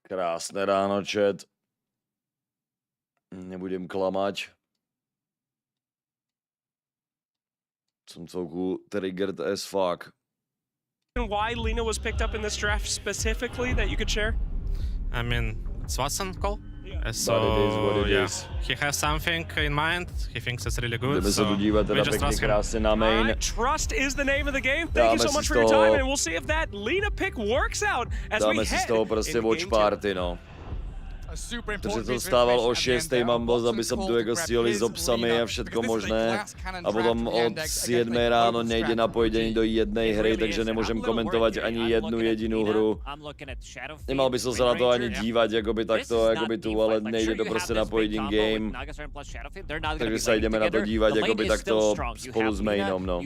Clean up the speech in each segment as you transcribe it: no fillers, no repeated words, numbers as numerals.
Krásné ráno, chat. Nebudem klamať. Som celku triggered as fuck. Why Lina was picked up in this draft specifically that you could share? I mean, it's Watson call. So, But it is what it yeah, is. he has something in mind. He thinks it's really good. Budeme se So tu dívat we teda just pěkně trust him. krásně na main. Trust is the name of the game. Thank you Dáme so much si for your z time, toho- and we'll see if that Lina pick works out as we Dáme si z head toho prostě into watch game two. party, no. Protože to stával o 6. mám boz, aby som tu jako stihli s obsami a všetko možné. A potom od 7 ráno nejde napojit ani do jednej hry, takže nemôžem komentovať ani jednu jedinú hru. Nemal by som sa na to ani dívať, jakoby takto, jakoby tu, ale nejde to prostě napojit in-game. Takže sa ideme na to dívať, jakoby takto spolu s mainom, no.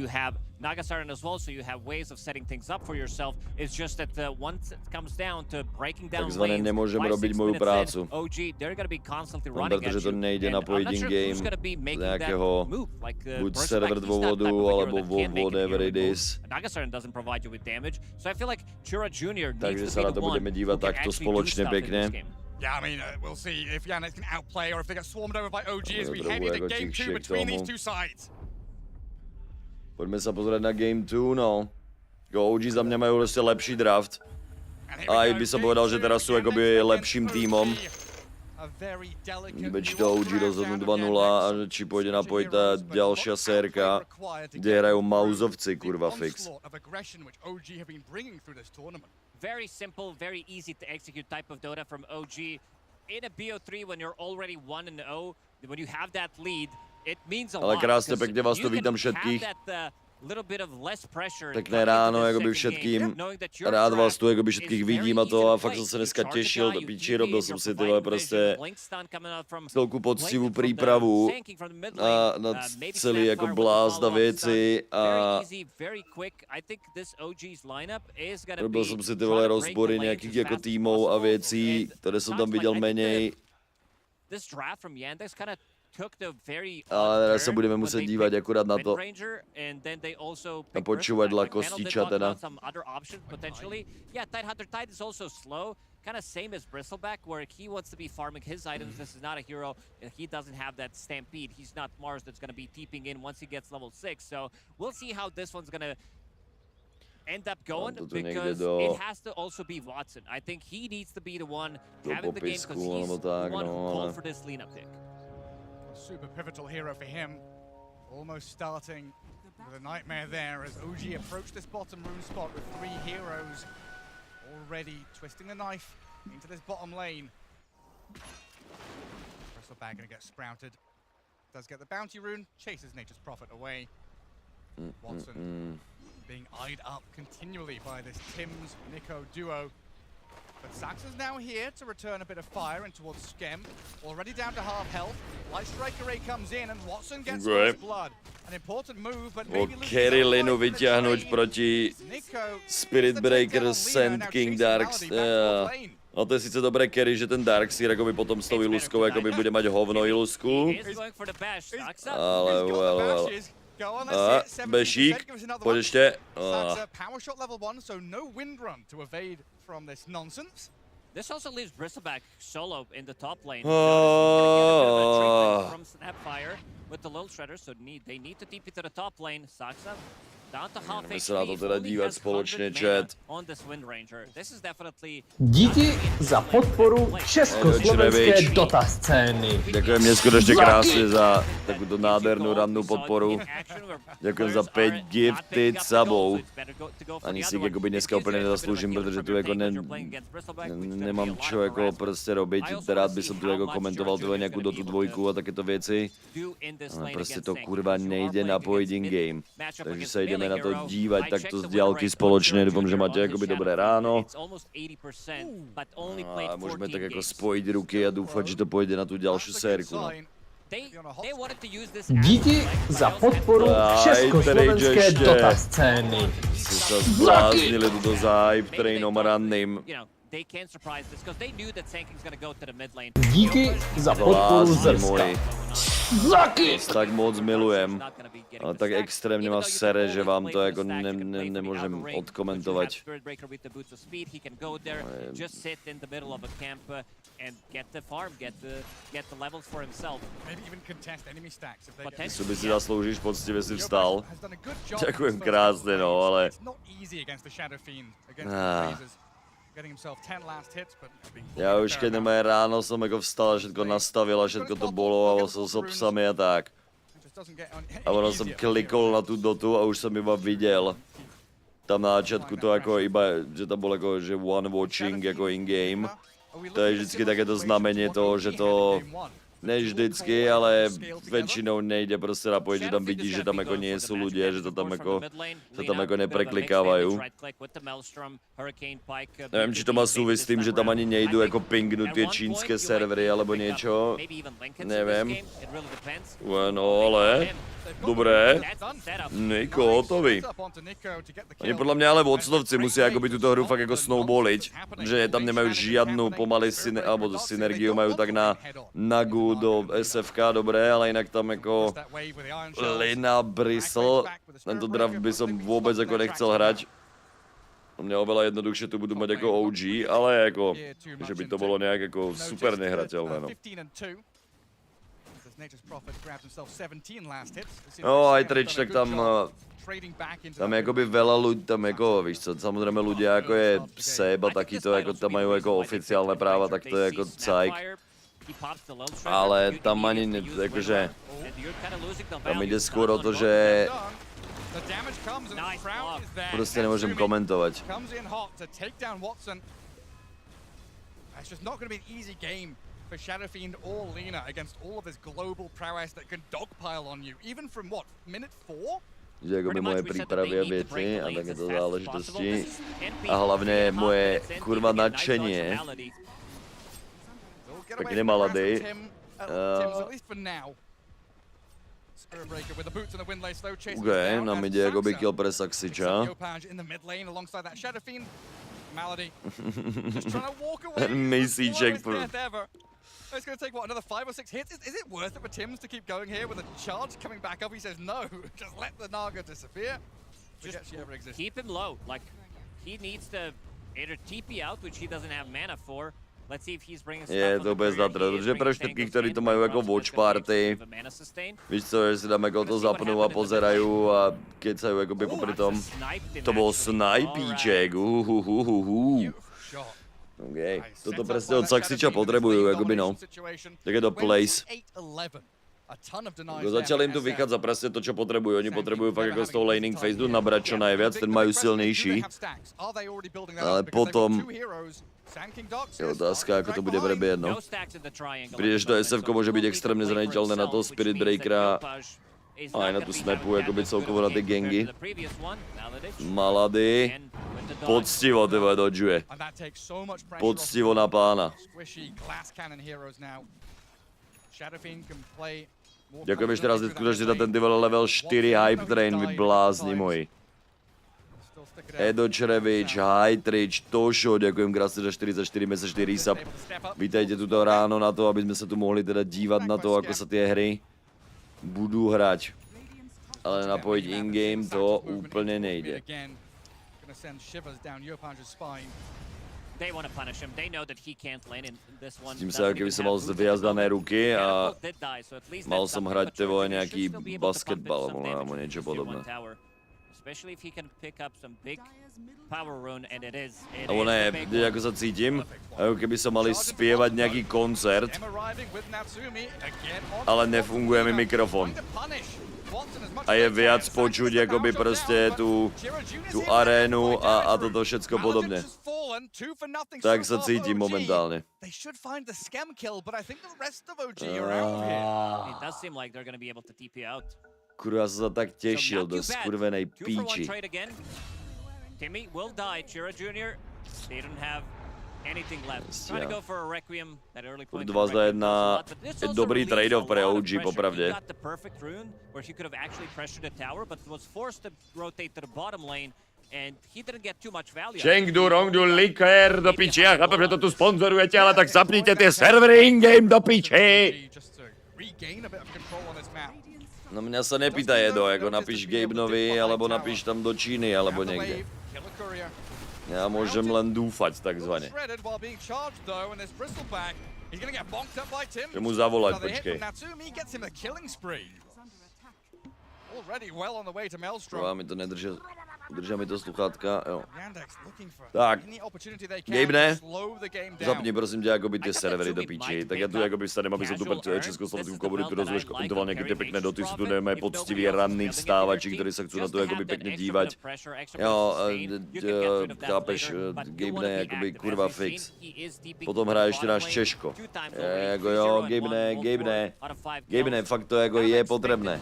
Nagasaran as well, so you have ways of setting things up for yourself. It's just that once it comes down to breaking down Takzvané lanes, nemôžem 5-6 robiť moju minutes prácu. in, OG, they're gonna be constantly running at Protože to you, nejde and napojit I'm not sure in-game who's gonna be z making that nejakého move, like, buď Bristleback, server he's that dôvodu, type of hero alebo that can make an whatever hero it move. is. Nagasaran doesn't provide you with damage, so I feel like Chura Jr. Takže needs sa to na be to the one budeme who dívať can takto actually do spoločne stuff in pekne. this game. Yeah, I mean, we'll see if Yannick can outplay or if they get swarmed over by OG as we Dobre, head into ako game 2 tichšie k between these tomu. two sides. Poďme sa pozrieť na Game 2, no. OG za mňa majú ešte lepší draft. And here Aj we by go, som game povedal, že two, teraz sú Yannick akoby against lepším OG. tímom. A very delicate Veď to nuanced OG round rozhodnú down 2-0 of a Yannick. že či pôjde Such a napojiť hero, tá but ďalšia what sérka, outplay required to kde get hrajú through MOUZovci, the kurva, fix. onslaught of aggression which OG have been bringing through this tournament. Very simple, very easy to execute type of Dota from OG. In a BO3, when you're already 1-0, when you have that lead, it means a Ale lot. krásne, because pekne vás tu you can vítam have všetkých. that, little bit of less pressure Pekné coming into ráno, the jakoby second všetkým. game, knowing that your Rád vás draft tu jakoby is všetkých very vidím a easy to to a fakt play. som sa You dneska charge a tešil guy, do you piči, TP, robil you're som si tyhle providing proste vision, blink stun coming out from celku poctivú blink from the prípravu tanking from the mid a lane, na maybe celý snap ako fire with the blázd a follow-up veci stun. a Very easy, very quick. I think this OG's lineup is gonna robil be som si trying tyhle to break rozbory the lanes nejakých as ako fast as tímov a possible, vecí, and ktoré som sounds tam like videl I think menej. this draft from Yandex kind of took the very Ale teraz sa odd turn budeme when musieť they dívať picked akurát na to Mid-Ranger, and then they also a picked počúvať Bristleback. Like, panel Lakostiča did talk teda. about some other options potentially. Yeah, Tidehunter Tide is also slow, kind of same as Bristleback, where he wants to be farming his items. This is not a hero. He doesn't have that stampede. He's not Mars that's going to be TPing in once he gets level 6. So we'll see how this one's going to end up going, toto niekde because do- it has to also be Watson. I think he needs to be the one do having the game, because popisku, he's alebo the tak, one no, who ale- called for this Lina pick. Super pivotal hero for him. Almost starting with a nightmare there as OG approached this bottom room spot with 3 heroes already twisting the knife into this bottom lane. Bristleback gonna get sprouted. Does get the bounty rune, chases Nature's Prophet away. Watson being eyed up continually by this Tim's-Nico duo. But Sax is now here to return a bit of fire in towards Skem. Already down to half health. Light Strike Array comes in and Watson gets Great. first blood. An important move, but O maybe loses carry the lineu point for the vyťahnuť trade. proti Nico Spirit gets the takedown Breaker, on Lina, Sand now King, chasing Darks. Malady back towards lane. No to je síce dobré carry, že ten Darkseer akoby potom s tou iluskou akoby bude mať hovno ilusku. He is going for the bash. Saxa. Ale He's got the well. bashes. Go on, let's see it. 70%, Bešík, give us another poď one. ešte. Saxa, power shot level 1, so no wind run to evade from this nonsense. This also leaves Bristleback solo in the top lane. Oh. Notice he's gonna get a bit of a treatment from Snapfire with the little shredder, so they need to TP to the top lane. Saxa down to half Budeme HP. sa na to teda only dívať has spoločne, 100 mana chat. on this Wind Ranger. This is definitely Díky za podporu československé Dota scény. Ďakujem neskutočne krásne za takúto nádhernú rannú podporu. Ďakujem za 5 gifted subov. Ani si ich akoby dneska úplne nezaslúžim, pretože tu ako nemám čo ako proste robiť. Rád by som tu ako komentoval tu nejakú Dotu 2 a takéto veci. Ale proste to kurva nejde napojiť in-game. Takže sa ideme na to dívať takto z diaľky spoločne. Dúfam, že máte akoby dobré ráno. A môžeme tak ako spojiť ruky a dúfať, že to pôjde na tú ďalšiu sérku. No. Díky za podporu československé Dota scény. Si sa zbláznili do hype trainom ranným. Díky za podporu Blázni zrzka. moji. Zaki! Tak moc milujem. Ale tak extrémně vás sere, že vám to jako nemůžem odkomentovat. Co by si zasloužíš, poctivě si vstal. Děkujem krásně, no, ale... Já už keď nemá ráno jsem jako vstal a všetko nastavil a všetko to bolo a jsem s psami a tak. A ono jsem klikol na tu Dotu a už jsem iba viděl. Tam na začátku to jako iba, že tam bylo jako, že one watching jako in-game. To je vždycky takéto znamení toho, že to... Ne vždycky, ale většinou nejde prostě napojit, že tam vidíš, že tam jako nejsou lidé, že to tam jako, se tam jako nepreklikávají. Nevím, či to má súvisť s tým, že tam ani nejdu jako pingnut tie čínské servery alebo niečo. Nevím. No ale, dobré. Niko, hotový. Oni podle mě ale vocnovci musí jakoby tuto hru fakt jako snowballiť. Že tam nemají žiadnu pomaly alebo synergiu mají tak na Nagu do SFK, dobré, ale jinak tam jako Lina, Bristol, tento draft by som vůbec jako nechcel hrať. Mě oveľa jednoduchšie tu budu mať jako OG, ale jako, že by to bylo nějak jako super nehratelné, no. No, aj Trič, tak tam je jakoby veľa ľudí, tam jako, víš co, samozřejmě ľudia jako je Seb a taky to jako tam mají jako oficiálne práva, tak to je jako cajk. Ale tam ani, jakože, tam jde skôr o to, že prostě nemůžem komentovat. For Shadowfiend or Lina against all of this global prowess that can dogpile on you, even from what, minute 4? Že jakoby moje přípravy a věci a takéto záležitosti a hlavně moje kurva nadšení. Pěkně maladý. OK, nám jde jakoby kill pre Saxiča. Mísíček. It's going to take, what, another 5 or 6 hits? Is it worth it for Tims to keep going here with a charge coming back up? He says no, just let the Naga disappear. Just keep him low. Like, he needs to either TP out, which he doesn't have mana for. Let's see if he's bringing Je to bez natra, protože pro všetkých, kteří to mají jako watch party, víš co, že si tam jako to zapnou a pozerají a kecají jakoby popri tom. To byl snajpíček, OK, toto prostě od Saxiča potřebuju, jakoby no. Tak je to place. Začali jim tu vycházet za presne to, čo potrebujú. Oni potrebujú fakt jako z toho laning phaseu nabrať čo najviac, ten majú silnější. Ale potom je otázka, ako to bude prebieť, no. Prídeš do SF-ko, môže byť extrémne zraniteľné na toho Spirit Breakera a aj na tu snapu, jakoby celkovo na ty gangy. Malady. Poctivo tebe dodžuje. Poctivo na pána. Ďakujem ešte raz, že za ten level 4 hype train, vy blázni moji. Edo Črevič, Hajtrič, Tošo, ďakujem krásne za 44 mesačný resub. Vítajte tuto ráno na to, aby sme sa tu mohli teda dívať na to, ako sa tie hry budú hrať. Ale napojiť in-game to úplne nejde. S tím se kdyby jsem mal vyjazdané ruky a mal jsem hrať ty vole nějaký basketbal nebo něco podobné. A ono je, jako se cítím, jako kdyby se mali zpěvat nějaký koncert, ale nefunguje mi mikrofon. A je viac počuť jakoby prostě tu arénu a toto všecko podobně. Tak se cítím momentálně. Kurva, já jsem se tak těšil do skurvenej píči. Od 2 za 1 je dobrý trade-off pre OG, popravdě. Chengdu, Rongdu, Liker do piči, já chápem, že to tu sponzorujete, ale tak zapnite ty servery in-game do piči! regain a bit of control on this map. No mňa sa nepýta jedo, jako napíš Gabenovi, alebo napíš tam do Číny, alebo Grab the niekde. wave, kill the courier. Ja môžem len dúfať, takzvané. Shredded while being charged though, and this bristleback, he's gonna get bonked up by Tim. Že mu zavolať, Another hit počkej. from Natsumi gets him a killing spree. Already well on the way to Maelstrom. Trvá mi to nedržia, držia mi to sluchátka, jo. Yandex looking for Tak. any opportunity they can Gabene, to slow the game down. zapni prosím ťa akoby tie servery do piči, tak ja tu akoby stanem, aby som tu pre československú komunitu rozvoj komentoval nejaké tie pekné doty, sú tu nemajú poctiví ranní vstávači, ktorí sa chcú na to akoby pekne dívať. Jo, chápeš, Gabene akoby kurva fix. Potom hrá ešte náš Češko. Jako jo, Gabene, fakt to jako je potrebné.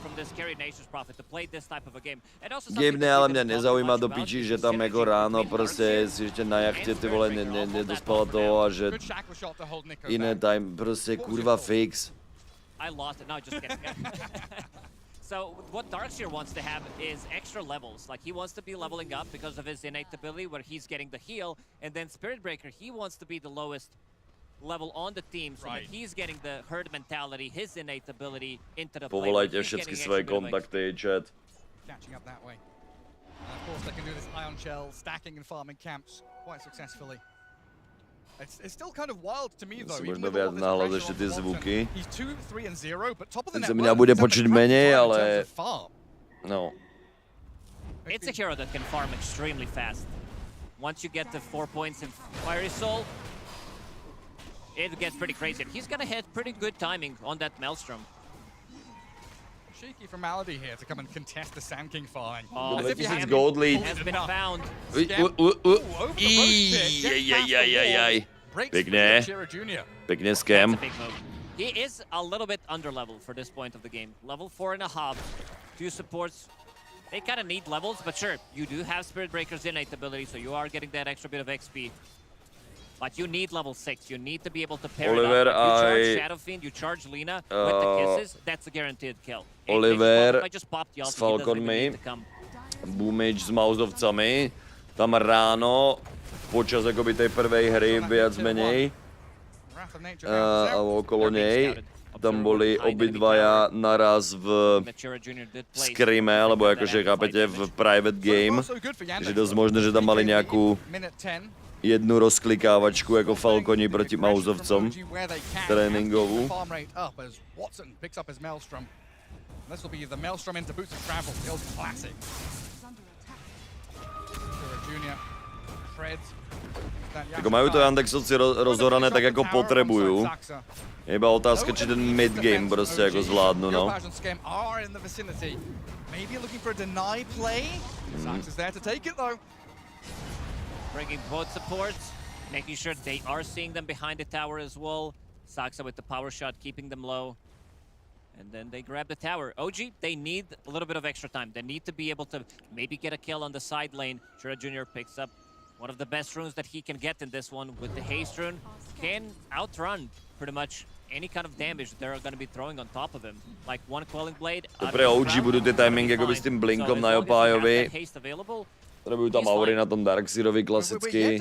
Gabene ale mňa nezaujíma do piči, že tam jako ráno prostě si ještě na jachtě ty vole nedospala toho a že Good shackle shot to hold Nico jiné back. time prostě kurva fix. I lost it. No, just kidding. So what Darkseer wants to have is extra levels. Like he wants to be leveling up because of his innate ability where he's getting the heal, and then Spirit Breaker, he wants to be the lowest level on the team so that he's getting the herd mentality, his innate ability into the play. where Povolajte he's všetky getting svoje extra bit of kontakty, chat. Catching up that way. And of course they can do this ion shell stacking and farming camps quite successfully. It's still kind of wild to me though. Si even možno with all viac this nahlas pressure ešte on tie Watson, zvuky. He's 2, 3 and 0, but top of the Sice net mňa worth bude is at the počuť front menej, line in ale terms of farm. no. It's a hero that can farm extremely fast. Once you get to 4 points in Fiery Soul, it gets pretty crazy. And he's gonna hit pretty good timing on that Maelstrom. Cheeky formality here to come and contest the Sand King farming. Oh, As if he 2000 hadn't gold lead. pulled Has it been enough. found. Pekné. Pekné scam. That's a big move. He is a little bit under level for this point of the game. Level 4.5. 2 supports. They kind of need levels, but sure, you do have Spirit Breaker's innate ability, so you are getting that extra bit of XP. But you need level 6. You need to be able to pair Oliver, it up. Like you charge I- Shadow Fiend, you charge Lina with the kisses. That's a guaranteed kill. Oliver I just popped the s ult, he doesn't even Falconmi. need to come. Boomage s Mauzovcami. Tam ráno, počas akoby tej prvej hry, viac menej, Wrath of Nature a bounces out. okolo nej, tam boli obidvaja naraz v Matura Jr. did play skrime, alebo akože chápete, v private game. So good for Yandex, Že dosť though. možné, že tam mali nejakú Minute 10. jednu rozklikávačku ako Falconi proti Mauzovcom. tréninkovú. Farm rate up as Watson picks up his Maelstrom. This will be the Maelstrom into Boots of Travel, the old classic. Junior, Fred. Ako majú to Yandexovci rozhorané tak ako potrebujú. Je iba otázka, či ten mid-game proste ako zvládnu, no. Maybe looking for a deny play. Sax is there to take it though. bringing both supports, making sure they are seeing them behind the tower as well. Saxa with the power shot, keeping them low. And then they grab the tower. OG, they need a little bit of extra time. They need to be able to maybe get a kill on the side lane. Shura Jr. picks up one of the best runes that he can get in this one with the haste rune. Can outrun pretty much any kind of damage that they're going to be throwing on top of him. Like one Quelling Blade. Pre OG budú tie timingy akoby s tým blinkom na Jopájovi. Robiú tam aury na tom Darkseerovi klasicky.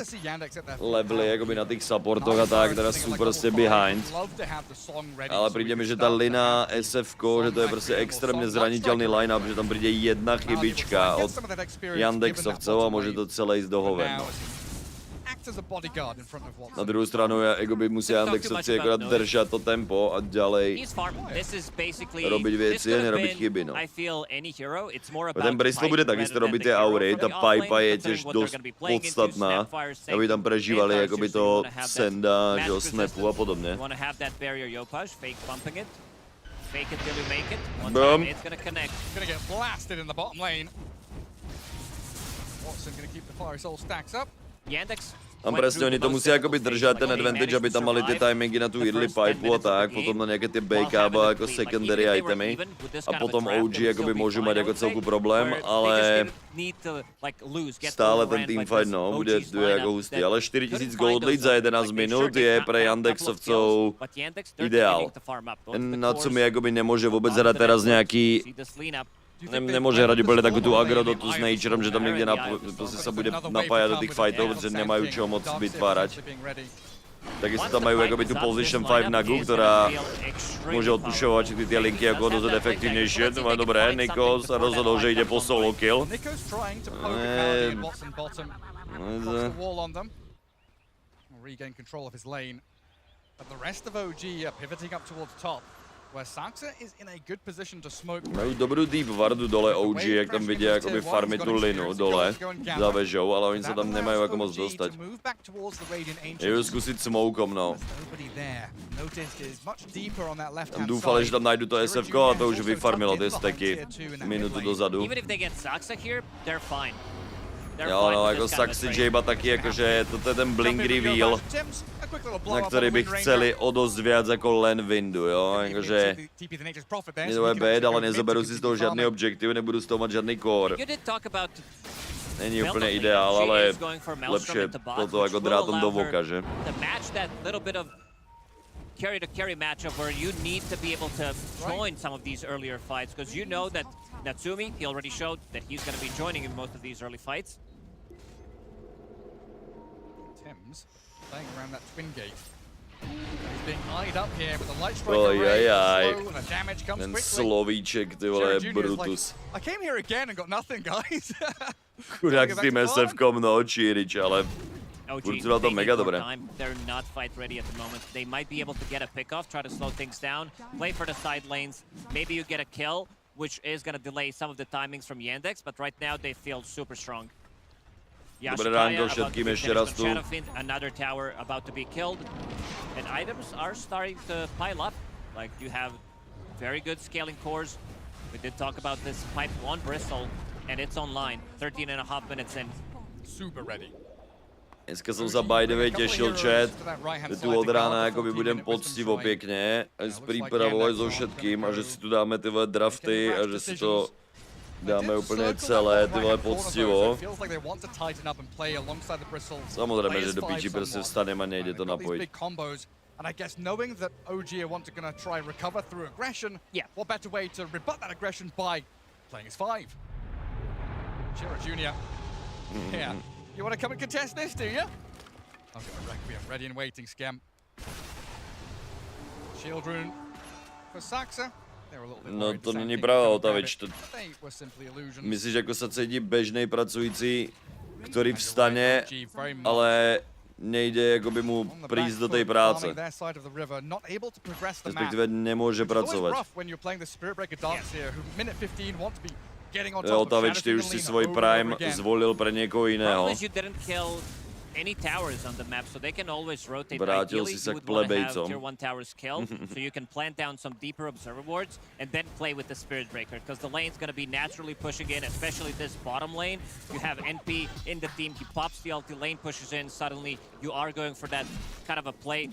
Levely akoby na tých supportoch a tak, teraz sú proste behind. Ale príde mi, že tá Lina SF-ko, že to je proste extrémne zraniteľný line-up, že tam príde jedna chybička od Yandexovcov a môže to celé ísť do hoven. Na druhou stranu akoby musia Yandexovci akorát držať to tempo a ďalej robiť veci a nerobiť chyby, no. Ten Bristol bude takisto robiť tie aury, tá pipa je tiež dosť podstatná, aby tam prežívali akoby to senda, že snapu a podobne. Boom. Tam presne oni to musia akoby držať ten advantage, aby tam mali tie timingy na tú early pipe a tak, potom na nejaké tie backup ako secondary itemy a potom OG akoby môžu mať ako celku problém, ale stále ten teamfight no, bude ako hustý, ale 4000 gold lead za 11 minút je pre Yandexovcov ideál. Natsumi akoby nemôže vôbec hrať teraz nejaký nemôže hrať úplne takú tú agrodotu s Naturom, že tam niekde sa bude napájať do tých fightov, že nemajú čo moc vytvárať. Takisto tam majú akoby tú position 5 nagu, ktorá môže odpušovať všetky tie linky ako dosť efektívnejšie. To má dobré, Niko sa rozhodol, že ide po solo kill. Nico's trying to poke at Melody and Watson bottom. Blocks the wall on them. Will regain control of his lane. But the rest of OG are pivoting up towards top, where Saxa is in a good position to smoke. Majú dobrú deep vardu dole OG, jak tam vidia akoby farmy tú linu dole za vežou, ale oni sa tam nemajú ako moc dostať. Jejú skúsiť smokom, no. Tam dúfali, že tam nájdu to SF-ko a to už vyfarmilo tie stacky minútu dozadu. Jo, no, jako Saxy Jaba taky, jakože toto je ten blink reveal, na který by chceli o dost viac jako len windu, jo, jakože mě to bude bad, ale nezaberu si z toho žádný objektiv, nebudu z toho mať žádný core. Není úplně ideál, ale lepší toto jako drátom do voka, že? Carry-to-carry matchup where you need to be able to join some of these earlier fights, because you know that Natsumi, he already showed that he's going to be joining in most of these early fights. Tim's playing around that twin gate. He's being eyed up here with the light strike array, slow, and the damage comes quickly. Ten slovíček, ty vole, Brutus. I came here again and got nothing, guys. Chudák s tým SF-kom, no, Čírič, ale furt to mega dobré. They're not fight ready at the moment. They might be able to get a pick-off, try to slow things down, play for the side lanes. Maybe you get a kill, which is going to delay some of the timings from Yandex, but right now they feel super strong. Dobré ránko všetkým ešte raz tu. Another tower about to be killed. And items are starting to pile up. Like, you have very good scaling cores. We did talk about this pipe on Bristol, and it's online. 13.5 minutes in. Super ready. Dneska som sa by the way tešil, chat, že tu od rána akoby budem poctivo pekne, aj s prípravou, aj so všetkým, a že si tu dáme ty vole drafty a že si to dáme úplne celé, ty vole poctivo. Samozrejme, že do piči proste vstanem a nejde to napojiť. And I guess knowing that OG are going to try recover through aggression, what better way to rebut that aggression by playing as 5? Shira Jr. Yeah. You want to come and contest this, do you? I've got a Requiem ready and waiting, Scam. Shield rune for Saxa. No to není pravda, Otavič. Myslíš, ako sa cíti bežnej pracující, ktorý vstane, ale nejde akoby mu prísť do tej práce. Respektíve nemôže pracovať. Otavič, ty už si svoj prime zvolil pre niekoho iného. Any towers on the map, so they can always rotate. Vrátil si sa k plebejcom. Tier 1 towers killed, so you can plant down some deeper observer wards and then play with the Spirit Breaker, because the lane's going to be naturally pushing in, especially this bottom lane. You have NP in the team, he pops the ulti, lane pushes in, suddenly you are going for that kind of a play.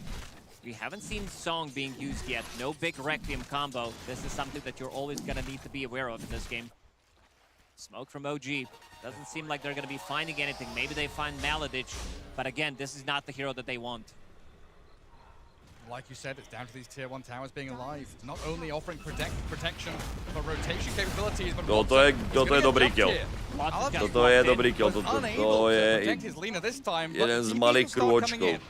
We haven't seen Song being used yet, no big Requiem combo. This is something that you're always going to need to be aware of in this game. Smoke from OG. Doesn't seem like they're going to be finding anything. Maybe they find Maladich, but again, this is not the hero that they want. Like you said, it's down to these tier 1 towers being alive. Not only offering protection, but rotation capabilities, but Toto je dobrý kill. Toto je dobrý kill. Toto je jeden z malých krôčkov.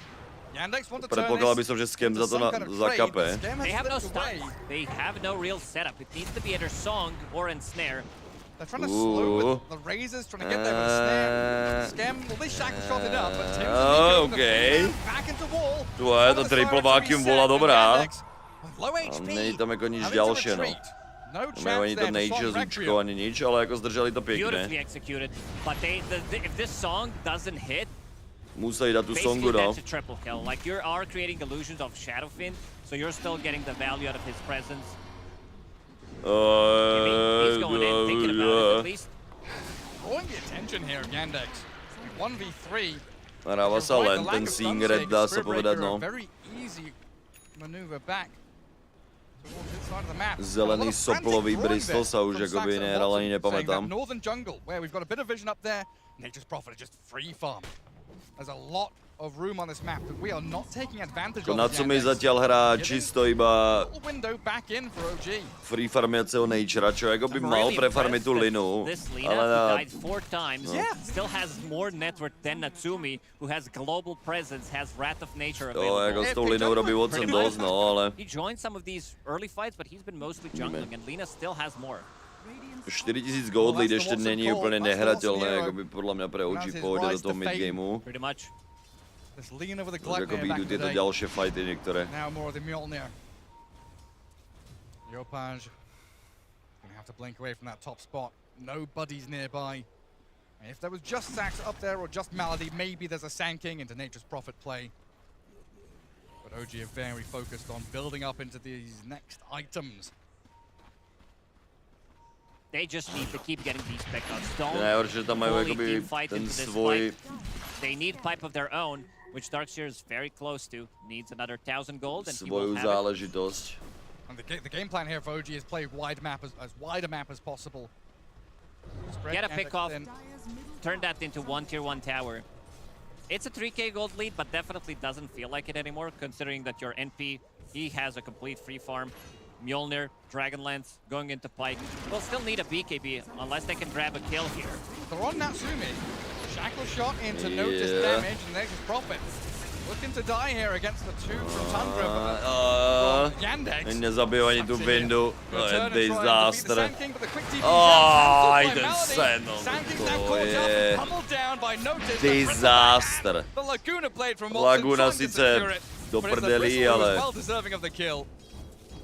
Predpokladal by som, že Scam za to zakape. They have no stun. They have no real setup. It needs to be either Song or Ensnare. They're trying to slow with the razors, trying to get there with a snare. Scam will be shot it up, but Tim's back into wall. To triple vacuum bola dobrá. A není tam jako nič ďalšie, no. Nemajú ani to nature zúčko, ani nič, ale ako zdržali to pekne. Beautifully executed, but if this Song doesn't hit, museli dať tú songu, no. that's a triple kill. Like, you are creating illusions of Shadowfin, so you're still getting the value out of his presence. He's going in, thinking about it at least. Drawing the attention here of Yandex. 1v3. Hráva sa len ten Seeing Red, dá sa povedať, no. Very easy maneuver back towards this side of the map. Zelený soplový Bristol sa už akoby nehral, ani nepamätám. Northern jungle, where we've got a bit of vision up there. Nature's Prophet is just free farm. There's a lot of room on this map that we are not taking advantage To of. na co mi zatiaľ hrá čisto iba Little window back in for OG. free farmiaceho Natura, čo jako by mal prefarmit tu linu, This Lina, ale who na... died 4 times, still has more network than Natsumi, who has global presence, has Wrath of Nature To available. jako s tou linou robí Watson dost, no, ale... He joined some of these early fights, but he's been mostly jungling, and Lina still has more. 4000 gold lead ještě není úplně nehratelné, jako by podle mě pre OG pôjde do toho midgameu. Pretty much. This Lina with a Už Gluck jako back vyjdou in the tyto day. ďalšie fighty některé. Now more of the Mjolnir. Yopaj gonna have to blink away from that top spot. No buddies nearby. And if there was just Sax up there or just Malady, maybe there's a Sanking into Nature's Prophet play. But OG are very focused on building up into these next items. They just need to keep getting these pickouts. Don't Nejhorší, že tam mají fully jakoby teamfight ten into this svůj... fight. They need pipe of their own, which Darkseer is very close to. Needs another 1,000 gold, and he will svoju have it. záležitost. And the game plan here for OG is play wide map as wide a map as possible. Spread Get a Andex pick off, in. turn that into 1 tier 1 tower. It's a 3k gold lead, but definitely doesn't feel like it anymore, considering that your NP, he has a complete free farm. Mjolnir, Dragonlance, going into Pike. We'll still need a BKB, unless they can grab a kill here. They're on Natsumi. Shackle shot into notice damage, and there's his Prophet. Looking to die here against the two from Tundra, but from Yandex. Nezabiju ani tu Windu, to je Return and try and defeat the disaster. Sand King, but the quick TP Aj, jab, ten Malady. sen, no, Sand King's now to caught up je and pummeled down by notice. disaster. The Laguna blade from Watson Laguna trying to sice secure it, do but it's the prdeli, Bristle who ale is well deserving of the kill.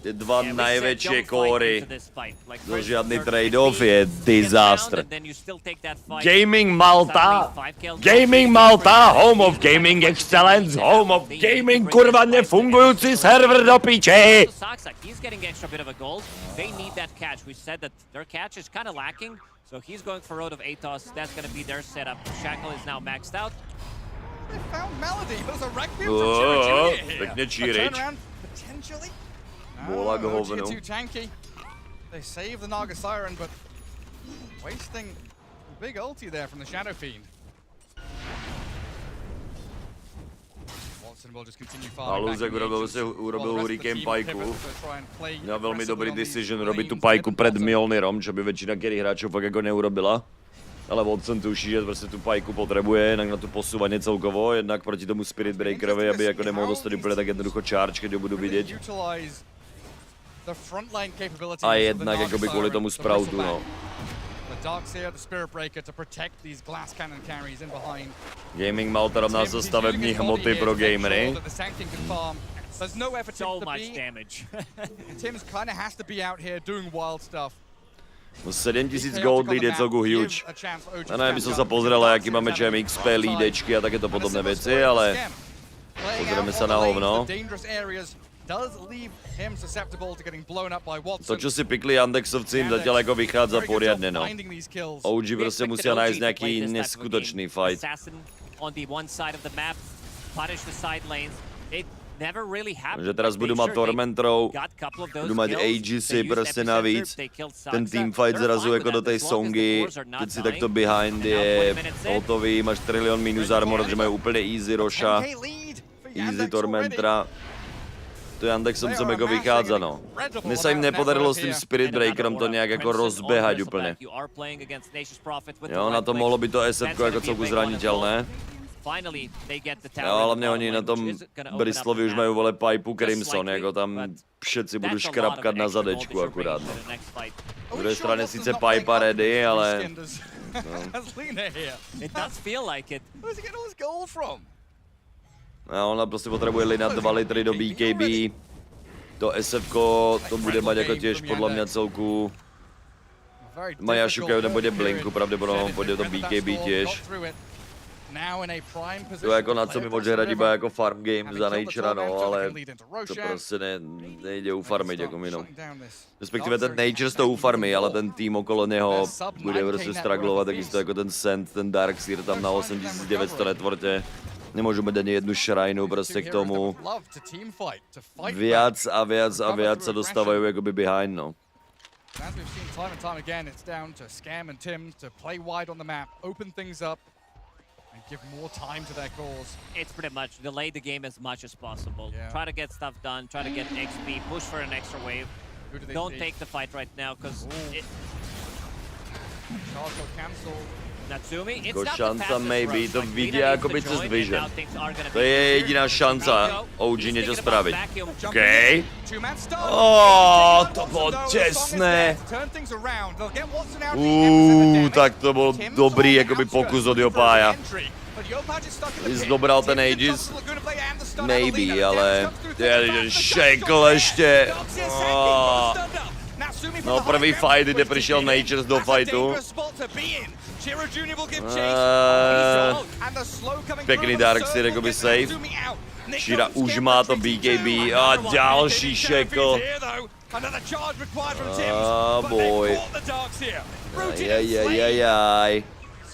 ty dva Yeah, we said najväčšie don't fight kóry, into this fight. Like, to first žiadny start trade-off 50, je get disaster. down, and then you still take that fight. Gaming Malta, Suddenly 5 kills. Gaming Malta, home of gaming excellence, home of gaming, kurva nefungující server do piče. Saksa, he's getting extra bit of a gold. They need that catch. We said that their catch is kind of lacking, so he's going for Road of Atos. That's going to be their setup. Shackle is now maxed out. They found Malady, but there's a Requiem from Chirichiri here. pekne A Chirič. turnaround, potentially? Bola go OG are hovno. too tanky. They save the Naga Siren, but wasting a big ulti there from the Shadow Fiend. Watson will just continue farming back Haluzek in the urobil ages, si while the urobil rest of the Hurricane team Pajku. pivots to try and play Měl velmi dobrý aggressively on these decision robit tu lanes. pajku Mid před bottom. Mjolnirom, čo by většina kerých hráčů fakt jako neurobila. Ale Watson tuší, že prostě tu pajku potřebuje, jednak na tu posúvanie celkovo, jednak proti tomu Spirit Breakerovi, aby jako nemohl dostat úplně tak jednoducho charge, keď ho budu vidět. The frontline capabilities A of the jednak Naga jakoby kvůli Siren, tomu the Sproutu, no. Bristleback. The Darkseer, the Spirit Breaker to protect these glass cannon carries in behind. Gaming Malta rovná se stavební hmoty pro gamery. There's no effort So to much be. damage. Tim's kind of has to be out here doing wild stuff. No 7000 gold lead je celku huge. A nevím, som sa pozrel, aký máme XP, lídečky a takéto podobné veci, ale pozrieme sa na hovno. To, čo si pikli Andexovci, im zatiaľ ako vychádza poriadne, no. OG proste musia nájsť nejaký neskutočný fight. On the one side of the map, punish the side lanes. It never really happened. Že teraz budú mať Tormentrov, budú mať Aegisy proste navíc. Ten teamfight zrazu jako do tej songy, keď si takto behind je hotový, máš trilión minus armor, že majú úplne easy Roša, easy Tormentra. To je Andexovcom jako vychádza, no. Mne sa im nepodarilo s tým Spirit Breakerom to nejak jako rozbehať úplne. Jo, na to mohlo byť to SF jako celku zraniteľné. Jo, hlavne oni na tom Bristlovi už majú vole Pipu Crimson, jako tam všetci budú škrapkat na zadečku akurát, no. Na druhej strane síce Pipa ready, ale... It does feel like it. Where's he getting all this gold from? A ona prostě potřebuje linat 2 litry do BKB. To SF-ko, to bude mať jako tiež podľa mňa celku... Maja šukajú nebude Blinku, pravděpodobně pôjde do BKB tiež. To jako na co mi může hrát iba jako farm game za Natura, no, ale to prostě nejde ufarmit jako mino. Respektive ten Nature to ufarmí, ale ten tým okolo něho bude prostě strugglovat, takisto jako ten Sand, ten Darkseer tam na 8900 netvorte. Nemôžu mať ani jednu shrinu prostě k tomu. Viac a viac a viac sa dostávajú jakoby behind, no. As we've seen time and time again, it's down to Scam and Tim to play wide on the map, open things up. And give more time to their cause. It's pretty much delay the game as much as possible. Yeah. Try to get stuff done, try to get XP, push for an extra wave. Who do they Don't see? take the fight right now, because Charge will cancel. Natsumi, it's Jako not the šanca fastest maybe, rush. to Like, vidí Lina jakoby needs to přes join, vision. and now things are gonna To be je weird. jediná šanca OG He's něco thinking about spravit. vacuum. Okej. Two-man stun. To bylo těsné. Turn things around. They'll get Watson out of the epicenter Tak to byl damage. dobrý Tim's jakoby on the pokus od outskirts Jopája. for entry. But Yopaj is stuck in the Když pit. dobral ten Tim Aegis, gets Laguna play and the stun out of maybe, Lina. The ale damage comes through je the ten back. šekl ještě. Doxy is hacking, but stunned up. Natsumi No from the první high ground fight, kde twisted přišel in. Nature's do That's a fightu. dangerous spot to be in. Chiro Jr. will give chase. He's out. And the slow coming Pěkný through, Dark but Seed Circle jakoby gets safe. Natsumi out. Nico Shira už Scamper má to chasing BKB two. a Another one. další They didn't šekl. know if he's here, though. Another charge required from Tims, but they Boy. caught the Darks here. Rooted and slain. Ajajajajaj.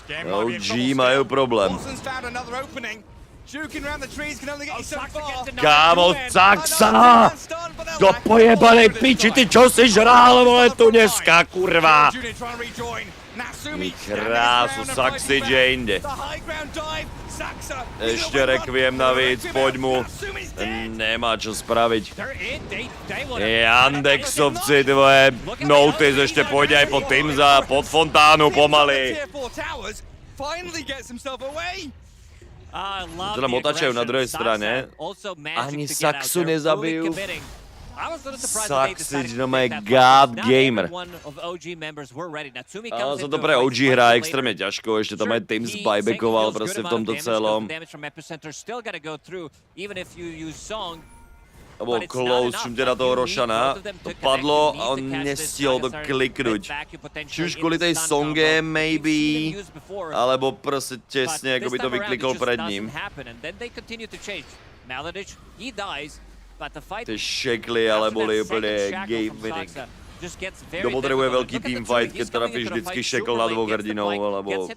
Scam might be in OG trouble mají still. problém. Watson's found another opening. Juking around the trees can only get you so far. Kámo, Saxa! Another stun, but they'll Do lack pojebanej more piči, this ty time. čo si žrál, vole, tu dneska, kurva. Junior trying to rejoin. Natsumi Mít standing his krásu, ground and Saxy fighting back. jinde. The high ground dive, Saxa. Ještě Requiem navíc, pojď mu. Ten nemá čo spraviť. Yandexovci, tvoje notice, ještě pojď aj pod Timza, pod fontánu pomaly. Teda motačajú na druhej strane. Ani Saxu nezabijú. Saxi, no my god gamer. Ale za to pre OG hrá extrémne ťažko, ešte tam aj Tims buybackoval proste v tomto celom. To bol close, čím teda toho Rošana. To padlo a on nestihol to kliknúť. Či už kvôli tej songe, maybe, alebo proste tesne, ako by to vyklikol pred ním. Ty šekly, ale boli úplne game winning. Kto potrebuje veľký teamfight, keď trafíš vždycky šekl na dvoch hrdinov, alebo,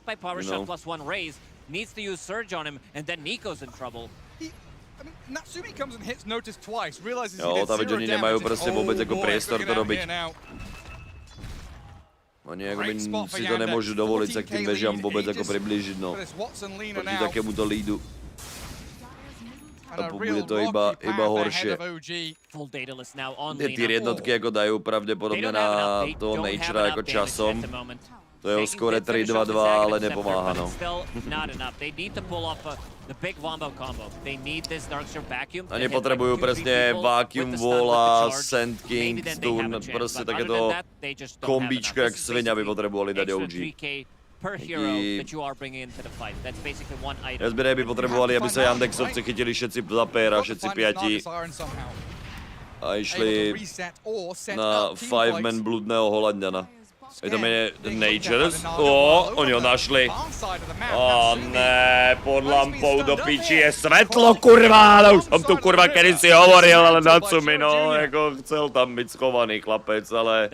Jo, tam oni nemajú proste vôbec ako priestor to robiť. Oni akoby si to nemôžu dovoliť sa k tým vežiam vôbec ako priblížiť, no. Proti takémuto lídu. A bude to iba horšie. Tie jednotky ako dajú pravdepodobne na toho Natura ako časom. To je o skore 3-2-2, ale nepomáha, no. A nepotrebujú presne Vacuum Wall a Sand King, Stun, proste takéto kombíčko, jak svenia by potrebovali dať OG. SBD by potrebovali, aby sa Yandexovci chytili všetci za péra, všetci piati. A išli na 5-man bludného Holanďana. Je tam je Natures. Oni ho našli. Ne, pod lampou do piči je svetlo, kurva, ale už som tu kurva kedysi hovoril, ale Natsumi, no, jako chcel tam byť schovaný chlapec, ale...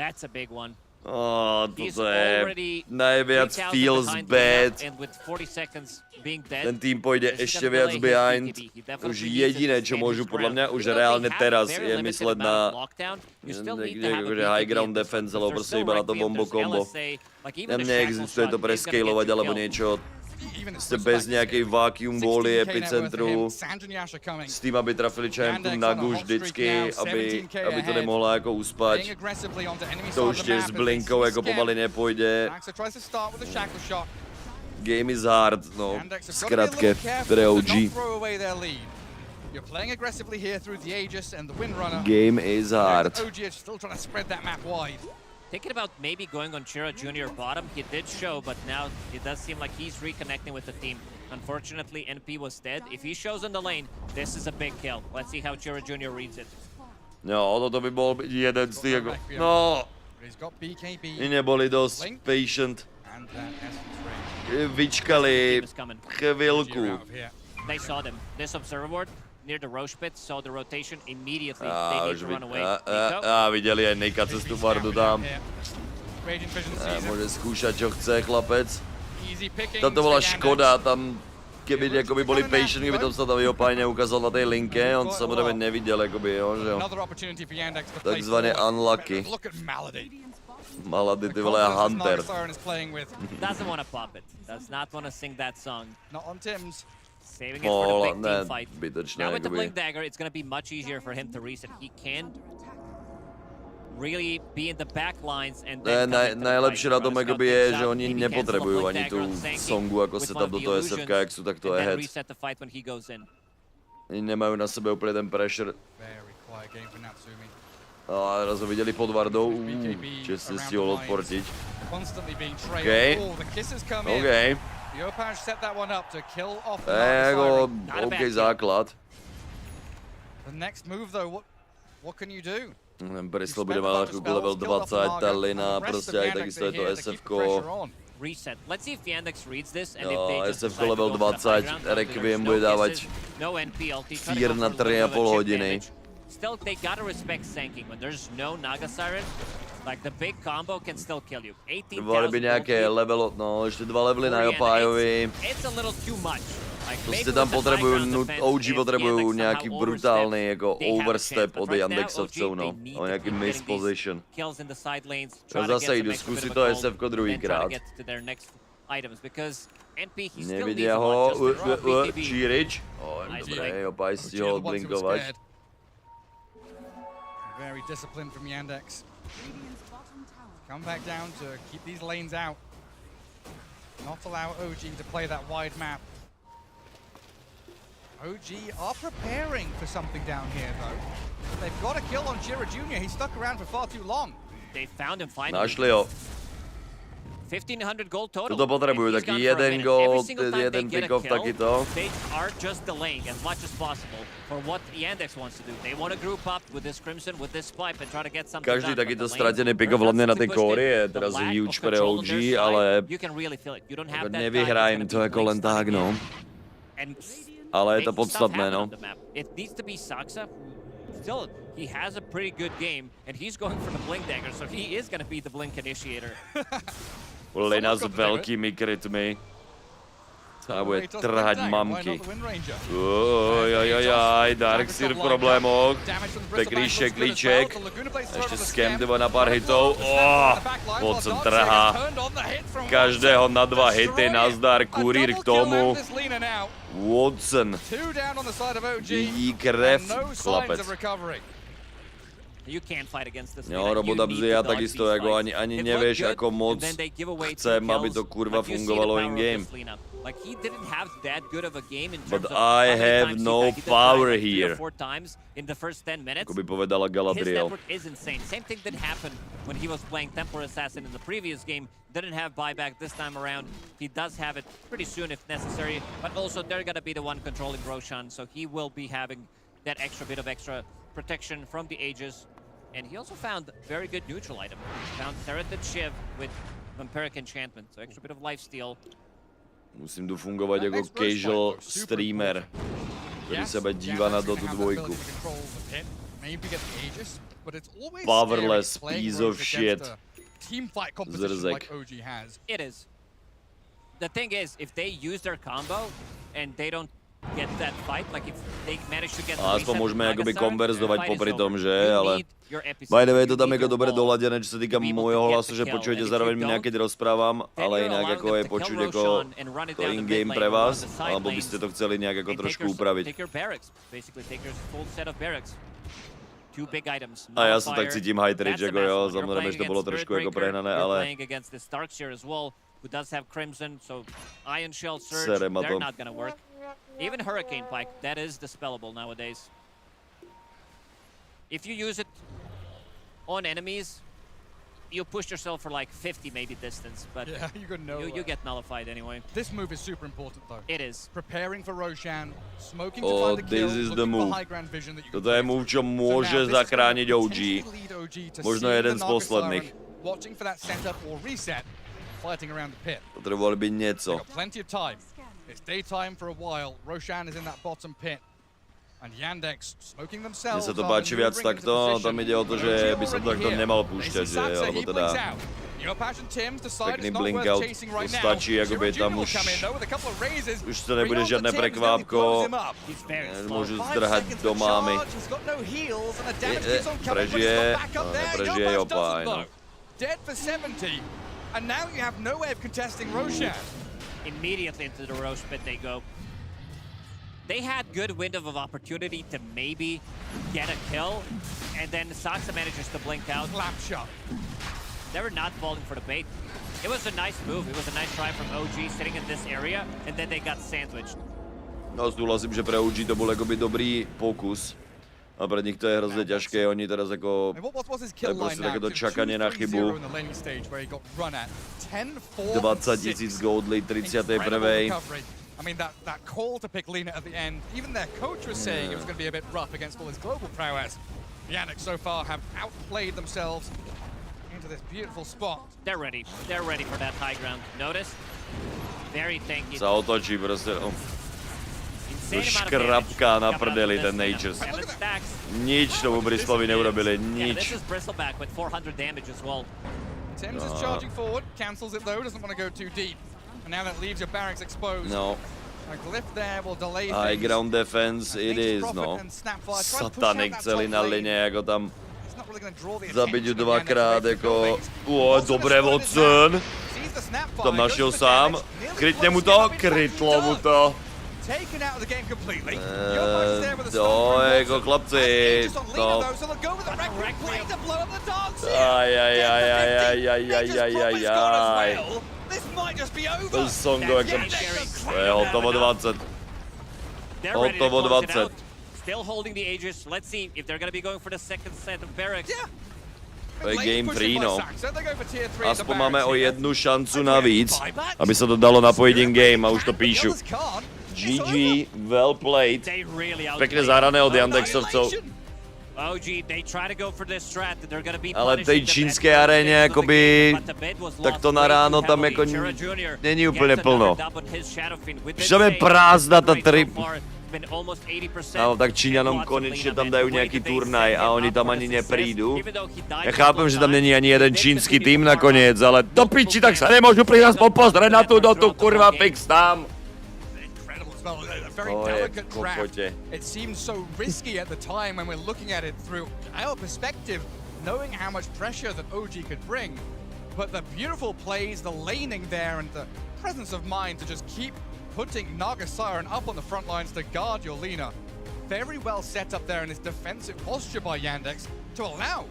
Toto je najviac feels bad. Ten tým pôjde ešte viac behind. Už jediné, čo môžu podľa mňa už reálne teraz je mysleť na akože high ground defense, alebo proste iba na to bombo combo. Tam neexistuje to prescalovať alebo niečo. Ste bez nejakej vacuum voly epicentru, s tým, aby trafili čajem tú nagu vždycky, aby to nemohla ako uspať. To už tiež s blinkou ako pomaly nepôjde. Game is hard, no, skratke, pre OG. Game is hard. Thinking about maybe going on Chiro Jr. bottom, he did show, but now it does seem like he's reconnecting with the team. Unfortunately, NP was dead. If he shows on the lane, this is a big kill. Let's see how Chiro Jr. reads it. No, toto by bol jeden z tých, no, i neboli dosť patient. Vyčkali chvíľku. They saw them. This observer board near the Roche pit saw the rotation immediately. They need to run away. Videli aj Nika cez tú bardu tam. Môže skúšať, čo chce chlapec. Toto bola škoda, tam keby akoby boli patient, keby tam sa tam Jopaj neukázal na tej linke, on samozrejme nevidel, akoby, jo, že jo. Takzvané unlucky. Malady, ty vole, Hunter. Doesn't want to pop it. Does not want to sing that song. Not on Tim's. Saving it for the big ne, team fight. zbytečné, Now with the jakoby. Blink Dagger, it's going to be much easier for him to reset. He can really be in the back lines and then Najlepší na tom jakoby je, že oni nepotřebují ani tu songu jako setup do toho SFK, jak jsou, tak to je head. Oni nemají na sebe úplně ten pressure. A raz ho viděli pod Vardou, že se stihl odportiť. OK. OK. To je jako OK základ. Bristol bude mít chvilku level 20, ta Lina, prostě jak takisto je to SFko. Reset. Let's see if Yandex reads this and Jo, if they just SFko level 20, Requiem bude dávat Fear na 3,5 hodiny. Still, they gotta respect Sanking. When there's no Naga Siren, like the big combo can still kill you. 18,000 by nějaké level, no, ještě 2 levely na Jopájovi. It's a little too much. Prostě tam potřebuju, OG potřebuju nějaký brutální jako overstep od Yandexovců, no. O nějaký miss position. A zase jdu zkusit to SFko druhýkrát. Nevidí ho, Čírič. Dobré, Jopáj si ho odblinkovat. Very disciplined from Yandex. Come back down to keep these lanes out. Not allow OG to play that wide map. OG are preparing for something down here though. They've got a kill on Shira Jr. He stuck around for far too long. They found him finally. Našli ho. 1500 gold total. Tuto potřebuju, taky jeden gold, jeden pick-off, taky to. They are just delaying as much as possible for what Yandex wants to do. They want to group up with this Crimson, with this Pipe and try to get something. Každý taky to ztratěný pick-off hlavně na ty kory je teraz huge pre OG, ale nevyhrajím to jako len tak, no. Ale je to podstatné, no. It needs to be Saksa. Still, he has a pretty good game, and he's going for the Blink Dagger, so he is going to be the Blink initiator. Lina s velkými krytmi. Ta bude trhať mamky. Ojojojoj, Darkseer v problémoch. Pekný šeklíček. Ještě scam tyba na pár hitov. Watson trhá. Každého na 2 hity, nazdar, kurýr k tomu. Watson. Vidí krev, chlapec. Jo, robota bzia takisto, jako ani nevieš, ako moc chcem, aby to kurva fungovalo in-game. But I have no power here. Ako by povedala Galadriel. Same thing did happen when he was playing Templar Assassin in the previous game. Didn't have buyback this time around. He does have it pretty soon if necessary, but also they're gonna be the one controlling Roshan, so he will be having that extra bit of extra protection from the Aegis. And he also found a very good neutral item. Found Serrated Shiv with Vampiric Enchantment, so extra bit of lifesteal. Musím tu fungovat jako casual streamer, který se bude dívat na Dotu 2. Powerless piece of shit. Zrzek. It is. The thing is, if they use their combo and they don't get that fight, like if they manage to get the aspoň můžeme jakoby konverzovat popri tom, že, ale by the way, to tam jako dobre doladěné, čo sa týka môjho hlasu, že počujete zároveň mi nejaké rozprávam, ale inak ako je počuť ako to in-game pre vás, alebo by ste to chceli nejak ako trošku upraviť. A ja sa tak cítim high-trage, jako jo, samozrejme, že to bolo trošku jako prehnané, ale who does have Crimson, so Ion Shell Surge, Serem they're not gonna work. Even Hurricane Pike, that is dispellable nowadays. If you use it on enemies, you push yourself for like 50 maybe distance, but yeah, you get nullified anyway. This move is super important though. It is. Preparing for Roshan, smoking to find the kill, this is the move. high ground vision that you Toto je move, čo môže zachrániť OG. Možno jeden z posledných. Watching for that setup or reset, fighting around the pit. Potrebovali by něco. Plenty of time. It's daytime for a while. Roshan is in that bottom pit. And Yandex smoking themselves. Mne sa to páči viac takto, tam ide o to, že by som to takto nemal púšťať, že, alebo teda pekný blinkout, to stačí, akoby tam už to nebude žiadne prekvápko, môžu zdrhať do mámy. Prežije, no neprežije Jopaj, no. dead for 70, and now you have no way of contesting Roshan. Immediately into the roast pit they go. They had good window of opportunity to maybe get a kill, and then Saksa manages to blink out. Slap shot. They were not falling for the bait. It was a nice move. It was a nice try from OG sitting in this area, and then they got sandwiched. No, súhlasím, že pre OG to bol akoby dobrý pokus. A pre nich to je hrozne ťažké, oni teraz ako... To je proste takéto čakanie na chybu. 20,000 gold lead 31. I mean, that call to pick Lina at the end, even their coach was saying it was going to be a bit rough against all his global prowess. Yannick so far have outplayed themselves into this beautiful spot. They're ready. They're ready for that high ground. Notice? Very tanky. Sa otočí proste, no. Škrapka na prdeli ten Natures. Nič tomu Bristlovi neurobili, nič. Tim's is charging forward, cancels it though, doesn't want to go too deep. And now that leaves your barracks exposed. No. A glyph there will delay things. High ground defense, it is, no. Satanik celý na linie, jako tam zabiť ju dvakrát, jako... Dobre, Watson. Tam našiel sám. Krytne mu to, krytlo mu to. Jako chlapci, to... Ajajajajajajajajaj. To Songo, jak tam... To je hotovo 20. Hotovo 20. Still holding the Aegis. Let's see if they're going to be going for the second set of barracks. To je game free, no. Aspoň máme o jednu šancu navíc, aby sa to dalo napojiť in game a už to píšu. GG, well played. Pekne zahrané od Yandexovcov. Ale v tej čínskej aréne, akoby, takto na ráno tam jako není úplne plno. Všem je prázdna tá No, tak Číňanom konečne tam dajú nejaký turnaj a oni tam ani neprídu. Ja chápem, že tam není ani jeden čínsky tým nakoniec, ale do piči, tak sa nemôžu prísť aspoň pozrieť na tú Dotu, kurva, fix tam. Very delicate draft. It seems so risky at the time when we're looking at it through our perspective, knowing how much pressure that OG could bring. But the beautiful plays, the laning there, and the presence of mind to just keep putting Naga Siren up on the front lines to guard your Lina. Very well set up there in this defensive posture by Yandex to allow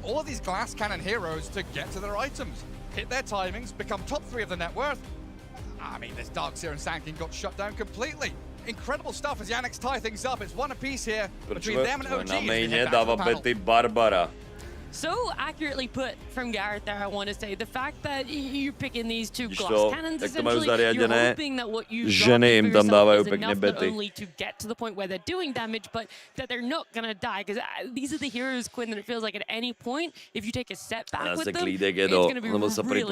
all of these glass cannon heroes to get to their items, hit their timings, become top 3 of the net worth. I mean, this Darkseer and Sand King got shut down completely. Incredible stuff as Yannick's tie things up. It's one apiece here between them and OG. Na maině dává bety Barbara. So accurately put from Garrett there, I want to say. The fact that you're picking these two glass cannons, essentially, you're hoping that what you've got for yourself is enough not only to get to the point where they're doing damage, but that they're not going to die. Because these are the heroes, Quinn, that it feels like at any point, if you take a step back with them, it's going to be really tough to get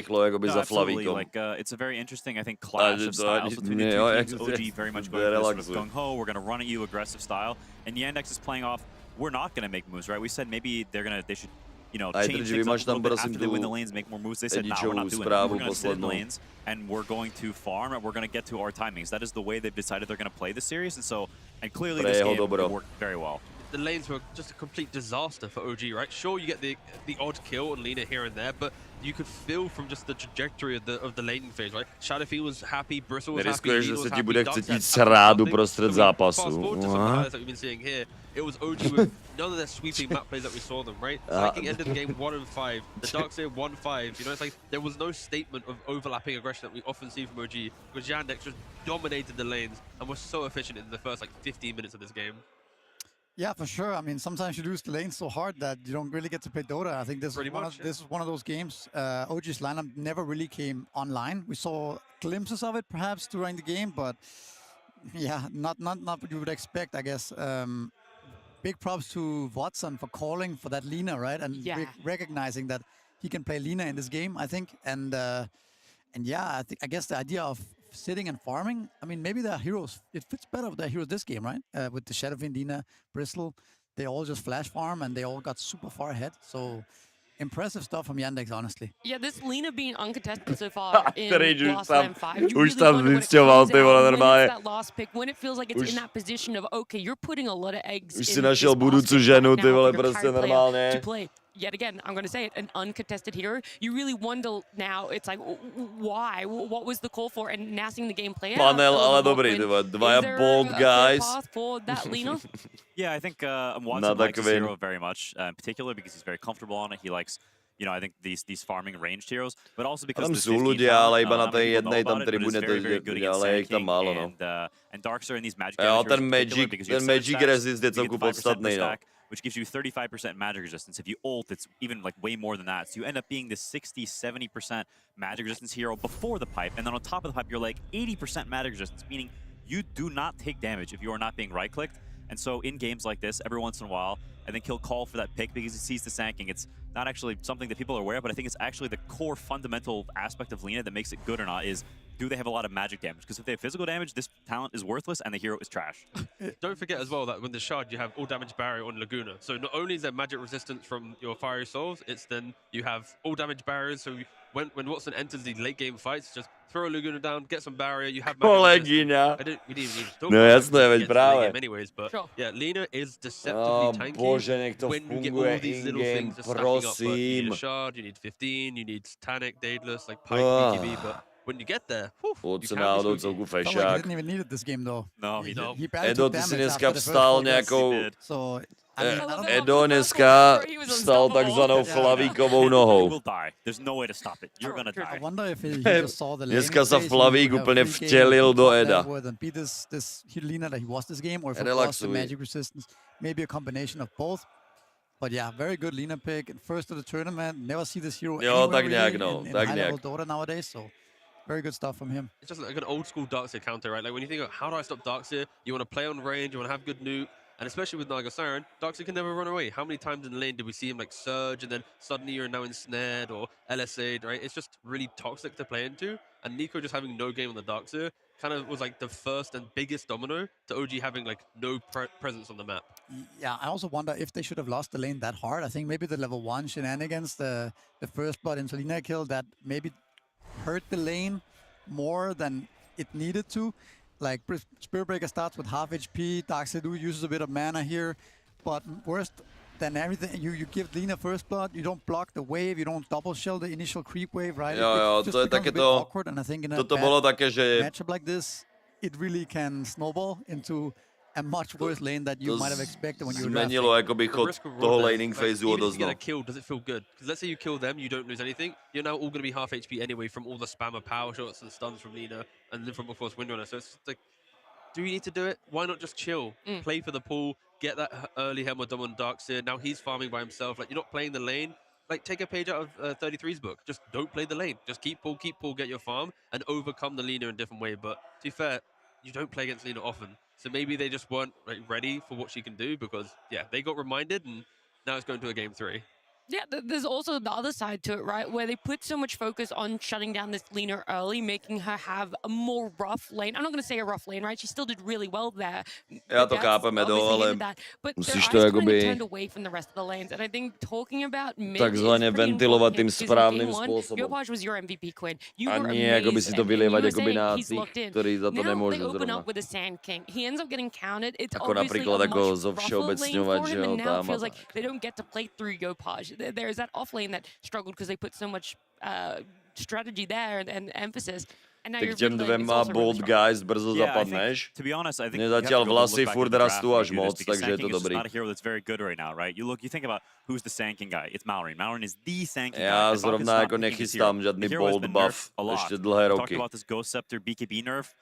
back Absolutely. Like, it's a very interesting, I think, clash of styles between the two teams. OG very much going for this sort of gung-ho, we're going to run at you aggressive style, and Yandex is playing off, we're not going to make moves, right? We said maybe they should, you know, change things up a little bit after they win the lanes, make more moves. They said, no, we're not doing that. We're going to sit in lanes, and we're going to farm, and we're going to get to our timings. That is the way they've decided they're going to play the series, and so, and clearly this game worked very well. The lanes were just a complete disaster for OG, right? Sure, you get the odd kill on Lina here and there, but you could feel from just the trajectory of the laning phase, right? Shadowfield was happy, Bristle was happy, Neriskuješ, že se ti bude chcet jít srádu prostřed zápasu. Fast forward to some of the highlights that we've been seeing here, it was OG with none of their sweeping map plays that we saw them, right? Viking ended the game 1-5, the Darkseer 1-5, you know, it's like there was no statement of overlapping aggression that we often see from OG, because Yandex just dominated the lanes and was so efficient in the first like 15 minutes of this game. Yeah, for sure. I mean, sometimes you lose the lane so hard that you don't really get to play Dota. I think this is one of those games. OG's lineup never really came online. We saw glimpses of it perhaps during the game, but yeah, not what you would expect, I guess. Big props to Watson for calling for that Lina, right? And recognizing that he can play Lina in this game, I think. And yeah, I guess the idea of sitting and farming, I mean, maybe their heroes, it fits better with their heroes this game, right? With the Shadowfiend, Lina, Bristle, they all just flash farm and they all got super far ahead. So impressive stuff from Yandex, honestly. Yeah, this Lina being uncontested so far in Lost Time 5, you už really tam wonder zisťoval, ty vole, when normálně. it's that last pick, when it feels like it's in that position of, okay, you're putting a lot of eggs Už in si našel this budúcu basket ženu, right ty now vole, for your proste entire player normálne. to play. yet again, I'm going to say it, an uncontested hero. You really wonder now, it's like, why? What was the call for? And now seeing the game play out. Panel, ale dobrý, dva bold guys. Path for that Lina? Yeah, I think Watson likes his hero very much, in particular because he's very comfortable on it. He likes, you know, I think these farming ranged heroes, but also because tam this sú ľudia, ale iba na tej jednej tam tribúne to je, ale ich tam málo, no. And Darkster in these magic Jo, ten magic resist je you celku get the 5% podstatný, no. stack, which gives you 35% magic resistance. If you ult, it's even like way more than that. So you end up being this 60-70% magic resistance hero before the pipe, and then on top of the pipe, you're like 80% magic resistance, meaning you do not take damage if you are not being right-clicked. And so in games like this, every once in a while, I think he'll call for that pick because he sees the sanking. It's not actually something that people are aware of, but I think it's actually the core fundamental aspect of Lina that makes it good or not is, do they have a lot of magic damage? Because if they have physical damage, this talent is worthless and the hero is trash. Don't forget as well that with the shard, you have all damage barrier on Laguna. So not only is there magic resistance from your fiery souls, it's then you have all damage barriers. So when Watson enters the late game fights, just throw a Laguna down, get some barrier, you have magic resistance. We didn't even need to talk about it anyways, but yeah, Lina is deceptively tanky when you get all these little things just stacking up. But you need a shard, you need 15, you need Tanic, Daedalus, like Pike, BKB, but when you get there, you didn't even need it this game though. No, he didn't. He barely took Edo, ty si damage dneska after the first vstal 4 deaths. nejakou... So, I mean, Edo dneska vstal takzvanou Flavíkovou nohou. Will die. There's no way to stop it. You're gonna die. I wonder if he just saw the Dneska sa Flavík úplne vtelil do Eda. Beat this Lina that he was this game, or if it was the magic resistance, maybe a combination of both. But yeah, very good Lina pick. First of the tournament. Never see this hero anywhere really in high-level Dota nowadays. So very good stuff from him. It's just like an old school Darkseer counter, right? Like when you think of how do I stop Darkseer, you want to play on range, you want to have good nuke, and especially with Naga Siren, Darkseer can never run away. How many times in the lane did we see him like surge and then suddenly you're now ensnared or LSA'd, right? It's just really toxic to play into. And Nico just having no game on the Darkseer kind of was like the first and biggest domino to OG having like no presence on the map. Yeah, I also wonder if they should have lost the lane that hard. I think maybe the level 1 shenanigans, the first blood into Lina kill, that maybe hurt the lane more than it needed to. Like Spirit Breaker starts with half HP, Darkseer uses a bit of mana here, but worst than everything, you give Lina first blood, you don't block the wave, you don't double shell the initial creep wave, right? Jo, it to je takéto, awkward, and I think in a toto bolo také, že matchup like this, it really can snowball into a much worse lane that you might have expected when you were drafting. Zmenilo akoby chod toho laning phaseu o dosť. Even if you get a kill, does it feel good? Because let's say you kill them, you don't lose anything. You're now all going to be half HP anyway from all the spam of power shots and stuns from Lina, and then from, of course, Windrunner. So it's like, do you need to do it? Why not just chill? Play for the pool, get that early Hemodom on Darkseer. Now he's farming by himself. Like, you're not playing the lane. Like, take a page out of 33's book. Just don't play the lane. Just keep pull, get your farm, and overcome the Lina in a different way. But to be fair, you don't play against Lina often. So maybe they just weren't like ready for what she can do because, yeah, they got reminded, and now it's going to a game 3. Yeah, there's also the other side to it, right? Where they put so much focus on shutting down this Lina early, making her have a more rough lane. I'm not going to say a rough lane, right? She still did really well there. Já to chápeme, ale but musíš their to eyes kind jakoby of turned away from the rest of the lanes. And I think talking about mid takzvaně ventilovat tím správným způsobem. Yopaj was your MVP, Quinn. You A were nie jakoby si to vylievať jakoby na tých, ktorí za to nemôžu they open zrovna. up with a Sand King. He ends up getting counted. It's Ako obviously napríklad a ako much zo rougher všeobecňovať, lane že for him, jo, and now tam it feels a like they don't get to play through Yopaj. There's that off lane that struggled because they put so much strategy there and emphasis. Tak těm dvěma bold guys brzo zapadneš. Mně zatiaľ vlasy furt rastú až moc, takže je to dobrý. Not a hero that's very good right now, right? You think about who's the Sanking guy. It's Mallory. Mallory is the Sanking guy. Já zrovna jako nechystám žádný bold buff ještě dlhé roky. Talked about this Ghost Scepter BKB nerf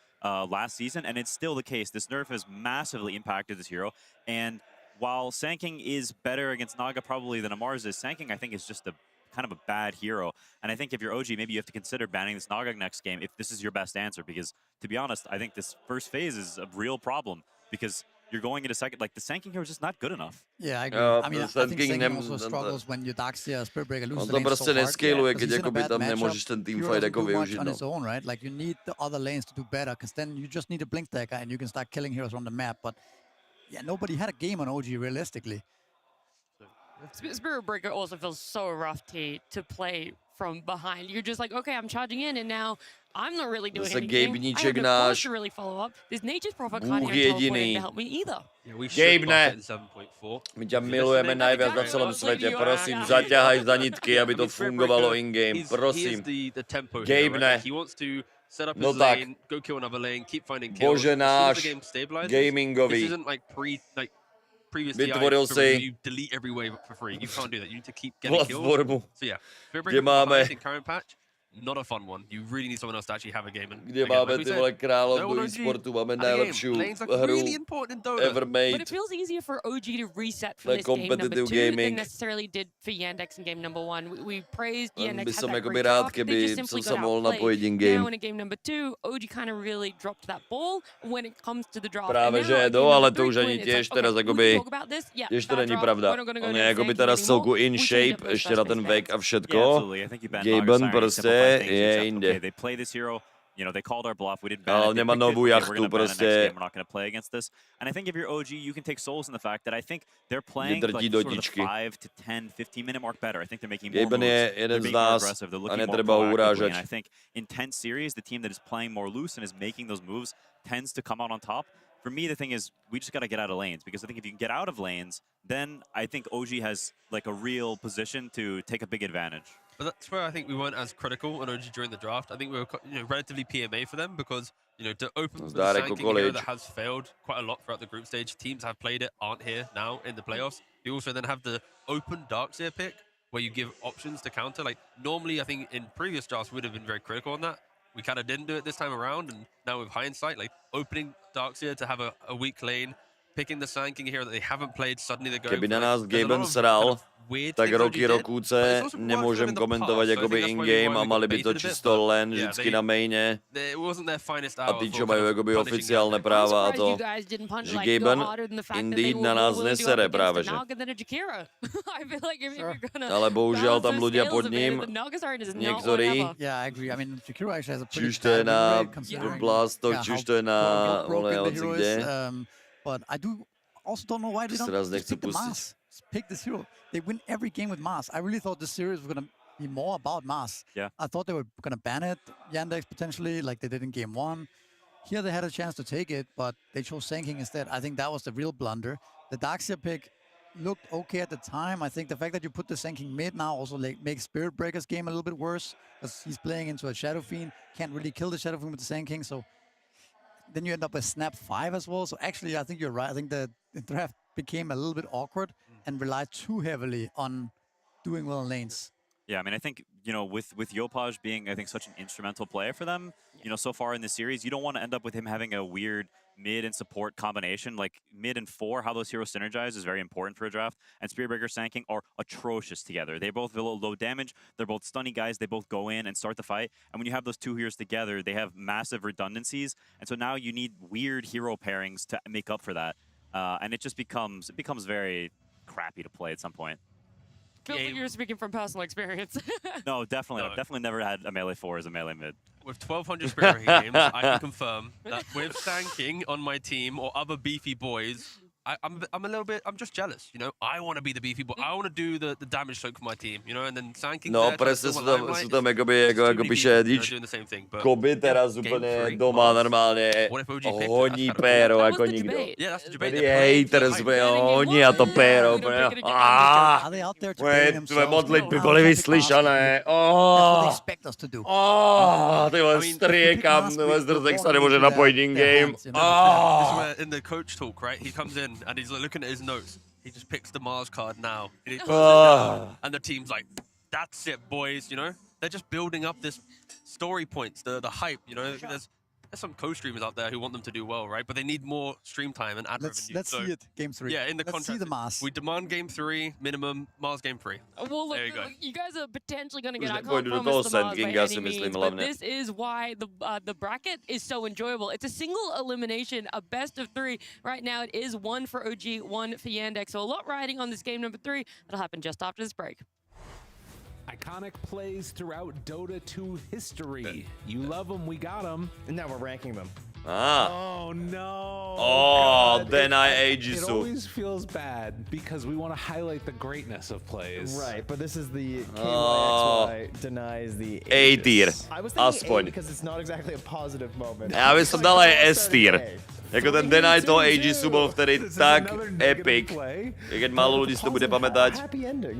last season, and it's still the case. This nerf has massively impacted this hero, and while Sanking is better against Naga probably than a MOUZ is, Sanking I think is just a kind of a bad hero. And I think if you're OG, maybe you have to consider banning this Naga next game if this is your best answer. Because to be honest, I think this first phase is a real problem because you're going into second. Like the Sanking hero is just not good enough. Yeah, I agree. I mean, I think Sanking also struggles when you Darkseer, Spirit Breaker lose the lane so hard. Nescaluje, keď akoby tam nemôžeš ten teamfight ako využiť. On his own, right? Like you need the other lanes to do better because then you just need a blink stacker and you can start killing heroes on the map. But yeah, nobody had a game on OG realistically. Spirit Breaker also feels so rough to play from behind. You're just like, okay, I'm charging in, and now I'm not really doing anything. I have no force to really follow up. This Nature's Prophet can't even teleport in to help me either. Gabe, ne. 7.4. My ťa milujeme najviac na celom svete. Prosím, zaťahaj za nitky, aby to fungovalo in-game. Prosím. Gabe, ne. No tak. Bože náš, gamingový. Vytvoril si platformu, kde máme not a fun one. You really need someone else to actually have a game. Kde máme ty vole královnu e-sportu, máme najlepšiu hru ever made. But it feels easier for OG to reset from this game number 2 than necessarily did for Yandex in game number 1. We praised Yandex had that great draft, they just simply got outplayed. Now in game number 2, OG kind of really dropped that ball when it comes to the draft. Práve že do, ale to už ani tiež teraz akoby, tiež to není pravda. On je akoby teraz celku in shape, ešte na ten vek a všetko. Gaben proste okay, they play this hero. You know, they called our bluff. We didn't ban it. We're going to we're not going to play against this. And I think if you're OG, you can take solace in the fact that I think they're playing like sort of the 5 to 10, 15-minute mark better. I think they're making more moves. They're being more aggressive. They're looking more proactively. And I think in tense series, the team that is playing more loose and is making those moves tends to come out on top. For me, the thing is, we just got to get out of lanes, because I think if you can get out of lanes, then I think OG has like a real position to take a big advantage. But that's where I think we weren't as critical on OG during the draft. I think we were relatively PMA for them because, to open the Sanking hero that has failed quite a lot throughout the group stage. Teams have played it, aren't here now in the playoffs. You also then have the open Darkseer pick where you give options to counter. Like normally, I think in previous drafts, we would have been very critical on that. We kind of didn't do it this time around. And now with hindsight, like opening Darkseer to have a weak lane, picking the Sanking hero that they haven't played, suddenly they're going Keby na nás Gaben sral, tak roky rokúce nemôžem komentovať akoby in-game a mali by to čisto len vždycky na maine. A tí, čo majú akoby oficiálne práva a to, že Gaben indeed na nás nesere práve, že. Ale bohužiaľ tam ľudia pod ním, niektorí, či už to je na Blastoch, či už to je na hoci kde. But I also don't know why they don't just pick the MOUZ. Pick this hero. They win every game with MOUZ. I really thought this series was going to be more about MOUZ. Yeah. I thought they were going to ban it, Yandex potentially, like they did in game 1. Here they had a chance to take it, but they chose Sanking instead. I think that was the real blunder. The Darkseer pick looked okay at the time. I think the fact that you put the Sanking mid now also makes Spirit Breaker's game a little bit worse, because he's playing into a Shadow Fiend, can't really kill the Shadow Fiend with the Sanking, so then you end up with Snap 5 as well. So actually, I think you're right. I think the draft became a little bit awkward and relied too heavily on doing well in lanes. Yeah, I mean, I think, with Yopaj being, I think, such an instrumental player for them, so far in the series, you don't want to end up with him having a weird mid and support combination. Like mid and 4, how those heroes synergize is very important for a draft. And Spirit Breaker, Sanking are atrocious together. They both low damage. They're both stunny guys. They both go in and start the fight. And when you have those two heroes together, they have massive redundancies. And so now you need weird hero pairings to make up for that. And it just becomes very crappy to play at some point. Feels like you're speaking from personal experience. No, definitely. I've definitely never had a melee 4 as a melee mid. With 1,200 Spirit Breaker games, I can confirm that with Sanking on my team or other beefy boys, I'm just jealous, I want to be the beefy boy. I want to do the damage soak for my team, and then Sanking. No, presne sú tam ako píše Edič, Koby teraz úplne doma normálne honí péro ako nikto. Tedy haters honia to péro úplne. Tvoje modlitby boli vyslyšané. Ty vole, striekam, Zrzek sa nemôže napojiť in-game. In the coach talk, right, he comes in and he's looking at his notes. He just picks the MOUZ card now. And the team's like, that's it, boys, They're just building up this story points, the hype, There's some co-streamers out there who want them to do well, right? But they need more stream time and ad revenue. Let's see it, game 3. Yeah, in the contract. Let's see the MOUZ. We demand game 3, minimum, MOUZ game 3. Well, look, there you go. You guys are potentially going to get, I can't promise the MOUZ by any means, but this is why the bracket is so enjoyable. It's a single elimination, a best of 3. Right now, it is 1 for OG, 1 for Yandex. So a lot riding on this game number 3. That'll happen just after this break. Iconic plays throughout Dota 2 history. You love them, we got them. And now we're ranking them. Oh no. Oh, deny It Aegisu. always feels bad because we want to highlight the greatness of plays. Right, but this is the KYXY denies the A tier. I was thinking Aspoň. A because it's not exactly a positive moment. Já bych som dal aj S tier. Jako ten deny toho Aegisu bol vtedy tak epic. Keď málo ľudí si to bude pamätať. Happy ending.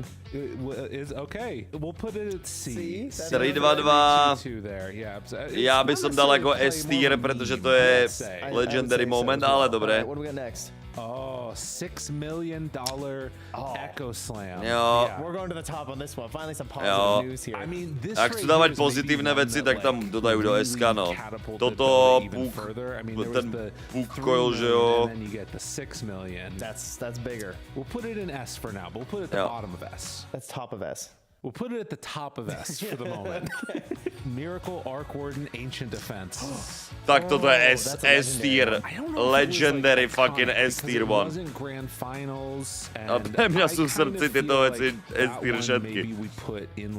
Is okay. We'll put it at C. 3-2-2. Já bych som dal jako S tier, protože to je legendary moment, ale dobré. What do we got next? Oh, $6 million Echo Slam. Jo. Yeah, we're going to the top on this one. Finally some positive news here. I mean, this Ak chcú dávať pozitívne veci, tak tam dodajú do SK, no. Toto ten Puk coil, že jo. And then you get the 6 million. That's bigger. We'll put it in S for now. We'll put it at the bottom of S. That's top of S. We'll put it at the top of S for the moment. Miracle Arc Warden Ancient Defense. Tak toto je S tier. Legendary fucking S tier one. A pre mňa sú v srdci tieto veci S tier všetky.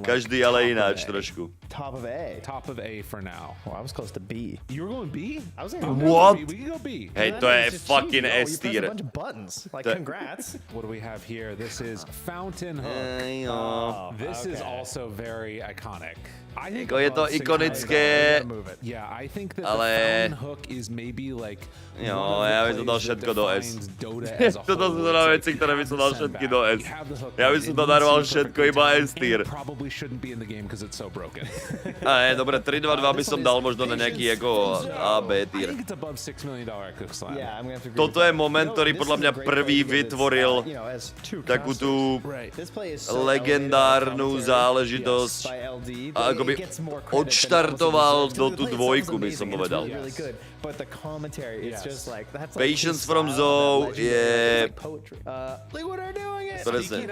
Každý ale ináč trošku. Top of A. Top of A for now. Oh, I was close to B. You were going B? I was going What? We can go B. Hej, to je fucking S You tier. press a bunch of buttons. Like, congrats. What do we have here? This is Fountain Hook. This is also very iconic. I think je to ikonické, yeah, I think that ale... the Fountain Hook is maybe like Jo, já bych to dal všetko do S. Toto sú teda veci, ktoré by som dal všetky do S. Ja by som to daroval všetko iba S tier. Probably shouldn't be in the game because it's so broken. A dobre, 3-2-2 by som dal možno na nejaký ako A, B tier. Toto je moment, ktorý podľa mňa prvý vytvoril takú tú legendárnu záležitosť a akoby odštartoval do tú dvojku, by som povedal. But the commentary is just like that's like Patience from Zoe je... Look what they're doing it. Presne.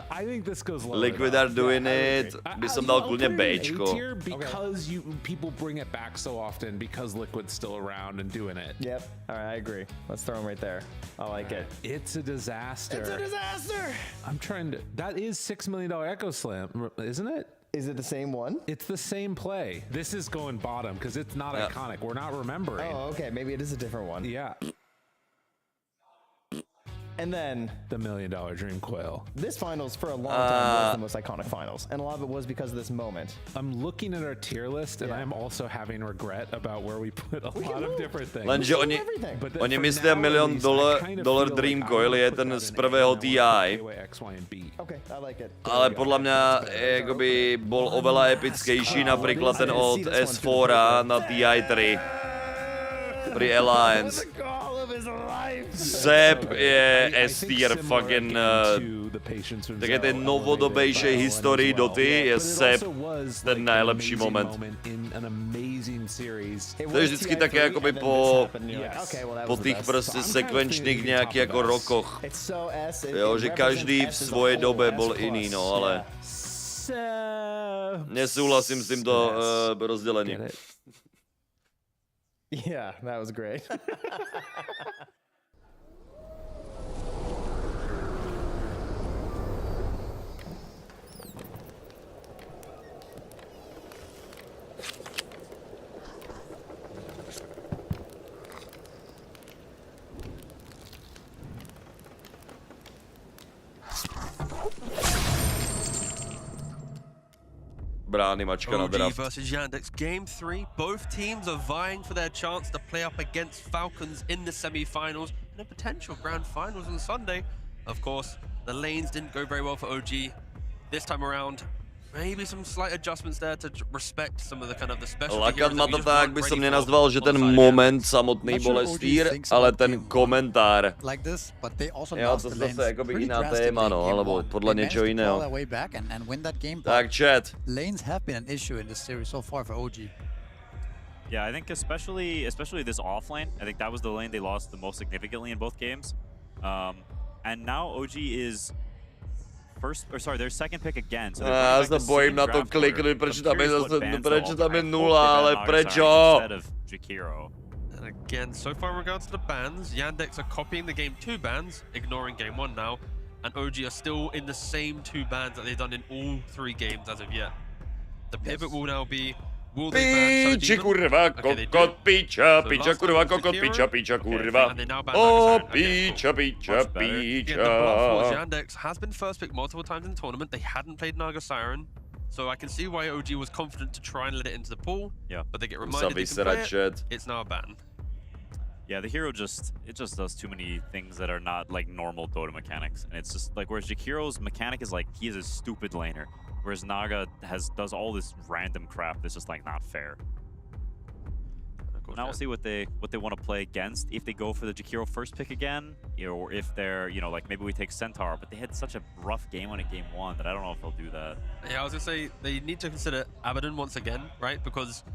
I think this goes low. Liquid are doing it. By som dal kľudne Bčko. Because people bring it back so often because Liquid's still around and doing it. Yep. All right, I agree. Let's throw him right there. I like it. It's a disaster. It's a disaster. I'm trying to. That is $6 million Echo Slam, isn't it? Is it the same one? It's the same play. This is going bottom because it's not iconic. We're not remembering. Oh, okay. Maybe it is a different one. Yeah. And then the $1 million Dream Coil. This finals for a long time was the most iconic finals, and a lot of it was because of this moment. I'm looking at our tier list, and I'm also having regret about where we put a lot of different things. Lenže oni myslia $1 million Dream Coil je ten z prvého TI. Okay, I like it. Ale podľa mňa akoby bol oveľa epickejší napríklad ten od S4 na TI3 pri Alliance. Zep je S tier fucking také tej novodobejšej histórii Doty je Zep ten najlepší moment. To je vždycky také akoby po tých proste sekvenčných nejakých ako rokoch. Jo, že každý v svojej dobe bol iný, no ale nesúhlasím s týmto rozdelením. Yeah, that was great. Brány mačka na draft. versus Yandex Game 3. Both teams are vying for their chance to play up against Falcons in the semi-finals and a potential grand finals on Sunday. Of course, the lanes didn't go very well for OG this time around. Maybe some slight adjustments there to respect some of the kind of the special. Lakat ma to tak, by som nenazval, že ten moment samotný bol S tier, ale ten komentár. Jo, to zase akoby iná téma, no, alebo podľa niečo iného. Tak, chat. Lanes have been an issue in this series so far for OG. Yeah, I think especially this off lane, I think that was the lane they lost the most significantly in both games. And now OG is their second pick again. So já se bojím na to kliknout, proč tam je 0, ale prečo? And again, so far in regards to the bans, Yandex are copying the game 2 bans, ignoring game 1 now, and OG are still in the same 2 bans that they've done in all 3 games as of yet. The pivot will now be Will they ban Pici Demon? kurwa, Okay, they do. kokot, picia, So picia last kurwa, one was kokot, Shakira. picia, picia Okay, kurwa. and they now ban Oh, Naga Siren. Okay, picia, picia, Much better. Yeah, the bluff was picia. Yandex has been first pick multiple times in the tournament. They hadn't played Naga Siren. So I can see why OG was confident to try and let it into the pool. Yeah. But they get reminded they can play it. It's now a ban. Yeah, the hero just does too many things that are not like normal Dota mechanics, and it's just like whereas Jakiro's mechanic is like he is a stupid laner, whereas Naga does all this random crap that's just like not fair. Now we'll see what they want to play against. If they go for the Jakiro first pick again, you know, or if they're like maybe we take Centaur, but they had such a rough game on it game 1 that I don't know if they'll do that. Yeah, I was gonna say they need to consider Abaddon once again, right? Because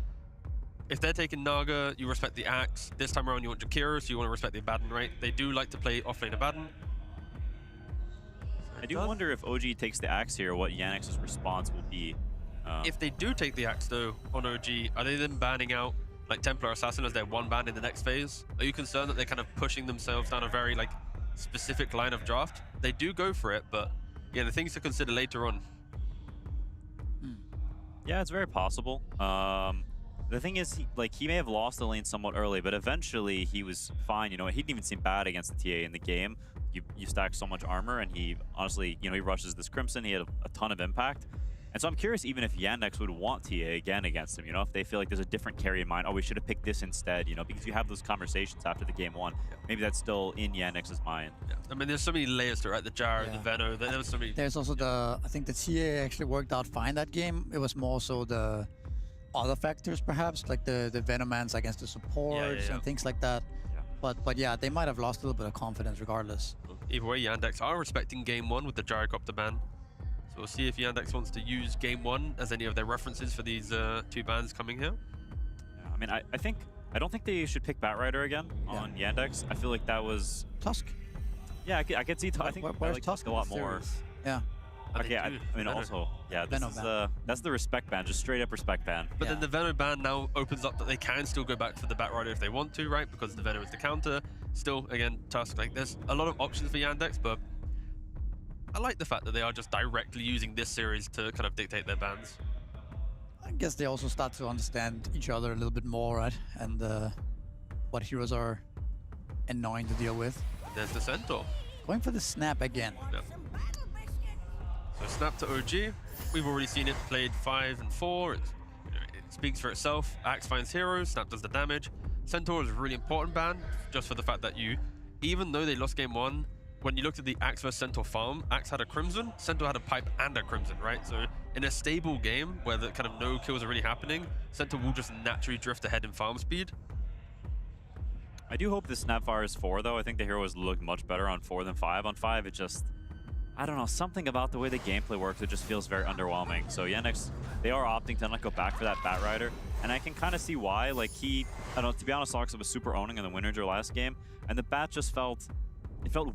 if they're taking Naga, you respect the Axe. This time around, you want Jakiro, so you want to respect the Abaddon, right? They do like to play offlane Abaddon. I do wonder if OG takes the Axe here, what Yannex's response will be. If they do take the Axe, though, on OG, are they then banning out like Templar Assassin as their one ban in the next phase? Are you concerned that they're kind of pushing themselves down a very like specific line of draft? They do go for it, but yeah, the things to consider later on. Yeah, it's very possible. The thing is, he may have lost the lane somewhat early, but eventually he was fine. You know, he didn't even seem bad against the TA in the game. You stack so much armor, and he honestly, he rushes this Crimson. He had a ton of impact. And so I'm curious even if Yandex would want TA again against him, if they feel like there's a different carry in mind. Oh, we should have picked this instead, because you have those conversations after the game 1. Maybe that's still in Yandex's mind. Yeah. I mean, there's so many layers to it, right? The Jar, the Veno, there was so many. There's also I think the TA actually worked out fine that game. It was more so the other factors, perhaps, like the Venomans against the supports and things like that. Yeah. But yeah, they might have lost a little bit of confidence regardless. Either way, Yandex are respecting game 1 with the Gyrocopter ban. So we'll see if Yandex wants to use game 1 as any of their references for these 2 bans coming here. Yeah, I mean, I don't think they should pick Batrider again on Yandex. I feel like that was Tusk. Yeah, I could see. I think I like Tusk a lot more. Yeah. Okay, I mean, also, yeah, this is that's the respect ban, just straight up respect ban. But then the Veno ban now opens up that they can still go back for the Batrider if they want to, right? Because the Veno is the counter. Still, again, Tusk. Like, there's a lot of options for Yandex, but I like the fact that they are just directly using this series to kind of dictate their bans. I guess they also start to understand each other a little bit more, right? And what heroes are annoying to deal with. There's the Centaur. Going for the snap again. Yep. So snap to OG. We've already seen it played 5 and 4. It speaks for itself. Axe finds heroes, snap does the damage. Centaur is a really important ban, just for the fact that even though they lost game 1, when you looked at the Axe vs Centaur farm, Axe had a Crimson, Centaur had a Pipe and a Crimson, right? So in a stable game where the kind of no kills are really happening, Centaur will just naturally drift ahead in farm speed. I do hope this Snapfire is 4, though. I think the heroes look much better on 4 than 5. On 5, it just, I don't know, something about the way the gameplay works, it just feels very underwhelming. So Yandex, they are opting to not go back for that Batrider, and I can kind of see why. Like I don't know, to be honest, Sox was super owning in the Winranger last game, and the Bat just felt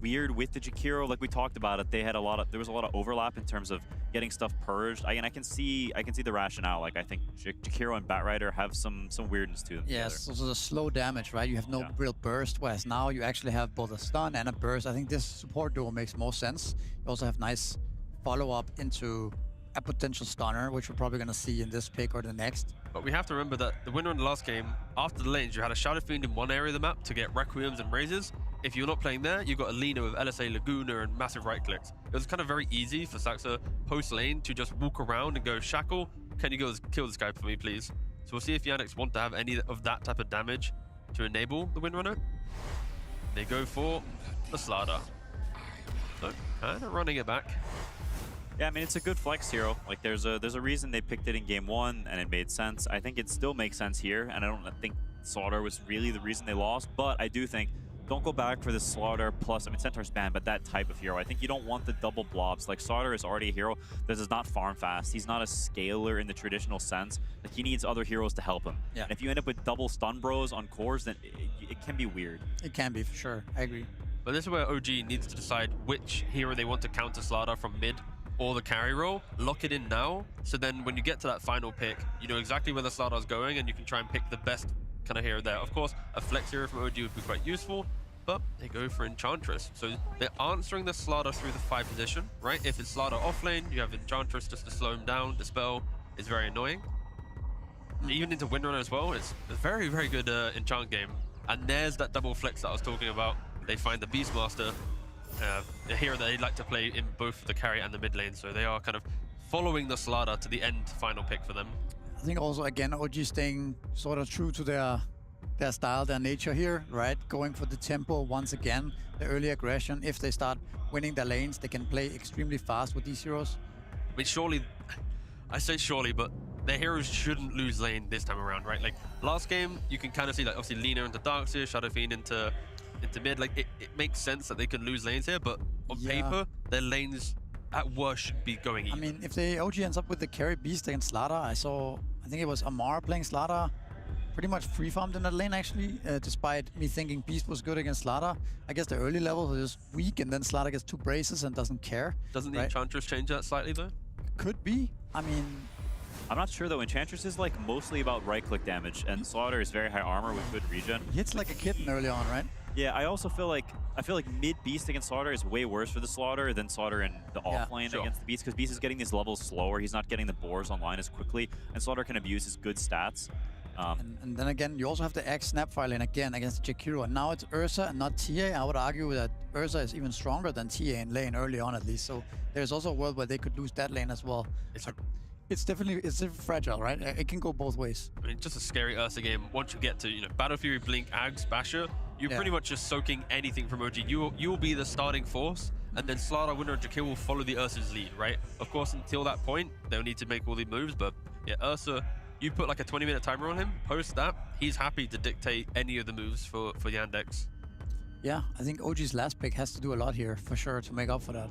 weird with the Jakiro. Like we talked about it, there was a lot of overlap in terms of getting stuff purged. I can see the rationale. Like I think Jakiro and Batrider have some weirdness to them. Yes, also the slow damage, right? You have no real burst, whereas now you actually have both a stun and a burst. I think this support duo makes more sense. You also have nice follow-up into a potential stunner, which we're probably going to see in this pick or the next. But we have to remember that the winner in the last game, after the lanes, you had a Shadow Fiend in one area of the map to get Requiems and Razors. If you're not playing there, you got a Lina with LSA Laguna and massive right clicks. It was kind of very easy for Saxa post-lane to just walk around and go, Shackle, can you go kill this guy for me, please? So we'll see if Yandex want to have any of that type of damage to enable the Windrunner. They go for the Slaughter. So, kind of running it back. Yeah, I mean, it's a good flex hero. Like, there's a reason they picked it in game 1, and it made sense. I think it still makes sense here, and I don't think Slaughter was really the reason they lost, but I do think don't go back for this Slaughter plus, I mean, Centaur's banned, but that type of hero. I think you don't want the double blobs. Like, Slaughter is already a hero that does not farm fast. He's not a scaler in the traditional sense. Like, he needs other heroes to help him. Yeah. And if you end up with double stun bros on cores, then it can be weird. It can be, for sure. I agree. But this is where OG needs to decide which hero they want to counter Slaughter from mid or the carry role. Lock it in now, so then when you get to that final pick, you know exactly where the Slaughter's going, and you can try and pick the best kind of hero there. Of course, a flex hero from OG would be quite useful, but they go for Enchantress. So they're answering the Slaughter through the 5 position, right? If it's Slaughter offlane, you have Enchantress just to slow him down. Dispel is very annoying. even into Windrunner as well. It's a very, very good enchant game. And there's that double flex that I was talking about. They find the Beastmaster, a hero that they like to play in both the carry and the mid lane. So they are kind of following the Slada to the end final pick for them. I think also, again, OG staying sort of true to their style, their nature here, right? Going for the tempo once again, the early aggression. If they start winning their lanes, they can play extremely fast with these heroes. I mean, surely, I say surely, but their heroes shouldn't lose lane this time around, right? Like, last game, you can kind of see, like, obviously Lina into Darkseer, Shadow Fiend into mid. Like, it makes sense that they can lose lanes here, but on paper, their lanes at worst should be going even. I mean, if the OG ends up with the carry Beast against Slada, I think it was Amar playing Slada, pretty much free farmed in that lane actually, despite me thinking Beast was good against Slada. I guess the early levels are just weak, and then Slada gets 2 braces and doesn't care. Doesn't the Enchantress change that slightly though? Could be. I mean, I'm not sure though. Enchantress is like mostly about right-click damage, and Slaughter is very high armor with good regen. He hits like a kitten early on, right? Yeah, I also feel like mid Beast against Slaughter is way worse for the Slaughter than Slaughter in the offlane against the Beast, because Beast is getting these levels slower. He's not getting the boars online as quickly, and Slaughter can abuse his good stats. And then again, you also have the X Snapfire lane again against Jakiro, and now it's Ursa and not TA. I would argue that Ursa is even stronger than TA in lane early on at least. So there's also a world where they could lose that lane as well. It's definitely fragile, right? It can go both ways. I mean, just a scary Ursa game. Once you get to Battle Fury, Blink, Ags, Basher, you're pretty much just soaking anything from OG. You will be the starting force, and then Slaughter, Winter, and Jakir will follow the Ursa's lead, right? Of course, until that point, they'll need to make all the moves, but yeah, Ursa, you put like a 20-minute timer on him. Post that, he's happy to dictate any of the moves for Yandex. Yeah, I think OG's last pick has to do a lot here for sure to make up for that.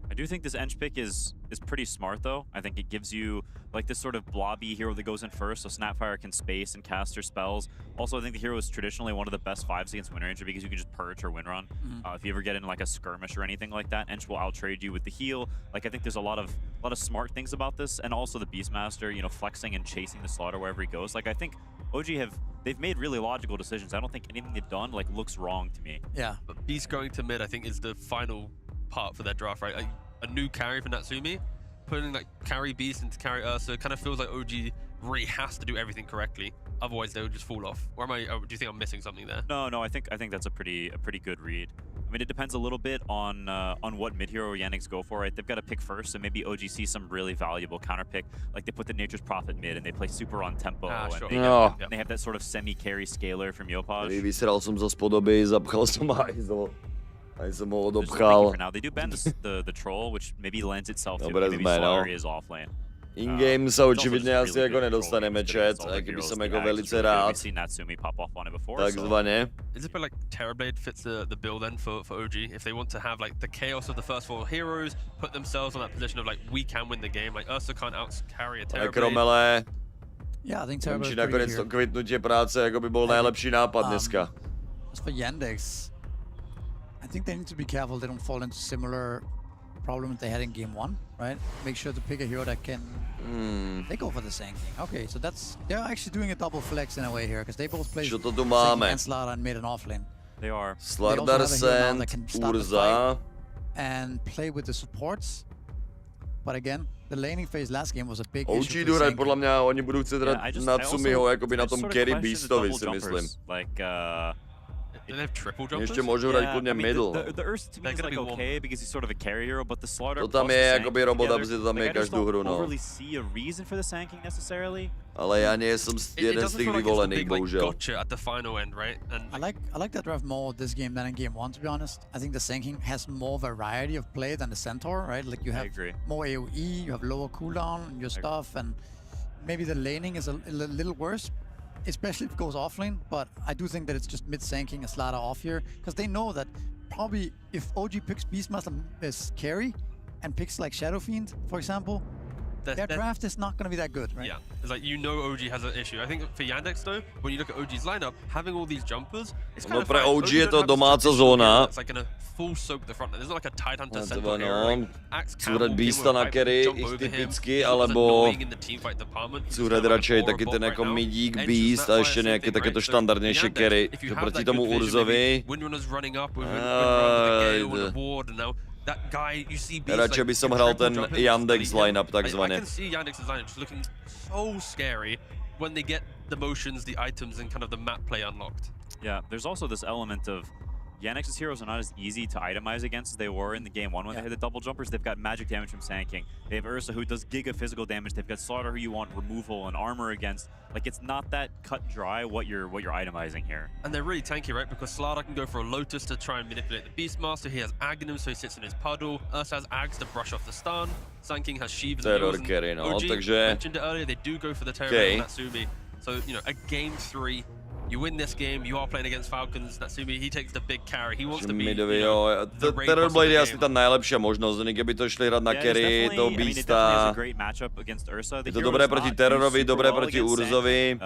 I do think this Ench pick is pretty smart though. I think it gives you like this sort of blobby hero that goes in first, so Snapfire can space and cast her spells. Also, I think the hero is traditionally one of the best 5s against Wind Ranger because you can just purge or Windrun. If you ever get in like a skirmish or anything like that, Ench will outtrade you with the heal. Like, I think there's a lot of smart things about this, and also the Beastmaster, flexing and chasing the Slaughter wherever he goes. Like, I think OG they've made really logical decisions. I don't think anything they've done like looks wrong to me. Yeah, but Beast going to mid, I think, is the final part for their draft, right? Like, a new carry for Natsumi, putting like carry Beast into carry Ursa, it kind of feels like OG really has to do everything correctly, otherwise they would just fall off. Or do you think I'm missing something there? No, I think that's a pretty good read. I mean, it depends a little bit on what mid hero Yannick's go for, right? They've got to pick first, so maybe OG sees some really valuable counter pick, like they put the Nature's Prophet mid and they play super on tempo, and they have that sort of semi-carry scaler from Yopaj. Vysral som za spodoby, zapchal som hajzlo. I jsem ho odopchal. For now, they do ban the troll, which maybe lends itself to maybe Slaughter is off lane. In-game se očividně asi jako nedostaneme chat, a kdyby jsem jako velice rád. Takzvaně. Is it like Terrorblade fits the build then for OG? If they want to have like the chaos of the first 4 heroes, put themselves on that position of like, we can win the game, like Ursa can't out-carry a Terrorblade. Kromele. Yeah, I think Terrorblade nakonec to kvitnutí práce jako by byl nejlepší nápad dneska. As for Yandex, I think they need to be careful they don't fall into similar problems they had in game 1, right? Make sure to pick a hero that can... They go for the Sanking. Okay, so they're actually doing a double flex in a way here, because they both play Sanking and Slada and mid and off lane. They are. Slardarsent, Urza. And play with the supports. But again, the laning phase last game was a big issue. OG hraj, podle mě oni budou chcet hrát Natsumiho jakoby na tom carry Beastovi, si myslím. Like, they have triple jumpers? Ještě můžou hrát klidně middle. The Ursa to me is like okay because he's sort of a carry hero, but the Slaughter to tam je jakoby robot, aby si to tam je každou hru, no. I don't really see a reason for the Sanking necessarily. Ale já nejsem jeden z těch vyvolených, bohužel. Gotcha at the final end, right? And I like that draft more this game than in game 1, to be honest. I think the Sanking has more variety of play than the Centaur, right? Like you have more AoE, you have lower cooldown on your stuff, and maybe the laning is a little worse, especially if it goes offlane. But I do think that it's just mid-Sanking a Slaughter off here, because they know that probably if OG picks Beastmaster as carry and picks like Shadow Fiend, for example, their draft is not going to be that good, right? Yeah, it's like, OG has an issue. I think for Yandex though, when you look at OG's lineup, having all these jumpers, it's kind of pro OG je to domáca zóna. It's like gonna full soak the front. There's not like a Tidehunter Centaur hero. Chci hrát Beasta na carry, i typicky, alebo chci hrát radšej taky ten jako midík Beast a ještě nějaké také to štandardnější carry. Proti tomu Urzovi. that guy you see beast, Radši by som hrál ten Yandex lineup I takzvaně. can see Yandex's lineup just looking so scary when they get the motions, the items, and kind of the map play unlocked. Yeah, there's also this element of Yandex's heroes are not as easy to itemize against as they were in the game one when they hit the double jumpers. They've got magic damage from sanking. They have Ursa who does giga physical damage. They've got Slaughter who you want removal and armor against. Like, it's not that cut dry what you're itemizing here. And they're really tanky, right? Because Slaughter can go for a Lotus to try and manipulate the Beastmaster. He has Aghanim, so he sits in his puddle. Ursa has Ags to brush off the stun. Sanking has Sheev and Terror carry, no, OG takže... mentioned it earlier, they do go for the Terror Natsumi. So, you know, a game 3. You win this game, you are playing against Falcons. Natsumi, he takes the big carry. He wants to be, Terror Blade je asi ta nejlepší možnost, kdyby to šli hrát na carry, toho Beasta. Je to dobré proti Terrorovi, dobré proti Urzovi.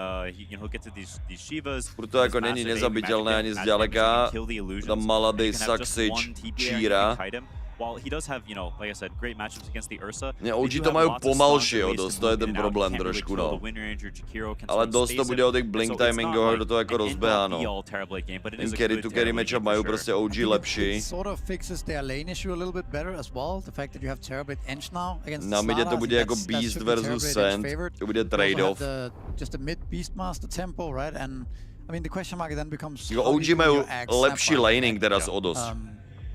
Proto jako není nezabitelné ani zdaleka. Tam Malady, Saxic, Číra. While he does have, you know, like I said, great matchups against the Ursa. OG to mají pomalší, jo, dost, to je ten problém trošku, no. Ale dost to bude o těch blink timingoch, do toho jako rozběháno. Ten carry to carry matchup mají prostě OG lepší. Na midě to bude jako Beast versus Sand, to bude trade-off. OG mají lepší laning teraz o dost.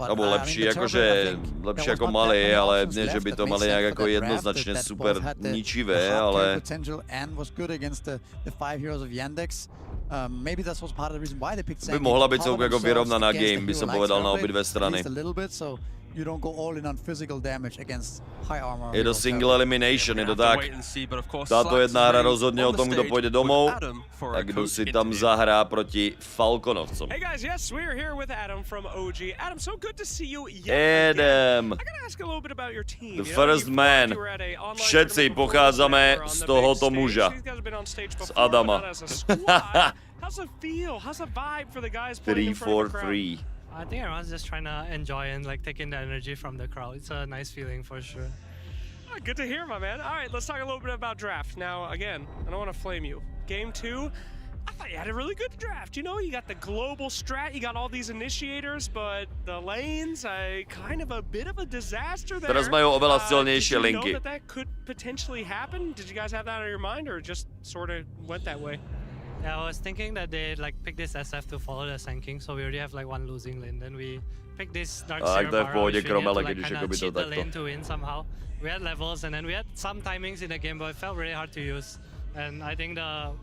Nebo lepší, jakože lepší jako malý, ale ne, že by to mali nějak jako jednoznačně super ničivé, ale... By mohla být celku jako vyrovnaná game, by se povedal na obě dvě strany. Je to single elimination, je to tak. Tato jedna hra rozhodně o tom, kdo pojde domů a kdo si tam zahrá proti Falconovcům. Hey guys, yes, we're here with Adam from OG. Adam, so good to see you Adam, yet again. I gotta ask a little bit about your team. The first man. Všetci pochádzame z tohoto muža. Z Adama. How's it feel? How's the vibe for the guys playing in front of the crowd? 3-4-3. I think everyone's just trying to enjoy and like taking the energy from the crowd. It's a nice feeling for sure. Oh, good to hear, my man. All right, let's talk a little bit about draft. Now, again, I don't want to flame you. Game 2, I thought you had a really good draft. You know, you got the global strat, you got all these initiators, but the lanes, kind of a bit of a disaster there. Teraz majú oveľa silnejšie linky. Did you know that could potentially happen? Did you guys have that on your mind, or just sort of went that way? Yeah, I was thinking that they like pick this SF to follow the sanking, so we already have like one losing lane. Then we pick this Dark Serum Bar, which we need to like kind of cheat the lane to win somehow. We had levels and then we had some timings in the game, but it felt really hard to use. And I think the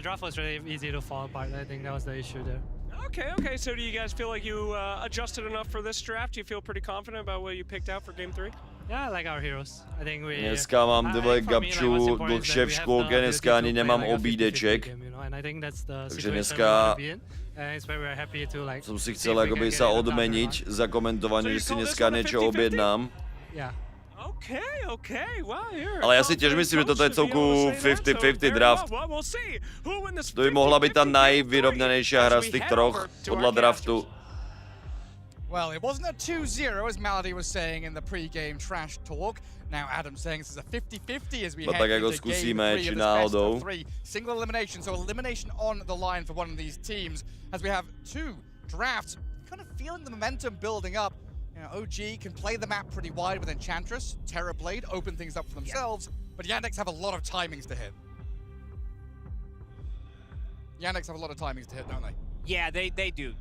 draft was really easy to fall apart. I think that was the issue there. Okay. So do you guys feel like you adjusted enough for this draft? Do you feel pretty confident about what you picked out for Game 3? Yeah, I like our heroes. I think we... Dneska mám dvě gabčů, dlhše v školke, dneska ani nemám obídeček. Takže dneska jsem si chcel jakoby se odmeniť za komentování, že si dneska něco objednám. Ale já si těž myslím, že toto je celku 50-50 draft. To by mohla být ta nejvyrovnanější hra z těch troch podle draftu. Well, it wasn't a 2-0, as Malady was saying in the pre-game trash talk. Now Adam's saying this is a 50-50 as we head into game 3 of this best of 3. Single elimination, so elimination on the line for one of these teams. As we have 2 drafts, kind of feeling the momentum building up. You know, OG can play the map pretty wide with Enchantress, Terror Blade, open things up for themselves, but Yandex have a lot of timings to hit. Yandex have a lot of timings to hit, don't they? Yeah, they do.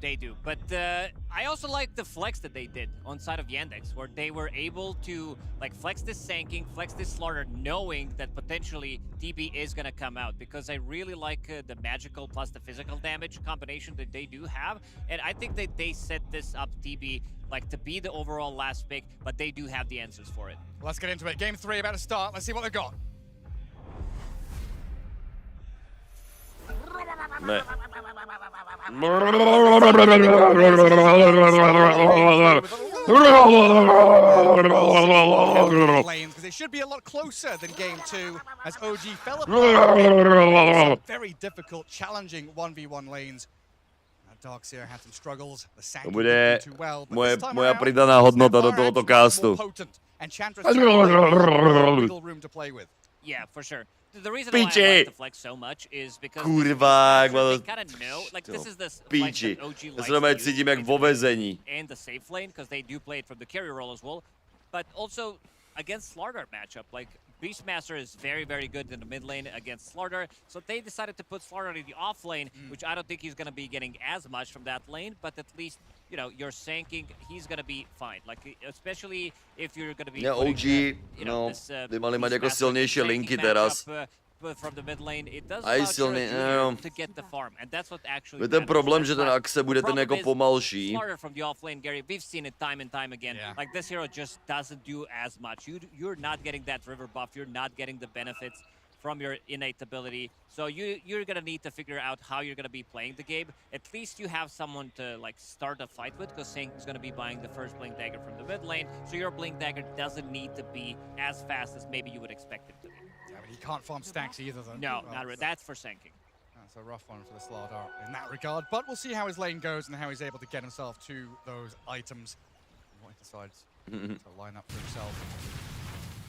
But I also like the flex that they did on side of Yandex, where they were able to like flex this Sanking, flex this Slaughter, knowing that potentially TB is gonna come out. Because I really like the magical plus the physical damage combination that they do have, and I think that they set this up TB like to be the overall last pick, but they do have the answers for it. Let's get into it. Game 3 about to start. Let's see what they've got. Ne. Because it should be a lot closer than game 2 as OG fell apart. Very difficult, challenging 1v1 lanes. Darkseer had some struggles. The to bude moja pridaná hodnota do tohoto castu. Enchantress room to play with. Yeah, for sure. The reason why I like the flex so much is because Kurva, jak they kind of know, like this is the flex that OG já se doma cítím jak vo vezení. And the safe lane, because they do play it from the carry role as well. But also against Slardar matchup, like Beastmaster is very, very good in the mid lane against Slardar, so they decided to put Slardar in the off lane, which I don't think he's going to be getting as much from that lane, but at least, you know, you're sanking, he's going to be fine. Like, especially if you're going to be OG, by mali mať jako silnější linky teraz. From the mid lane, it does allow to get the farm, and that's what actually. Ten problém, že ten Axe bude ten jako pomalší. From the offlane, Gary, we've seen it time and time again. Yeah. Like this hero just doesn't do as much. You're not getting that river buff. You're not getting the benefits from your innate ability. So you're gonna need to figure out how you're gonna be playing the game. At least you have someone to like start a fight with, because Sank is gonna be buying the first Blink Dagger from the mid lane. So your Blink Dagger doesn't need to be as fast as maybe you would expect it to be. He can't farm stacks either, though. No, not really. That's for sanking. That's a rough one for the Slardar in that regard. But we'll see how his lane goes and how he's able to get himself to those items. What he decides to line up for himself.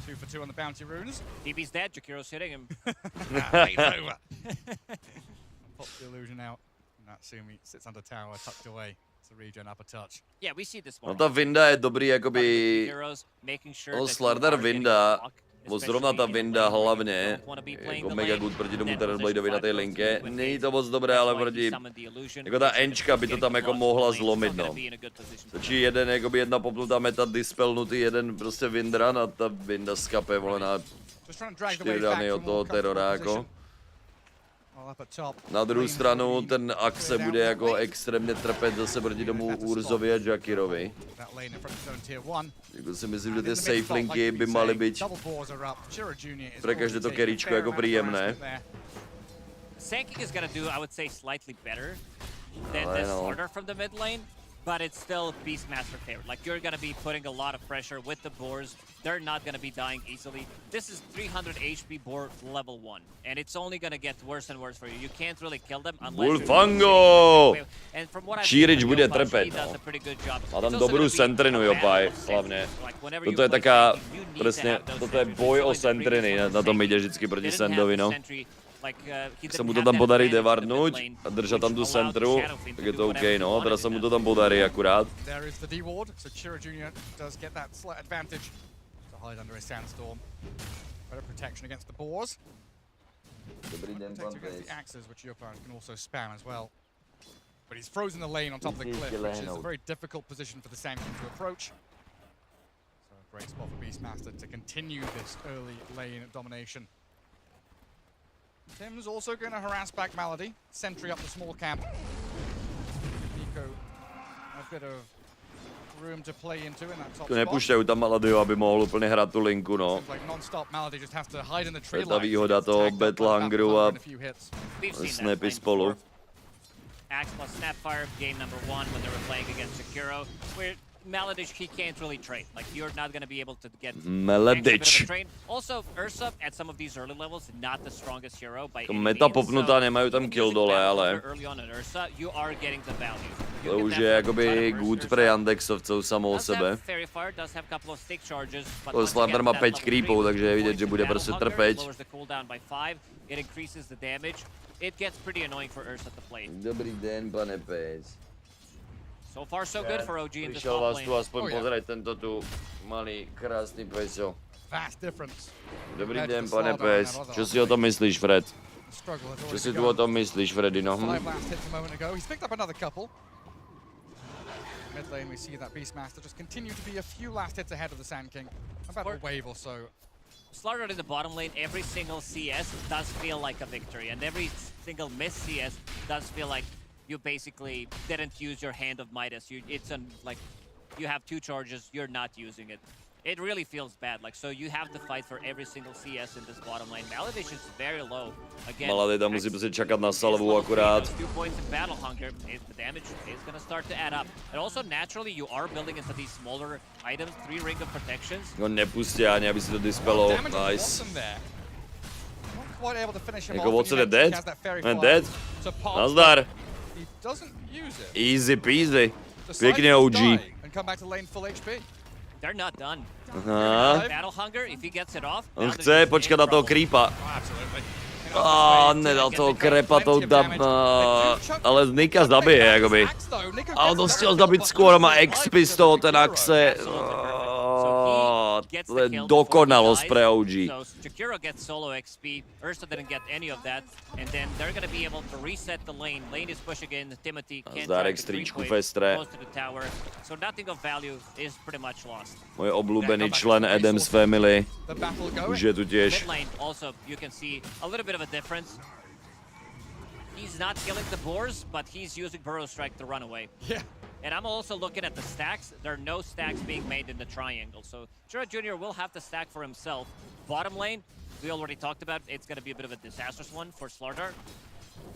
2 for 2 on the bounty runes. DB's dead. Jakiro's hitting him. It's over. Pop the illusion out. And Natsumi sits under tower, tucked away. To regen up a touch. Yeah, we see this one. No ta Vinda je dobrý, jakoby... Slardar Vinda. Zrovna ta Vinda hlavně, jako mega good proti tomu Terrorbladeovi na té linke. Není to moc dobré, ale proti, jako ta Enčka by to tam jako mohla zlomit, no. Stačí jedna popnutá meta, dispelnutý jeden prostě Windrun a ta Vinda skape, vole, na 4 dany od toho Terrora, jako. Na druhou stranu ten Axe bude jako extrémně trpět zase proti tomu Urzovi a Jakirovi. Jako si myslím, že ty safe linky by maly být pro každé to carryčko jako příjemné. Sanking is gonna do, I would say, slightly better than this Slardar from the mid lane. But it's still Beastmaster favored. Like, you're gonna be putting a lot of pressure with the boars. They're not gonna be dying easily. This is 300 HP boar level 1, and it's only gonna get worse and worse for you. You can't really kill them unless Bulfango! Čírič bude trpět, no. Má tam dobrou sentrinu, jopaj, hlavně. Toto je taká, přesně, toto je boj o sentriny, na tom jde vždycky proti Sandovi, no. Jak se mu to tam podarí devardnout a držet tam tu centru, tak je to OK, no, teda se mu to tam podarí akurát. Dobrý den, pan But he's frozen the lane on top of the cliff, which is a very difficult position for the Sanction to approach. So a great spot for Beastmaster to continue this early lane domination. Tim's also going to harass back Malady. Sentry up the small camp. Nico a bit of room to play into in that top spot. Nepušťají tam Maladyho, aby mohl úplně hrát tu linku, no. To je ta výhoda toho Battle Hungeru a snapy spolu. Axe plus Snapfire, game number 1 when they were playing against Jakiro. Where Maladish, he can't really trade. Like, you're not going to be able to get Maladish. Also, Ursa at some of these early levels, not the strongest hero by any meta popnutá, nemají tam kill dole, ale you are getting the value. To už je jakoby good pre Yandexovců samou sebe. To Slardar má 5 creepů, takže je vidět, že bude prostě trpět. Dobrý den, pane pes. So far, so good for OG in this Přišel vás tu aspoň pozrieť tento tu malý, krásný peso. Dobrý den, pane pes. Čo si o tom myslíš, Fred? Čo si tu o tom myslíš, Freddy, no? Mid lane, we see that Beastmaster just continue to be a few last hits ahead of the Sand King. About a wave or so. Slardar in the bottom lane, every single CS does feel like a victory, and every single miss CS does feel like you basically didn't use your Hand of Midas. Like, you have 2 charges, you're not using it. It really feels bad. Like, so you have to fight for every single CS in this bottom lane. Maladish is very low. Again, Malady tam musí prostě čekat na salvu akurát. 2 points in Battle Hunger. The damage is gonna start to add up. And also, naturally, you are building into these smaller items, 3 Ring of Protections. No nepustí ani, aby si to dispelo. Nice. Jako Watson je dead? Je dead? Nazdar. Doesn't use it. Easy peasy. Pěkně OG. And come back to lane full HP. They're not done. Aha. Battle hunger, if he gets it off. On chce počkat na toho creepa. Nedal toho krepa, ale Nika zabije, jakoby. A on to chtěl zabít skoro, má XP z toho, ten Axe. To je dokonalost pre OG. So Jakiro gets solo XP, Ursa didn't get any of that, and then they're gonna be able to reset the lane. Lane is pushing in, Timothy can't Zdárek drive the stříčku creep wave Festre. close to the tower, so nothing of value is pretty much lost. Můj oblíbený člen Adams Family. Už je tu těž. Mid lane also, you can see a little bit of a difference. He's not killing the boars, but he's using Burrow Strike to run away. Yeah. And I'm also looking at the stacks. There are no stacks being made in the triangle. So Jura Jr. will have to stack for himself. Bottom lane, we already talked about, it's going to be a bit of a disastrous one for Slardar.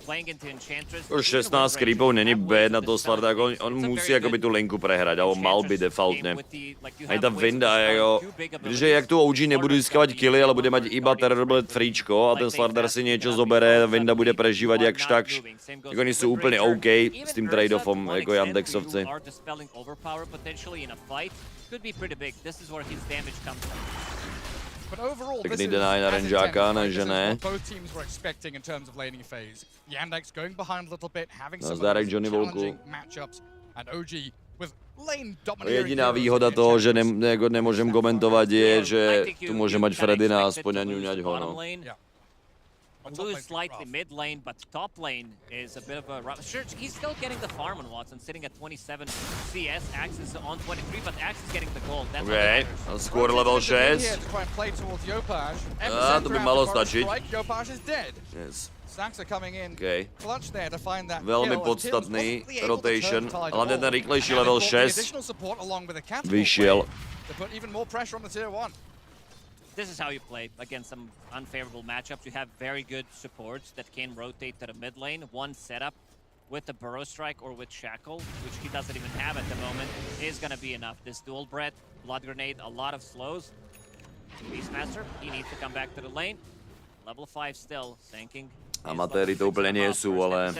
Playing into Enchantress. 16 creepov není bad na to Slardar, on musí jakoby tu linku prehrať, alebo mal by defaultne. Aj tá Vinda, že jak tu OG nebudu získávat killy, ale bude mať iba Terror Blade fríčko a ten Slardar si niečo zobere, Vinda bude prežívať jakž takž. Tak oni sú úplne OK s tým trade-offom, jako Yandexovci. Pěkný deny na Rangeáka, ne že ne. Nazdárek Johnny Volku. Jediná výhoda toho, že nemôžem komentovať je, že tu môže mať Fredina aspoň a ňuňať ho, no. Lose slightly mid lane, but top lane is a bit of a rough. Sure, he's still getting the farm on Watson, sitting at 27 CS. Axe is on 23, but Axe is getting the gold. That's OK, skôr level 6. To by malo stačiť. Yes. Okay. Velmi podstatný rotation, hlavne ten rýchlejší level 6 vyšiel. This is how you play against some unfavorable matchups. You have very good supports that can rotate to the mid lane. One setup with the Burrow Strike or with Shackle, which he doesn't even have at the moment, is going to be enough. This dual breath, Blood Grenade, a lot of slows. Beastmaster, he needs to come back to the lane. Level 5 still, tanking. Amatéri to úplně nie sú, ale...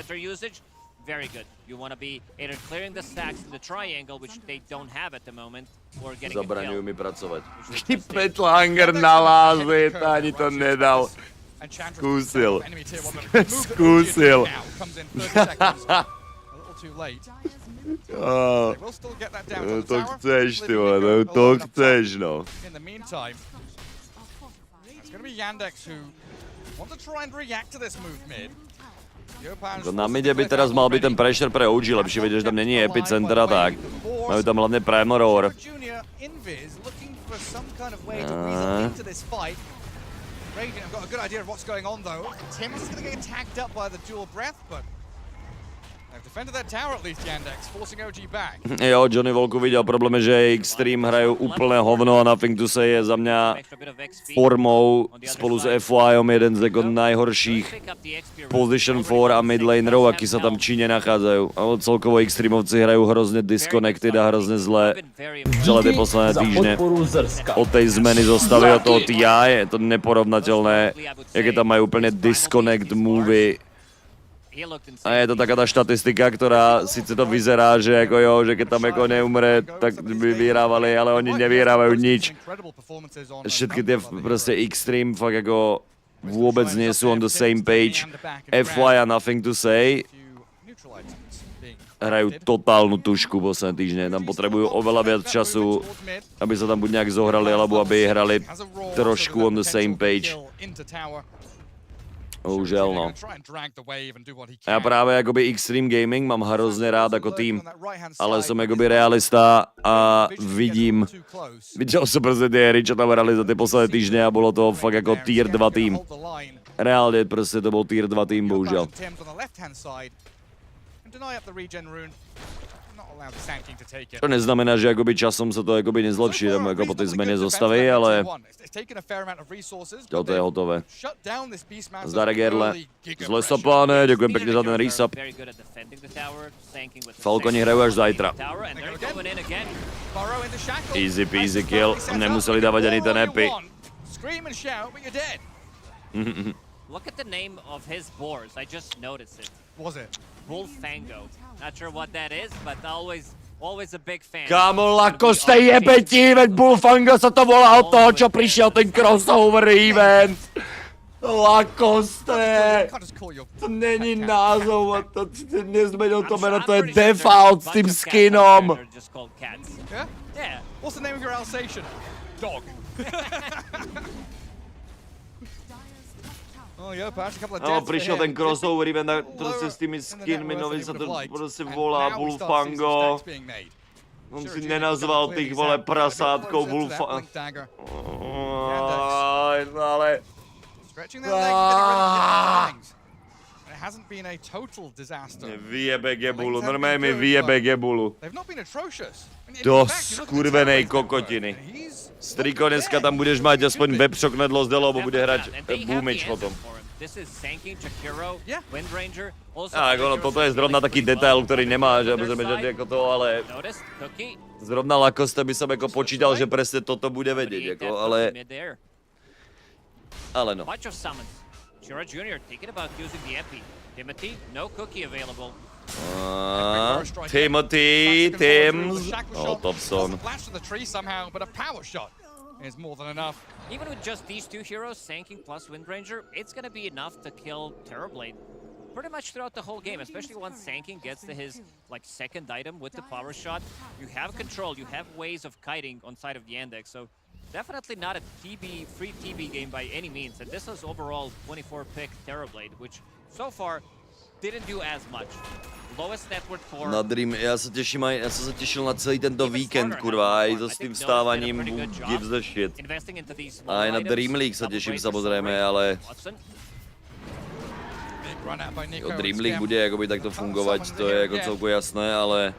Very good. You want to be either clearing the stacks in the triangle, which they don't have at the moment, or getting Zabraňujú mi pracovať. Petlanger na láze, ani to nedal. Skúsil. Skúsil. To chceš, ty vole, to chceš, no. Na midě by teraz mal byť ten pressure pre OG lepší, vidět, že tam není epicenter a tak. Majú tam hlavne Primal Roar. Jo, Johnny Volku viděl, problém je, že Extreme hrajou úplné hovno a Nothing to Say je za mňa formou spolu s FYom jeden z jako najhorších position 4 a mid lanerov, aký sa tam Číne nachádzajú. A celkovo Extremovci hrajú hrozne disconnected a hrozne zle celé ty posledné týždne. Od tej zmeny zostavy od toho TI je to neporovnateľné, jaké tam majú úplne disconnect movy. A je to taká tá štatistika, ktorá síce to vyzerá, že jako jo, že keď tam jako neumre, tak by vyhrávali, ale oni nevyhrávajú nič. Všetky tie proste Extreme fakt jako vôbec nie sú on the same page. FY a Nothing to Say hrajú totálnu tušku posledné týždne. Tam potrebujú oveľa viac času, aby sa tam buď nejak zohrali, alebo aby hrali trošku on the same page. Bohužel, no. Já právě jakoby Extreme Gaming mám hrozně rád jako tým, ale jsem jakoby realista a viděl jsem prostě ty hry, čo tam hrali za ty posledné týždně a bylo to fakt jako tier 2 tým. Reálně prostě to byl tier 2 tým, bohužel. To neznamená, že jakoby časom se to jakoby nezlepší, tam jako po té změně zostavy, ale to je hotové. Zdárek Erle, zle sapáne, děkujem pěkně za ten resub. Falconi hrajou až zajtra. Easy peasy kill, nemuseli dávat ani ten epi. Look at the name of his boars. I just noticed it. Was it? Wolfango. Not sure what that is, but always Always a big fan. Kámo, Lacoste jebetí, veď Bullfanga sa to volá od toho, čo prišiel ten crossover event. Lacoste! To není názov, to nezmenil to jméno, to je default s tím skinom. Yeah? Yeah. What's the name of your Alsatian? Dog. Oh, yeah, perhaps a couple of deaths prišiel ten crossover event a prostě s tými skinmi, nový se to prostě volá Bullfango. On si nenazval těch vole prasátkou Bullfango. Ale... Stretching their legs, getting rid of the things. It hasn't been a total disaster. Vyjebe Gebulu, normálně mi vyjebe Gebulu. They've not been atrocious. To skurvenej kokotiny. Striko, dneska tam budeš mať aspoň webšoknedlo z delo, bo bude hrať Boomič potom. Tak ono, toto je zrovna taký detail, ktorý nemá, že aby sme žať ako to, ale... Zrovna Lacoste by som jako počítal, že presne toto bude vedieť, ako, ale... Ale no. Timothy, Tims, oh, Thompson. Is more than enough. Even with just these two heroes, Sanking plus Windranger, it's gonna be enough to kill Terrorblade pretty much throughout the whole game, especially once Sanking gets to his like second item with the power shot. You have control, you have ways of kiting on side of the Yandex, so definitely not a free TB game by any means. And this was overall 24 pick Terrorblade, which so far didn't do as much. Lowest net worth for... Na Dream, já se těšil na celý tento víkend, kurva, a i to s tím vstávaním gives the shit. A i na Dream League se těším samozřejmě, ale... Jo, Dream League bude jakoby takto fungovat, to je jako celku jasné, ale...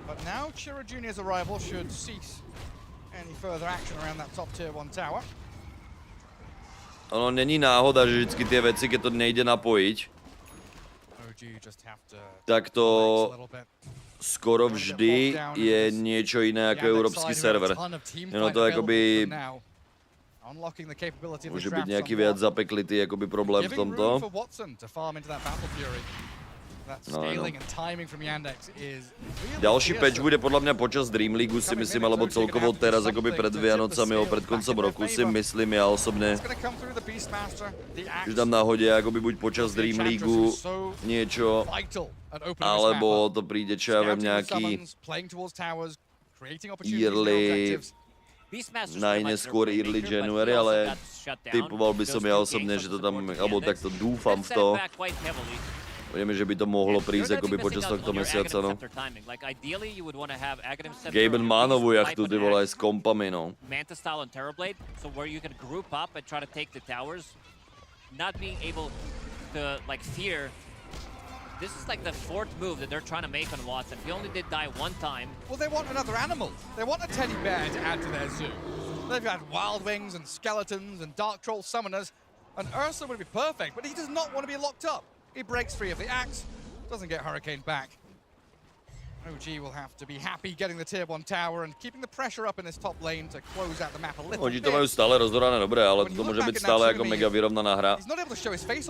Ono není náhoda, že vždycky ty věci, keď to nejde napojit, tak to skoro vždy je niečo iné ako európsky server. No to akoby môže byť nejaký viac zapeklitý akoby problém v tomto. No. Ďalší patch bude podľa mňa počas Dream League, si myslím, alebo celkovo teraz akoby pred Vianocami alebo pred koncom roku si myslím ja osobne, že tam náhodě akoby buď počas Dream League niečo, alebo to príde, čo ja viem, nejaký early, najneskôr early January, ale typoval by som ja osobne, že to tam, alebo takto dúfam v to. Vieme, že by to mohlo prísť akoby počas tohto mesiaca, no. Gaben má novú jachtu, ty vole, aj s kompami, no. Manta style on Terrorblade, so where you can group up and try to take the towers, not being able to, like, fear. This is like the fourth move that they're trying to make on Watson. He only did die one time. Well, they want another animal. They want a teddy bear to add to their zoo. They've got wild wings and skeletons and dark troll summoners, and Ursa would be perfect, but he does not want to be locked up. He breaks free of the axe, doesn't get Hurricane back. OG will have to be happy getting the tier 1 tower and keeping the pressure up in this top lane to close out the map a little bit. Oni to majú stále rozdorané dobré, ale to môže byť stále ako mega vyrovnaná hra.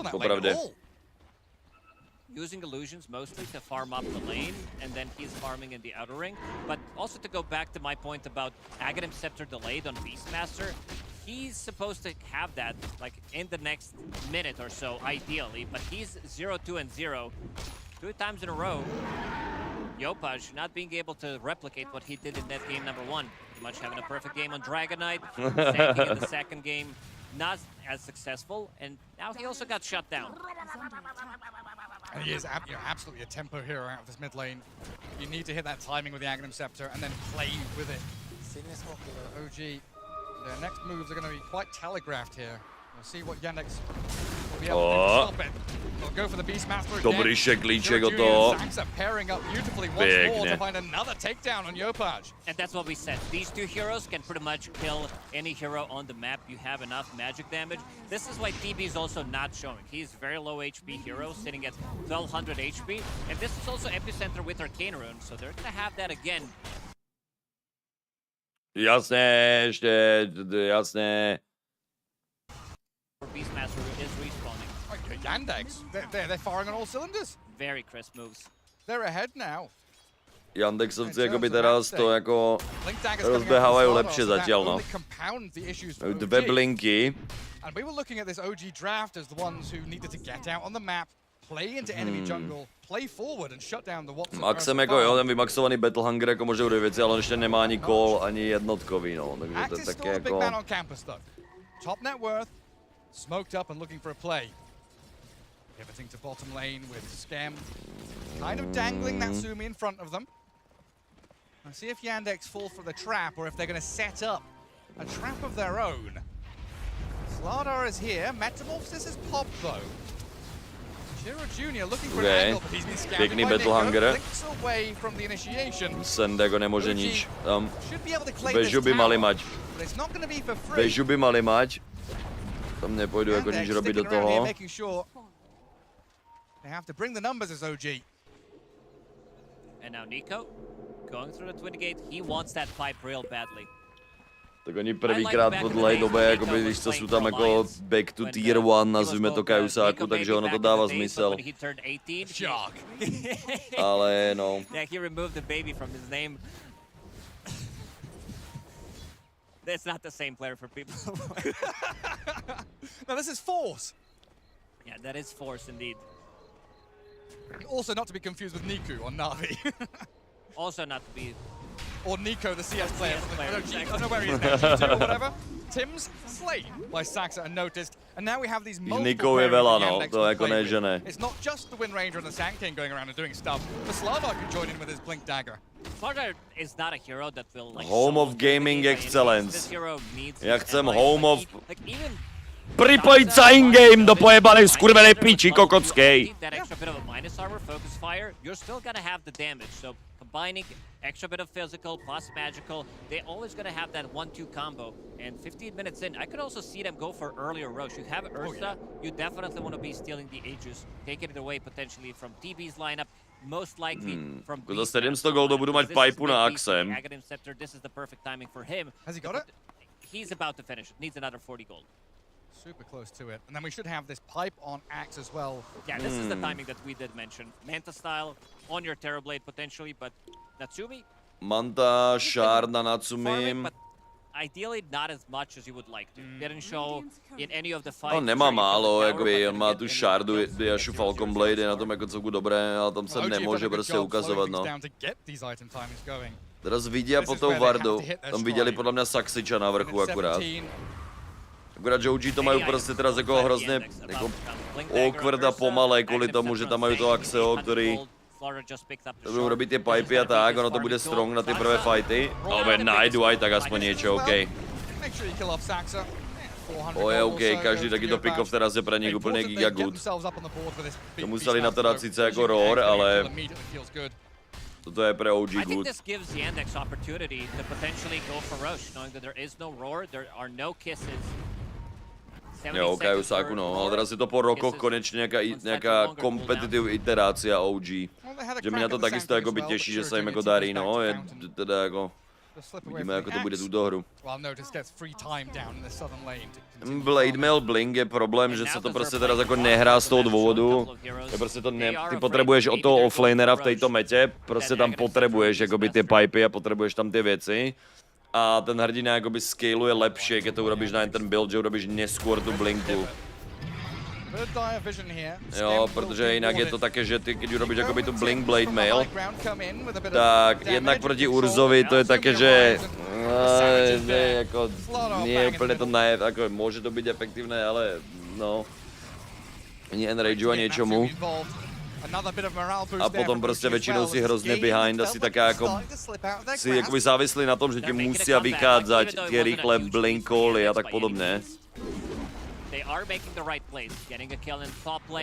Popravde. Using illusions mostly to farm up the lane, and then he's farming in the outer ring. But also to go back to my point about Aghanim Scepter delayed on Beastmaster, he's supposed to have that like in the next minute or so, ideally, but he's 0-2 and 0 2 times in a row. Yopaj not being able to replicate what he did in that game number 1. Pretty much having a perfect game on Dragon Knight, Sanking in the second game, not as successful, and now he also got shut down. And he is absolutely a tempo hero out of this mid lane. You need to hit that timing with the Aghanim Scepter and then play with it. OG, their next moves are going to be quite telegraphed here. We'll see what Yandex will be able to do to stop it. They'll go for the Beastmaster again. Dobrý šeklíček od toho. Pairing up beautifully once more to find another takedown on Yopaj. And that's what we said. These two heroes can pretty much kill any hero on the map. You have enough magic damage. This is why TB is also not showing. He's very low HP hero, sitting at 1200 HP. And this is also Epicenter with Arcane Rune, so they're gonna have that again. Jasné, jasné. Beastmaster is respawning. Yandex, they're firing on all cylinders. Very crisp moves. They're ahead now. Yandexovci jakoby teraz to jako rozběhávají lepše zatiaľ, no. Mají 2 blinky. And we were looking at this OG draft as the ones who needed to get out on the map, play into enemy jungle, play forward and shut down the Watson. Maxem jako jo, ten vymaxovaný Battle Hunger jako může udělat věci, ale on ještě nemá ani call, ani jednotkový, no. Takže to je taky jako... Top net worth, smoked up and looking for a play. Pivoting to bottom lane with Skem, kind of dangling that Sumi in front of them. Let's see if Yandex fall for the trap or if they're going to set up a trap of their own. Slardar is here. Metamorphosis is popped though. Shiro Jr. looking for an angle, but he's been scouted by Nico. Blinks away from the initiation. Sendego nemůže nič. Tam Should be able to claim bežu by mali mať. but it's not going to be for free. Bežu by mali mať. Tam nepojdu jako nič robit do toho. Making sure they have to bring the numbers as OG. And now Nico going through the twin gate. He wants that pipe real badly. Tak oni prvýkrát po dlouhé době, jakoby, když to jsou tam jako back to tier 1, nazvíme to Kajusáku, takže ono to dává smysl. Ale no. Yeah, he removed the baby from his name. That's not the same player for people. No, this is Force. Yeah, that is Force indeed. Also not to be confused with Niku or Navi. Also not to be... Or Nico, the CS player. I don't know where he is now, G2 or whatever. Tim's slain by Saxa unnoticed, and now we have these multiple Nico je vela, no, to jako ne, že ne. It's not just the Wind Ranger and the Sand King going around and doing stuff, but Slardar can join in with his Blink Dagger. Slardar is not a hero that will like... Home of gaming excellence. This hero needs... Já chcem home of... Like even... Připojit se in-game do pojebanej skurvenej piči kokockej. That extra bit of a minus armor, focus fire, you're still gonna have the damage, so combining extra bit of physical plus magical, they're always gonna have that 1-2 combo. And 15 minutes in, I could also see them go for earlier Roche. You have Ursa, you definitely want to be stealing the Aegis, taking it away potentially from TB's lineup, most likely from Za 700 goldu budu mať pipu na Axem. This is the perfect timing for him. Has he got it? He's about to finish it, needs another 40 gold. Super close to it. And then we should have this pipe on Axe as well. Yeah, this is the timing that we did mention. Manta style on your Terrorblade potentially, but Natsumi... Manta, Shard na Natsumi. But ideally not as much as you would like to. Didn't show in any of the fights. On nemá málo, jakoby, on má tu Shardu, Diashu Falcon Blade, je na tom jako celku dobré, ale tam se nemůže prostě ukazovat, no. Teraz vidia po tou Vardu, tam viděli podle mě Saxiča na vrchu akurát. Akurát, že OG to mají prostě teraz jako hrozně jako awkward a pomalé kvůli tomu, že tam mají to Axeo, který budou robit ty pipy a tak, ono to bude strong na ty prvé fighty. Ale najdu aj tak aspoň niečo, OK. Je OK, každý takýto pick-off teraz je pre nich úplně giga good. To museli na to dát sice jako roar, ale toto je pre OG good. Jo, Kajusáku, no, ale teraz je to po rokoch konečně nějaká kompetitiv iterácia OG. Že mě na to takisto jako by těší, že se jim jako darí, no, je teda jako... Uvidíme, jako to bude tuto hru. Blade Mail Blink je problém, že se to prostě teraz jako nehrá z toho důvodu. Je prostě to ty potřebuješ od toho offlanera v této metě, prostě tam potřebuješ jakoby ty pipy a potřebuješ tam ty věci. A ten hrdina jakoby scaluje lepšie, keď to urobíš na ten build, že urobíš neskôr tu blinku. Jo, protože jinak je to také, že ty, keď urobíš jakoby tu blink blade mail, tak jednak proti Urzovi to je také, že jako nie úplně to jako může to být efektivné, ale no, ani enrageu a něčemu. A potom prostě většinou si hrozně behind a si taká jako si jakoby závislí na tom, že ti musí vychádzať tie rýchle blink cally a tak podobně.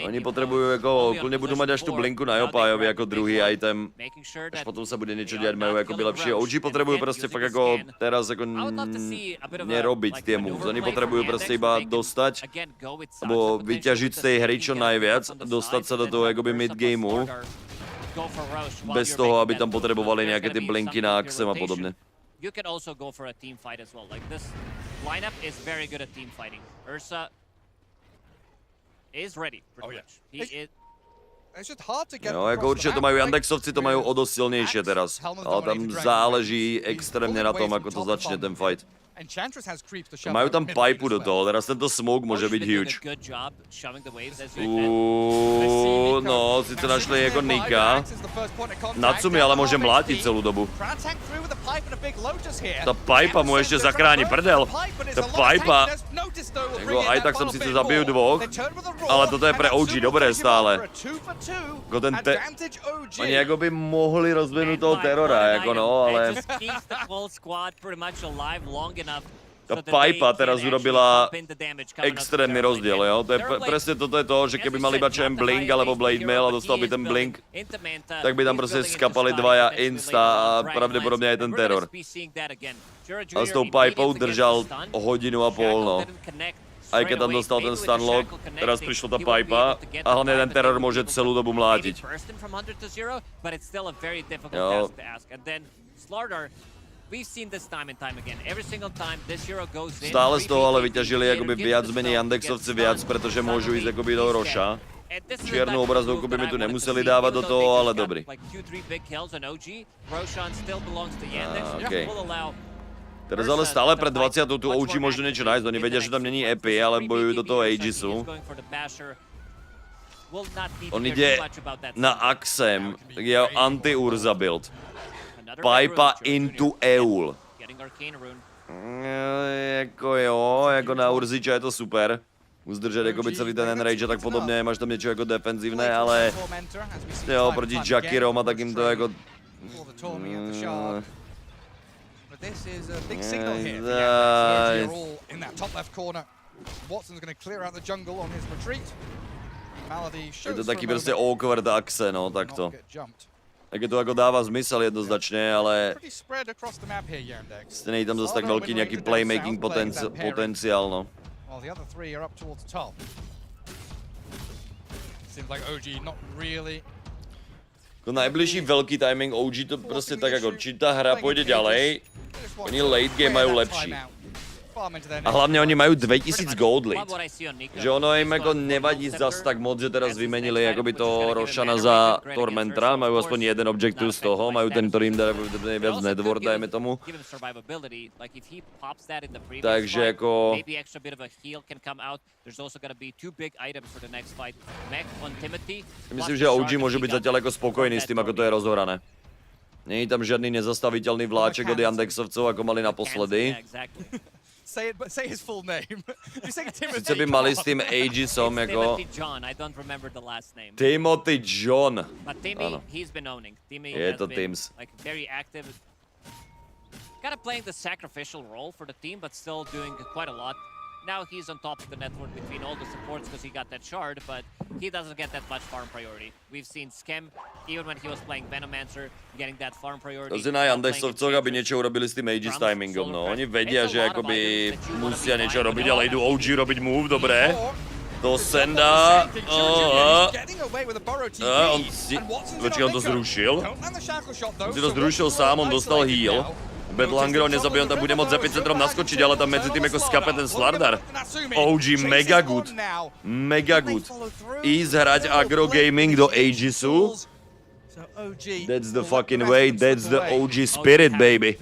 Oni potřebují jako, úplně budu mať až tu blinku na Jopájovi jako druhý item, až potom se bude něco dělat, mají jako by lepší. OG potřebují prostě fakt jako teraz jako nerobiť tie moves, oni potřebují prostě iba dostať, nebo vyťažit z té hry čo najviac, dostat se do toho jakoby mid gameu, bez toho, aby tam potřebovali nějaké ty blinky na Axem a podobně. You can also go for a team fight as well. Like this lineup is very good at team fighting. Ursa is ready. Pretty much. He is. Jo, jako určitě to mají Yandexovci, to mají o dost silnější teraz. Ale tam záleží extrémně na tom, jako to začne ten fight. Mají tam pipu do toho, teraz tento smoke může být huge. No, sice našli jako Nika. Natsumi ale může mlátit celou dobu. Ta pipa mu ještě zachrání prdel. Ta pipa, jako aj tak jsem sice zabil dvoch, ale toto je pre OG dobré stále. Jako oni jako by mohli rozvinout toho terora, jako no, ale... Ta pipa teraz urobila extrémny rozdiel, jo? To je presne toto je to, že keby mali iba čem blink alebo blade mail a dostal by ten blink, tak by tam prostě skapali dvaja insta a pravděpodobně aj ten teror. A s tou pipou držal hodinu a půl, no. Aj keď tam dostal ten stunlock, teraz prišla ta pipa a hlavně ten teror může celou dobu mlátiť. Jo. Stále z toho ale vyťažili jakoby viac menej Yandexovci viac, protože můžu jít jakoby do Roša. Čiernu obrazovku by mi tu nemuseli dávat do toho, ale dobrý. Okay. Teraz ale stále před 20. tu OG možno něco najít, oni vědí, že tam není epi, ale bojují do toho Aegisu. On jde na Axem, je anti-Urza build. Pipa into Eul. Jako jo, jako na Urziča je to super. Uzdržet jakoby celý ten enrage a tak podobně, máš tam něco jako defenzivné, ale jo, proti Jakirom a tak jim to jako... Je to taky prostě awkward akce, no, takto. Tak je to jako dává smysl jednoznačně, ale není tam zase tak velký nějaký playmaking potenciál, no. Jako najbližší velký timing OG to prostě tak jako, či ta hra půjde ďalej, oni late game mají lepší. A hlavně oni mají 2000 gold lead, že ono jim jako nevadí zas tak moc, že teraz vymenili jakoby to Roshana za Tormentra, mají aspoň jeden objektiv z toho, mají ten, který jim dá nejvíc network, dajme tomu. Takže jako... Myslím, že OG může být zatím jako spokojený s tím, jako to je rozhorané. Není tam žádný nezastavitelný vláček od Yandexovců, jako mali naposledy. Say his full name. Sice by mali s tím Aegisom jako... Timothy John. Ano. Je to Tims. Kind of playing the sacrificial role for the team, but still doing quite a lot. Now he's on top of the network between all the supports because he got that shard, but he doesn't get that much farm priority. We've seen Skem, even when he was playing Venomancer, getting that farm priority. To si na Yandexovcoch, aby něco urobili s tím Aegis timingom, no. Oni vědí, že jakoby musí něco robit, ale jdou OG robit move, dobré. To senda. On si... Počkej, on to zrušil? On si to zrušil sám, on dostal heal. Bedlanger ho nezabil, on tam bude moc za 5 centrom naskočit, ale tam mezi tím jako skape ten Slardar. OG mega good. Mega good. Ease hrať agro gaming do Aegisu. That's the fucking way, that's the OG spirit, baby.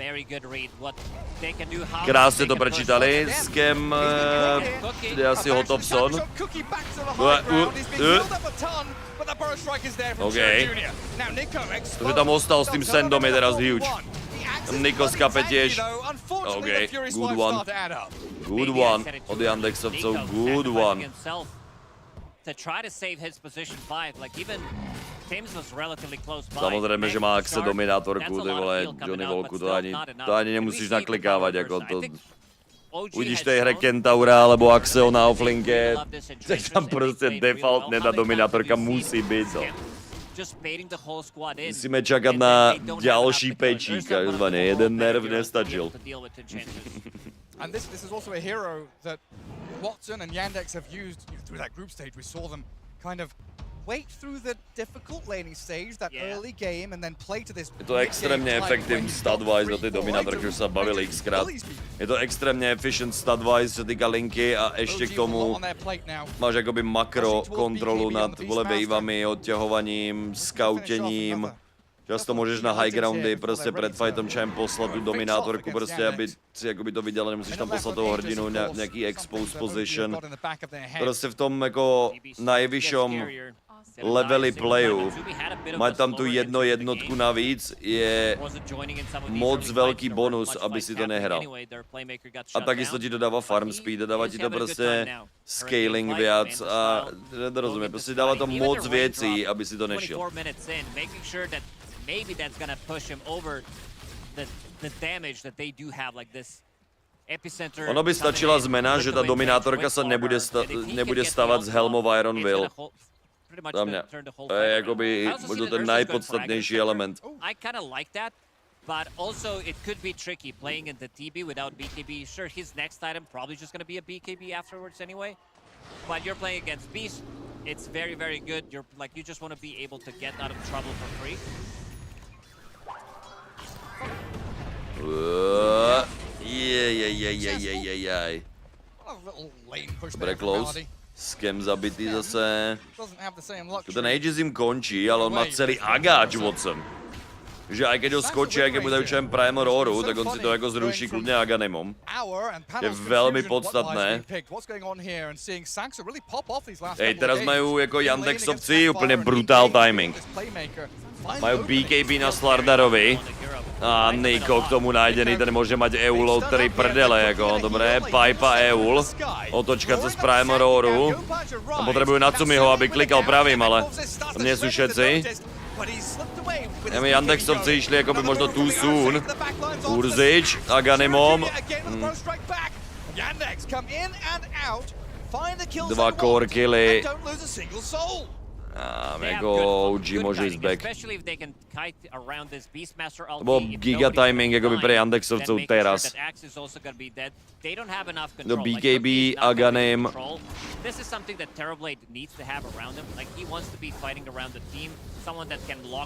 Krásně to prečítali, Skem je asi hotov son. OK. To, že tam ostal s tím sendom je teraz huge. Niko skape tiež. OK, good one. Good one od Yandexovcov, good one. Samozřejmě, že má Axe dominátorku, ty vole, Johnny Volku, to ani nemusíš naklikávat, jako to... Uvidíš té hře Kentaura alebo Axeho na offlinke, tak tam prostě defaultně ta dominátorka musí být, no. Musíme čekat na další pečík, takzvaně, jeden nerv nestačil. And this is also a hero that Watson and Yandex have used through that group stage. We saw them kind of wait through the difficult laning stage, that early game, and then play to this. Je to extrémně efektivní stat-wise na ty dominátory, už se bavili xkrát. Je to extrémně efficient stat-wise, co týká linky a ještě k tomu máš jakoby makro kontrolu nad waveami, odťahovaním, skautěním. Často můžeš na high groundy prostě před fightem čajem poslat tu dominátorku prostě, aby si jakoby to viděl, nemusíš tam poslat toho hrdinu nějaký expose position. Prostě v tom jako nejvyšším leveli playu, mať tam tu jednotku navíc, je moc velký bonus, aby si to nehrál. A takisto ti dodává farm speed, dodává ti to prostě scaling viac a nerozumím, prostě dává to moc věcí, aby si to nešel. Maybe that's gonna push him over the damage that they do have, like this epicenter. Ono by stačila zmena, že ta dominátorka se nebude stavat z Helm of Iron Will. Za mě. To je jakoby možná ten nejpodstatnější element. I kinda like that, but also it could be tricky playing in the TB without BKB. Sure, his next item probably just gonna be a BKB afterwards anyway, but you're playing against Beast. It's very, very good. You're like, you just want to be able to get out of trouble for free. Dobré close. Skem zabitý zase. Ten Aegis jim končí, ale on má celý agáč Watson. že aj keď ho skočí, aj keď bude učen Primal Roaru, tak on si to jako zruší kludně Aganimom. Je velmi podstatné. Hej, teraz majú jako Yandexovci úplně brutál timing. Majú BKB na Slardarovi. A Niko k tomu najdený, ten môže mať Eulov, ktorý prdele, jako, dobré, Pipe a Eul. Otočka cez Primal Roaru. A potrebujú Natsumiho, aby klikal pravým, ale nie sú všetci. Yandexovci išli jakoby možno too soon. Urzič, Aganimom. Dva core killy. A jako OG môže ísť back. To bol giga timing jakoby pre Yandexovcov teraz. Do BKB, Aganim.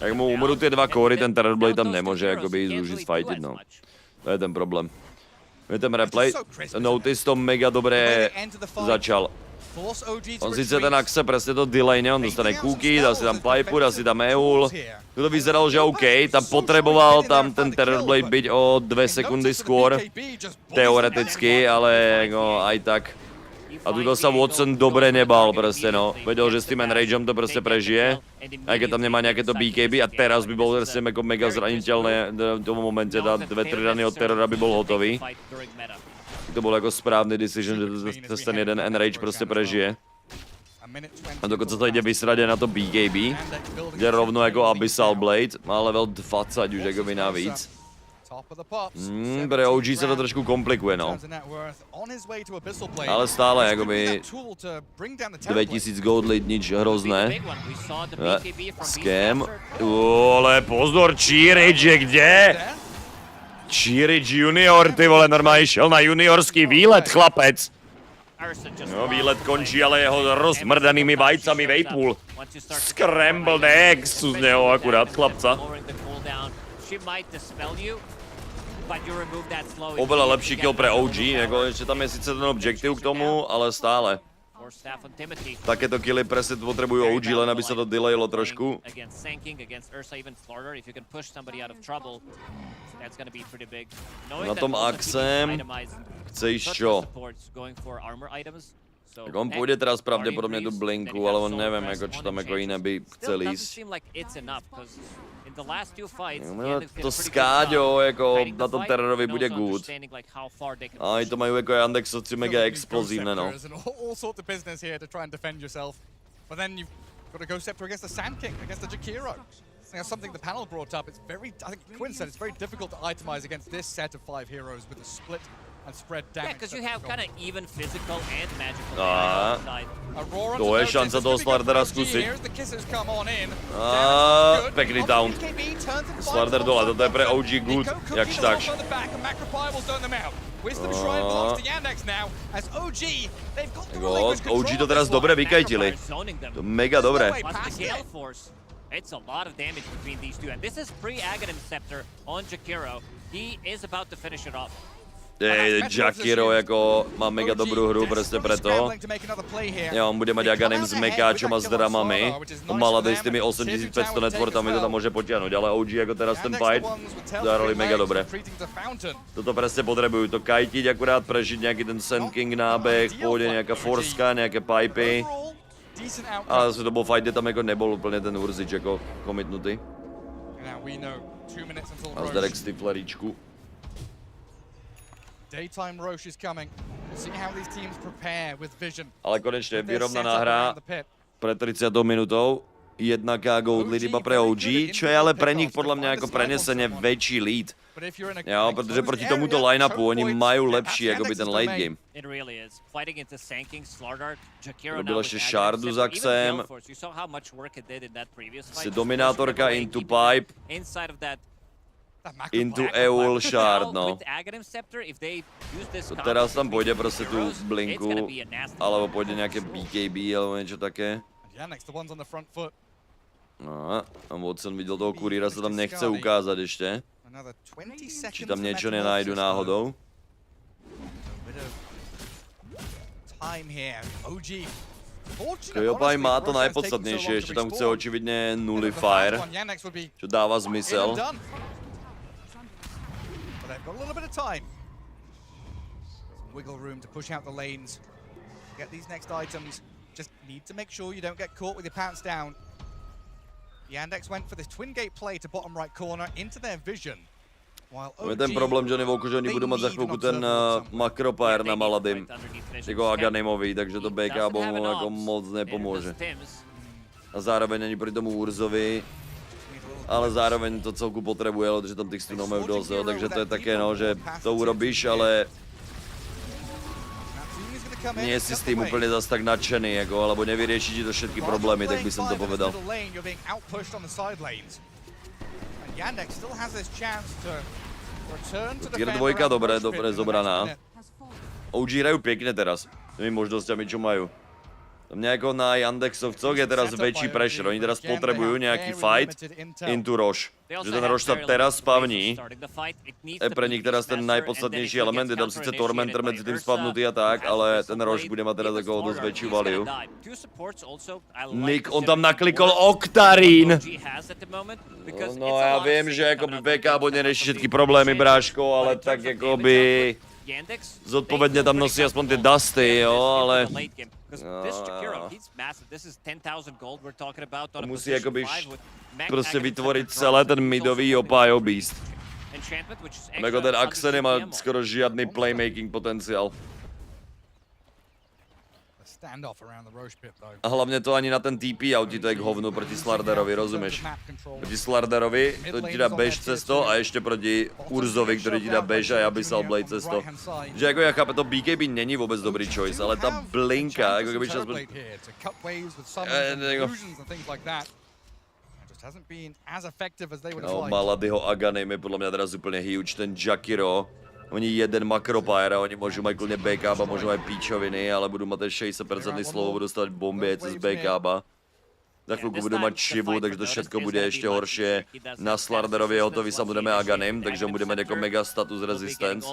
Jak mu umrú tie dva kóry, ten Terrorblade tam nemôže jakoby ísť už ísť fightiť, no. To je ten problém. Je ten replay. Notice to mega dobré začal. On sice ten Axe presne to delayne, on dostane Cookie, dá si tam Piper, dá si tam Eul. Tu to vyzeralo, že OK, tam potreboval tam ten Terrorblade byť o 2 sekundy skôr. Teoreticky, ale no, aj tak. A tuto sa Watson dobre nebal prostě no. Vedel, že s tým Enrageom to prostě prežije. Aj keď tam nemá nejaké to BKB a teraz by bol prostě jako mega zraniteľné v tom momente, dá 2-3 rany od Terrora by bol hotový. To byl jako správný decision, že ten jeden Enrage prostě prežije. A dokonce to jde vysradě na to BKB, kde rovno jako Abyssal Blade, má level 20 už jakoby navíc. Pre OG se to trošku komplikuje, no. Ale stále jakoby 2000 gold lead, nič hrozné. Scam. Ale pozor, Cheeridge, kde? Cheeridge junior, ty vole, normálně šel na juniorský výlet, chlapec. No, výlet končí, ale jeho rozmrdanými vajcami vejpůl. Scrambled eggs, z něho akurát chlapca. Oveľa lepší kill pre OG, jako ještě tam je sice ten objektiv k tomu, ale stále. Takéto killy presne potrebujú OG, len aby sa to delaylo trošku. Na tom Axem chce ísť čo? Tak on pôjde teraz pravdepodobne do Blinku, ale on neviem, jako, čo tam jako iné by chcel ísť. To Skáďo, jako na tom Terrorovi bude good. A i to majú jako Yandexovci mega explozívne, no. Something the panel brought up, it's very, I think Quinn said, it's very difficult to itemize against this set of 5 heroes with a split and spread damage. Yeah, because you have kind of even physical and magical damage outside. To je šance toho Slardera zkusit. Pekný down. Slarder dole, toto je pre OG good, jakž takž. Wisdom Shrine belongs to Yandex now, as OG, they've got the OG to teraz dobre vykajtili. To mega dobre. It's a lot of damage between these two, and this is pre-Aghanim Scepter on Jakiro. He is about to finish it off. Jakiro jako má mega dobrú hru prostě preto. Jo, on bude mať Aghanim s mekáčom a s dramami. Maladej s tými 8500 networtami to tam môže potiahnuť, ale OG jako teraz ten fight zahrali mega dobre. Toto presne potrebujú, to kajtiť, akurát prežiť nejaký ten Sand King nábeh, pôjde nejaká forska, nejaké pipy. Ale to bol fight, kde tam jako nebol úplne ten Urzič jako commitnutý. A zdarek stifleričku. Daytime Roche is coming. We'll see how these teams prepare with vision. Ale konečne vyrovnaná hra pre 30 minútou. 1K gold lead iba pre OG, čo je ale pre nich podľa mňa ako prenesenie väčší lead. Jo, protože proti tomuto line-upu oni majú lepší akoby ten late game. Robil ešte Shardu s Axem. Si dominátorka into pipe. Into Eul Shard, no. To teraz tam pôjde proste tú blinku, alebo pôjde nejaké BKB, alebo niečo také. No, a Watson videl toho kuríra, sa tam nechce ukázať ešte. Či tam niečo nenájdu náhodou. Kyopaj má to najpodstatnejšie, ešte tam chce očividne nullifier, čo dáva zmysel. They've got a little bit of time. Some wiggle room to push out the lanes. Get these next items. Just need to make sure you don't get caught with your pants down. Yandex went for this twin gate play to bottom right corner into their vision. Je ten problém, Johnny Volku, že oni budou mať za chvíľku ten makropájer na Maladym. Jako Aghanimovi, takže to BK mu jako moc nepomôže. A zároveň ani pri tomu Urzovi. Ale zároveň to celku potrebuje, protože tam těch stunů mají dost, jo, takže to je také, no, že to urobíš, ale nie si s tým úplně zas tak nadšený, jako, alebo nevyřeší ti to všetky problémy, tak by som to povedal. Tier 2 dobre zobraná. OG hrajú pěkně teraz, tými možnosťami, čo majú. Tam nejako na Yandexovcoch je teraz väčší pressure, oni teraz potrebujú nejaký fight into Roche. Že ten Roche sa teraz spavní, je pre nich teraz ten najpodstatnejší element, je tam síce Tormentor medzi tým spavnutý a tak, ale ten Roche bude mať teraz ako dosť väčšiu value. Nick, on tam naklikol Octarine! No ja viem, že akoby BK bude nerešiť všetky problémy, bráško, ale tak akoby zodpovedne tam nosí aspoň tie dusty, jo, ale... Musí jakoby prostě vytvořit celé ten midový Opio Beast. Jako ten Axe nemá skoro žádný playmaking potenciál. A hlavně to ani na ten TP out ti to je k hovnu proti Slarderovi, rozumíš? Proti Slarderovi to ti dá bež cesto a ještě proti Urzovi, který ti dá bež a Abyssal Blade cesto. Že jako já chápu, to BKB není vůbec dobrý choice, ale ta blinka, jako kdyby čas byl... No, Maladyho Aghanim je podle mě teraz úplně huge, ten Jakiro. Oni jeden makropájer a oni môžu mať kľudne backup a môžu mať píčoviny, ale budú mať 60% slovo, budú dostať bomby cez backup. Za chvíľku budú mať šibu, takže to všetko bude ešte horšie. Na Slarderovi je hotový samozrejme Aghanim, takže on bude mať ako mega status resistance.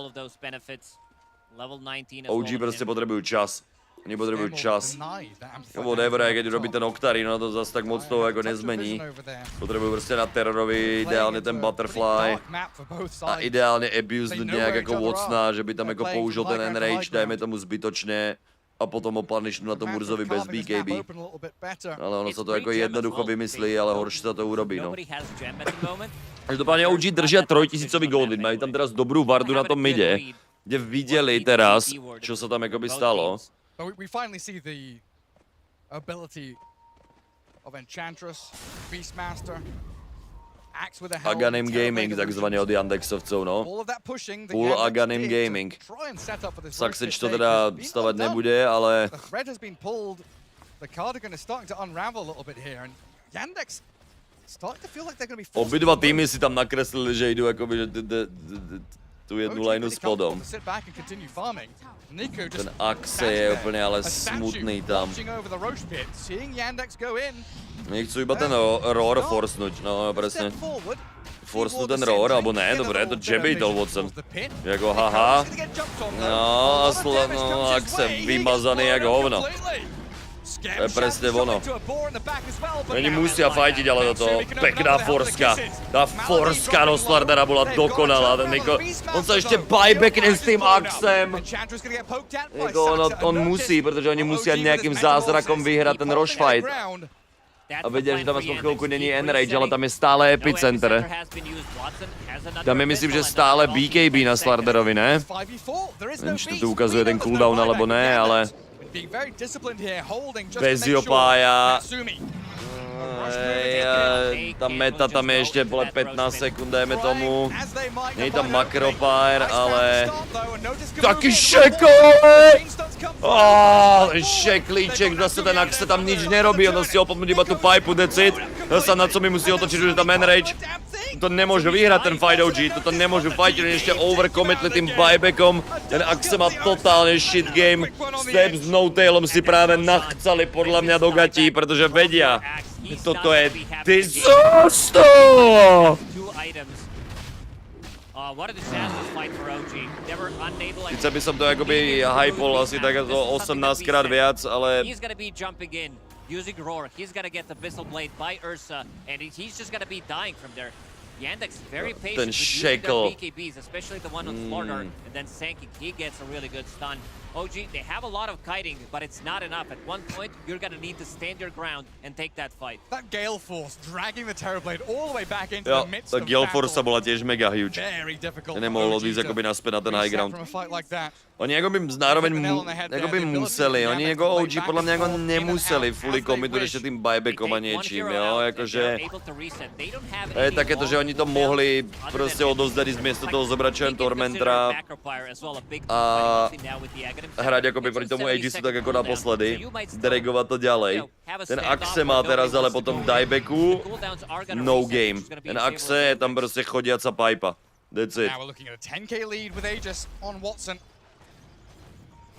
OG proste potrebujú čas. Oni potrebujú čas. Whatever, keď robí ten Octarine, no to zase tak moc toho jako nezmení. Potrebujú prostě na terorovi, ideálně ten Butterfly. A ideálně abuse nějak jako Watsona, že by tam jako použil ten enrage, dajme tomu zbytočně. A potom ho punishnu na tom Urzovi bez BKB. Ale ono se to jako jednoducho vymyslí, ale horší se to urobí, no. Každopádně OG drží 3000 gold, mají tam teraz dobrou vardu na tom midě, kde viděli teraz, čo se tam jakoby stalo. But we finally see the ability of Enchantress, Beastmaster, Axe with a helm. Aghanim Gaming, takzvaně od Yandexovců, no. Full Aghanim Gaming. Saxič to teda stavat nebude, ale... The thread has been pulled. The cardigan is starting to unravel a little bit here, and Yandex starting to feel like they're going to be forced. Obidva týmy si tam nakreslili, že jdou jakoby, že tu jednu lineu s podom. Ten Axe je úplně ale smutný tam. Nechci iba ten roar forcnúť, no presne. Forcnúť ten roar, alebo ne, dobre, to jabbatel Watson. Jako haha. No, Axe vymazaný jak hovno. To je presne ono. Oni musia fajtiť, ale toto pekná forska. Tá forska do Slardera bola dokonalá. Ten Niko, on sa ešte buybackne s tým Axem. On musí, pretože oni musia nejakým zázrakom vyhrať ten rush fight. A vedia, že tam aspoň chvíľku není Enrage, ale tam je stále epicenter. Tam je myslím, že stále BKB na Slarderovi, ne? Neviem, či to tu ukazuje ten cooldown alebo ne, ale... Bez Jopája. Ta meta tam je ještě 15 sekund, dejme tomu. Není tam Macropyre, ale... Taky šekole! Ten šeklíček, zase ten Axe tam nič nerobí, on si opomnúť iba tú pipu, decid. Zase na co mi musí otočiť, že tam enrage. To nemôžu vyhrať ten fight OG, toto nemôžu fightiť, oni ešte overcommitli tým buybackom. Ten Axe má totálne shit game. Step s no-tailom si práve nachcali podľa mňa do gatí, pretože vedia. Toto je disaster! Sice by som to akoby hypol asi tak 18 krát viac, ale... Using Roar, he's gonna get the Bissell Blade by Ursa, and he's just gonna be dying from there. Yandex very patient with using their BKBs, especially the one on Slardar, and then Sankey, he gets a really good stun. OG, they have a lot of kiting, but it's not enough. At one point, you're gonna need to stand your ground and take that fight. That Gale Force dragging the Terrorblade all the way back into the midst of battle. Gale Force bola tiež mega huge. Nemohol odísť akoby naspäť na ten high ground. Oni akoby zároveň museli, oni ako OG podľa mňa ako nemuseli fully commitu ešte tým buybackom a niečím, jo, akože... To je takéto, že oni to mohli proste odovzdať miesto toho zobrať čo jen Tormentra a hrať akoby proti tomu Aegisu tak ako naposledy, dirigovať to ďalej. Ten Axe má teraz ale potom diebacku, no game. Ten Axe je tam proste chodiaca pipa. That's it.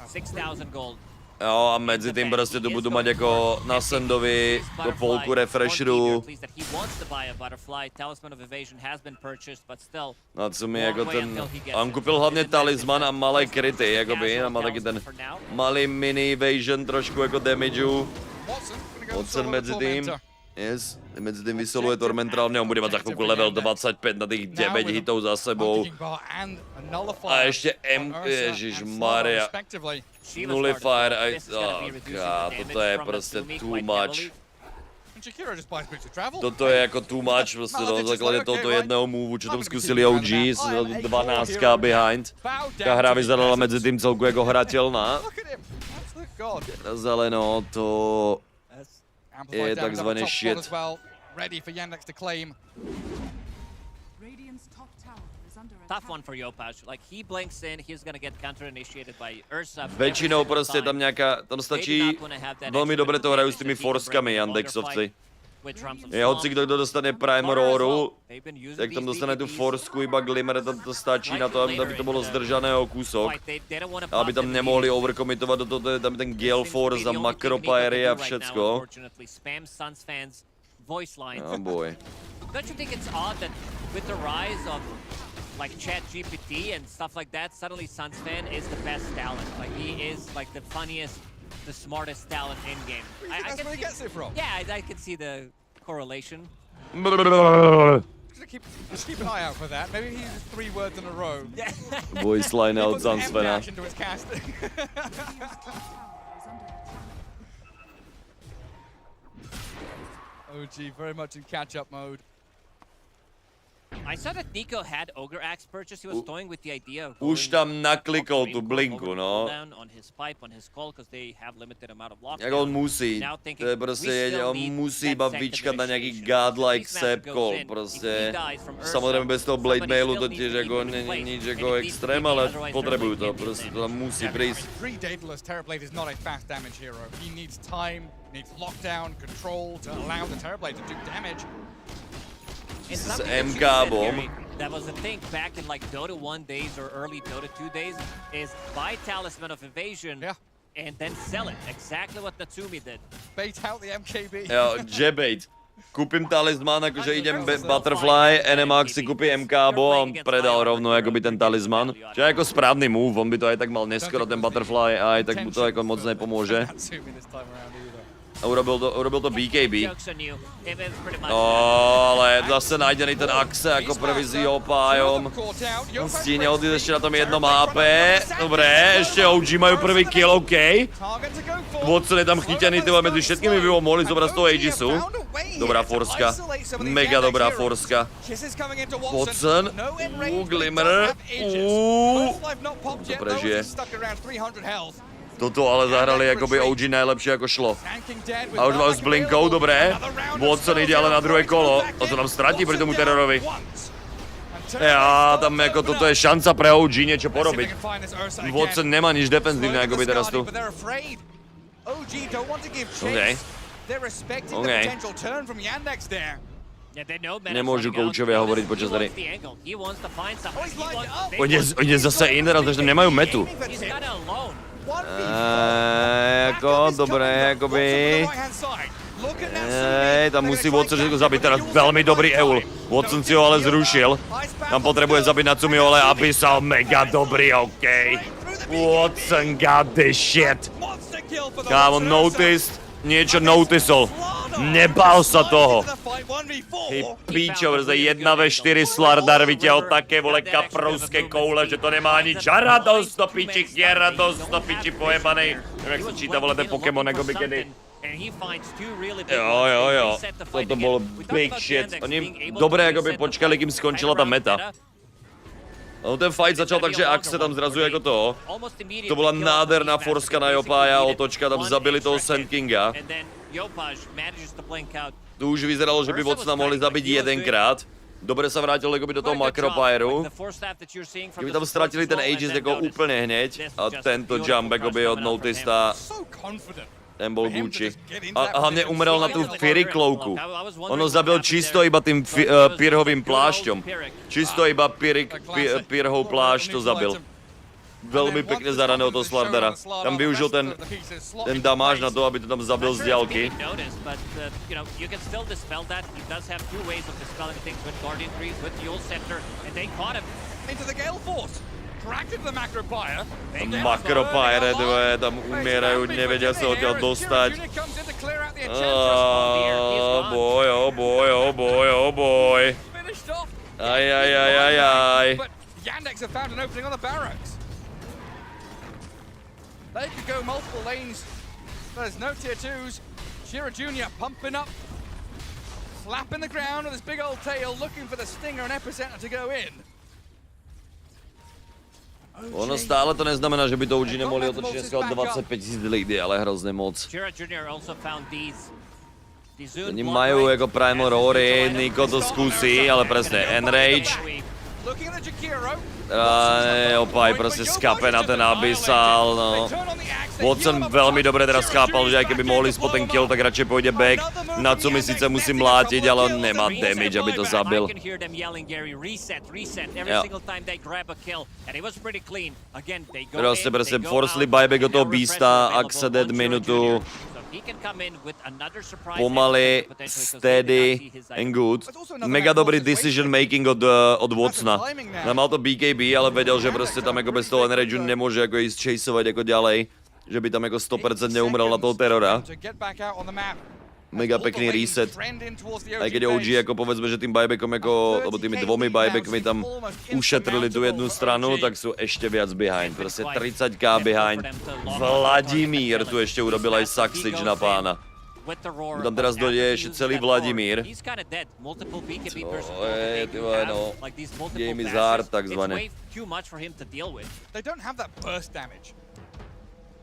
6,000 gold. Jo, a medzi tým prostě tu budu mať jako na Sandovi do polku refresheru. No co mi jako ten... On kupil hlavně talisman a malé kryty, jakoby. A má taky ten malý mini evasion trošku jako damageu. Watson medzi tým. Yes, medzi tým vysoluje Tormentra, on bude mať za chvíľku level 25 na tých 9 hitov za sebou. A ešte ježišmaria. Nullifier, toto je proste too much. Toto je jako too much, prostě na základě tohoto jedného movu, čo tam zkusili OG, 12k behind. Ta hra vyzerala medzi tým celku jako hratelná. Zeleno, to... je takzvaný shit. Tough one for Yopaj. Like he blinks in, he's gonna get counter initiated by Ursa. Většinou prostě tam nějaká, tam stačí velmi dobře to hrajou s těmi forskami Yandexovci. Je hoci kdo dostane Prime Roaru, tak tam dostane tu forsku, iba Glimmer, to stačí na to, aby to bylo zdržané o kúsok. Aby tam nemohli overcommitovat do toho, tam ten Gale Force a Macropyre a všecko. Oh boy. Don't you think it's odd that with the rise of like ChatGPT and stuff like that, suddenly Sunsfan is the best talent. Like he is like the funniest, the smartest talent in game. That's where he gets it from. Yeah, I can see the correlation. Just keep an eye out for that. Maybe he uses 3 words in a row. Voice line out Sunsfana. OG very much in catch-up mode. I saw that Nico had Ogre Axe purchase. He was toying with the idea of už tam naklikol tu blinku, no. On his pipe, on his skull, because they have limited amount of lockdown. Jak on musí, to je prostě, on musí iba vyčkat na nějaký godlike sap call, prostě. Samozřejmě bez toho blade mailu to tiež jako není nič jako extrém, ale potrebujú to, prostě to tam musí prísť. Pre-Daedalus Terrorblade is not a fast damage hero. He needs time, needs lockdown, control to allow the Terrorblade to do damage. S MK bomb. that was the thing back in like Dota 1 days or early Dota 2 days, is buy Talisman of Evasion and then sell it. Exactly what Natsumi did. Bait out the MKB. Jo, J-bait. Kúpim talisman, jakože idem Butterfly, NMAX si kúpi MKbo a on predal rovno jakoby ten talisman. Čo je jako správný move, on by to aj tak mal neskoro ten Butterfly a aj tak mu to jako moc nepomôže. A urobil to BKB. No, ale zase najdený ten Axe jako prvý s jeho pájom. Stíne odjít ještě na tom jednom HP. Dobré, ještě OG majú prvý kill, OK. Watson je tam chytený, tyhle mezi všetkými by ho mohli zobrať z toho Aegisu. Dobrá forska. Mega dobrá forska. Watson. Glimmer. To prežije. Toto ale zahrali jakoby OG nejlepší jako šlo. A už mám s blinkou, dobré. Watson jde ale na druhé kolo. A to nám ztratí pri tomu terorovi. Já tam jako toto je šanca pre OG niečo porobiť. Watson nemá nič defenzívne jakoby teraz tu. OK. OK. Nemôžu koučovia hovoriť počas hry. Oni zase in, raz že nemajú metu. Jako, dobré, jakoby. Tam musí Watson všetko zabiť, teraz veľmi dobrý eul. Watson si ho ale zrušil. Tam potrebuje zabiť Natsumiho, ale Abyssal mega dobrý, OK. Watson got this shit. Kámo, noticed, niečo noticeol. Nebal sa toho. Ty píčo, vrze 1v4 Slardar vyťahol také vole kaprovské koule, že to nemá ani radosť to piči, radosť to piči pojebanej. Neviem, jak sa číta vole ten Pokémon, ako by kedy. Jo. Toto bolo big shit. Oni dobre akoby počkali, kým skončila tá meta. No ten fight začal tak, že Axe tam zrazuje jako toho. To byla nádherná forska na Jopája, otočka, tam zabili toho Sand Kinga. Tu už vyzeralo, že by Watsona mohli zabiť jedenkrát. Dobre sa vrátil jakoby do toho Macropyru. Kdyby tam ztratili ten Aegis jako úplně hneď a tento jump jakoby od Notista. Ten bol Gucci. A hlavne umrel na tú Fury Cloaku. Ono zabil čisto iba tým Pyrhovým plášťom. Čisto iba Pyrhov plášť to zabil. Veľmi pekne zaraného toho Slardara. Tam využil ten damáž na to, aby to tam zabil z diaľky. Macropyre, tam umierajú, nevedia sa odtiaľ dostať. Oh boy. Aj. They could go multiple lanes. There's no tier 2s. Shira Jr. pumping up. Slapping the ground with his big old tail, looking for the stinger and epicenter to go in. Ono stále to neznamená, že by to OG nemohli otočiť dneska o 25 000 lidy, ale hrozně moc. Oni majú jako Primal Rory, Niko to zkusí, ale presne Enrage. Opaj prostě skape na ten Abyssal, no. Watson veľmi dobre teraz chápal, že aj keby mohli spot ten kill, tak radšej pôjde back. Natsumi síce musí mlátiť, ale on nemá damage, aby to zabil. Proste, forceli buyback od toho Beasta, Axe dead minutu. Pomaly, steady and good. Mega dobrý decision making od Watsona. Mal to BKB, ale vedel, že prostě tam jako bez toho Enrageu nemůže jako ísť chaseovať jako ďalej. Že by tam jako 100% neumrel na toho terora. Mega pekný reset. Aj keď OG jako povedzme, že tým buybackom jako, alebo tými dvomi buybackmi tam ušetrili tu jednu stranu, tak sú ešte viac behind. Prostě 30k behind. Vladimír tu ešte urobil aj Saxič na pána. Tam teraz dojde ešte celý Vladimír. To je, ty vole, no. Game is hard, takzvané.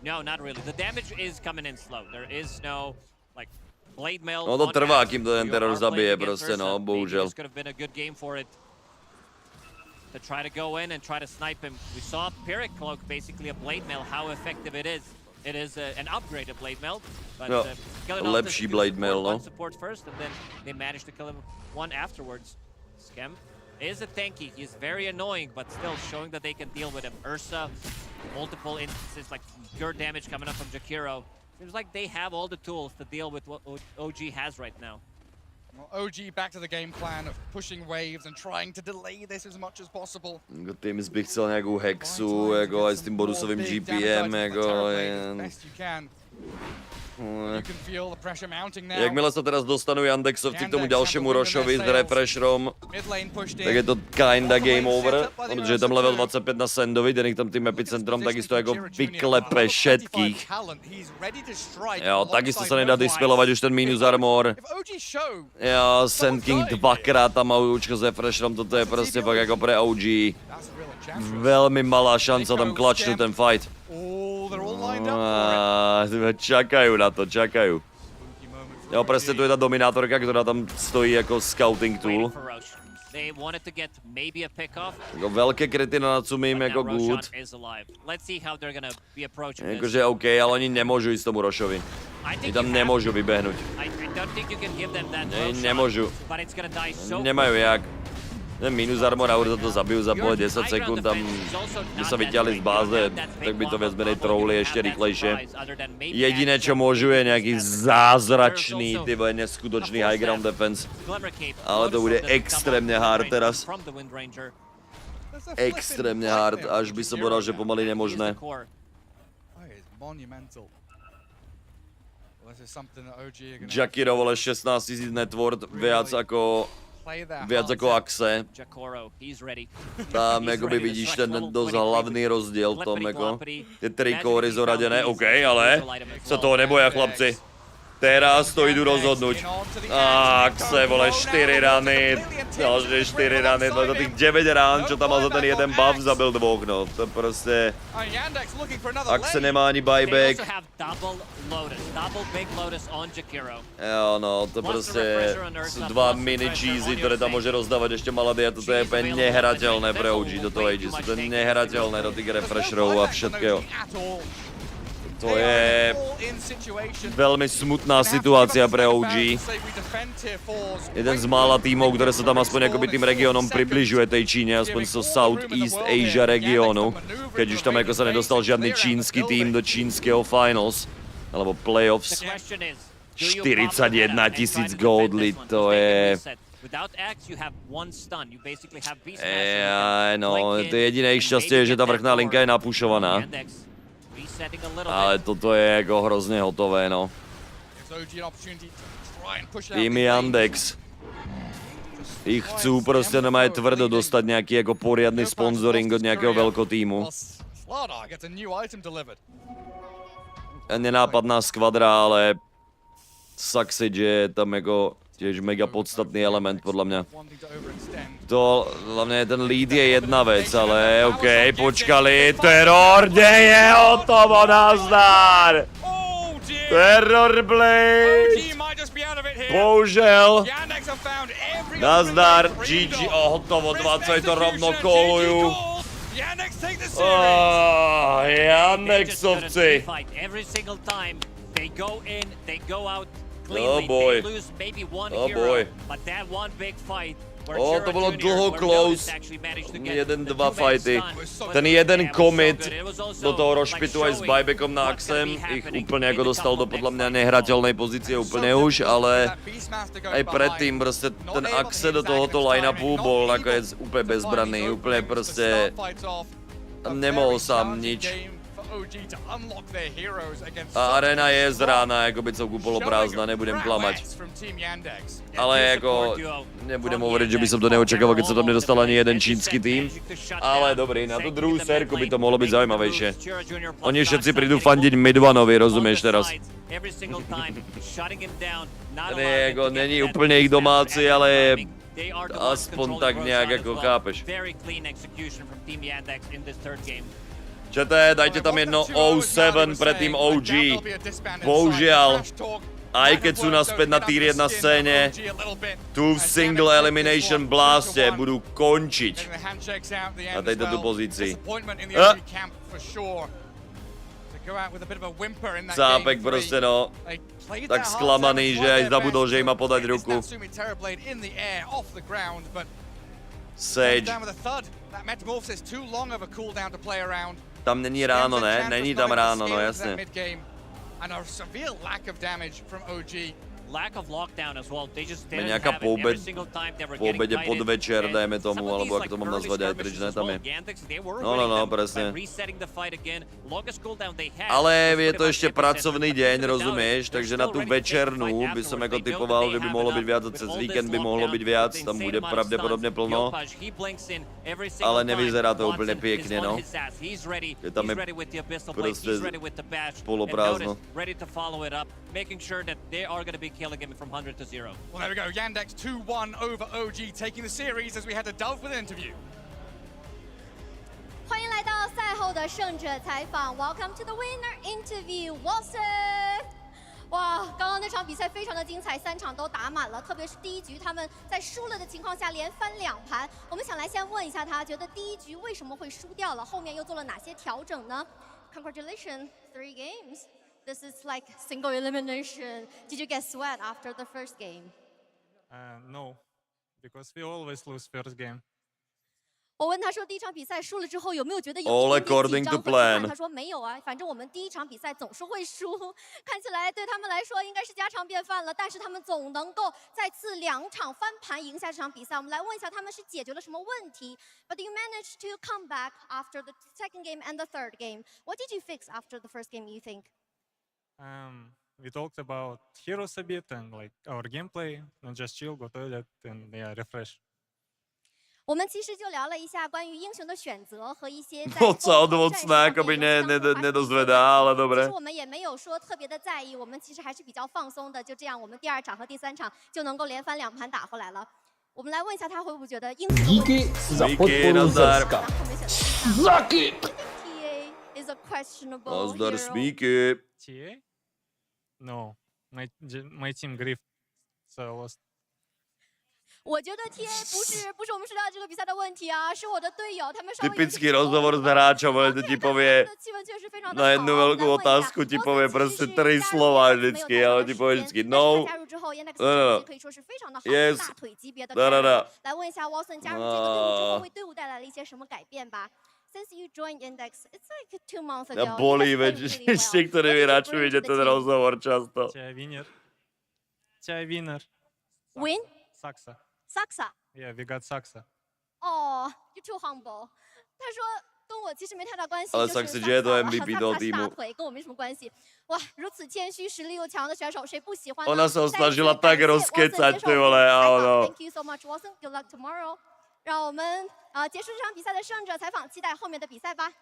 No, not really. The damage is coming in slow. There is no like blade mail. No to trvá, kým to ten teror zabije prostě, no, bohužel. This could have been a good game for it. To try to go in and try to snipe him. We saw Pyrrhic Cloak, basically a blade mail, how effective it is. It is an upgraded blade mail, but no, lepší blade mail, no. One support first, and then they managed to kill him one afterwards. Scam. is a tanky. He's very annoying, but still showing that they can deal with him. Ursa, multiple instances, like pure damage coming up from Jakiro. Seems like they have all the tools to deal with what OG has right now. Well, OG back to the game plan of pushing waves and trying to delay this as much as possible. Tým bych chcel nějakou hexu, jako aj s tím bonusovým GPM, jako jen... Jakmile se teraz dostanu Yandexovci k tomu dalšímu Rošovi s refresherom, tak je to kinda game over, protože je tam level 25 na Sandovi, ten tam tým epicentrom takisto jako vyklepe všetkých. Jo, takisto se nedá dispelovat už ten minus armor. Jo, Sand King dvakrát tam maučko s refresherom, toto je prostě fakt jako pre OG. Velmi malá šance tam klačnout ten fight. Čakajú na to, čakajú. Jo, presne tu je tá dominátorka, ktorá tam stojí ako scouting tool. Jako veľké kryty na Natsumim, jako good. Jakože OK, ale oni nemôžu ísť tomu Rošovi. Oni tam nemôžu vybehnúť. Nemôžu. Nemajú jak. Ten minus armor a to zabiju za pole 10 sekúnd, tam by sa vyťahli z báze, tak by to viac menej trouli ešte rýchlejšie. Jediné čo môžu je nejaký zázračný, neskutočný high ground defense. Ale to bude extrémne hard teraz. Extrémne hard, až by som povedal, že pomaly nemožné. Jakiro, vole, 16 000 net worth, viac ako Axe. Tam jakoby vidíš ten dost hlavný rozdíl v tom, jako ty 3 kóry zoradené, OK, ale se toho neboja, chlapci. Teraz to jdu rozhodnout. Axe, vole, 4 rany, další 4 rany, za těch 9 rán, čo tam má za ten jeden buff, zabil 2, no. To prostě... Axe nemá ani buyback. Jo, no, to prostě jsou 2 mini cheesy, které tam může rozdávat ještě Malady a toto je úplně nehratelné pre OG do toho Aegis. To je nehratelné do těch refresherů a všetkého. To je velmi smutná situácia pre OG. Jeden z mála týmov, ktoré sa tam aspoň akoby tým regionom približuje tej Číne, aspoň zo Southeast Asia regionu. Keď už tam ako sa nedostal žiadny čínsky tým do čínskeho finals, alebo playoffs. 41 000 goldly, to je... No, to jediné ich šťastie je, že tá vrchná linka je napušovaná. Ale toto je jako hrozně hotové, no. Tým Yandex. Ich chcú prostě nemají tvrdo dostat nějaký jako poriadny sponsoring od nějakého velkotýmu. Nenápadná skvadra, ale Succeed je tam jako tiež mega podstatný element podľa mňa. To, hlavne ten lead je jedna vec, ale OK, počkali, teror, deje hotovo, nazdar! Terror Blade! Bohužel! Nazdar, GG, hotovo, 20 to rovno kolujú. Yandexovci! Oh boy. Oh boy. To bylo dlho close. 1-2 fighty. Ten jeden commit do toho rošpitu aj s buybackom na Axem ich úplně jako dostal do podle mě nehratelnej pozície úplně už, ale aj predtým prostě ten Axe do tohoto line-upu bol nakonec úplně bezbranný, úplně prostě nemohl sám nič. A arena je zrána, jako by celku poloprázdna, nebudem klamat. Ale jako, nebudem hovoriť, že by som to neočakával, keď sa tam nedostal ani jeden čínsky tým. Ale dobrý, na tú druhú sérku by to mohlo byť zaujímavejšie. Oni všetci prídu fandiť Midvanovi, rozumieš teraz? Tady jako není úplně ich domáci, ale aspoň tak nějak jako chápeš. Čete, dajte tam jedno 0-7 pre tým OG. Bohužiaľ, aj keď sú naspäť na tier 1 scéne, tu v single elimination blaste budú končiť na tejto tu pozícii. Zápek prostě no, tak sklamaný, že aj zabudol, že im má podať ruku. Sage. Down with a thud. That metamorphosis too long of a cooldown to play around. Tam není ráno, ne? Není tam ráno, no jasně. And a severe lack of damage from OG. Lack of lockdown as well. They just didn't Nějaká have it every single time they were po obědě getting podvečer, knighted. dejme tomu, Some of alebo these, jak to mám like, nazvat, early Dietrich, ne skirmishes tam as je. well, Yandex, they were No, winning them presně. by resetting the fight again. Longest cooldown they had. Ale je was to ještě pretty much every pracovní set, den, but rozumíš, they're takže still na tu ready to take the večernu fight by som afterwards. jako They know typoval, they že by have mohlo být enough viac, with cez all víkend this by mohlo lockdown, být viac, with tam insane bude amount of pravděpodobně stuns. plno. Yopaj, he blinks in every single Ale time. nevyzerá to Watson úplně is pěkně, on no. his ass. He's ready. Je tam He's ready with the Abyssal Blade. prostě He's ready with the bash. poloprázdno. And notice, ready to follow it up, making sure that they are going to be killing him from 100 to 0. Well, there we go. Yandex 2-1 over OG, taking the series as we head to Dove with an interview. 欢迎来到赛后的胜者采访 ，Welcome to the winner interview, Watson。哇，刚刚那场比赛非常的精彩，3场都打满了，特别是第一局他们在输了的情况下连翻2盘。我们想来先问一下他，觉得第一局为什么会输掉了？后面又做了哪些调整呢 ？Congratulations, 3 games. This is like single elimination. Did you get sweat after the first game? No, because we always lose first game. 我问他说，第一场比赛输了之后有没有觉得有 All 一点点紧 according 张 to 和遗憾？ plan. 他说没有啊，反正我们第一场比赛总是会输，看起来对他们来说应该是家常便饭了。但是他们总能够再次2场翻盘赢下这场比赛。我们来问一下他们是解决了什么问题 ？But you managed to come back after the second game and the third game. What did you fix after the first game? You think? We talked about heroes a bit and like our gameplay, and just chill, go toilet, and yeah, refresh. 我们其实就聊了一下关于英雄的选择和一些在 Moc mocná, jakoby nedozvedá, ale 其 dobré. 实我们也没有说特别的在意，我们其实还是比较放松的。就这样，我们第2场和第3场就能够连翻2盘打回来了。我们来问一下他会不会觉得英雄的问题 Díky za podporu zrzka. Zaki! TA is a questionable Nazdar, hero. smíky. TA? No, my team griefed, so I lost. 我觉得 TA 不是我们说到这个比赛的问题啊，是我的队友，他们稍微有点 Typický rozhovor s hráčem, ale to ti povie 气氛确实非常的 na 好。 jednu velkou otázku, ti povie prostě 3 slova vždycky, ale ti povie vždycky no, 加入之后 Yandex 可以说是非常的好， yes, 大腿级别的 da da da. 来问一下 Watson 加入这个队伍之后，为队伍带来了一些什么改变吧？ Since you joined Yandex, it's like 2 months ago. Ja bolí, veď ešte niektorí hráči vidia ten rozhovor často. TA winner. TA winner. Win? Saxa. Saxa. Yeah, we got Saxa. Oh, you're too humble. 他说跟我其实没太大关系， Ale 就是 Saxa 觉得都 MVP 他 toho 大 týmu. 腿跟我没什么关系。哇，如此谦虚、实力又强的选手，谁不喜欢呢？ Ona sa ho 再次 snažila 感 tak 谢 rozkecať, Watson 接受 ty 我们 vole, 的采 a 访 ono. Thank you so much, Watson. Good luck tomorrow. 让我们结束这场比赛的胜者采访，期待后面的比赛吧。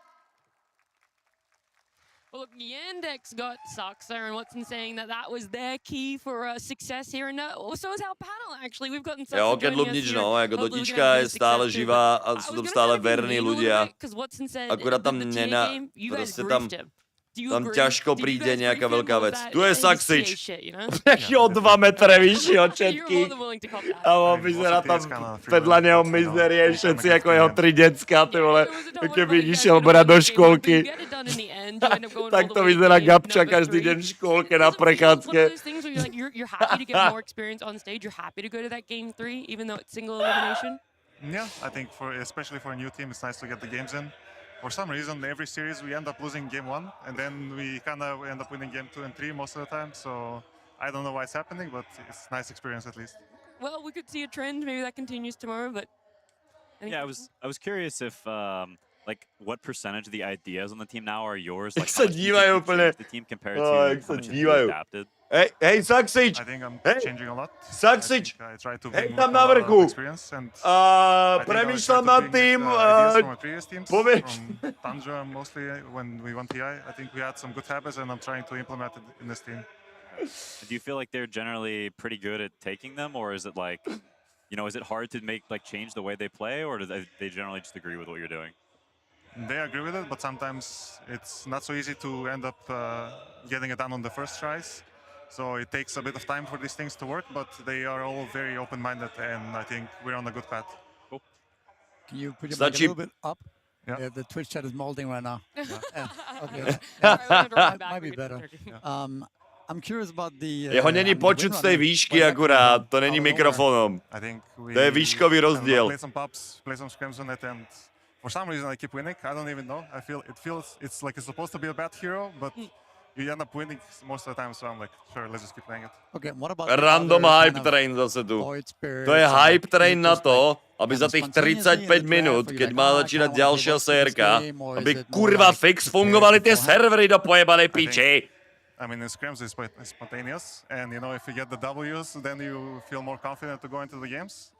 Well, look, Yandex got Saxa, and Watson saying that that was their key for success here, and so is our panel, actually. We've gotten Saxa Jo, keď joining us Lubnič, here. no, jako Hopefully we can Dotička have je good stále success too, živá but a I sú was tam gonna stále say, if you verní lean a little ľudia. bit, 'cause Watson said Akurát tam with the nená, TA game, you guys proste tam, griefed him. Do you tam agree? ťažko Did you príde guys nejaká grief him, veľká or was vec. that Tu je his Saxič. TA shit, you know? Taký o 2 metre vyšší od You're more všetkých. than willing to cop that. A on vyzerá tam vedľa neho mizerie, všetci ako jeho 3 decka, ty vole. Keby išiel brať do škôlky. Tak to vyzerá Gabča každý deň v škôlke na prechádzke. You're happy to get more experience on stage. You're happy to go to that game 3, even though it's single elimination. Yeah, I think especially for a new team, it's nice to get the games in. For some reason, every series we end up losing game 1, and then we kind of end up winning game 2 and 3 most of the time. So I don't know why it's happening, but it's a nice experience at least. Well, we could see a trend. Maybe that continues tomorrow, but yeah, I was curious if like what percentage of the ideas on the team now are yours? Like Jak sa dívajú úplne. the team compared to how Jak sa much it's dívajú. adapted. Hej, Saxič! I think I'm Hej, changing a lot. Saxič! I try to Hej, bring tam a na lot of vrchu. experience and I think I will Premýšľam try nad to tým, bring ideas from my previous teams, povieš. from Tundra mostly when we won TI. I think we had some good habits and I'm trying to implement it in this team. Do you feel like they're generally pretty good at taking them, or is it like, you know, is it hard to make like change the way they play, or do they generally just agree with what you're doing? They agree with it, but sometimes it's not so easy to end up getting it done on the first tries. So it takes a bit of time for these things to work, but they are all very open-minded, and I think we're on a good path. Cool. Can you put your mic a little bit up? Yeah, the Twitch chat is molding right now. Okay. Might be better. Jeho není počuť z tej výšky akurát, to není mikrofonom. To je výškový rozdíl. For some reason I keep winning. I don't even know. It's like it's supposed to be a bad hero, but you end up winning most of the time. So I'm like, sure, let's just keep playing it. Okay, what about Random hype train zase tu. To je hype train na to, aby za tých 35 minút, keď má začínať ďalšia sérka, aby kurva fix fungovali tie servery do pojebanej piči. I mean, in scrims it's spontaneous, and you know, if you get the W's, then you feel more confident to go into the games.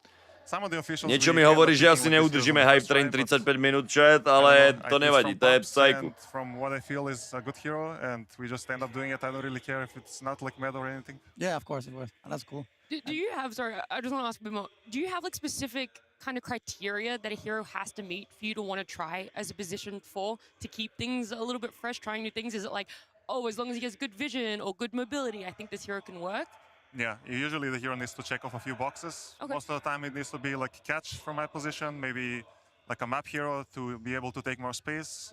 Niečo mi hovorí, že asi neudržíme hype train 35 minút chat, ale to nevadí, to je psycho. From what I feel is a good hero, and we just end up doing it. I don't really care if it's not like meta or anything. Yeah, of course it was. That's cool. Do you have, sorry, I just want to ask a bit more. Do you have like specific kind of criteria that a hero has to meet for you to want to try as a position 4 to keep things a little bit fresh, trying new things? Is it like, oh, as long as he has good vision or good mobility, I think this hero can work? Yeah, usually the hero needs to check off a few boxes. Okay. Most of the time it needs to be like catch from my position, maybe like a map hero to be able to take more space.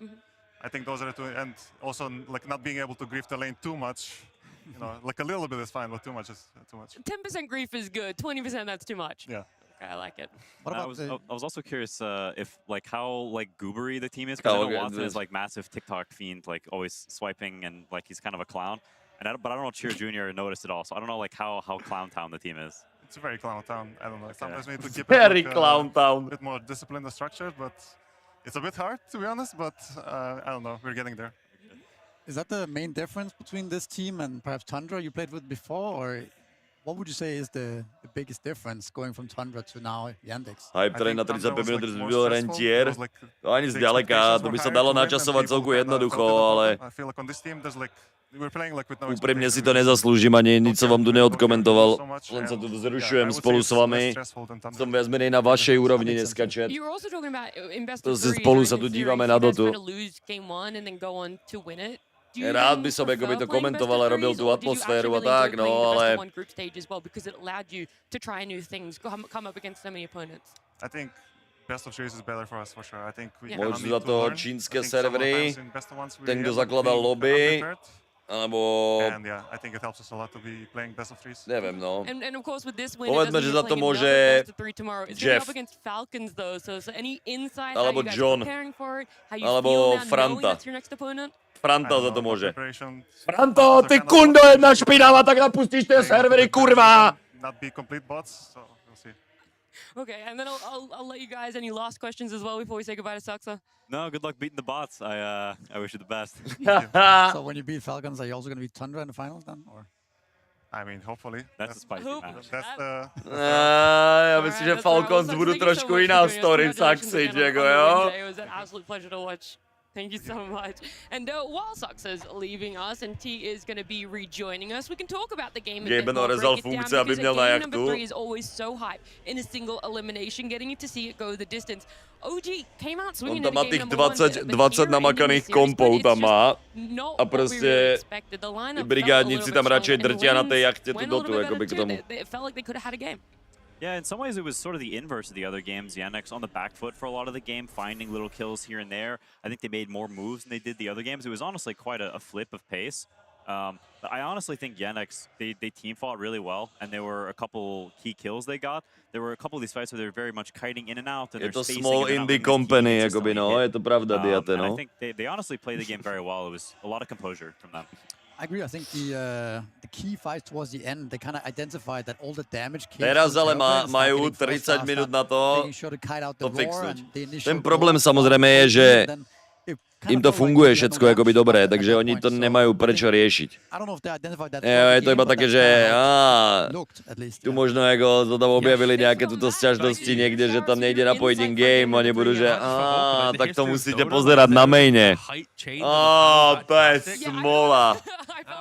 I think those are the two, and also like not being able to grief the lane too much. You know, like a little bit is fine, but too much is too much. 10% grief is good, 20% that's too much. Yeah. Okay, I like it. I was also curious if like how like goobery the team is, because I know Watson is like massive TikTok fiend, like always swiping and like he's kind of a clown. But I don't know if Cheer Jr. noticed it all, so I don't know like how Clown Town the team is. It's a very Clown Town. I don't know. Okay. Sometimes we need to keep Very it like, Clown Town. a bit more disciplined and structured, but it's a bit hard to be honest. But I don't know. We're getting there. Is that the main difference between this team and perhaps Tundra you played with before, or what would you say is the biggest difference going from Tundra to now Yandex? Hype train na 35 minút byl rentier. To ani zďaleka, to by sa dalo načasovať celku jednoducho, ale úprimne si to nezaslúžim ani nič som vám tu neodkomentoval. Len sa tu zrušujem spolu s vami. Som viac menej na vašej úrovni dneska, chat. To si spolu sa tu dívame na Dotu. Rád by som by to komentoval a robil tú atmosféru a tak, no ale... I think best of series is better for us for sure. I think we Môžu za to čínske servery, ten, kto zakladal lobby, alebo... And yeah, I think it helps us a lot to be playing best of threes. Neviem, no. And of course with this win, povedzme, že za to môže Jeff, alebo John, alebo Franta. Franta za to môže. Franto, ty kundo jedna špinava, tak napustíš tie servery, kurva! Not be complete bots, so we'll see. Okay, and then I'll let you guys, any last questions as well before we say goodbye to Saxa? No, good luck beating the bots. I wish you the best. So when you beat Falcons, are you also going to beat Tundra in the finals then? Or? I mean, hopefully. That's a spicy match. That's the... Ja myslím, že Falcons budú trošku iná story, Saxi, Diego, jo? It was an absolute pleasure to watch. Thank you so much. And while Saxa's leaving us and T is going to be rejoining us, we can talk about the game a bit more, break it down, because game number 3 is always so hype in a single elimination, getting you to see it go the distance. OG came out swinging in game number 1, 20 namakaných kompov tam má a proste brigádnici tam radšej drtia na tej jachte tú Dotu, akoby k tomu. It felt like they could have had a game. Yeah, in some ways it was sort of the inverse of the other games. Yandex on the back foot for a lot of the game, finding little kills here and there. I think they made more moves than they did the other games. It was honestly quite a flip of pace. But I honestly think Yandex, they team fought really well, and there were a couple key kills they got. There were a couple of these fights where they were very much kiting in and out. And je to small indie company, jakoby, no, je to pravda, Diate, no. I think they honestly played the game very well. It was a lot of composure from them. I agree. I think the key fights towards the end, they kind of identified that all the damage came. Teraz ale majú 30 minút na to fixnúť. Ten problém samozrejme je, že im to funguje všetko akoby dobre, takže oni to nemajú prečo riešiť. Je to iba také, že tu možno ako to tam objavili nejaké túto sťažnosti niekde, že tam nejde napojiť in-game a nebudú, že tak to musíte pozerať na maine. To je smola.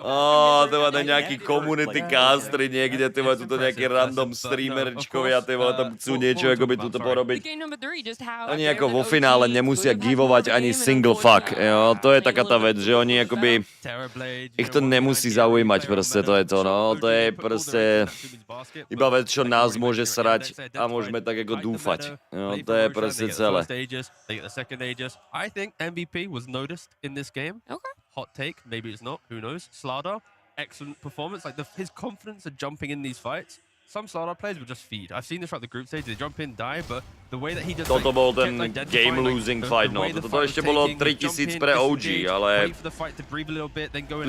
To má nejaký community castry niekde, tu má tuto nejaké random streamerčkovia, tam chcú niečo akoby túto porobiť. Oni ako vo finále nemusia givovať ani single fuck. Jo, to je taká tá vec, že oni akoby, ich to nemusí zaujímať, proste to je to, no, to je proste iba vec, čo nás môže srať a môžeme tak ako dúfať, jo, to je proste celé. I think MVP was noticed in this game. Okay. Hot take, maybe it's not, who knows. Slardar, excellent performance. Like his confidence of jumping in these fights. Some startup players will just feed. I've seen this throughout the group stage. They jump in, die, but the way that he just Toto bol ten game losing fight, no. Toto ještě bylo 3000 pre OG, ale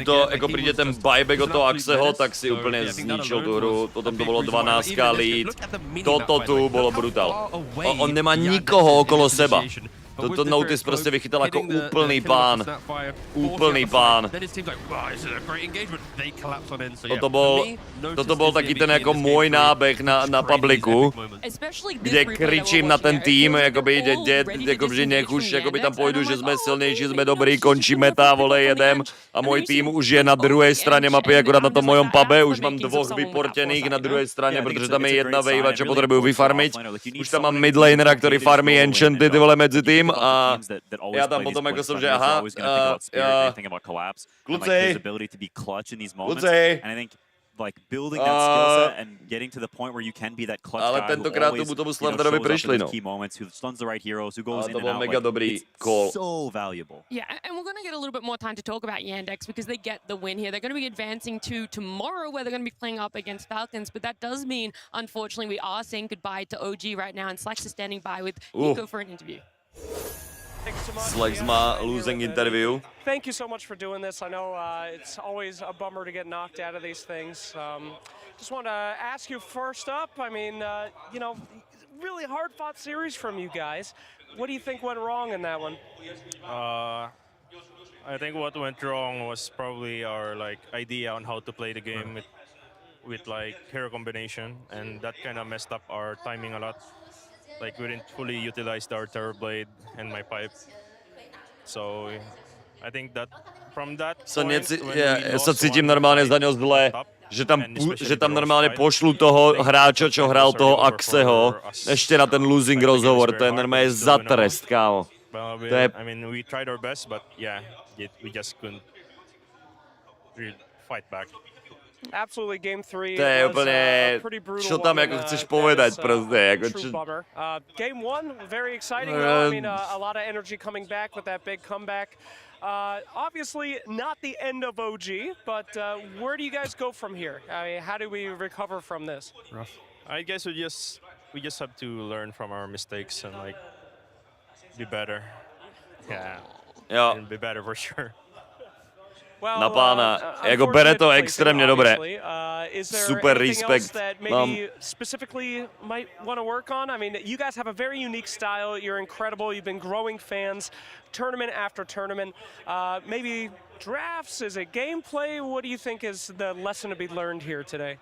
to jako přijde ten buyback od toho Axeho, tak si úplně zničil tu hru. Potom to bylo 12 lead. Toto tu bylo brutal. On nemá nikoho okolo seba. Toto Notice prostě vychytal jako úplný pán. Úplný pán. Toto byl taky ten jako můj náběh na publiku, kde kričím na ten tým, jakoby, že nech už jakoby tam pojdu, že jsme silnější, jsme dobrý, končí meta, vole, jedem a můj tým už je na druhé straně mapy, akorát na tom mojom pube, už mám 2 vyportěných na druhé straně, protože tam je jedna wave, čo potřebuju vyfarmit. Už tam mám midlanera, který farmí enchanty, ty vole, mezi tým a já tam potom jako jsem, že aha, kluci, like building that skill set and getting to the point where you can be that clutch guy who always shows up in those key moments, who stuns the right heroes, who goes in and out. Like, it's so valuable. Yeah, and we're going to get a little bit more time to talk about Yandex because they get the win here. They're going to be advancing to tomorrow where they're going to be playing up against Falcons, but that does mean, unfortunately, we are saying goodbye to OG right now, and Slax is standing by with Nico for an interview. Slax má losing interview. Thank you so much for doing this. I know it's always a bummer to get knocked out of these things. Just want to ask you first up, I mean, you know, really hard-fought series from you guys. What do you think went wrong in that one? I think what went wrong was probably our idea on how to play the game with like hero combination, and that kind of messed up our timing a lot. Like we didn't fully utilize our Terror Blade and my pipe. So I think that from that point, já se cítím normálně za něho zle, že tam normálně pošlu toho hráče, čo hrál toho Axeho, ještě na ten losing rozhovor, to je normálně za trest, kámo. I mean, we tried our best, but yeah, we just couldn't really fight back. Absolutely, game 3 to je úplně, čo tam jako chceš povedať prostě, jako game 1, very exciting though. I mean, a lot of energy coming back with that big comeback. Obviously not the end of OG, but where do you guys go from here? I mean, how do we recover from this? Rough. I guess we just have to learn from our mistakes and like be better. Yeah. Be better for sure. Na pána, jako bere to extrémně dobré. Super respect. Specifically might want to work on? I mean, you guys have a very unique style. You're incredible. You've been growing fans tournament after tournament. Maybe drafts, is it gameplay? What do you think is the lesson to be learned here today?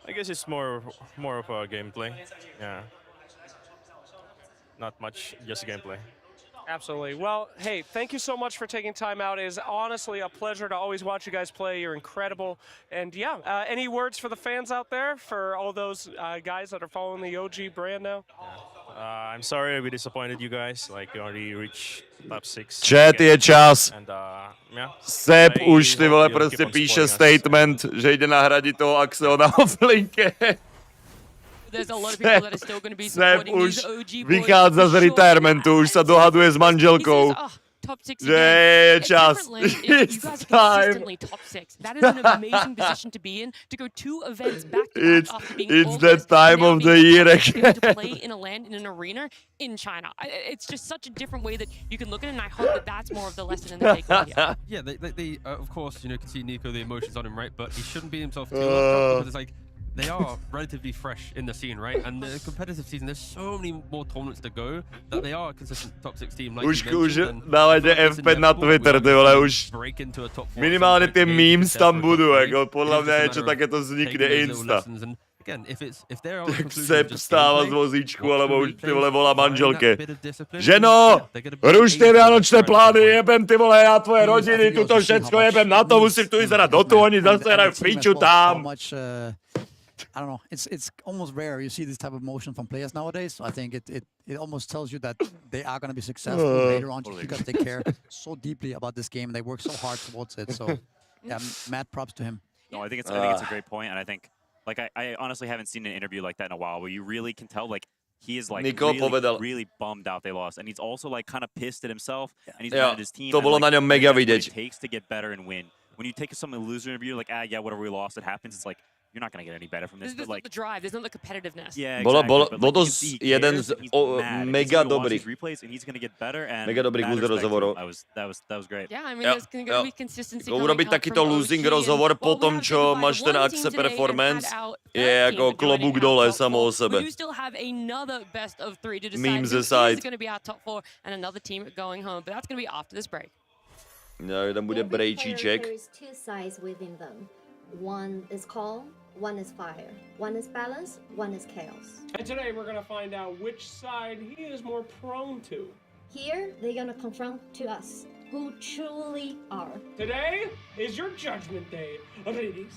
I guess it's more of a gameplay. Yeah. Not much, just gameplay. Absolutely. Well, hey, thank you so much for taking time out. It is honestly a pleasure to always watch you guys play. You're incredible. And yeah, any words for the fans out there, for all those guys that are following the OG brand now? I'm sorry we disappointed you guys. Like, you already reached top 6. Chat je čas. And, yeah. Seb už ty vole prostě píše statement, že jde nahradit toho Axeho na offlinke. Seb už vychádza z retirementu, už se dohaduje s manželkou. Že je čas. It's time. It's that time of the year again. In China. It's just such a different way that you can look at it, and I hope that that's more of the lesson in the takeaway here. Yeah, they of course, you know, can see Nico, the emotions on him, right? But he shouldn't beat himself too much because it's like, they are relatively fresh in the scene, right? And the competitive season, there's so many more tournaments to go that they are a consistent top 6 team. Like už dávajte F5 na Twitter, ty vole, už minimálně ty memes tam budou, jako podle mě něco takéto vznikne insta. Jak se vstává z vozíčku, alebo už ty vole volá manželky. Ženo, rušte vánočné plány, jebem ty vole, já tvoje rodiny, tuto všecko jebem na to, musím tu jít na Dotu, oni zase hrají piču tam. I don't know. It's almost rare you see this type of emotion from players nowadays. So I think it almost tells you that they are going to be successful later on because they care so deeply about this game and they work so hard towards it. So yeah, mad props to him. No, I think it's a great point, and I think like I honestly haven't seen an interview like that in a while where you really can tell like he is like really bummed out they lost, and he's also like kind of pissed at himself, and he's mad at his team. To bylo na něm mega vidět. It takes to get better and win. when you take some loser interview, like, yeah, whatever, we lost, it happens. It's like, you're not going to get any better from this. There's not the drive, there's not the competitiveness. Yeah, exactly. Bolo to jeden z mega dobrých. Mega dobrých losing rozhovorů. That was great. Yeah, I mean, there's going to be consistency. Urobiť takýto losing rozhovor po tom, čo máš ten Axe performance, je jako klobúk dole samo o sebe. We still have another best of 3 to decide Memes who aside. is going to be our top 4 and another team going home, but that's going to be after this break. No, tam bude brejčíček. There's 2 sides within them. One is calm, one is fire. One is balance, one is chaos. And today we're gonna find out which side he is more prone to. Here, they're gonna confront to us who truly are. Today is your judgment day, ladies.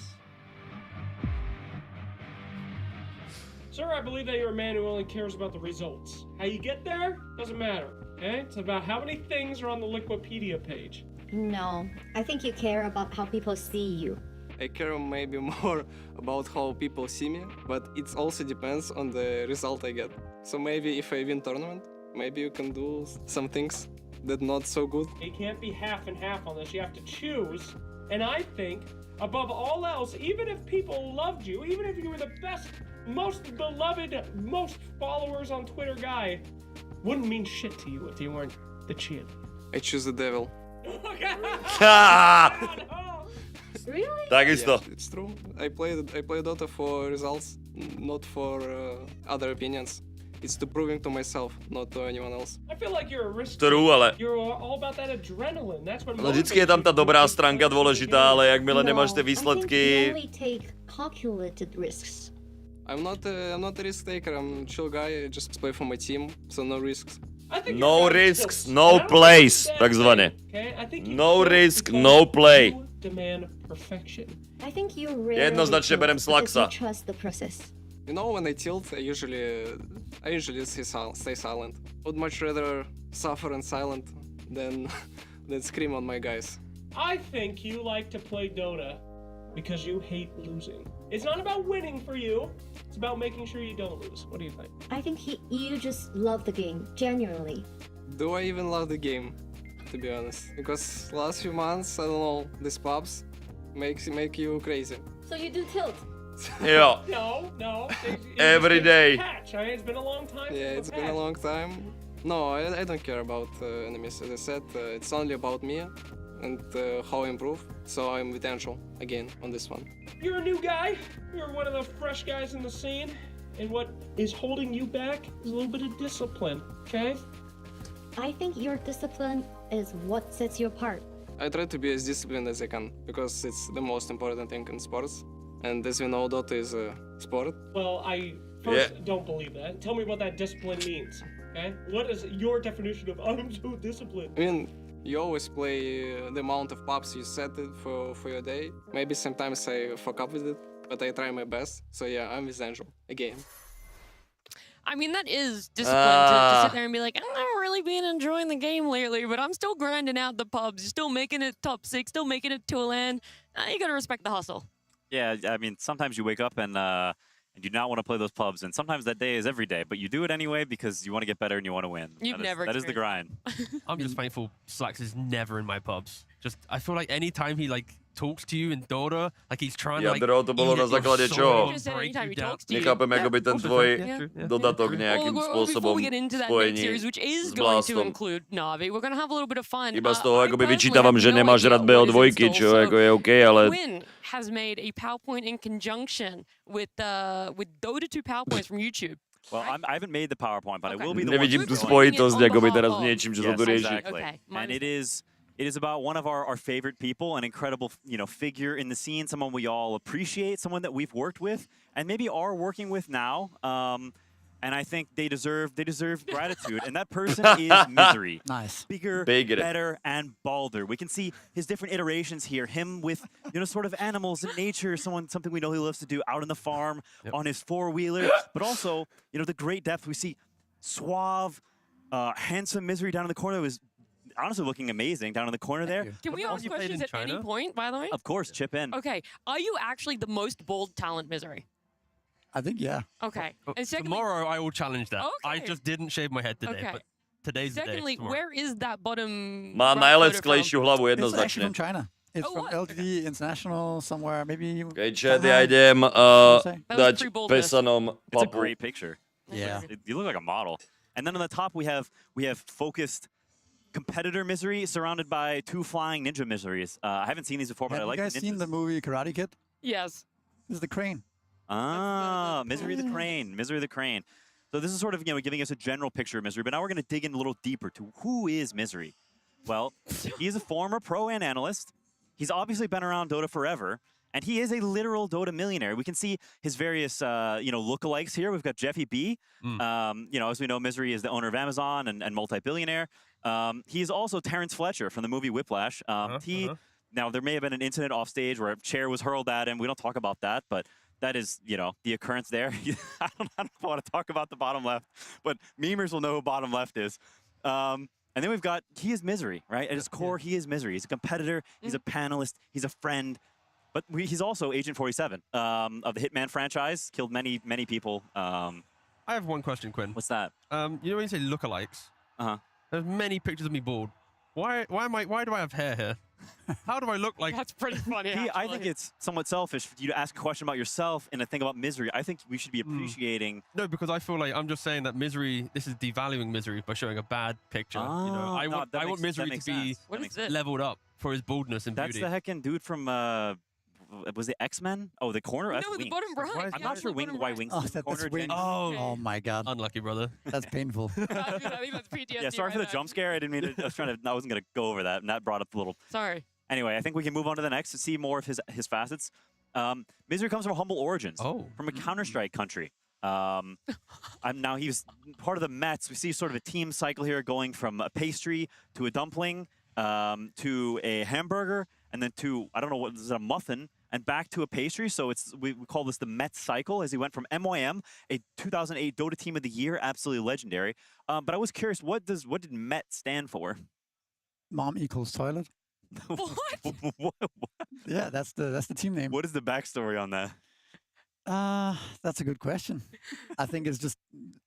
Sir, I believe that you're a man who only cares about the results. How you get there doesn't matter, okay? It's about how many things are on the Liquipedia page. No, I think you care about how people see you. I care maybe more about how people see me, but it also depends on the result I get. So maybe if I win tournament, maybe you can do some things that not so good. It can't be half and half on this. You have to choose. And I think, above all else, even if people loved you, even if you were the best, most beloved, most followers on Twitter guy, wouldn't mean shit to you if you weren't the champ. I choose the devil. Really? Takisto. Yeah, it's true. I play Dota for results, not for other opinions. It's to proving to myself, not to anyone else. I feel like you're a risk. True, ale... You're all about that adrenaline. That's what. Ale vždycky je tam ta dobrá stránka dôležitá, ale jakmile nemáš ty výsledky... I think you only take calculated risks. I'm not a risk taker. I'm a chill guy. I just play for my team, so no risks. No risks, no plays, takzvaně. No risk, no play. I think you really jednoznačně berem Slaxa. trust the process. You know, when I tilt, I usually stay silent. Would much rather suffer and silent than scream on my guys. I think you like to play Dota because you hate losing. It's not about winning for you. It's about making sure you don't lose. What do you think? I think you just love the game, genuinely. Do I even love the game, to be honest? Because last few months, I don't know, these pubs make you crazy. So you do tilt? Yeah. No. Every day. Patch. I mean, it's been a long time. Yeah, it's been a long time. No, I don't care about enemies. As I said, it's only about me and how I improve. So I'm with Angel again on this one. You're a new guy. You're one of the fresh guys in the scene. And what is holding you back is a little bit of discipline, okay? I think your discipline is what sets you apart. I try to be as disciplined as I can because it's the most important thing in sports. And as we know, Dota is a sport. Well, I first don't believe that. Tell me what that discipline means, okay? What is your definition of I'm so disciplined? I mean, you always play the amount of pubs you set it for your day. Maybe sometimes I fuck up with it, but I try my best. So yeah, I'm with Angel again. I mean, that is discipline to sit there and be like, I'm not really been enjoying the game lately, but I'm still grinding out the pubs. You're still making it top 6, still making it to a land. You gotta respect the hustle. Yeah, I mean, sometimes you wake up and you do not want to play those pubs, and sometimes that day is every day, but you do it anyway because you want to get better and you want to win. That is the grind. I'm just thankful Slax is never in my pubs. I feel like anytime he talks to you in Dota, like he's trying to Jadro, to bolo na základe čoho? Nechápem, ako by ten tvoj dodatok nejakým spôsobom spojení s Blastom. Iba z toho, ako by vyčítavam, že nemáš rád BO2, čo ako je OK, ale... has made a PowerPoint in conjunction with Dota 2 PowerPoints from YouTube. Well, I haven't made the PowerPoint, but I will be the Nevidím tú spojitosť, ako by teraz s niečím, čo sa tu rieši. Exactly. And it is about one of our favorite people, an incredible figure in the scene, someone we all appreciate, someone that we've worked with and maybe are working with now. And I think they deserve gratitude. And that person is Misery. Nice. Bigger, better, and balder. We can see his different iterations here. Him with sort of animals and nature, something we know he loves to do out on the farm on his 4-wheeler. But also, the great depth. We see suave, handsome Misery down in the corner was honestly looking amazing down in the corner there. Can we ask questions at any point, by the way? Of course, chip in. Okay. Are you actually the most bold talent, Misery? I think, yeah. Okay. And secondly, tomorrow I will challenge that. Okay. I just didn't shave my head today, but today's the day. Secondly, where is that bottom Má najlecklejšiu hlavu, jednoznačne. It's actually from China. It's from LTD International somewhere, maybe. Okay, chat, já jdem dať pesanom It's a papu. great picture. Yeah. You look like a model. And then on the top we have focused competitor Misery surrounded by 2 flying ninja Miseries. I haven't seen these before, but I like the ninjas. Have you guys seen the movie Karate Kid? Yes. This is the crane. Ah, Misery the Crane. Misery the Crane. So this is sort of, giving us a general picture of Misery, but now we're going to dig in a little deeper to who is Misery. Well, he's a former pro and analyst. He's obviously been around Dota forever, and he is a literal Dota millionaire. We can see his various, lookalikes here. We've got Jeffy B. As we know, Misery is the owner of Amazon and multi-billionaire. He is also Terrence Fletcher from the movie Whiplash. Now, there may have been an incident off stage where a chair was hurled at him. We don't talk about that, but that is, the occurrence there. I don't want to talk about the bottom left, but memers will know who bottom left is. And then we've got, he is Misery, right? At his core, he is Misery. He's a competitor, he's a panelist, he's a friend, but he's also Agent 47 of the Hitman franchise, killed many, many people. I have one question, Quinn. What's that? When you say lookalikes, there's many pictures of me bald. Why do I have hair here? How do I look like? That's pretty funny. I think it's somewhat selfish for you to ask a question about yourself and to think about Misery. I think we should be appreciating. No, because I feel like I'm just saying that Misery. This is devaluing Misery by showing a bad picture. I want Misery to be leveled up for his boldness and beauty. That's the heckin' dude from. Was it X-Men? Oh, the corner? No, That's the Wings. bottom right. I'm not sure why Wings is the corner. Wings. Oh my God. Unlucky, brother. That's painful. I think that's PTSD. Yeah, sorry for the jump scare. I didn't mean to. I wasn't gonna go over that, and that brought up a little. Sorry. Anyway, I think we can move on to the next to see more of his facets. Misery comes from humble origins. From a Counter-Strike country. Now he's part of the Mets. We see sort of a team cycle here, going from a pastry to a dumpling to a hamburger, and then to, I don't know, what is it, a muffin, and back to a pastry. So we call this the Mets cycle, as he went from MYM, a 2008 Dota Team of the Year, absolutely legendary. But I was curious, what did Met stand for? Mom equals toilet. What? Yeah, that's the team name. What is the backstory on that? That's a good question. I think it's just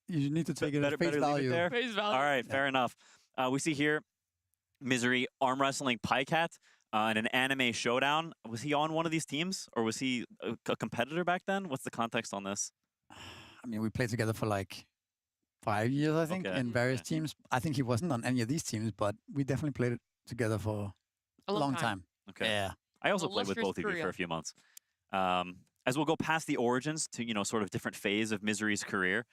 you need to take it at face value. Face value. All right, fair enough. We see here Misery arm wrestling Pycat in an anime showdown. Was he on one of these teams, or was he a competitor back then? What's the context on this? I mean, we played together for like 5 years, I think, in various teams. I think he wasn't on any of these teams, but we definitely played it together for a long time. Okay. Yeah. I also played with both of you for a few months. As we'll go past the origins to, sort of different phase of Misery's career,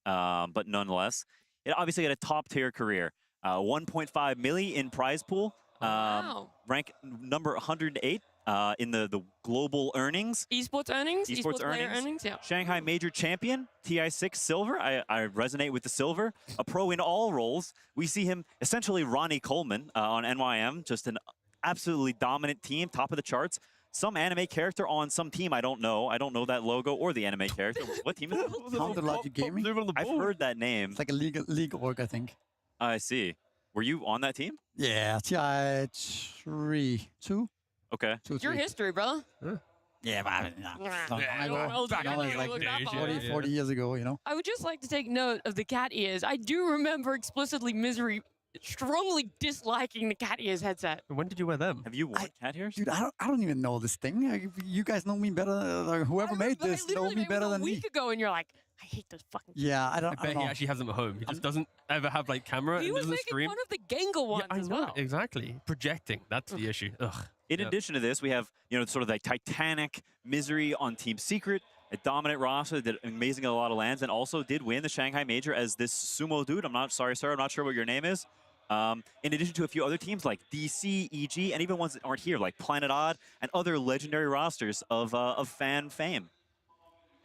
but nonetheless, it obviously had a top-tier career. 1.5 million in prize pool, rank number 108 in the global earnings. Esports earnings? Esports earnings, yeah. Shanghai Major Champion, TI6 Silver. I resonate with the silver. A pro in all roles. We see him essentially Ronnie Coleman on NYM, just an absolutely dominant team, top of the charts. Some anime character on some team I don't know. I don't know that logo or the anime character. What team is it? Counter Logic Gaming. I've heard that name. It's like a league org, I think. I see. Were you on that team? Yeah, TI 2. Okay. Your history, brother. Yeah, but 40 years ago, I would just like to take note of the cat ears. I do remember explicitly Misery strongly disliking the cat ears headset. When did you wear them? Have you worn cat ears? Dude, I don't even know this thing. You guys know me better. Whoever made this know me better than me. A week ago, and you're like, I hate those fucking. Yeah, I bet he actually has them at home. He just doesn't ever have like camera. He and was doesn't making stream. fun of the Gengar ones as well. Exactly. Projecting. That's the issue. Ugh. In addition to this, we have, sort of like Titanic Misery on Team Secret, a dominant roster, did amazing at a lot of lands, and also did win the Shanghai Major as this sumo dude. I'm not sorry, sir. I'm not sure what your name is. In addition to a few other teams like DC, EG, and even ones that aren't here, like Planet Odd, and other legendary rosters of fan fame.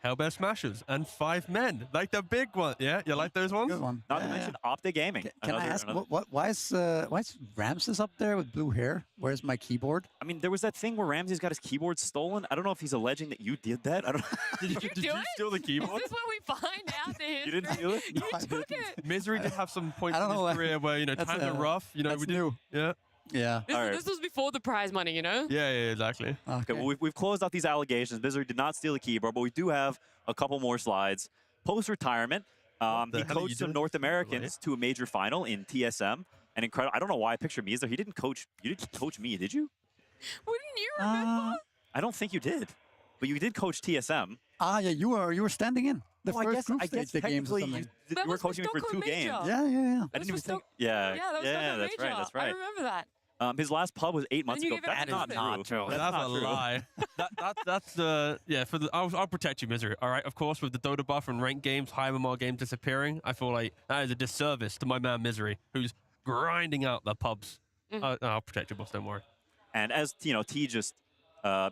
Hellbear Smashers and 5 Men, like the big one. Yeah, you like those ones? Good one. Not to mention Optic Gaming. Can I ask, why is Ramses up there with blue hair? Where's my keyboard? I mean, there was that thing where Ramses got his keyboard stolen. I don't know if he's alleging that you did that. I don't. Did you steal the keyboard? Is this what we find out the history? You didn't steal it? You took it. Misery did have some points in his career where, times are rough. That's new. Yeah. Yeah. This was before the prize money, Yeah, exactly. Okay, well, we've closed out these allegations. Misery did not steal the keyboard, but we do have a couple more slides. Post-retirement, he coached some North Americans to a major final in TSM. And incredible. I don't know why I picture me as there. You didn't coach me, did you? Wouldn't you remember? I don't think you did, but you did coach TSM. Yeah, you were standing in the first group stage the games or something. You were coaching me for 2 games. Yeah. I didn't even think. Yeah, Yeah, that was that's right. That's right. I remember that. His last pub was 8 months you ago. gave it That's not true. That's a lie. That's the I'll protect you, Misery. All right, of course, with the Dota buff and ranked games, high MMR games disappearing, I feel like that is a disservice to my man Misery, who's grinding out the pubs. I'll protect you, boss. Don't worry. And as T just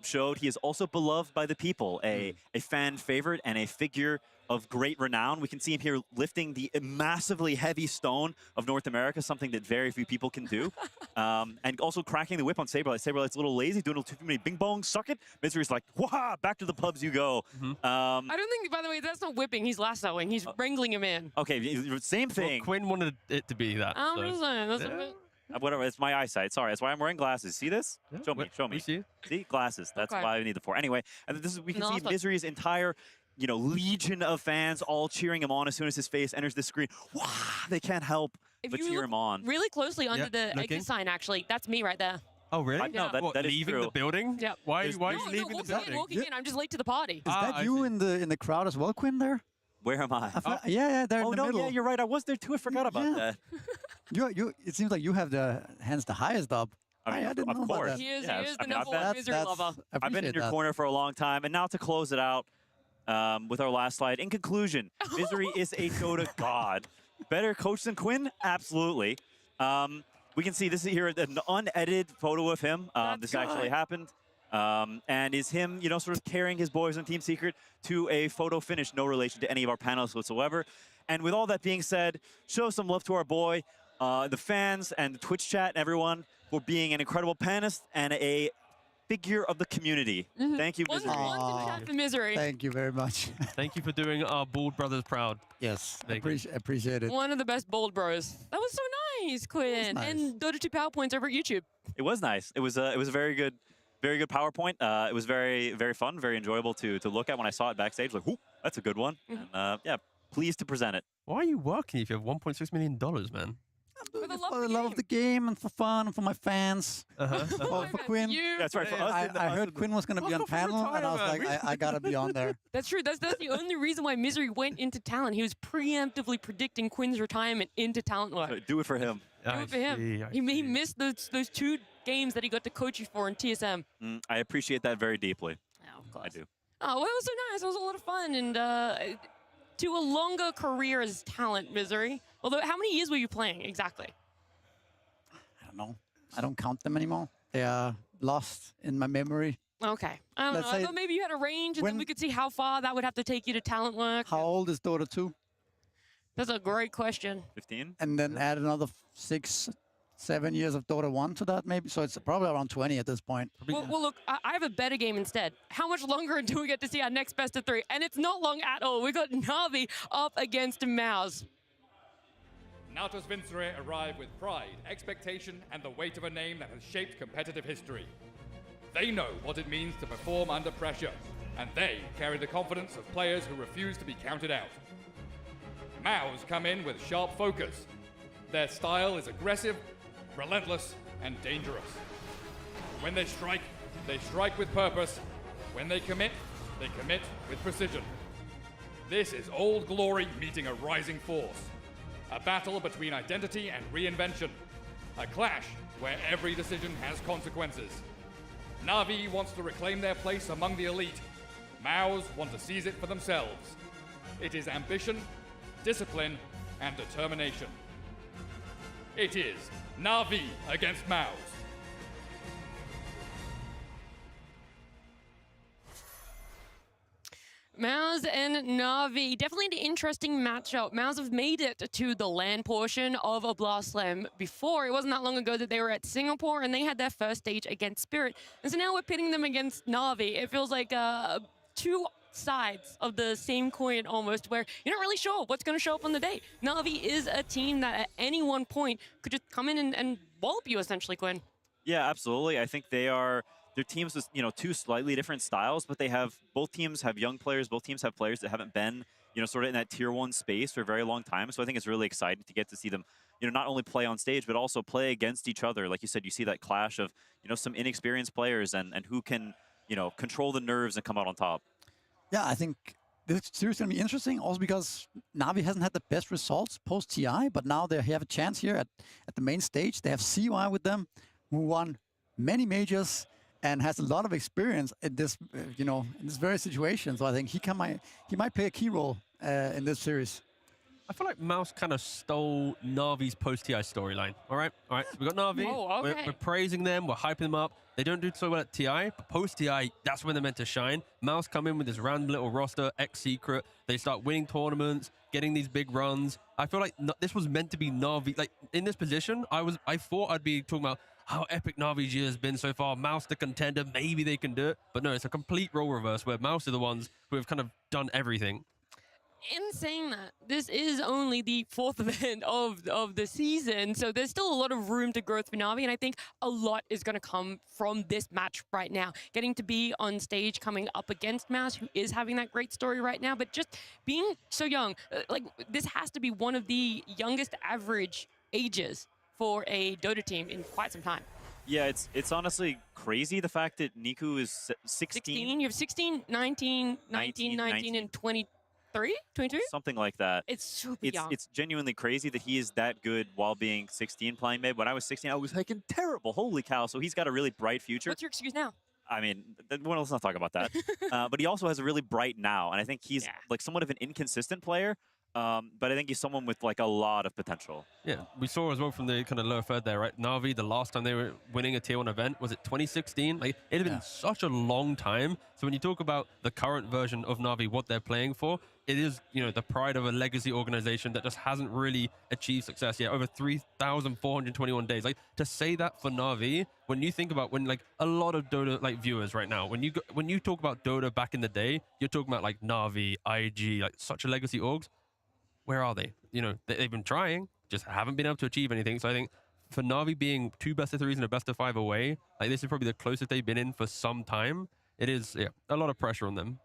showed, he is also beloved by the people, a fan favorite and a figure of great renown. We can see him here lifting the massively heavy stone of North America, something that very few people can do. And also cracking the whip on Saberlight. Saberlight's a little lazy, doing a little too many bing bong, suck it. Misery's like, wah, back to the pubs you go. I don't think, by the way, that's not whipping. He's lassoing. He's wrangling him in. Okay, same thing. Well, Quinn wanted it to be that. I'm just saying. That's a bit... Whatever, it's my eyesight. Sorry, that's why I'm wearing glasses. See this? Yeah. Show me. See? See? Glasses. That's why I need the 4. Anyway, and this is we can see Misery's entire, legion of fans all cheering him on as soon as his face enters the screen. Wow, they can't help but cheer him on. Really closely under the exit sign, actually. That's me right there. Oh, really? No, that is leaving true. the building? Yeah. Why are you leaving the building? Walking in. I'm just late to the party. Is that you in the crowd as well, Quinn, there? Where am I? Yeah, there in the middle. Yeah, you're right. I was there too. I forgot about that. It seems like you have the highest up. I didn't know about that. He is the number one Misery lover. I've been in your corner for a long time, and now to close it out with our last slide. In conclusion, Misery is a Dota god. Better coach than Quinn? Absolutely. We can see this is here an unedited photo of him. This actually happened. And is him, sort of carrying his boys on Team Secret to a photo finish, no relation to any of our panelists whatsoever. And with all that being said, show some love to our boy, the fans and the Twitch chat and everyone for being an incredible panelist and a figure of the community. Thank you, Misery. One to chat for Misery. Thank you very much. Thank you for doing our bald brothers proud. Yes, appreciate it. One of the best bold bros. That was so nice, Quinn. Nice. And Dota 2 PowerPoints over at YouTube. It was nice. It was a very good PowerPoint. It was very, very fun, very enjoyable to look at when I saw it backstage. Like, whoop, that's a good one. And yeah, pleased to present it. Why are you working if you have $1.6 million, man? For the love of the game and for fun and for my fans. For Quinn. That's right. For us, I heard Quinn was going to be on panel, and I was like, I got to be on there. That's true. That's the only reason why Misery went into talent. He was preemptively predicting Quinn's retirement into talent work. Do it for him. Do it for him. He missed those 2 games that he got to coach you for in TSM. I appreciate that very deeply. Oh, of course. I do. Oh, well, it was so nice. It was a lot of fun. And to a longer career as talent, Misery. Although, how many years were you playing exactly? I don't know. I don't count them anymore. They are lost in my memory. Okay. I don't know. I thought maybe you had a range, and then we could see how far that would have to take you to talent work. How old is Dota 2? That's a great question. 15? And then add another 6, 7 years of Dota 1 to that, maybe. So it's probably around 20 at this point. Well, look, I have a better game instead. How much longer until we get to see our next best of 3? And it's not long at all. We got NAVI up against MOUZ. Natos Vincere arrive with pride, expectation, and the weight of a name that has shaped competitive history. They know what it means to perform under pressure, and they carry the confidence of players who refuse to be counted out. MOUZ come in with sharp focus. Their style is aggressive, relentless, and dangerous. When they strike with purpose. When they commit with precision. This is old glory meeting a rising force. A battle between identity and reinvention. A clash where every decision has consequences. NAVI wants to reclaim their place among the elite. MOUZ want to seize it for themselves. It is ambition, discipline, and determination. It is NAVI against MOUZ. MOUZ and NAVI, definitely an interesting matchup. MOUZ have made it to the LAN portion of a Blast Slam before. It wasn't that long ago that they were at Singapore and they had their first stage against Spirit. And so now we're pitting them against NAVI. It feels like 2 sides of the same coin almost, where you're not really sure what's going to show up on the day. NAVI is a team that at any one point could just come in and wallop you essentially, Quinn. Yeah, absolutely. I think they are they're teams with, you know, two slightly different styles, but they have, both teams have young players, both teams have players that haven't been, you know, sort of in that tier 1 space for a very long time. So I think it's really exciting to get to see them, you know, not only play on stage, but also play against each other. Like you said, you see that clash of, you know, some inexperienced players and who can, you know, control the nerves and come out on top. Yeah, I think this series is going to be interesting also because Navi hasn't had the best results post-TI, but now they have a chance here at the main stage. They have CY with them, who won many majors and has a lot of experience in this, you know, in this very situation. So I think he might play a key role in this series. I feel like MOUZ kind of stole Navi's post-TI storyline. All right, so we got Navi. Oh, okay. We're praising them. We're hyping them up. They don't do so well at TI, but post-TI, that's when they're meant to shine. MOUZ come in with this random little roster, ex-secret. They start winning tournaments, getting these big runs. I feel like this was meant to be Navi. Like, in this position, I thought I'd be talking about how epic Navi's year has been so far. MOUZ the contender, maybe they can do it. But no, it's a complete role reverse where MOUZ are the ones who have kind of done everything. In saying that, this is only the 4th event of the season, so there's still a lot of room to growth for Navi, and I think a lot is going to come from this match right now. Getting to be on stage, coming up against MOUZ, who is having that great story right now, but just being so young, like this has to be one of the youngest average ages for a Dota team in quite some time. Yeah, it's honestly crazy the fact that Niku is 16. You have 16, 19, and 23? 22? Something like that. It's super young. It's genuinely crazy that he is that good while being 16 playing mid. When I was 16, I was heckin' terrible. Holy cow. So he's got a really bright future. What's your excuse now? I mean, well, let's not talk about that. But he also has a really bright now. And I think he's like somewhat of an inconsistent player. But I think he's someone with like a lot of potential. Yeah, we saw as well from the kind of lower third there, right? Navi, the last time they were winning a tier 1 event, was it 2016? Like, it had been such a long time. So when you talk about the current version of Navi, what they're playing for, it is, you know, the pride of a legacy organization that just hasn't really achieved success yet. Over 3,421 days. Like, to say that for Navi, when you think about when like a lot of Dota like viewers right now, when you talk about Dota back in the day, you're talking about like Navi, IG, like such a legacy orgs. Where are they? You know, they've been trying, just haven't been able to achieve anything. So I think for Navi being 2 best of 3s and a best of 5 away, like this is probably the closest they've been in for some time. It is, a lot of pressure on them.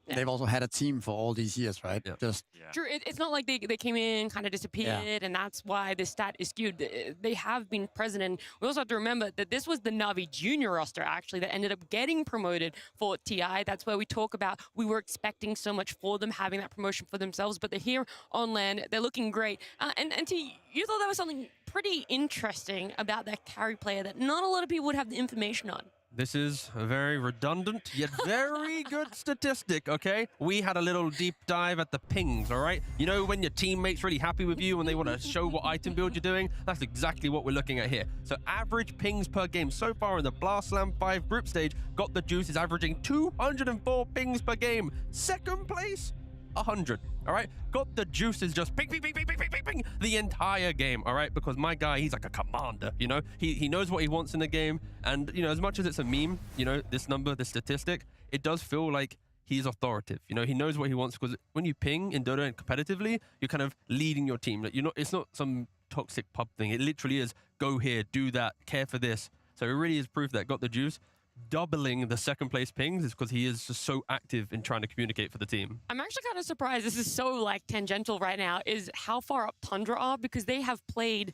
Yeah. They've also had a team for all these years, right? Yeah. True, it's not like they came in, kind of disappeared, and that's why the stat is skewed. They have been present, and we also have to remember that this was the Navi junior roster, actually, that ended up getting promoted for TI. That's where we talk about we were expecting so much for them, having that promotion for themselves, but they're here on LAN. They're looking great. And you thought that was something pretty interesting about that carry player that not a lot of people would have the information on. This is a very redundant, yet very good statistic, okay? We had a little deep dive at the pings, all right? You know when your teammate's really happy with you and they want to show what item build you're doing? That's exactly what we're looking at here. So average pings per game so far in the Blast Slam 5 group stage, Got the Juice is averaging 204 pings per game. Second place, 100, all right? Got the Juice is just ping, ping, ping, ping, ping, ping, ping, ping, the entire game, all right? Because my guy, he's like a commander, you know? He knows what he wants in the game, and, you know, as much as it's a meme, you know, this number, this statistic, it does feel like he's authoritative, you know? He knows what he wants, because when you ping in Dota and competitively, you're kind of leading your team. Like, it's not some toxic pub thing. It literally is, go here, do that, care for this. So it really is proof that Got the Juice doubling the second place pings is because he is just so active in trying to communicate for the team. I'm actually kind of surprised, this is so like tangential right now, is how far up Tundra are, because they have played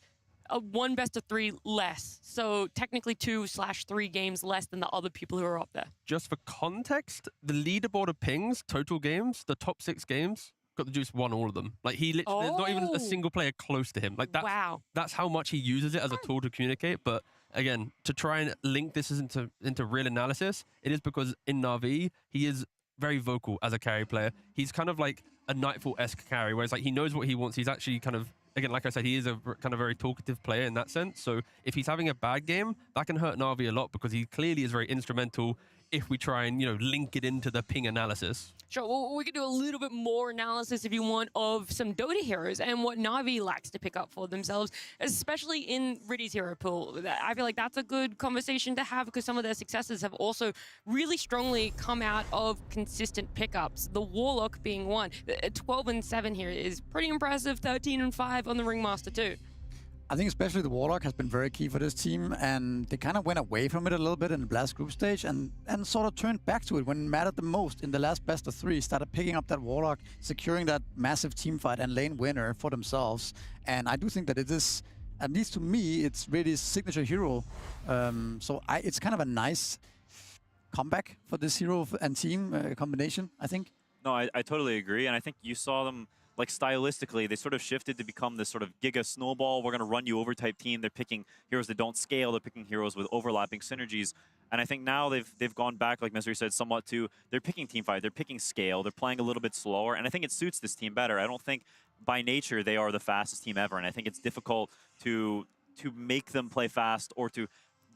a 1 best of 3 less. So technically 2/3 games less than the other people who are up there. Just for context, the leaderboard of pings, total games, the top 6 games, Got the Juice won all of them. Like he literally, there's not even a single player close to him. Like that's how much he uses it as a tool to communicate. But again, to try and link this into real analysis, it is because in Navi, he is very vocal as a carry player. He's kind of like a Nightfall-esque carry, whereas like he knows what he wants. He's actually kind of, again, like I said, he is a kind of very talkative player in that sense. So if he's having a bad game, that can hurt Navi a lot because he clearly is very instrumental if we try and, you know, link it into the ping analysis. Sure, well, we could do a little bit more analysis if you want of some Dota heroes and what Navi likes to pick up for themselves, especially in Riddy's hero pool. I feel like that's a good conversation to have because some of their successes have also really strongly come out of consistent pickups. The Warlock being one. 12-7 here is pretty impressive. 13-5 on the Ringmaster too. I think especially the Warlock has been very key for this team, and they kind of went away from it a little bit in the last group stage and sort of turned back to it when it mattered the most in the last best of 3, started picking up that Warlock, securing that massive team fight and lane winner for themselves. And I do think that it is, at least to me, it's really his signature hero. It's kind of a nice comeback for this hero and team combination, I think. No, I totally agree, and I think you saw them, like, stylistically, they sort of shifted to become this sort of Giga Snowball, we're going to run you over type team. They're picking heroes that don't scale, they're picking heroes with overlapping synergies. And I think now they've gone back, like Misery said, somewhat to, they're picking teamfight, they're picking scale, they're playing a little bit slower, and I think it suits this team better. I don't think by nature they are the fastest team ever, and I think it's difficult to make them play fast or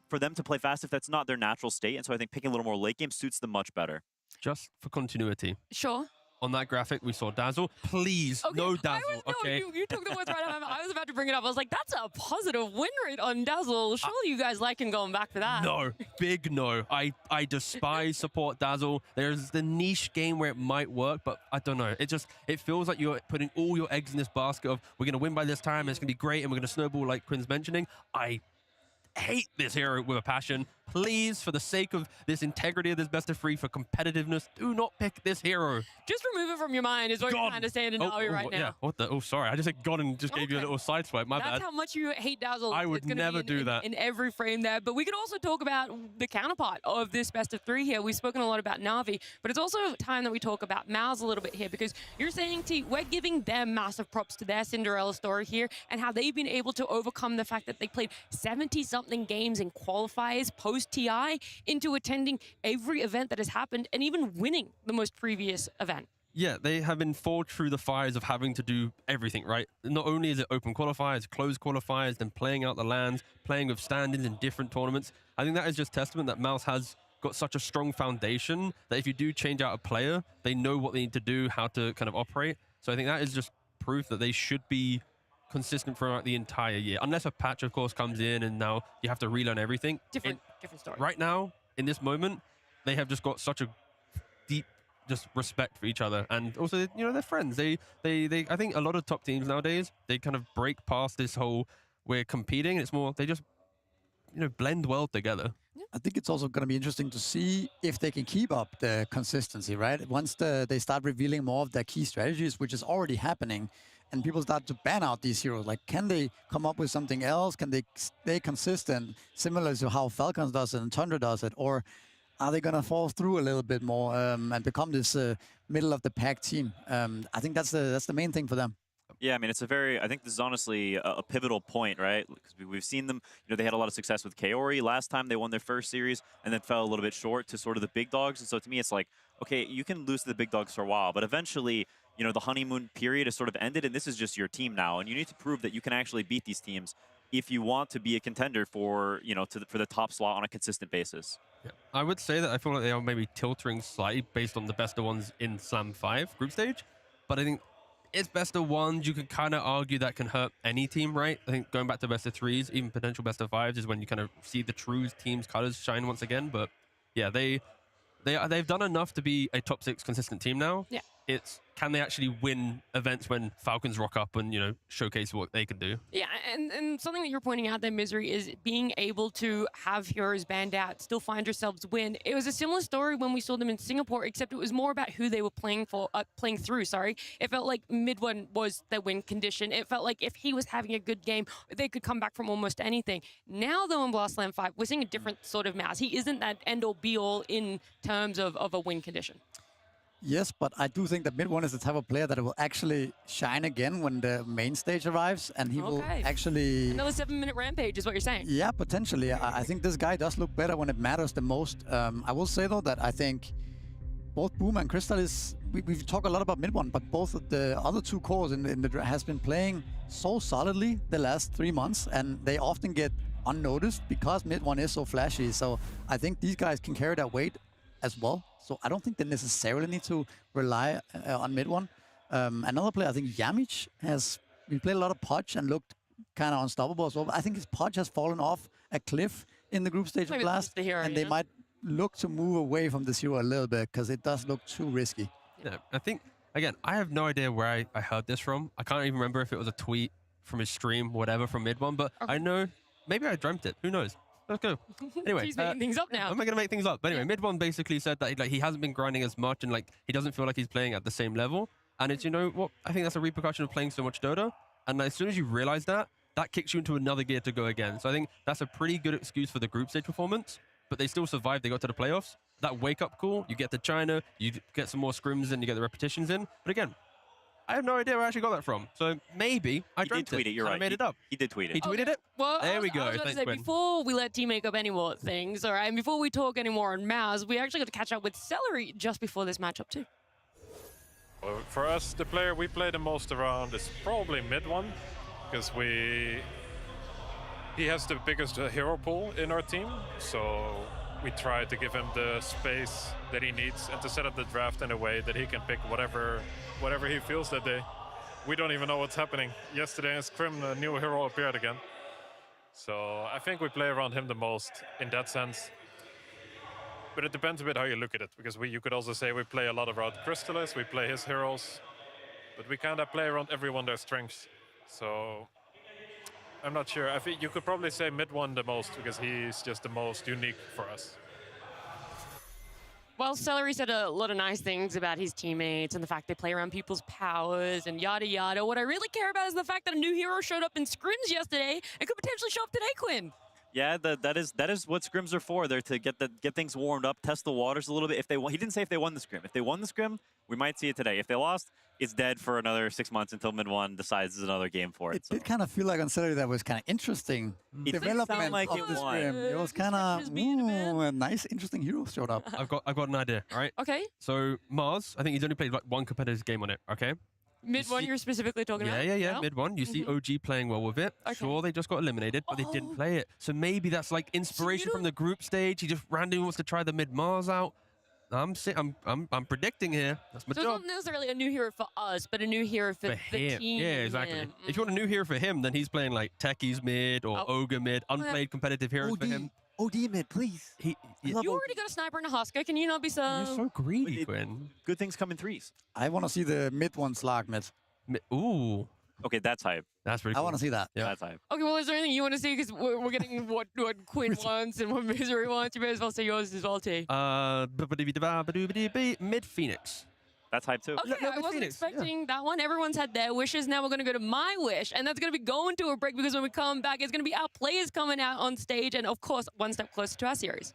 for them to play fast if that's not their natural state. And so I think picking a little more late game suits them much better. Just for continuity. Sure. On that graphic, we saw Dazzle. Please, okay. no Dazzle, okay? You took the words right out of my mouth. I was about to bring it up. I was like, that's a positive win rate on Dazzle. Surely you guys like him going back for that. No, big no. I despise support Dazzle. There's the niche game where it might work, but I don't know. It feels like you're putting all your eggs in this basket of, we're going to win by this time, and it's going to be great, and we're going to snowball like Quinn's mentioning. I hate this hero with a passion. Please, for the sake of this integrity of this best of 3, for competitiveness, do not pick this hero. Just remove it from your mind is what you're trying to say to Navi right now. Yeah, what the? Oh, sorry. I just said God and just gave you a little side swipe. My bad. That's how much you hate Dazzle. I would never do that. In every frame there. But we could also talk about the counterpart of this best of 3 here. We've spoken a lot about Navi, but it's also time that we talk about MOUZ a little bit here, because you're saying, T, we're giving them massive props to their Cinderella story here and how they've been able to overcome the fact that they played 70-something games in qualifiers post-TI into attending every event that has happened and even winning the most previous event. Yeah, they have been forged through the fires of having to do everything, right? Not only is it open qualifiers, closed qualifiers, then playing out the lands, playing with stand-ins in different tournaments. I think that is just testament that MOUZ has got such a strong foundation that if you do change out a player, they know what they need to do, how to kind of operate. So I think that is just proof that they should be consistent throughout the entire year. Unless a patch, of course, comes in and now you have to relearn everything. Different story. Right now, in this moment, they have just got such a deep respect for each other, and also, you know, they're friends. They I think a lot of top teams nowadays, they kind of break past this whole we're competing. It's more they just, you know, blend well together. I think it's also going to be interesting to see if they can keep up the consistency, right? Once they start revealing more of their key strategies, which is already happening, and people start to ban out these heroes, like, can they come up with something else? Can they stay consistent, similar to how Falcons does it and Tundra does it? Or are they going to fall through a little bit more and become this middle-of-the-pack team? I think that's the main thing for them. Yeah, I mean, I think this is honestly a pivotal point, right? Because we've seen them, you know, they had a lot of success with Kaori last time they won their first series and then fell a little bit short to sort of the big dogs. And so to me, it's like, okay, you can lose to the big dogs for a while, but eventually, you know, the honeymoon period has sort of ended and this is just your team now. And you need to prove that you can actually beat these teams if you want to be a contender for, you know, for the top slot on a consistent basis. Yeah. I would say that I feel like they are maybe tilting slightly based on the best of ones in Slam 5 group stage, but I think it's best of ones. You could kind of argue that can hurt any team, right? I think going back to best of 3s, even potential best of 5s is when you kind of see the true team's colors shine once again. But yeah, they've done enough to be a top 6 consistent team now. Yeah. It's can they actually win events when Falcons rock up and, you know, showcase what they can do? Yeah, and something that you're pointing out there, Misery, is being able to have heroes banned out, still find yourselves win. It was a similar story when we saw them in Singapore, except it was more about who they were playing through. It felt like Mid1 was their win condition. It felt like if he was having a good game, they could come back from almost anything. Now, though, in Blast Slam 5, we're seeing a different sort of MOUZ. He isn't that end-all, be-all in terms of a win condition. Yes, but I do think that Mid1 is the type of player that will actually shine again when the main stage arrives, and he will actually... Another 7-minute rampage is what you're saying. Yeah, potentially. I think this guy does look better when it matters the most. I will say, though, that I think both Boom and Crystal is... We've talked a lot about Mid1, but both of the other 2 cores in the has been playing so solidly the last 3 months, and they often get unnoticed because Mid1 is so flashy. So I think these guys can carry that weight as well. So I don't think they necessarily need to rely on Mid1. Another player, I think Yamich we played a lot of Podge and looked kind of unstoppable as well. I think his Podge has fallen off a cliff in the group stage of Blast, and they might look to move away from this hero a little bit because it does look too risky. Yeah, I think, again, I have no idea where I heard this from. I can't even remember if it was a tweet from his stream, whatever, from mid one. But I know, maybe I dreamt it. Who knows? Let's go. Anyway, he's making things up now. I'm going to make things up. But anyway, mid one basically said that like he hasn't been grinding as much and like he doesn't feel like he's playing at the same level. And it's, you know what, I think that's a repercussion of playing so much Dota. And as soon as you realize that, that kicks you into another gear to go again. So I think that's a pretty good excuse for the group stage performance. But they still survived. They got to the playoffs. That wake-up call, you get to China, you get some more scrims and you get the repetitions in. But again, I have no idea where I actually got that from. So maybe I dreamt tweet it. You're right. I made it up. He did tweet it. He tweeted it? Well, there we go. I was about to Thanks, say, Quinn. before we let T make up any more things, all right, and before we talk any more on MOUZ, we actually got to catch up with Celery just before this matchup too. Well, for us, the player we play the most around is probably mid one, because he has the biggest hero pool in our team, so we try to give him the space that he needs and to set up the draft in a way that he can pick whatever he feels that day. We don't even know what's happening. Yesterday in Scrim, a new hero appeared again. So I think we play around him the most in that sense. But it depends a bit how you look at it, because you could also say we play a lot around Crystallis, we play his heroes, but we kind of play around everyone their strengths. So I'm not sure. I think you could probably say mid one the most, because he's just the most unique for us. Well, Celery said a lot of nice things about his teammates and the fact they play around people's powers and yada yada. What I really care about is the fact that a new hero showed up in scrims yesterday and could potentially show up today, Quinn. Yeah, that is what scrims are for. They're to get things warmed up, test the waters a little bit. He didn't say if they won the scrim. If they won the scrim, we might see it today. If they lost, it's dead for another 6 months until mid one decides there's another game for it. It did kind of feel like on Saturday that was kind of interesting. Development like of it the was. scrim. It was kind of a nice, interesting hero showed up. I've got an idea, all right? Okay. So MOUZ, I think he's only played like one competitive game on it, okay? Mid one, you're specifically talking about? Yeah, mid one. You see OG playing well with it. Okay. Sure, they just got eliminated, but they didn't play it. So maybe that's like inspiration from the group stage. He just randomly wants to try the mid MOUZ out. I'm predicting here. That's my So job. it's not necessarily a new hero for us, but a new hero for the him. team. Yeah, exactly. If you want a new hero for him, then he's playing like Techies mid or Ogre mid, unplayed competitive heroes for him. OD mid, please. You already got a sniper and a Husker. Can you not be so... You're so greedy, Quinn. Good things come in threes. I want to see the mid one slag mid. Ooh. Okay, that's hype. That's pretty I cool. want to see that. Yeah. That's hype. Okay, well, is there anything you want to see? Because we're getting what Quinn wants and what Misery wants. You may as well say yours as well, T. Mid Phoenix. That's hype too. Okay, I wasn't expecting that one. Everyone's had their wishes. Now we're going to go to my wish, and that's going to be going to a break, because when we come back, it's going to be our players coming out on stage, and of course, one step closer to our series.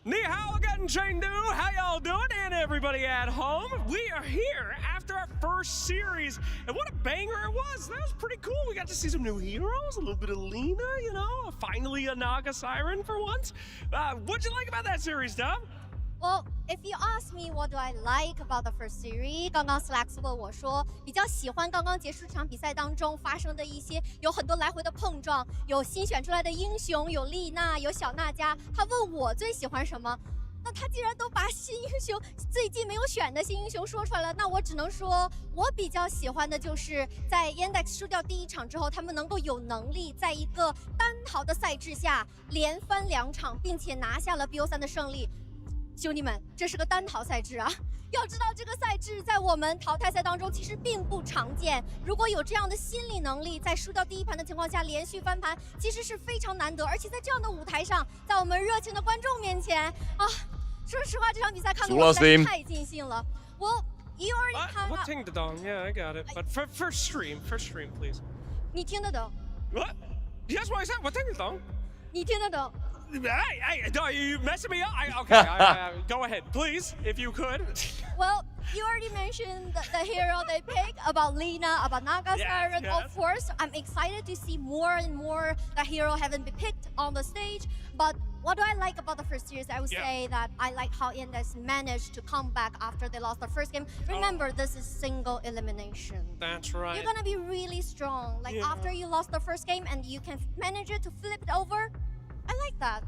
Ni hao again, Chengdu. How y'all doing? And everybody at home. We are here after our first series, and what a banger it was. That was pretty cool. We got to see some new heroes, a little bit of Lina, you know, finally a Naga Siren for once. What'd you like about that series, Dub? Well, if you ask me what do I like about the first series， 刚刚 Slax 问我说，比较喜欢刚刚结束这场比赛当中发生的一些有很多来回的碰撞，有新选出来的英雄，有丽娜，有小娜迦。他问我最喜欢什么？那他既然都把新英雄最近没有选的新英雄说出来了，那我只能说，我比较喜欢的就是在 Yandex 输掉第1场之后，他们能够有能力在一个单淘的赛制下连翻2场，并且拿下了 BO3 的胜利。兄弟们，这是个单淘赛制啊！要知道这个赛制在我们淘汰赛当中其实并不常见。如果有这样的心理能力，在输掉第1盘的情况下连续翻盘，其实是非常难得。而且在这样的舞台上，在我们热情的观众面前啊，说实话，这场比赛看得我实在是太尽兴了。You already have. 我听得懂 ，Yeah, I got it. But first stream, please. 你听得懂 What? That's what I said. 我听得懂。你听得懂。Hey, you messing me up? Okay, go ahead, please, if you could. Well, you already mentioned the hero they pick, about Lina, about Naga Siren. Yes. Of course, I'm excited to see more and more that hero haven't been picked on the stage. But what do I like about the first series? I would say that I like how Index managed to come back after they lost the first game. Remember, this is single elimination. That's right. You're gonna be really strong. Like after you lost the first game and you can manage it to flip it over. I like that.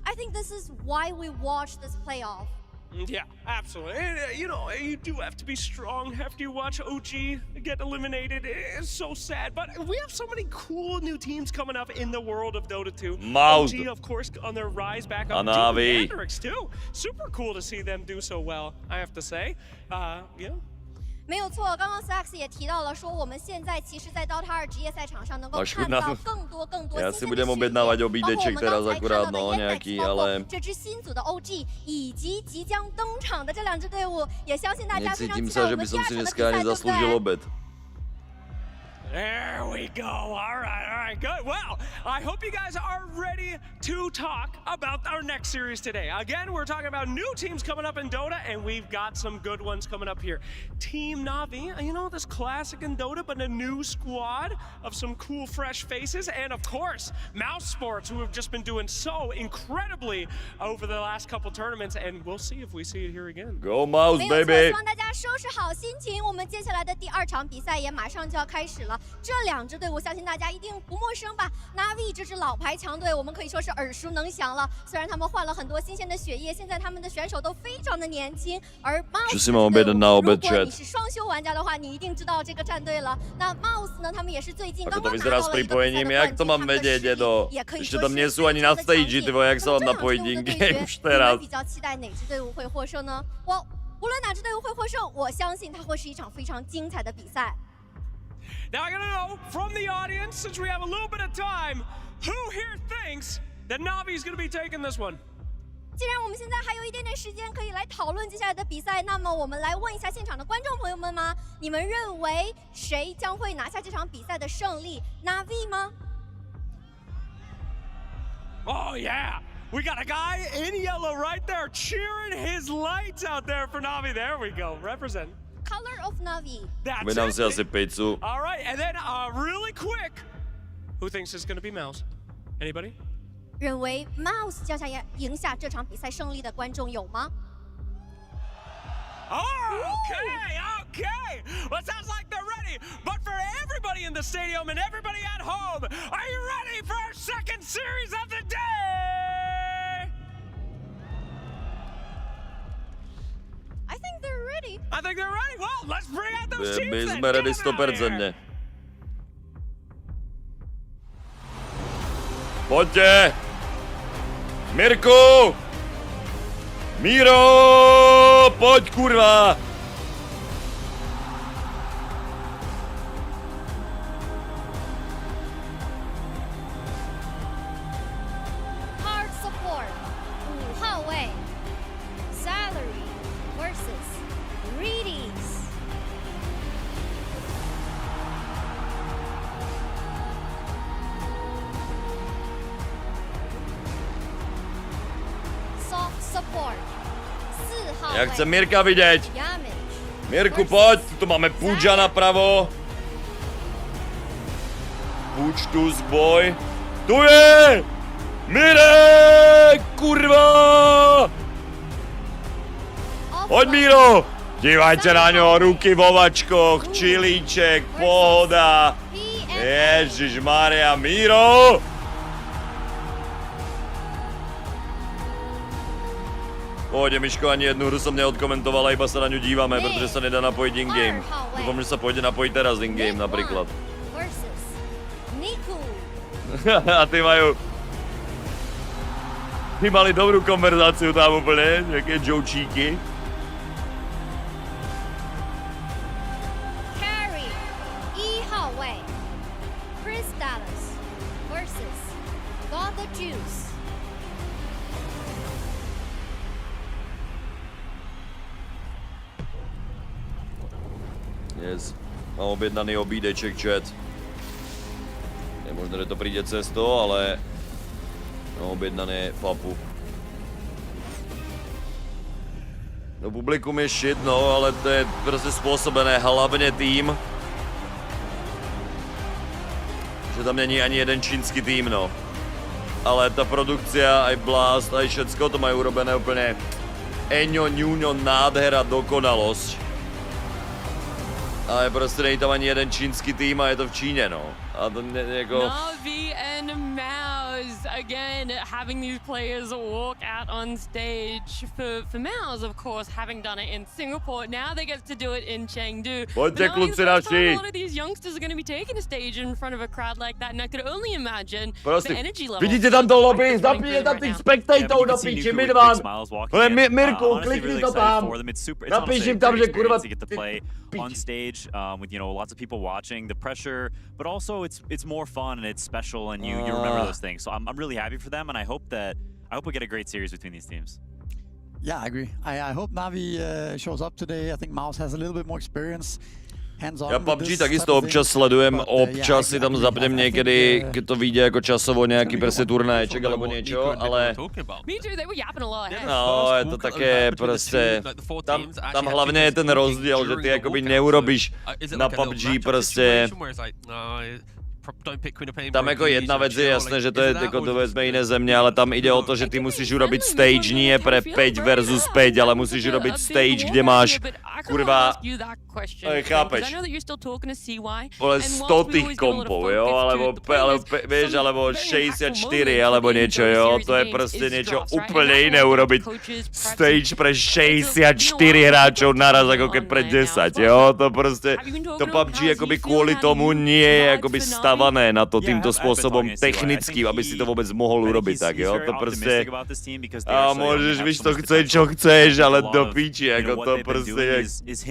I think this is why we watch this playoff. Yeah, absolutely. And, you do have to be strong after you watch OG get eliminated. It's so sad. But we have so many cool new teams coming up in the world of Dota 2. MOUZ. OG, of course, on their rise back up. NAVI. Too. Super cool to see them do so well, I have to say. Yeah. 没有错，刚刚 Sax 也提到了，说我们现在其实，在 Dota 2职业赛场上能够看到更多新鲜的血液，包括我们刚才看到的 Yandex， 包括这支新组的 OG， 以及即将登场的这2支队伍，也相信大家非常期待我们第2场的比赛，对不对？ There we go. All right, good. Well, I hope you guys are ready to talk about our next series today. Again, we're talking about new teams coming up in Dota, and we've got some good ones coming up here. Team Navi, this classic in Dota, but a new squad of some cool, fresh faces. And of course, MOUZ Sports, who have just been doing so incredibly over the last couple tournaments, and we'll see if we see it here again. Go MOUZ, baby! 没有错，希望大家收拾好心情，我们接下来的第2场比赛也马上就要开始了。 这2支队伍，相信大家一定不陌生吧 ？NAVI 这支老牌强队，我们可以说是耳熟能详了。虽然他们换了很多新鲜的血液，现在他们的选手都非常的年轻。而 MOUZ 如果你是双修玩家的话，你一定知道这个战队了。那 MOUZ 呢，他们也是最近刚刚拿到了一个比赛的冠军，他们的实力也可以说是非常的强劲。那么这场球的对决，你们比较期待哪支队伍会获胜呢？无论哪支队伍会获胜，我相信它会是一场非常精彩的比赛。 Now I gotta know from the audience, since we have a little bit of time, who here thinks that Navi is gonna be taking this one? 既然我们现在还有一点点时间可以来讨论接下来的比赛，那么我们来问一下现场的观众朋友们吗？你们认为谁将会拿下这场比赛的胜利 ？Navi 吗 ？Oh yeah, we got a guy in yellow right there cheering his lights out there for Navi. There we go, represent. Color of Navi. That's it. All right, and then really quick, who thinks it's going to be MOUZ? Anybody? 认为 MOUZ 将赢下这场比赛胜利的观众有吗？ Oh, okay. Well, it sounds like they're ready. But for everybody in the stadium and everybody at home, are you ready for our second series of the day? I think they're ready. Well, let's bring out those teams My then. jsme ready 100%. Pojďte! Mirku! Míro! Pojď, kurva! Hard support 5号位 Salary versus Greedies. Soft support 4号位 Já chcem Mirka vidět. Mirku, pojď, tu máme Půjča napravo. Půjč tu zboj. Tu je! Mirek, kurva! Pojď, Míro! Dívajte na něho, ruky v ovačkoch, čilíček, pohoda. Ježišmarja, Míro! Pohodě, Miško, ani jednu hru jsem neodkomentoval, iba se na ňu díváme, protože se nedá napojit in-game. Doufám, že se pojde napojit teraz in-game například. A ty mali dobrou konverzaci tam úplně, nějaké jočíky. Yes. Mám objednaný obídeček, chat. Je možné, že to přijde cesto, ale mám objednané papu. No publikum je shit, no, ale to je prostě způsobené hlavně tým, že tam není ani jeden čínský tým, no. Ale ta produkcia, aj Blast, aj všetko to mají urobené úplně eňo, ňuňo, nádhera, dokonalosť. Ale prostě není tam ani jeden čínský tým a je to v Číně, no. A to jako... NAVI and MOUZ, again, having these players walk out on stage. For MOUZ, of course, having done it in Singapore, now they get to do it in Chengdu. Pojďte, kluci naši. A lot of these youngsters are going to be taking a stage in front of a crowd like that, and I could only imagine the energy level. Vidíte tam to lobby, zapněte tam těch spectatorů do píči, Midvan. Mirku, klikni to tam. Napíš jim tam, že kurva... on stage with lots of people watching, the pressure, but also it's more fun and it's special and you remember those things. So I'm really happy for them, and I hope we get a great series between these teams. Yeah, I agree. I hope Navi shows up today. I think MOUZ has a little bit more experience. Já PUBG takisto občas sledujem, občas si tam zapnem někdy, když to vyjde jako časovo nějaký prostě turnajček alebo něčo, ale... No, je to také prostě... Tam hlavně je ten rozdíl, že ty jakoby neurobíš na PUBG prostě... Tam jako jedna věc je jasné, že to je jako to vezme jiné země, ale tam jde o to, že ty musíš urobit stage, nie pre 5 versus 5, ale musíš urobit stage, kde máš kurva, chápeš, vole 100 tých kompov, jo, alebo vieš, alebo 64, alebo niečo, jo, to je prostě niečo úplně jiné urobit stage pre 64 hráčov naraz, ako keď pre 10, jo, to prostě, to PUBG jakoby kvůli tomu nie je jakoby stavané na to týmto způsobem technickým, aby si to vůbec mohl urobit, tak jo, to prostě, a můžeš, víš, to chceš, čo chceš, ale do píči, jako to prostě,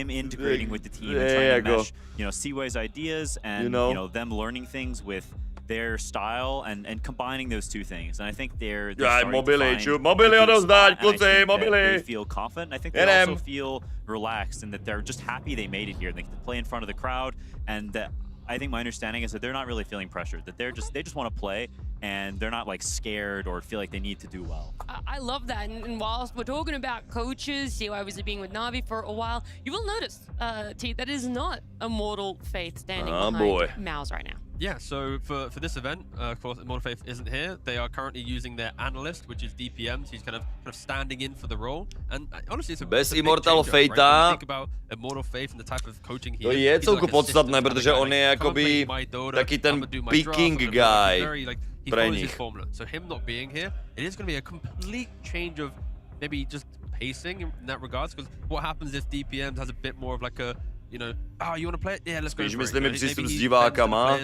integrating with the team and trying to mesh, Seaway's ideas and them learning things with their style and combining those two things. And I think they're starting to find they feel confident. I think they also feel relaxed and that they're just happy they made it here. They can play in front of the crowd, and I think my understanding is that they're not really feeling pressured, that they just want to play and they're not like scared or feel like they need to do well. I love that, and whilst we're talking about coaches, CY obviously being with NAVI for a while, you will notice, T, that is not Immortal Faith standing behind MOUZ right now. Yeah, so for this event, of course, Immortal Faith isn't here. They are currently using their analyst, which is DPM. So he's kind of standing in for the role. And honestly, it's a bez big Immortal change up, right? Faitha. Think about Immortal Faith and the type of coaching he to je celku podstatné, protože on je jakoby taky ten picking guy pre nich. So him not being here, it is going to be a complete change of maybe just pacing in that regards. Because what happens if DPM has a bit more of like a, you want to play it? Yeah, let's go. Spíš myslím přístup s divákama.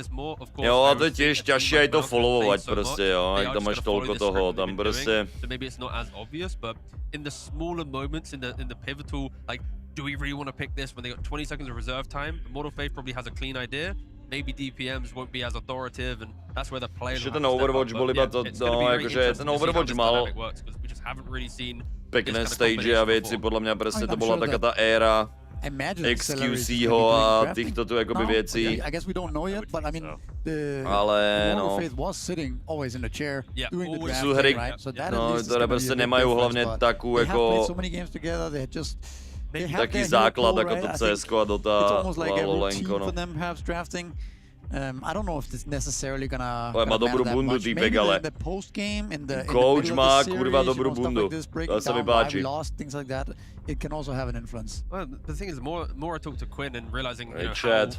Jo, a to je těž těžší aj to followovat prostě, jo, jak tam máš tolko toho, tam prostě. So maybe it's not as obvious, but in the smaller moments, in the pivotal, like, do we really want to pick this when they got 20 seconds of reserve time? Immortal Faith probably has a clean idea. Maybe DPMs won't be as authoritative, and that's where the players. Že ten Overwatch byl iba to, no, jakože ten Overwatch mal pěkné stage a věci, podle mě prostě to byla taká ta éra XQCho a těchto tu jakoby věcí. I guess we don't know yet, but I mean the Immortal Faith was sitting always in the chair doing the draft, jsou hry, right? So that no, které prostě nemají hlavně takovou jako so many games together, they had just taký základ jako to CSK a Dota, it's almost like a Lolenko, routine no. for them perhaps drafting. I don't know if it's necessarily gonna má dobrou bundu týpek, ale the post game in the coach má kurva dobrou bundu. To se mi páči. Things like that, it can also have an influence. Well, the thing is, the more I talk to Quinn and realizing how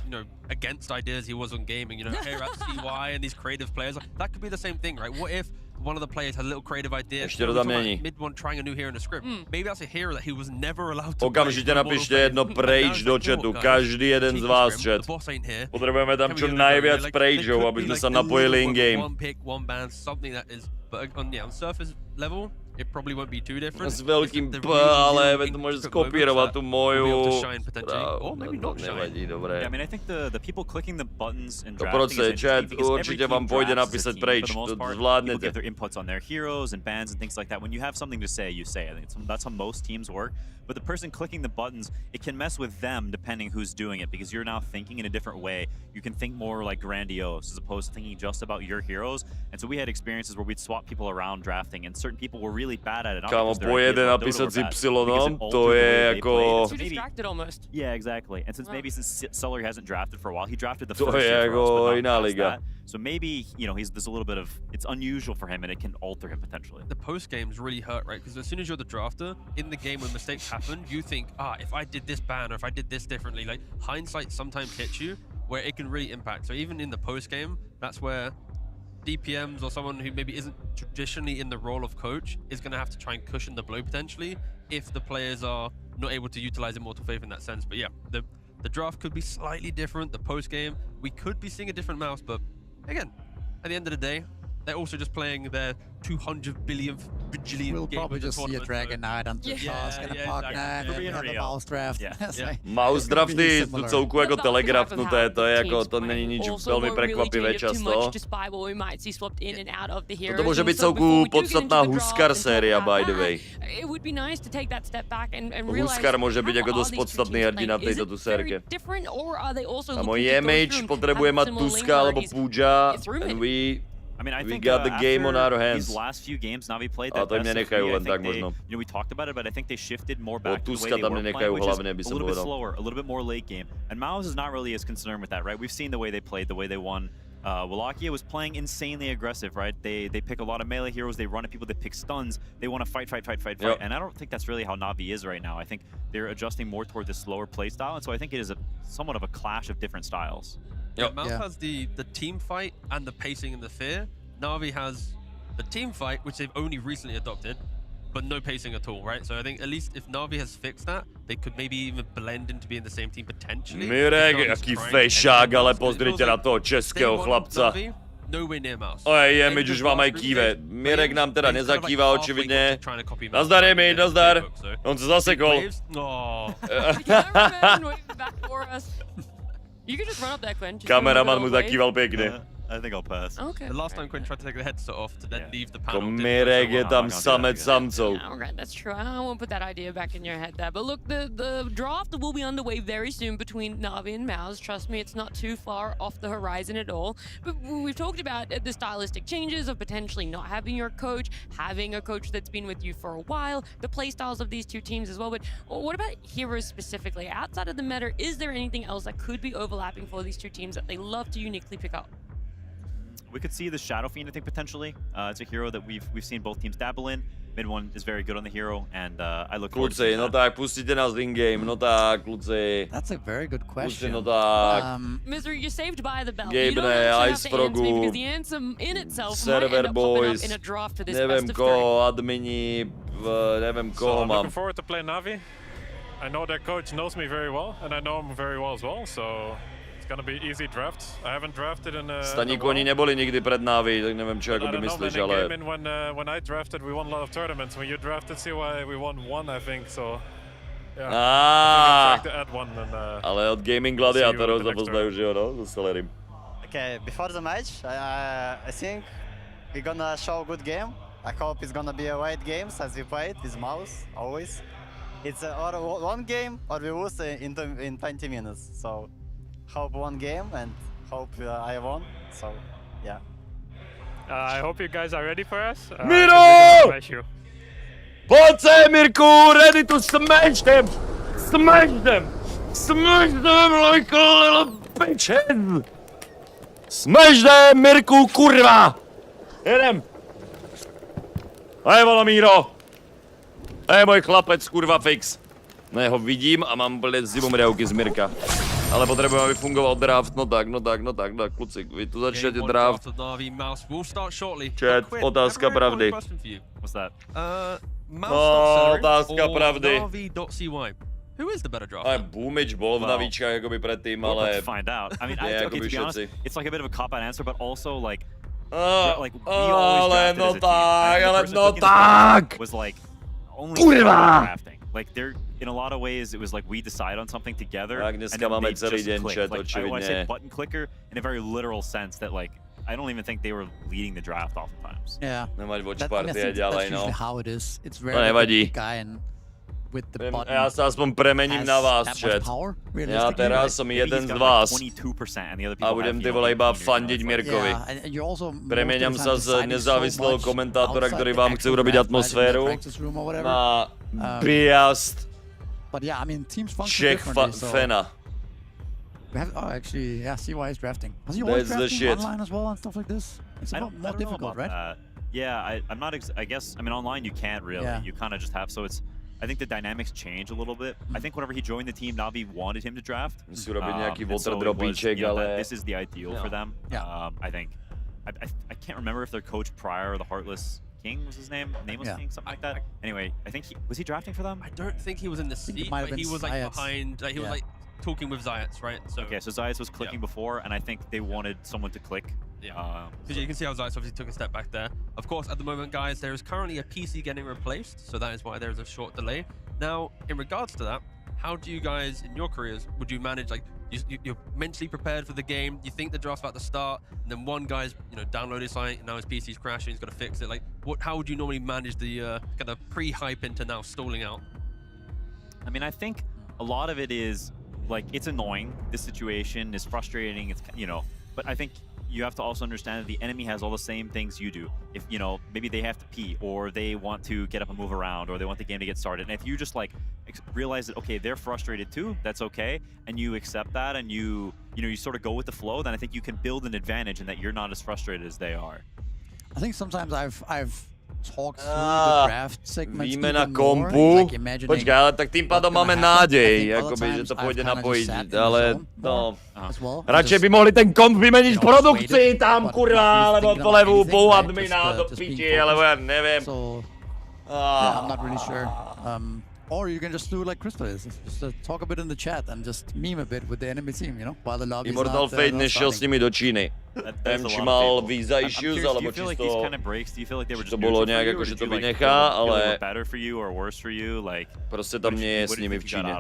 against ideas he was on gaming, here at CY and these creative players, that could be the same thing, right? What if one of the players had a little creative idea. Ještě to tam není. Mid one trying a new hero in the script. Maybe that's a hero that he was never allowed to. Okamžitě napište jedno pryč do chatu, každý jeden z vás chat. Potřebujeme tam čo najviac prejčov, aby sme sa napojili in-game. One pick, one ban, something that is, but on surface level, it probably won't be too different. S veľkým P, ale to môže skopírovať tú moju. Nevadí, dobré. Yeah, I mean, I think the people clicking the buttons and drafting is chat, určite vám pôjde napísať preč, to zvládnete. People get their inputs on their heroes and bans and things like that. When you have something to say, you say it. I think that's how most teams work. But the person clicking the buttons, it can mess with them depending who's doing it, because you're now thinking in a different way. You can think more like grandiose as opposed to thinking just about your heroes. And so we had experiences where we'd swap people around drafting, and certain people were really bad at it. Kámo, pojede napísať s Y, to je jako... Yeah, exactly. And since maybe Sully hasn't drafted for a while, he drafted the to first je year for us, jako but iná not past liga. that. So maybe, you know, there's a little bit of, it's unusual for him and it can alter him potentially. The post games really hurt, right? Because as soon as you're the drafter, in the game when mistakes happen, you think, if I did this ban or if I did this differently, like hindsight sometimes hits you where it can really impact. So even in the post game, that's where DPMs or someone who maybe isn't traditionally in the role of coach is going to have to try and cushion the blow potentially if the players are not able to utilize Immortal Faith in that sense. But yeah, the draft could be slightly different. The post game, we could be seeing a different MOUZ, but again, at the end of the day, they're also just playing their 200 billionth bajillion We'll probably just see a Dragon Knight on the task and a Pog Knight and a MOUZ draft. MOUZ drafty sú celku jako telegrafnuté, to je jako, to není nič veľmi prekvapivé často. Toto môže byť celku podstatná Huskar séria, by the way. Huskar môže byť ako dosť podstatný hrdina v tejto tu sérke. A môj Mage potrebuje mať Tuska alebo Pooja, and we got the game on our hands. These last few games Navi played that to im nenechajú len tak možno. You know, we talked about it, but I think they shifted more back to the way they tam were nenechajú playing, which hlavne, by is a som little bit povedal. slower, a little bit more late game. And MOUZ is not really as concerned with that, right? We've seen the way they played, the way they won. Wallachia was playing insanely aggressive, right? They pick a lot of melee heroes, they run at people, they pick stuns, they want to fight. Yep. And I don't think that's really how Navi is right now. I think they're adjusting more toward this slower play style, and so I think it is somewhat of a clash of different styles. Yep. MOUZ has the team fight and the pacing and the fear. Navi has the team fight, which they've only recently adopted, but no pacing at all, right? So I think at least if Navi has fixed that, they could maybe even blend into being the same team potentially. Mirek, jaký fešák, ale pozrite na toho českého chlapca. Oj, Image už vám aj kýve. Mirek nám teda nezakýva očividně. Nazdar, Image, nazdar. On se zasekol. Kameraman mu zakýval pěkně. I think I'll pass. Okay. The last time Quinn tried to take the headset off to then leave the panel. Mirek je tam samec samcov. Yeah, right, that's true. I won't put that idea back in your head there. But look, the draft will be underway very soon between Navi and MOUZ. Trust me, it's not too far off the horizon at all. But we've talked about the stylistic changes of potentially not having your coach, having a coach that's been with you for a while, the play styles of these two teams as well. But what about heroes specifically? Outside of the meta, is there anything else that could be overlapping for these two teams that they love to uniquely pick up? We could see the Shadow Fiend, I think, potentially. It's a hero that we've seen both teams dabble in. Mid one is very good on the hero, and I look forward to Kluci, no tak, pustíte nás in-game, no tak, kluci. That's a very good question. Kluci, no tak. Misery, you're saved by the bell. Gabe, You don't actually Ice have to answer me Frogu, because the answer in itself might Server end up popping Boys, up in a draft for this neviem best of koho, admini, neviem So koho I'm mám. looking forward to play Navi. I know their coach knows me very well, and I know him very well as well, so it's gonna be easy draft. I haven't drafted in a Staníku oni neboli nikdy pred Navi, tak neviem čo by myslíš, ale... When I drafted, we won a lot of tournaments. When you drafted CY, we won one, I think, so... Yeah, I think to add one and, ale od Gaming Gladiatorov sa poznajú, že jo, no, so Celerim. Okay, before the match, I think we're gonna show a good game. I hope it's gonna be a wide game as we played with MOUZ, always. It's or one game or we lose in 20 minutes, so hope one game and hope I won, so yeah. I hope you guys are ready for us. Miro! Pojď se, Mirku, ready to smash them! Smash them! Smash them like a little bitches! Smash them, Mirku, kurva! Jedem! A je ono, Míro! To je můj chlapec, kurva, fix. No, ho vidím a mám úplně zimomriavky z Mirka. Ale potrebujeme, aby fungoval draft, no tak, kluci, vy tu začnete draft. Chat, otázka pravdy. What's that? No, otázka pravdy. Who is the better draft? Boomič bol v Navíčkách jakoby predtým, ale... We're about to find out. I mean, okay, to be honest, it's like a bit of a cop-out answer, but also like... like, we always drafted as a team. And the person was like, only drafting. Like, they're... In a lot of ways, it was like we decide on something together, and then they just click. Like, I say button clicker in a very literal sense that, like, I don't even think they were leading the draft oftentimes. Yeah. That's usually how it is. It's very guy and with the button. Ja sa aspoň premením na vás, chat. Ja teraz som jeden z vás. A budem ty vole iba fandiť Mirkovi. Premeniam sa z nezávislého komentátora, ktorý vám chce urobiť atmosféru, na biased Czech fana. Actually, yeah, CY is drafting. Was he always drafting online as well and stuff like this? It's a lot more difficult, right? Yeah, I'm not. I guess. I mean, online you can't really. Yeah. You kind of just have. So it's. I think the dynamics change a little bit. I think whenever he joined the team, Navi wanted him to draft. So this is the ideal for them. Yeah. I think. I can't remember if their coach prior, the Heartless King was his name, Nameless King, something like that. Anyway, I think was he drafting for them? I don't think he was in the seat, but he was like behind. Like, he was like talking with Zayats, right? So okay, so Zayats was clicking before, and I think they wanted someone to click. Yeah. Because you can see how Zayats obviously took a step back there. Of course, at the moment, guys, there is currently a PC getting replaced, so that is why there is a short delay. Now, in regards to that, how do you guys, in your careers, would you manage, like, you're mentally prepared for the game, you think the draft's about to start, and then one guy's, downloaded site, and now his PC's crashing, he's got to fix it. Like, how would you normally manage the kind of pre-hype into now stalling out? I mean, I think a lot of it is, like, it's annoying. This situation is frustrating. It's, but I think you have to also understand that the enemy has all the same things you do. If, maybe they have to pee, or they want to get up and move around, or they want the game to get started. And if you just, like, realize that, okay, they're frustrated too, that's okay, and you accept that, and you sort of go with the flow, then I think you can build an advantage in that you're not as frustrated as they are. I think sometimes I've talked through the draft segments výmena even kompu. more, like imagining Počkaj, ale tak tým pádom máme nádej, akoby, že to pôjde napojiť, ale no. Radšej by mohli ten komp vymeniť v produkcii tam, kurva, alebo to levú admina do piči, alebo ja neviem. Yeah, I'm not really sure. Or you can just do like Crystal is, just talk a bit in the chat and just meme a bit with the enemy team, while the lobby is not Immortal Fate nešiel s nimi do Číny. Neviem, či mal visa issues, alebo čisto... to bolo nejak ako, že to vynechá, ale... Proste tam nie je s nimi v Číne.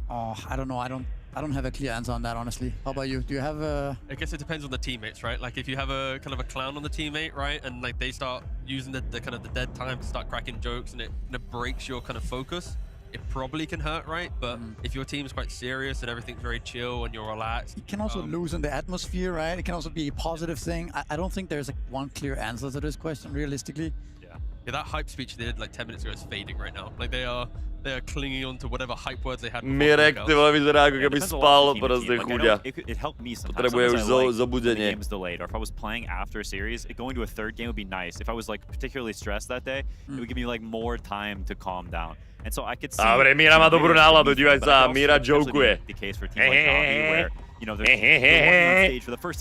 Oh, I don't know. I don't have a clear answer on that, honestly. How about you? Do you have a... I guess it depends on the teammates, right? Like, if you have a kind of a clown on the teammate, right? And like they start using the kind of the dead time to start cracking jokes, and it breaks your kind of focus, it probably can hurt, right? But if your team is quite serious and everything's very chill and you're relaxed... It can also loosen the atmosphere, right? It can also be a positive thing. I don't think there's like one clear answer to this question, realistically. Yeah, that hype speech they did like 10 minutes ago is fading right now. Like they are clinging on to whatever hype words they had before. Mirek, ty vole, vyzerá ako keby spal proste chudia. It helped me sometimes. Potrebuje už zobudenie. The game is delayed, or if I was playing after a series, going to a third game would be nice. If I was like particularly stressed that day, it would give me like more time to calm down. And so I could see... Dobre, Mira má dobrú náladu, dívaj sa, Mira jokuje.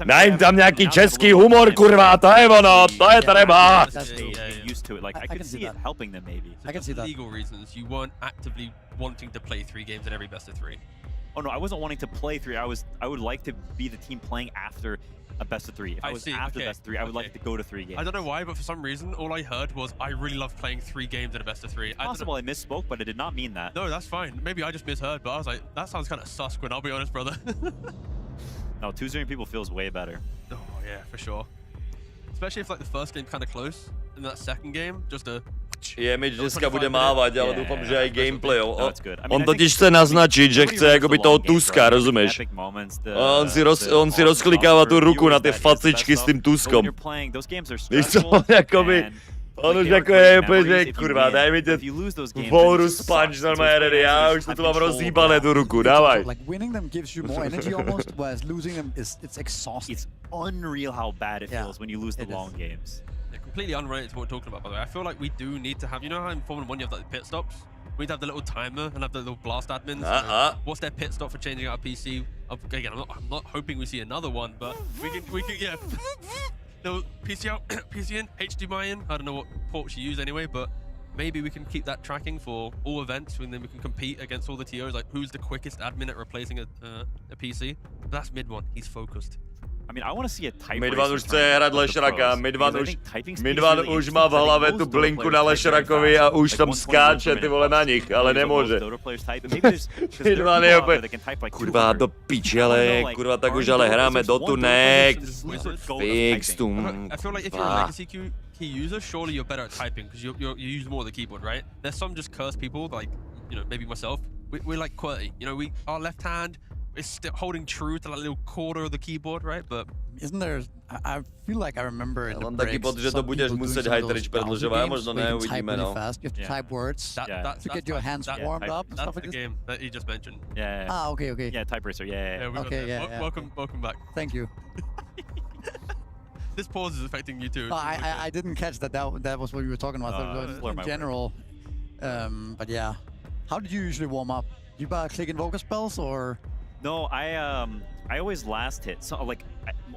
Daj im tam nejaký český humor, kurva, to je ono, to je treba. Used to it, like I could see it helping them maybe. I can see that. Legal reasons, you weren't actively wanting to play 3 games in every best of 3. Oh no, I wasn't wanting to play 3. I would like to be the team playing after a best of 3. If I was after best of 3, I would like to go to 3 games. I don't know why, but for some reason, all I heard was I really love playing 3 games in a best of 3. Possible I misspoke, but I did not mean that. No, that's fine. Maybe I just misheard, but I was like, that sounds kind of sus, Quinn, I'll be honest, brother. No, 2-0 people feels way better. Oh yeah, for sure. Especially if like the first game kind of close, and that second game, just a... Jemič dneska bude mávať, ale dúfam, že aj gameplay. On totiž chce naznačiť, že chce akoby toho Tuska, rozumieš? On si rozklikáva tú ruku na tie facičky s tým Tuskom. Víš co, akoby... On už ako je úplne, že kurva, daj mi ten Vorus punch normálne, ja už tu mám rozhýbané tú ruku, dávaj. Like winning them gives you more energy almost, whereas losing them it's exhausting. It's unreal how bad it feels when you lose the long games. Completely unrelated to what we're talking about, by the way. I feel like we do need to have, you know how in Formula 1 you have like the pit stops? We need to have the little timer and have the little blast admins. What's their pit stop for changing out a PC? Again, I'm not hoping we see another one, but we can yeah. No, PC out, PC in, HDMI in. I don't know what ports you use anyway, but maybe we can keep that tracking for all events, and then we can compete against all the TOs. Like, who's the quickest admin at replacing a PC? But that's mid one. He's focused. I mean, I want to see a type Midvan už chce hrát Lešraka, Midvan už má v hlave tu blinku na Lešrakovi a už tam skáče ty vole na nich, ale nemůže. Midvan je opět, kurva do piči, ale kurva tak už ale hráme Dotu next. Fix tu. I feel like if you're a legacy key user, surely you're better at typing because you use more of the keyboard, right? There's some just cursed people, like, you know, maybe myself. We're like QWERTY, you know, our left hand is still holding true to that little quarter of the keyboard, right? But isn't there? I feel like I remember in the mám taky pocit, že to budeš muset Hyterich prodlužovat, možno neuvidíme, no. You have to type words to get your hands warmed up and stuff like this. That's the game that you just mentioned. Yeah. Ah, okay. Yeah, Type Racer. Yeah. Okay, yeah. Welcome back. Thank you. This pause is affecting you too. No, I didn't catch that. That was what you were talking about. In general, but yeah. How did you usually warm up? You buy click invoker spells or? No, I always last hit. So like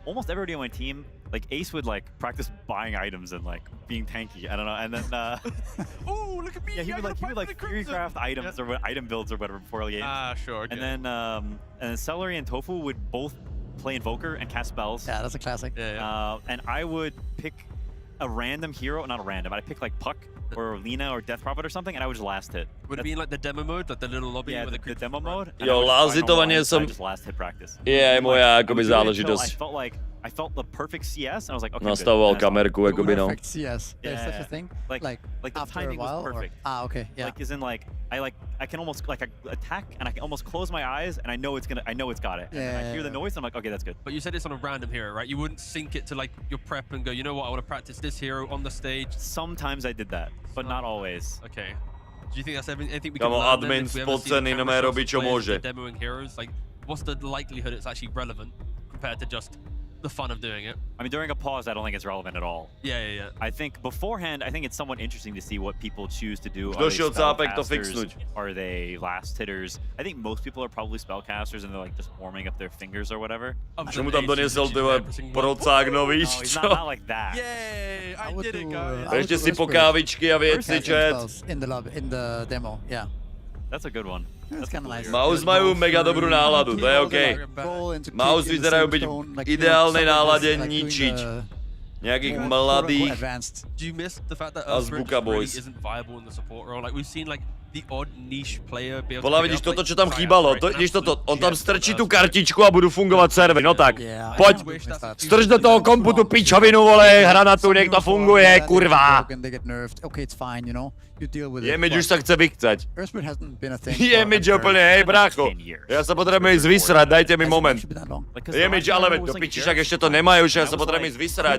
almost everybody on my team, like Ace would like practice buying items and like being tanky. I don't know, and then oh, look at me! Yeah, he would like theory craft items or item builds or whatever before the game. Ah, sure. Okay. And then Celery and Tofu would both play Invoker and cast spells. Yeah, that's a classic. And I would pick a random hero, not a random. I'd pick like Puck or Lina or Death Prophet or something, and I would just last hit. Would it be in like the demo mode, like the little lobby? Yeah, the demo mode. Jo, lázitovanie som... Just last hit practice. Je moja akoby záležitosť. I felt the perfect CS, and I was like, okay, nastavoval kamerku, akoby, no. Perfect CS. There's such a thing. Like the timing was perfect. Okay, yeah. Like, as in, like I can almost like attack, and I can almost close my eyes, and I know it's got it. And then I hear the noise, and I'm like, okay, that's good. But you said it's on a random hero, right? You wouldn't sync it to like your prep and go, you know what, I want to practice this hero on the stage. Sometimes I did that, but not always. Okay. Do you think that's anything we can learn then if we ever see the camera shots of players demoing heroes? Like, what's the likelihood it's actually relevant compared to just the fun of doing it? I mean, during a pause, I don't think it's relevant at all. Yeah. I think beforehand, I think it's somewhat interesting to see what people choose to do. Are they spellcasters? Are they last hitters? I think most people are probably spellcasters and they're like just warming up their fingers or whatever. Čemu tam doniesol ty procák nový, čo? Not like that. Yay, I did it, guys. Ešte si po kávičky a věci, chat. In the demo, yeah. That's a good one. That's kind of nice. MOUZ majú mega dobrú náladu, to je OK. MOUZ vyzerajú byť v ideálnej nálade ničiť nejakých mladých Azbuka boys. Podľa vidíš toto, čo tam chýbalo, vidíš toto, on tam strčí tú kartičku a budú fungovať servery, no tak, poď, strč do toho kompu tú pičovinu, vole, hranatu, nech to funguje, kurva. Jemič už sa chce vykcať. Jemič je úplne, hej brácho, ja sa potrebujem ísť vysrať, dajte mi moment. Jemič, ale do piči, však ešte to nemajú, ja sa potrebujem ísť vysrať.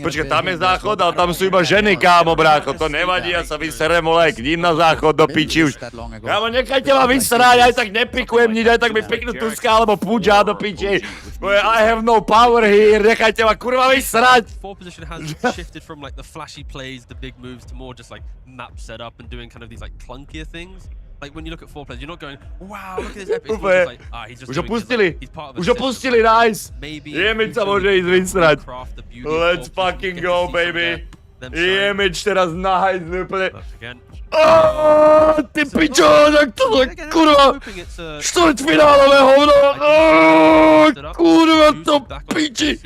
Počkaj, tam je záchod, ale tam sú iba ženy, kámo, brácho, to nevadí, ja sa vyserem, vole, k ním na záchod, do piči už. Kámo, nechajte ma vysrať, aj tak nepikujem nič, aj tak mi piknú Tuska alebo Pudža do piči. I have no power here, nechajte ma kurva vysrať. Fourth position has shifted from like the flashy plays, the big moves, to more just like map setup and doing kind of these like clunkier things. Like when you look at 4 players, you're not going, wow, look at this epic. Like, he's just už opustili, nice. Jemič sa môže ísť vysrať. Let's fucking go, baby. Jemič teraz na hajzli úplne. Ty pičo, tak to je kurva. Štvrťfinálové hovno. Kurva to piči.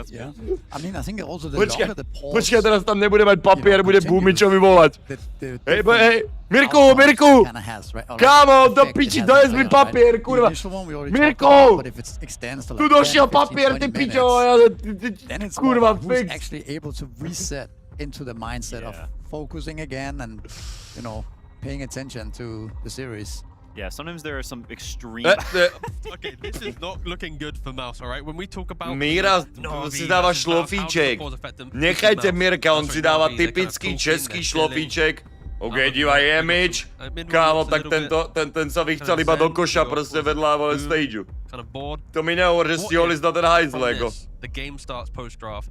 Yeah. I mean, I think also the longer the pause... Počkaj, teraz tam nebude mať papier, bude Boomičovi volať. Hej, Mirku! Kámo, do piči, dojes mi papier, kurva. Mirku! Tu došiel papier, ty pičo. Kurva, fix. Actually able to reset into the mindset of focusing again and, you know, paying attention to the series. Yeah, sometimes there are some extreme... Okay, this is not looking good for MOUZ, alright? When we talk about... Míra si dáva šlofíček. Nechajte Mirka, on si dáva typický český šlofíček. OK, dívaj, Jemič. Kámo, tak ten sa vychcel iba do koša, proste vedľa vole stageu. To mi nehovor, že si ho list na ten hajzl, jako. The game starts post-draft.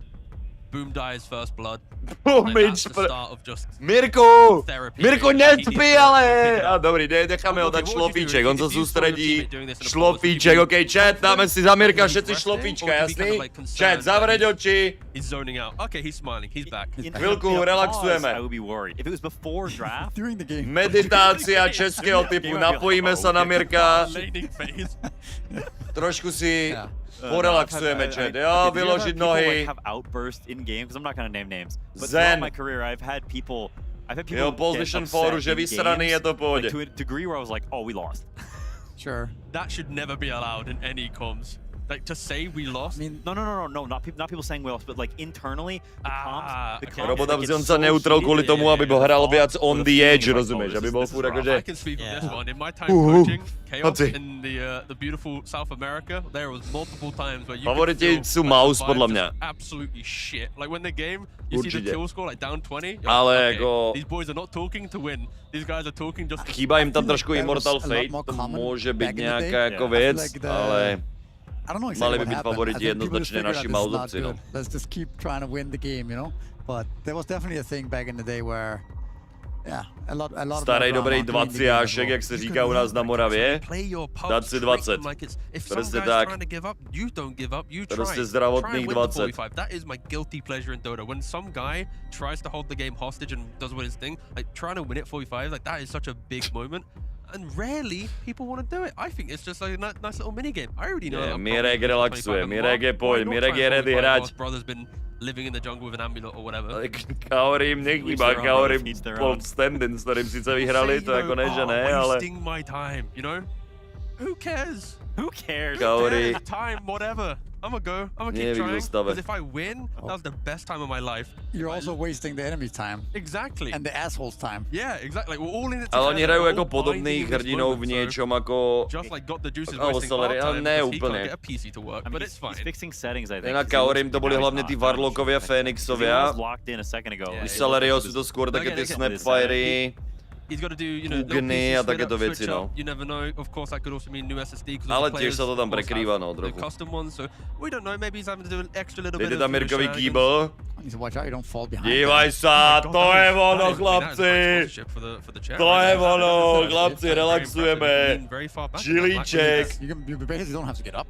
Boom dies first blood. Mirko, nespí, ale! A dobrý, necháme ho dát šlofíček, on se soustředí. Šlofíček, OK, chat, dáme si za Mirka všetci šlofíčka, jasný? Chat, zavřeď oči. He's zoning out. Okay, he's smiling. He's back. Chvilku relaxujeme. I would be worried. If it was before draft, during the game. Meditácia českého typu, napojíme se na Mirka. Trošku si porelaxujeme, chat, jo, vyložit nohy. have outbursts in game, because I'm not gonna name names. But Zen. throughout my career, I've had people Jo, position foru, že vysraný je to pohodě. Like, to a degree where I was like, oh, we lost. Sure. That should never be allowed in any comms. Like, to say we lost? I mean, no, not people saying we lost, but like internally, the comms, Robota vzal sa neutral kvôli tomu, aby hral viac on the edge, rozumieš? Aby bol furt akože... I can speak on this one. In my time coaching chaos in the beautiful South America, there was multiple times where you Favoriti sú MOUZ, podľa mňa. Absolutely shit. Like when the game, you see the kill score like down 20, ale okay, ako... these boys are not talking to win. These guys are talking just to... Chýba im tam trošku Immortal Fate, to môže byť nejaká ako vec, ale... I don't know exactly what happened. Jednoznačne naši MOUZovci, no. Let's just keep trying to win the game, you know? But there was definitely a thing back in the day where, yeah, a lot Starej dobrý 20ášek, jak se říká u nás na Moravě. Dát si 20. Prostě tak. Prostě zdravotných 20. That is my guilty pleasure in Dota. When some guy tries to hold the game hostage and does what his thing, like trying to win it 45, like that is such a big moment. And rarely people want to do it. I think it's just like a nice little mini game. I already know. Yeah, Mirek relaxuje, Mirek je pojď, Mirek je ready hrať. Brother's been living in the jungle with an amulet or whatever. Kaorim nechýba, Kaorim Paul Standing, s kterým sice vyhrali, to jako ne, že ne, ale... Wasting my time, you know? Who cares? Who cares? Kaori. Time, whatever. I'm gonna keep trying, because if I win, that was the best time of my life. You're also wasting the enemy's time. Exactly. And the asshole's time. Yeah, exactly. We're all in it Ale oni together. hrajou jako podobných hrdinů v něčom jako... Just like got the juices ale ne because he úplně. can't get a PC to work, but it's fine. He's fixing settings, I think. Na Kaorim to byli hlavně ty Warlockovi a Fénixovia. Locked in a second ago. U Salaryho jsou to skôr také ty Snapfiry. He's got to do, you know, Ugny a takéto věci, no. You never know. Of course, that could also mean new SSD. Ale tiež sa to tam prekrýva, no, trochu. Custom ones, so we don't know. Maybe he's having to do an extra little bit. Dejte tam Mirkovi kýbl. Watch out, you don't fall behind. Dívaj sa, to je ono, chlapci. To je ono, chlapci, relaxujeme. Čilíček.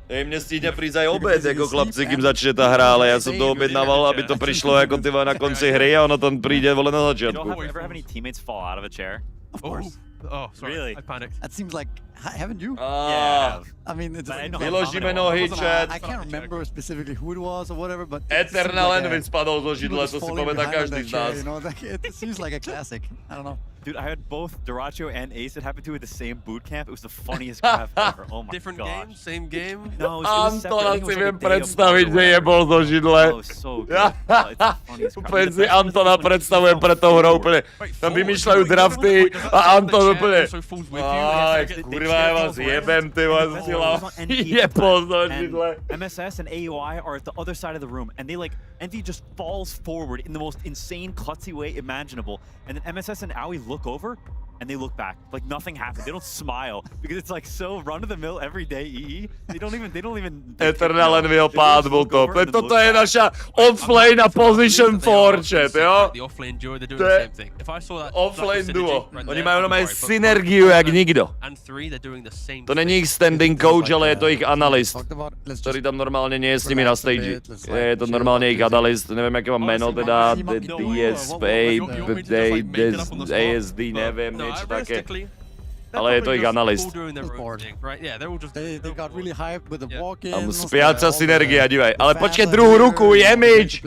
Ej, mne stíhne prísť aj obed, jako chlapci, kým začne ta hra, ale ja som to objednával, aby to prišlo jako ty na konci hry a ono tam príde vole na začiatku. Ever have any teammates fall out of a chair? Of course. Oh, sorry. Really? I panicked. That seems like, haven't you? Yeah. I mean, it's... Vyložíme nohy, chat. I can't remember specifically who it was or whatever, but... Eternal Envy spadol zo židle, to si pamätá každý z nás. You know, it seems like a classic. I don't know. Dude, I had both Duracho and Ace that happened to at the same boot camp. It was the funniest crap ever. Oh my Different gosh. game, same game? No, it was Antona separate. si viem predstaviť, že je bol zo židle. Oh, so good. Oh, it's the funniest crap. Úplne si Antona predstavujem pre tou hrou, úplne tam vymýšľajú drafty a Anton úplne... Aj, kurva, ja vás jebem, ty vás sila. Je bol zo židle. MSS and AUI are at the other side of the room, and they like, Envy just falls forward in the most insane, klutzy way imaginable, and then MSS and AUI look over, and they look back like nothing happened. They don't smile because it's like so run of the mill every day. EE. They don't even. Eternal Envyho pád bol to. Toto je naša offlane a position 4 chat, jo? The offlane duo, they're doing the same thing. If I saw that offlane duo. Oni majú normálne synergiu jak nikdo. And three, they're doing the same. To není ich standing coach, ale je to ich analyst, ktorý tam normálne nie je s nimi na stage. Je to normálne ich analyst, neviem aké má meno teda, ASD, neviem, niečo také. Ale je to ich analyst. Tam spiaca synergia, divaj. Ale počkej, druhú ruku, je myč!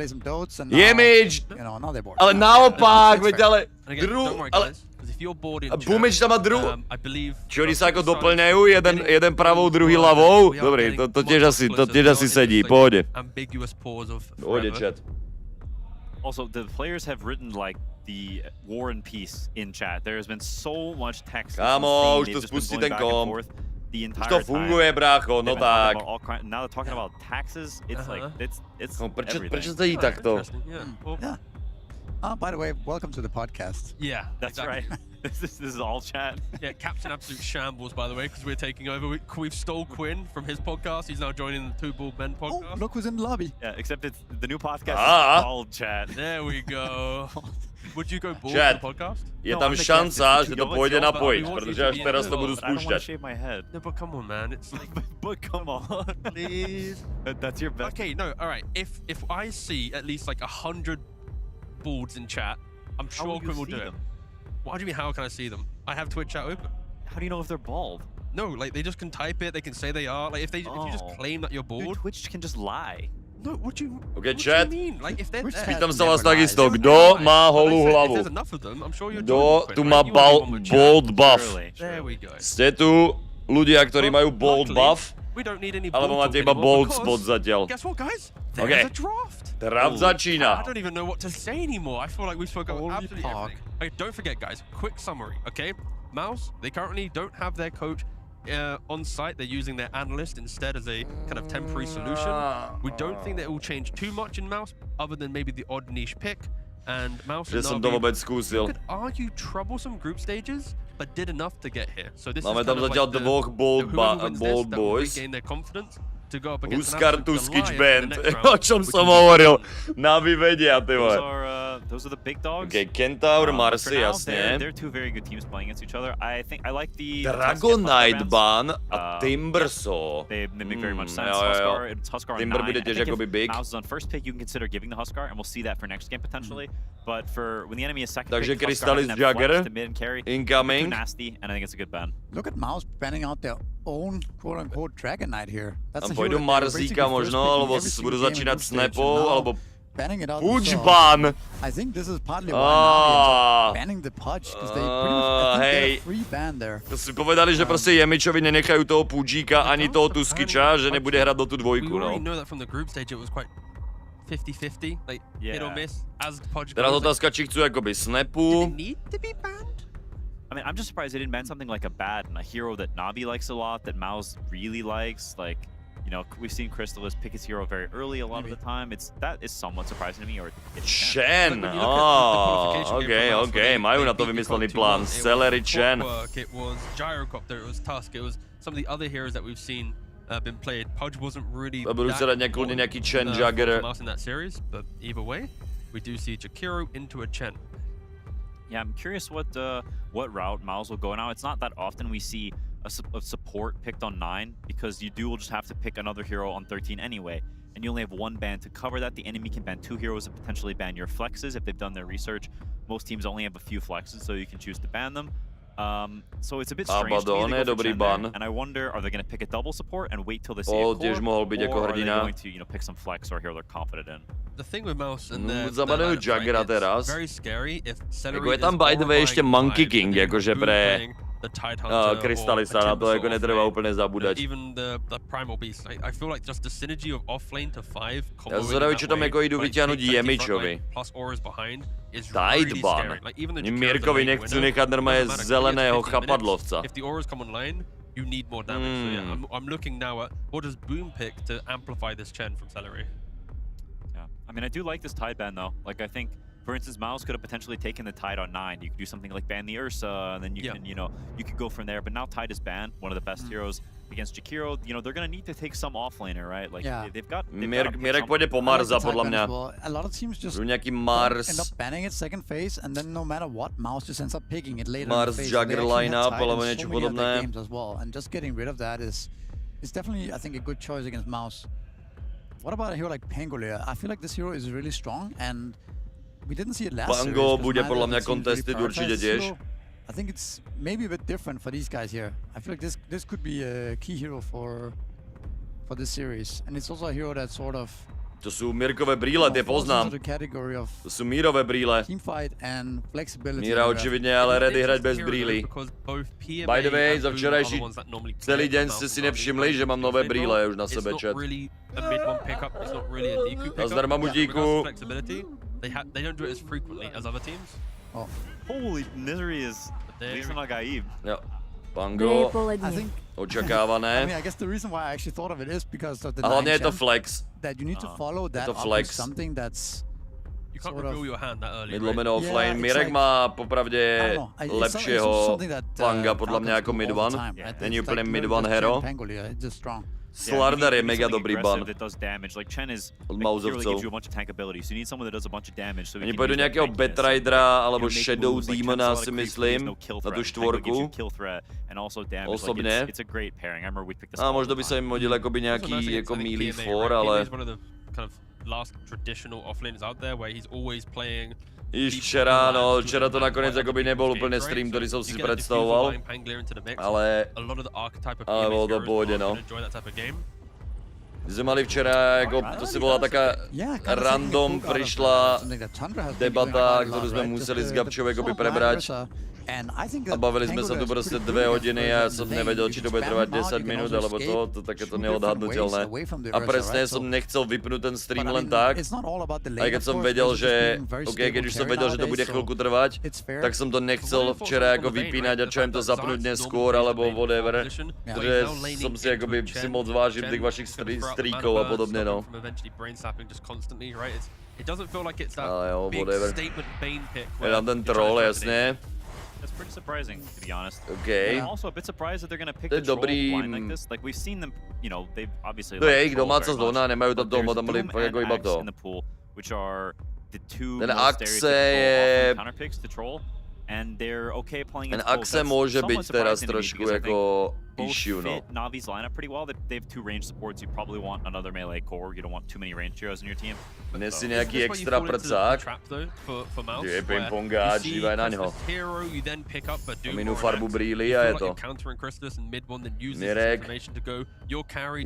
Je myč! Ale naopak, veď ale... Pumič tam má druhú... Čo oni sa ako doplňajú? Jeden pravou, druhý ľavou? Dobre, to tiež asi sedí, pohode. Pohode, chat. Also, the players have written like the War and Peace in chat. There has been so much text. Kámo, už to spustí ten komp. Už to funguje, brácho, no tak. Now they're talking about taxes. It's like it's Prečo to jí takto? Yeah. Oh, by the way, welcome to the podcast. Yeah, that's right. This is all chat. Yeah, Captain Absolute Shambles, by the way, because we're taking over. We've stole Quinn from his podcast. He's now joining the Two Bald Men podcast. Oh, look who's in the lobby. Yeah, except it's the new podcast is bald chat. There we go. Would you go bald Chat. on the podcast? Je tam šanca, že to pôjde napojiť, pretože až teraz to budú I don't want to spúšťať. shave my head. No, but come on, man. It's like, But come on. please. That's your best. Okay, no, all right. If I see at least like 100 balds in chat, I'm How sure will you Quinn will see do it. them? What do you mean, how can I see them? I have Twitch chat open. How do you know if they're bald? No, like they just can type it, they can say they are. Like if you just claim that you're bald. Dude, Twitch can just lie. No, what do you chat. mean? Like if they're there, Pýtam sa vás takisto, kto má holú if hlavu? there's enough of them, I'm sure you're Kto joining, tu Quinn, má right? You wanna be one with chat. bold buff? There we go. Ste tu ľudia, ktorí majú bold buff? We don't need any Alebo bold máte talk iba anymore bold because spot zatiaľ? Guess what, guys? OK. There's a draft. Draft I začína. don't even know what to say anymore. I feel like we spoke about absolutely everything. Okay, don't forget, guys. Quick summary, okay? MOUZ, they currently don't have their coach on site. They're using their analyst instead as a kind of temporary solution. We don't think that it will change too much in MOUZ, other than maybe the odd niche pick. And MOUZ Že som to vôbec skúsil. could argue troublesome group stages, but did enough to get here. So this Máme is tam kind of zatiaľ like the, dvoch bold bold boys. regain their confidence to go up against Huskar an absolute Tuskič Goliath in Band. the next round, O čom which som will be hovoril? fun. Navi vedia, ty vole. Those are the big dogs. Okay, Kentaur, For Marcy, now, jasne. they're two very good teams playing against each other. I like the Dragonite Ban a Timbersaw. They make very much sense. Jo. Huskar, it's Huskar on Timber 9. bude I think tiež akoby if big. MOUZ is on first pick, you can consider giving the Huskar, and we'll see that for next game potentially. But for when the enemy is second Takže pick, Crystallis Huskar has Jagger, to mid and carry. incoming. Too nasty, and I think it's a good ban. Look at MOUZ banning out their own quote-unquote Dragonite here. That's Tam a hero pôjdu that they were Marzíka basically možno, first alebo picking every budú single game in začínať group stage, and snapov, now alebo banning it out Pudge themselves. ban! I think this is partly why Navi ends up banning the Pudge, because they pretty much, I think hej. they're free ban there. To si povedali, že proste Jemičovi nenechajú toho Pudžíka ani toho Tuskiča, že nebude hrať do tú We dvojku, already no. know that from the group stage it was quite 50-50, like hit or miss as Podge Teraz goes. otázka, či chcú akoby snapu. Need to be banned? I mean, I'm just surprised they didn't ban something like a bad and a hero that Navi likes a lot, that MOUZ really likes. Like, you know, we've seen Crystallis pick his hero very early a lot of the time. That is somewhat surprising to me. Or Chen! OK, majú na to vymyslený plán. Celery Chen. It was Gyrocopter, it was Tusk, it was some of the other heroes that we've seen been played. Pudge wasn't really A budú sa dať nejaký Chen Jagger. in that series, but either way, we do see Jakiro into a Chen. Yeah, I'm curious what route MOUZ will go now. It's not that often we see a support picked on 9, because you will just have to pick another hero on 13 anyway, and you only have one ban to cover that. The enemy can ban 2 heroes and potentially ban your flexes if they've done their research. Most teams only have a few flexes, so you can choose to ban them. So it's a bit strange to me to go for Chen there, and I wonder, are they going to pick a double support and wait till they see a core, mohol byť ako or are they hrdina. going to, you know, pick some flex or hero they're confident in? The thing with MOUZ and their Zabanujú Jaggera teraz. very scary if Ako je tam by the way ešte Monkey King, akože pre Crystallisa, na to ako netreba úplne zabúdať. Even the Primal Beast, I feel like just the synergy of offlane to 5 Ja zvedavý, čo tam ako idú vyťahnuť Jemičovi. plus auras behind is Tide really ban. scary. Like even the Oni Jakiro Mirkovi lane nechcú winner, nechať normálne doesn't matter, zeleného 50 minutes, chapadlovca. If the auras come online, you need more damage. So yeah, I'm looking now at what does Boom pick to amplify this Chen from Celery. Yeah, I mean, I do like this Tide ban though. Like, I think, for instance, MOUZ could have potentially taken the Tide on 9. You could do something like ban the Ursa, and then you can, you know, you could go from there. But now Tide is banned, one of the best heroes against Jakiro. You know, they're gonna need to take some offlaner, right? Like, they've got. Mirek pôjde po Marza, podľa mňa. A lot of teams just nejaký end Mars. up banning it second phase, and then no matter what, MOUZ just ends up picking it later Mars in the phase. Jagger line-up, alebo niečo podobné. Games as well, and just getting rid of that is definitely, I think, a good choice against MOUZ. What about a hero like Pangolier? I feel like this hero is really strong, and we didn't see it last series. Pango bude podľa mňa contested určite tiež. I think it's maybe a bit different for these guys here. I feel like this could be a key hero for this series, and it's also a hero that sort of. To sú Mirkové brýle, tie poznám. To sú Mírové brýle. Míra očividne ale ready hrať bez brýly. By the way, za včerajší celý deň ste si nevšimli, že mám nové brýle už na sebe, chat. Nazdar mamutíku. They don't do it as frequently as other teams. Oh. Holy misery is Lisa Nagaib. Jo. Pango. Očakávané. I mean, I guess the reason why I actually thought of it is because of the A hlavne je to flex. that you need to follow that to up with flex. something that's Mid-lomeno offlane. Mirek má popravdě lepšího Panga podle mě jako mid-one. Není úplně mid-one hero. Slardar je mega dobrý ban od Mauzovců. Oni pojedou nějakého Batridera alebo Shadow Demona, si myslím, na tu čtvorku. Osobně. A možná by se jim hodil jakoby nějaký jako melee for, ale... Již včera, no, včera to nakonec jakoby nebyl úplně stream, který jsem si představoval, ale bylo to v pohodě, no. Jsme mali včera, jako, to si byla taká random, přišla debata, kterou jsme museli s Gabčou jakoby prebrať. A bavili jsme se tu prostě 2 hodiny a já jsem nevěděl, či to bude trvat 10 minut, alebo to tak je to neodhadnutelné. A přesně jsem nechcel vypnout ten stream len tak. A když jsem věděl, že, když už jsem věděl, že to bude chvilku trvat, tak jsem to nechcel včera jako vypínat a čo jim to zapnout neskôr, alebo whatever. Protože jsem si jakoby si moc vážil těch vašich streaků a podobně, no. Ale jo, whatever. Je tam ten troll, jasně. That's pretty surprising, to be honest. Okay. I'm also a bit surprised that they're gonna pick the troll line like this. Like we've seen them, you know, they've obviously. To je jejich domácí zóna, nemají tam toho, tam byli jako iba to. Which are the two ten akce je... counterpicks to troll, and they're okay playing. Ten akce může být teraz trošku jako issue, no. Navi's lineup pretty well. They have 2 range supports. You probably want another melee core. You don't want too many range heroes in your team. Nesi nějaký extra prcák. Je ping-pongáč, dívaj na něho. Minu farbu brýlí a je to. Mirek.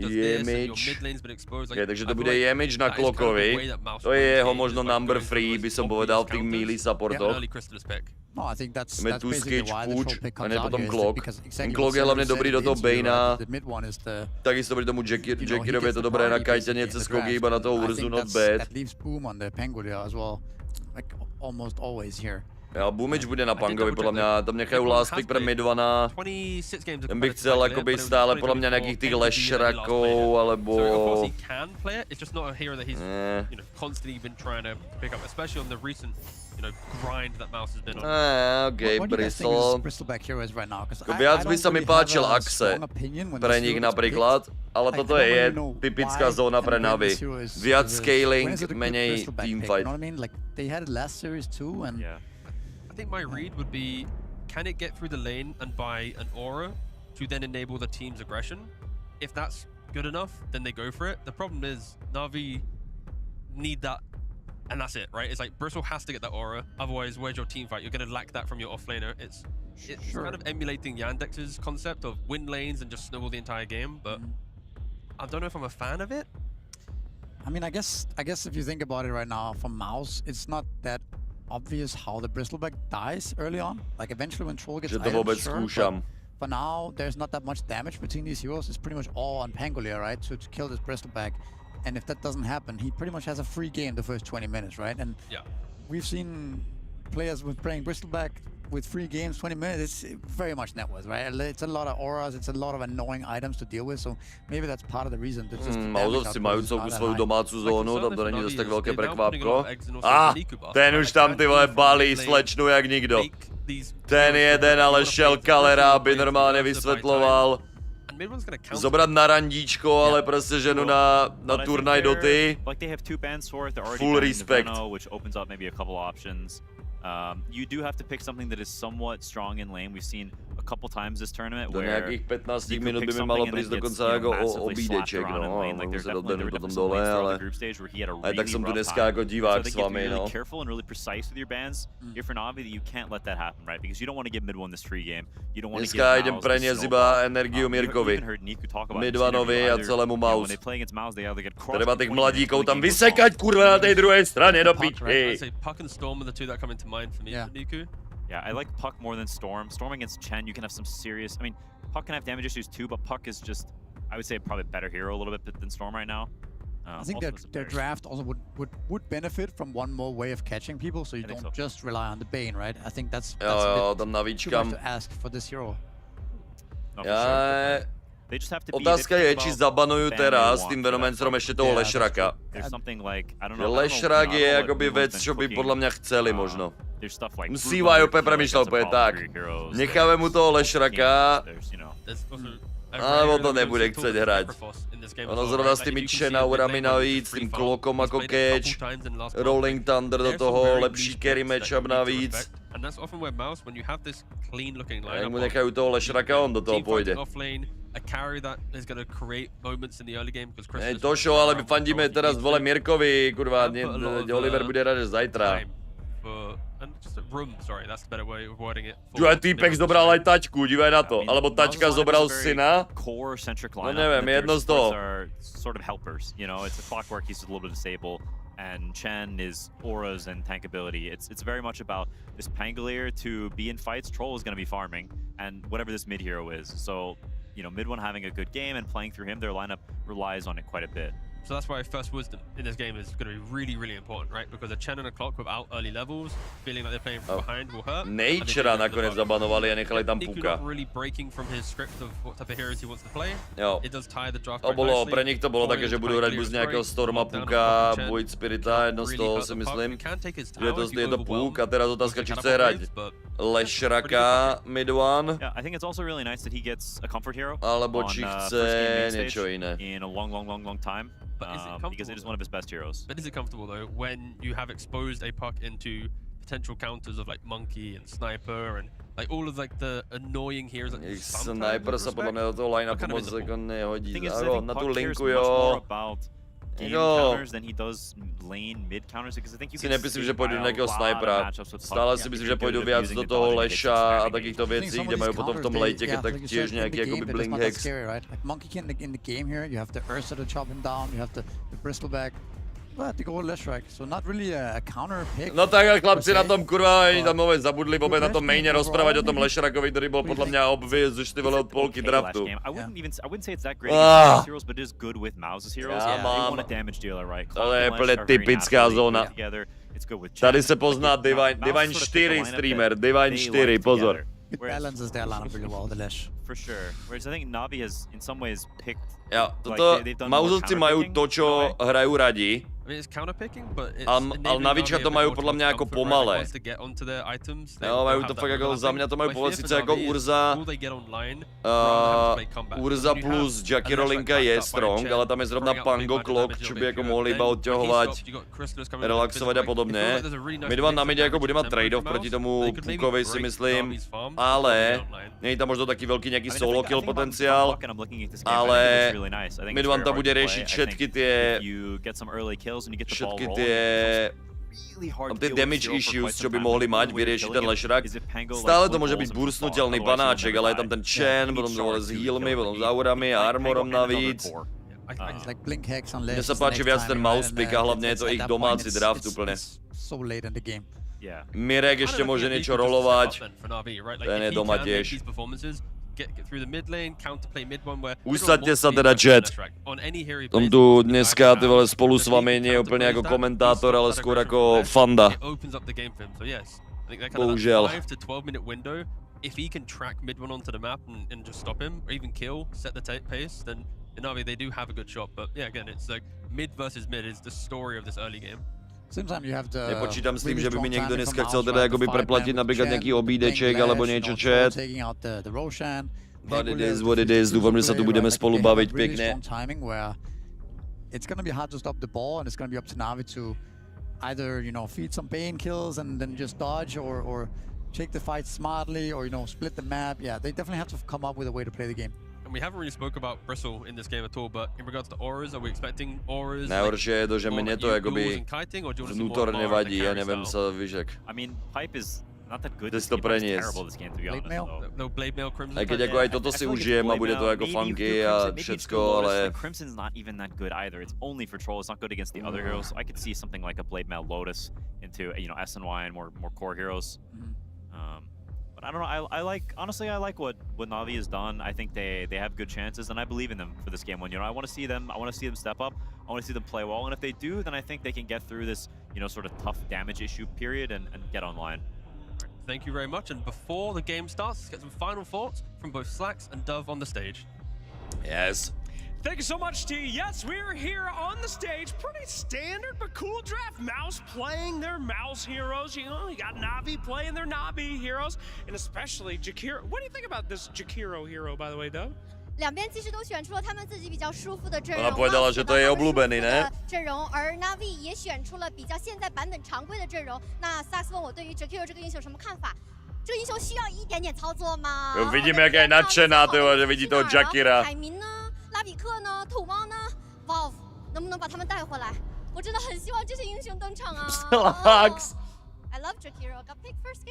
Jemič. Takže to bude Jemič na Klokovi. To je jeho možno number 3, by som povedal v tých melee supportoch. Máme tu Skitch, Půjč a ne potom Klok. Ten Klok je hlavně dobrý do toho Banea. Takisto pri tomu Jackirovi je to dobré na kajtěně cez skoky iba na toho Urzu, not bad. Jo, Boomič bude na Pangovi, podle mě, tam nechají last pick pre midvana. Ten bych chcel jakoby stále podle mě nějakých těch lešrakou, alebo... Okay, Bristol. Viac by sa mi páčil Axe pre nich napríklad, ale toto je typická zóna pre Navi. Viac scaling, menej teamfight. I think my read would be, can it get through the lane and buy an aura to then enable the team's aggression? If that's good enough, then they go for it. The problem is, Navi need that, and that's it, right? It's like, Bristol has to get that aura, otherwise where's your team fight? You're going to lack that from your offlaner. It's kind of emulating Yandex's concept of win lanes and just snowball the entire game, but I don't know if I'm a fan of it. I mean, I guess if you think about it right now, from MOUZ, it's not that obvious how the Bristleback dies early on. Like eventually when Troll gets items, sure, for now there's not that much damage between these heroes. It's pretty much all on Pangolier, right, to kill this Bristleback. And if that doesn't happen, he pretty much has a free game the first 20 minutes, right? And we've seen players with playing Bristleback with free games, 20 minutes, it's very much net worth, right? It's a lot of auras, it's a lot of annoying items to deal with, so maybe that's part of the reason. Mauzovci mají celku svou domácí zónu, tam to není dost tak velké prekvápko. Ten už tam ty vole balí slečnu jak nikdo. Ten jeden ale šel Kalera, aby normálně vysvětloval. Zobrat na randíčko, ale prostě ženu na turnaj Doty. Full respect. You do have to pick something that is somewhat strong in lane. We've seen a couple times this tournament do where nějakých 15 minut by mi malo přijít dokonce jako obídeček, no, a mohu se dotrhnout potom dole, ale tak jsem tu dneska jako divák s vámi, no. Careful and really precise with your bans. Here for Navi, you can't let that happen, right? Because you don't want to give mid one this free game. You don't want to give jdem preniesť iba energiu Mirkovi, Midvanovi a celému MOUZ. Treba těch mladíkov tam vysekať, kurva, na té druhé straně do piči. Puck and Storm are the two that come into mind for me, Niku. Yeah, I like Puck more than Storm. Storm against Chen, you can have some serious... I mean, Puck can have damage issues too, but Puck is just, I would say, probably a better hero a little bit than Storm right now. I think their draft also would benefit from one more way of catching people, so you don't just rely on the Bane, right? I think that's a bit too much to ask for this hero. Otázka je, či zabanujú teraz tým Venomancerom ešte toho Leshraka. Leshrak je jakoby vec, čo by podľa mňa chceli možno. CY úplne premýšľal úplne tak. Necháme mu toho Leshraka, alebo to nebude chceť hrať. Ono zrovna s tými Chenaurami navíc, tým klokom ako catch, Rolling Thunder do toho, lepší carry matchup navíc. Jak mu nechajú toho Leshraka, on do toho pôjde. Hej, Tošo, ale my fandíme teraz vole Mirkovi, kurva, Oliver bude hrať až zajtra. Aj týpek zobral aj taťku, dívaj na to. Alebo taťka zobral syna. No neviem, jedno z toho. And Chen is auras and tankability. It's very much about this Pangolier to be in fights. Troll is going to be farming, and whatever this mid hero is. So, you know, mid one having a good game and playing through him, their lineup relies on it quite a bit. So that's why first wisdom in this game is going to be really, really important, right? Because a Chen and a Clock without early levels, feeling like they're playing from behind will hurt. Naturea nakonec zabanovali a nechali tam Puka. Really breaking from his script of what type of heroes he wants to play. Jo. It does tie the draft to bolo, pre nich to bolo také, že budú hrať buď z nejakého Storma, Puka, Void Spirita, jedno z toho si myslím. Je to Puk a teraz otázka, či chce hrať Leshraka mid one. Yeah, I think it's also really nice that he gets a comfort hero. Alebo či chce niečo iné. In a long time. Because it is one of his best heroes. But is it comfortable though when you have exposed a puck into potential counters of like Monkey and Sniper and like all of like the annoying heroes? Like Sniper sa podľa mňa do toho line-upu moc nehodí. Na tú linku jo. Game counters than he does lane mid counters because I think you si nemyslím, že pôjdu nejakého snajpera. Stále si myslím, že pôjdu viac do toho Lesha a takýchto vecí, kde majú potom v tom late, keď tak tiež nejaký akoby blink hex. Monkey can in the game here, you have the Ursa to chop him down, you have the Bristleback. But to go Leshrak, so not really a counter pick. No tak chlapci na tom kurva, oni tam nové zabudli vôbec na tom maine rozprávať o tom Leshrakovi, ktorý bol podľa mňa obvious už ty vole od polky draftu. I wouldn't say it's that great against heroes, but it is good with MOUZ's heroes. Ja mám. They want a damage dealer, right? To je úplne typická zóna. Tady se pozná Divine 4 streamer, Divine 4, pozor. It balances their lineup really well, the Lesh. For sure. Whereas I think Navi has in some ways picked. Ja, toto MOUZovci majú to, čo hrajú radi. Ale Navička to majú podľa mňa ako pomalé. Jo, majú to fakt ako, za mňa to majú povedať síce ako Urza. Urza plus Jackie Rollinka je strong, ale tam je zrovna Pango Clock, čo by ako mohli iba odťahovať, relaxovať a podobne. Midvan na mide ako bude mať trade-off proti tomu Pukovi si myslím, ale nie je tam možno taký veľký nejaký solo kill potenciál, ale Midvan tam bude riešiť všetky tie damage issues, čo by mohli mať, vyriešiť ten Leshrak. Stále to môže byť burstnutelný banáček, ale je tam ten Chen, potom s healmi, potom s aurami a armorom navíc. Mne sa páči viac ten mouse pick a hlavne je to ich domáci draft úplne. Mirek ešte môže niečo rolovať, ten je doma tiež. Usaďte sa teda, chat. Som tu dneska ty vole spolu s vami nie úplne ako komentátor, ale skôr ako fanda. Bohužiaľ. If he can track mid one onto the map and just stop him, or even kill, set the pace, then in NAVI they do have a good shot. But yeah, again, it's like mid versus mid is the story of this early game. Nepočítam s tým, že by mi niekto dneska chcel teda akoby preplatiť napríklad nejaký obídeček alebo niečo chat. But it is what it is, dúfam, že sa tu budeme spolu baviť pekne. It's gonna be hard to stop the ball and it's gonna be up to NAVI to either, you know, feed some bane kills and then just dodge or take the fight smartly or, you know, split the map. Yeah, they definitely have to come up with a way to play the game. And we haven't really spoke about Bristle in this game at all, but in regards to auras, are we expecting auras? Najhoršie je to, že mne to akoby vnútorne vadí, ja neviem sa vyžek. I mean, Pipe is not that good. This to preniesť. No Blade Mail, Crimson. Aj keď ako aj toto si užijem a bude to ako funky a všetko, ale... Crimson's not even that good either. It's only for Troll. It's not good against the other heroes. So I could see something like a Blade Mail Lotus into, you know, SNY and more core heroes. I don't know. I like what Navi has done. I think they have good chances, and I believe in them for this game one. You know, I want to see them step up. I want to see them play well, and if they do, then I think they can get through this, you know, sort of tough damage issue period and get online. Thank you very much. And before the game starts, let's get some final thoughts from both Slacks and Dove on the stage. Yes. Thank you so much, T. Yes, we're here on the stage. Pretty standard but cool draft. MOUZ playing their MOUZ heroes. You know, you got NAVI playing their NAVI heroes. And especially Jakiro. What do you think about this Jakiro hero, by the way, Dove? 两边其实都选出了他们自己比较舒服的阵 Ona 容， povedala, že to je oblúbený, ne? 阵容，而 NAVI 也选出了比较现在版本常规的阵容。那萨克斯问我对于 Jakiro 这个英雄有什么看法？这个英雄需要一点点操作吗？ Vidíme, jak je nadšená, že vidí toho Jakira. 海明呢？拉比克呢？土猫呢 ？Valve 能不能把他们带回来？我真的很希望这些英雄登场啊 Relax. I love Jakiro. Got picked first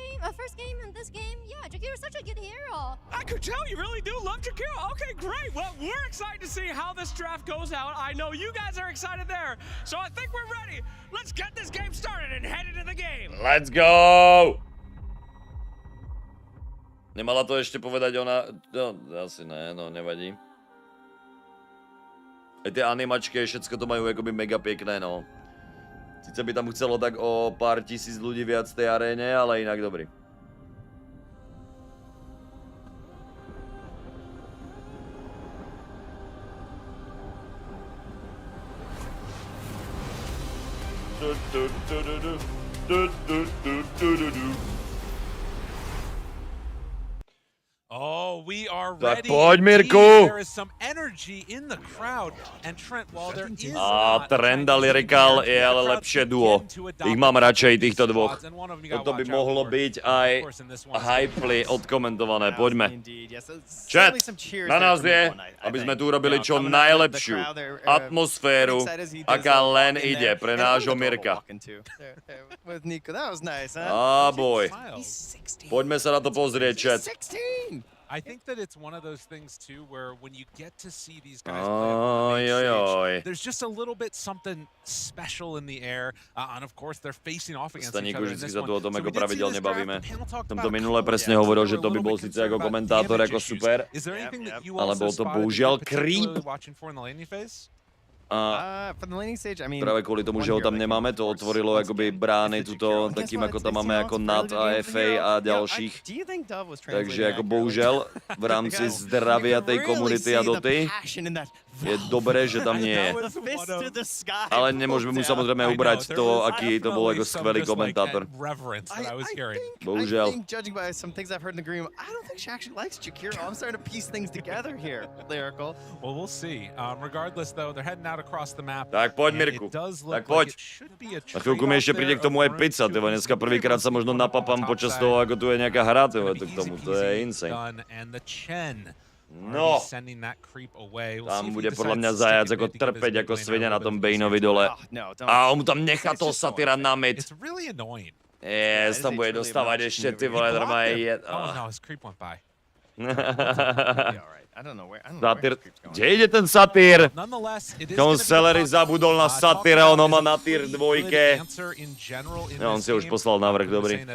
game in this game. Yeah, Jakiro's such a good hero. I could tell you really do love Jakiro. Okay, great. Well, we're excited to see how this draft goes out. I know you guys are excited there. So I think we're ready. Let's get this game started and head into the game. Let's go! Nemala to ešte povedať ona... No, asi ne, no nevadí. Aj tie animačky, všetko to majú akoby mega pekné, no. Sice by tam chcelo tak o pár tisíc ľudí viac v tej aréne, ale inak dobrý. Oh, we are Tak ready. poď, Mirku. There is some energy in the crowd, and Trent, while there is A Trent a Lyrical je ale lepšie duo. Ich mám radšej týchto dvoch. Toto by mohlo byť aj hypely odkomentované. Poďme. Chat, na nás je, aby sme tu urobili čo najlepšiu atmosféru, aká len ide pre nášho Mirka. Á, boj. Poďme sa na to pozrieť, chat. I think that it's one of those things too where when you get to see these guys play on stage, there's just a little bit something special in the air, and of course they're facing off against each other in this one. Sa tu o tom ako pravidelne bavíme. Som to minule presne hovoril, že to by bol síce ako komentátor ako super, ale bol to bohužiaľ creep. Práve kvôli tomu, že ho tam nemáme, to otvorilo akoby brány tuto takým, ako tam máme ako NAT a FA a ďalších. Takže ako bohužiaľ v rámci zdravia tej komunity a Doty je dobré, že tam nie je. Ale nemôžeme mu samozrejme ubrať to, aký to bol ako skvelý komentátor. Bohužiaľ. Well, we'll see. Regardless, though, they're heading out across the map. Tak poď, Mirku. Tak poď. Na chvíľku mi ešte príde k tomu aj pizza, tyvo. Dneska prvýkrát sa možno napapám počas toho, ako tu je nejaká hra, tyvo, k tomu. To je insane. No. Tam bude podľa mňa zajac ako trpeť ako svinia na tom Baneovi dole. A on mu tam nechá toho satyra na mid. Yes, tam bude dostávať ešte, ty vole, normálne. Satyr, kde ide ten satyr? On Celery zabudol na satyra, on ho má na tier 2. No, on si ho už poslal na vrch, dobrý.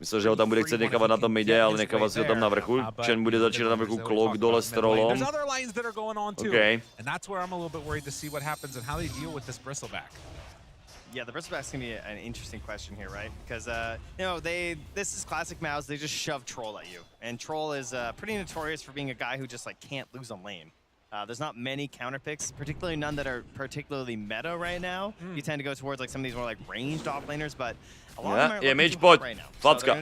Myslel, že ho tam bude chcieť nechávať na tom ide, ale necháva si ho tam na vrchu. Chen bude začínať na vrchu, Cloak dole s trollom. OK. Yeah, the bristleback's gonna be an interesting question here, right? Because you know, this is classic MOUZ. They just shove Troll at you, and Troll is pretty notorious for being a guy who just like can't lose a lane. There's not many counter picks, particularly none that are particularly meta right now. You tend to go towards like some of these more like ranged offlaners, but a lot of them are meč, poď. Facka.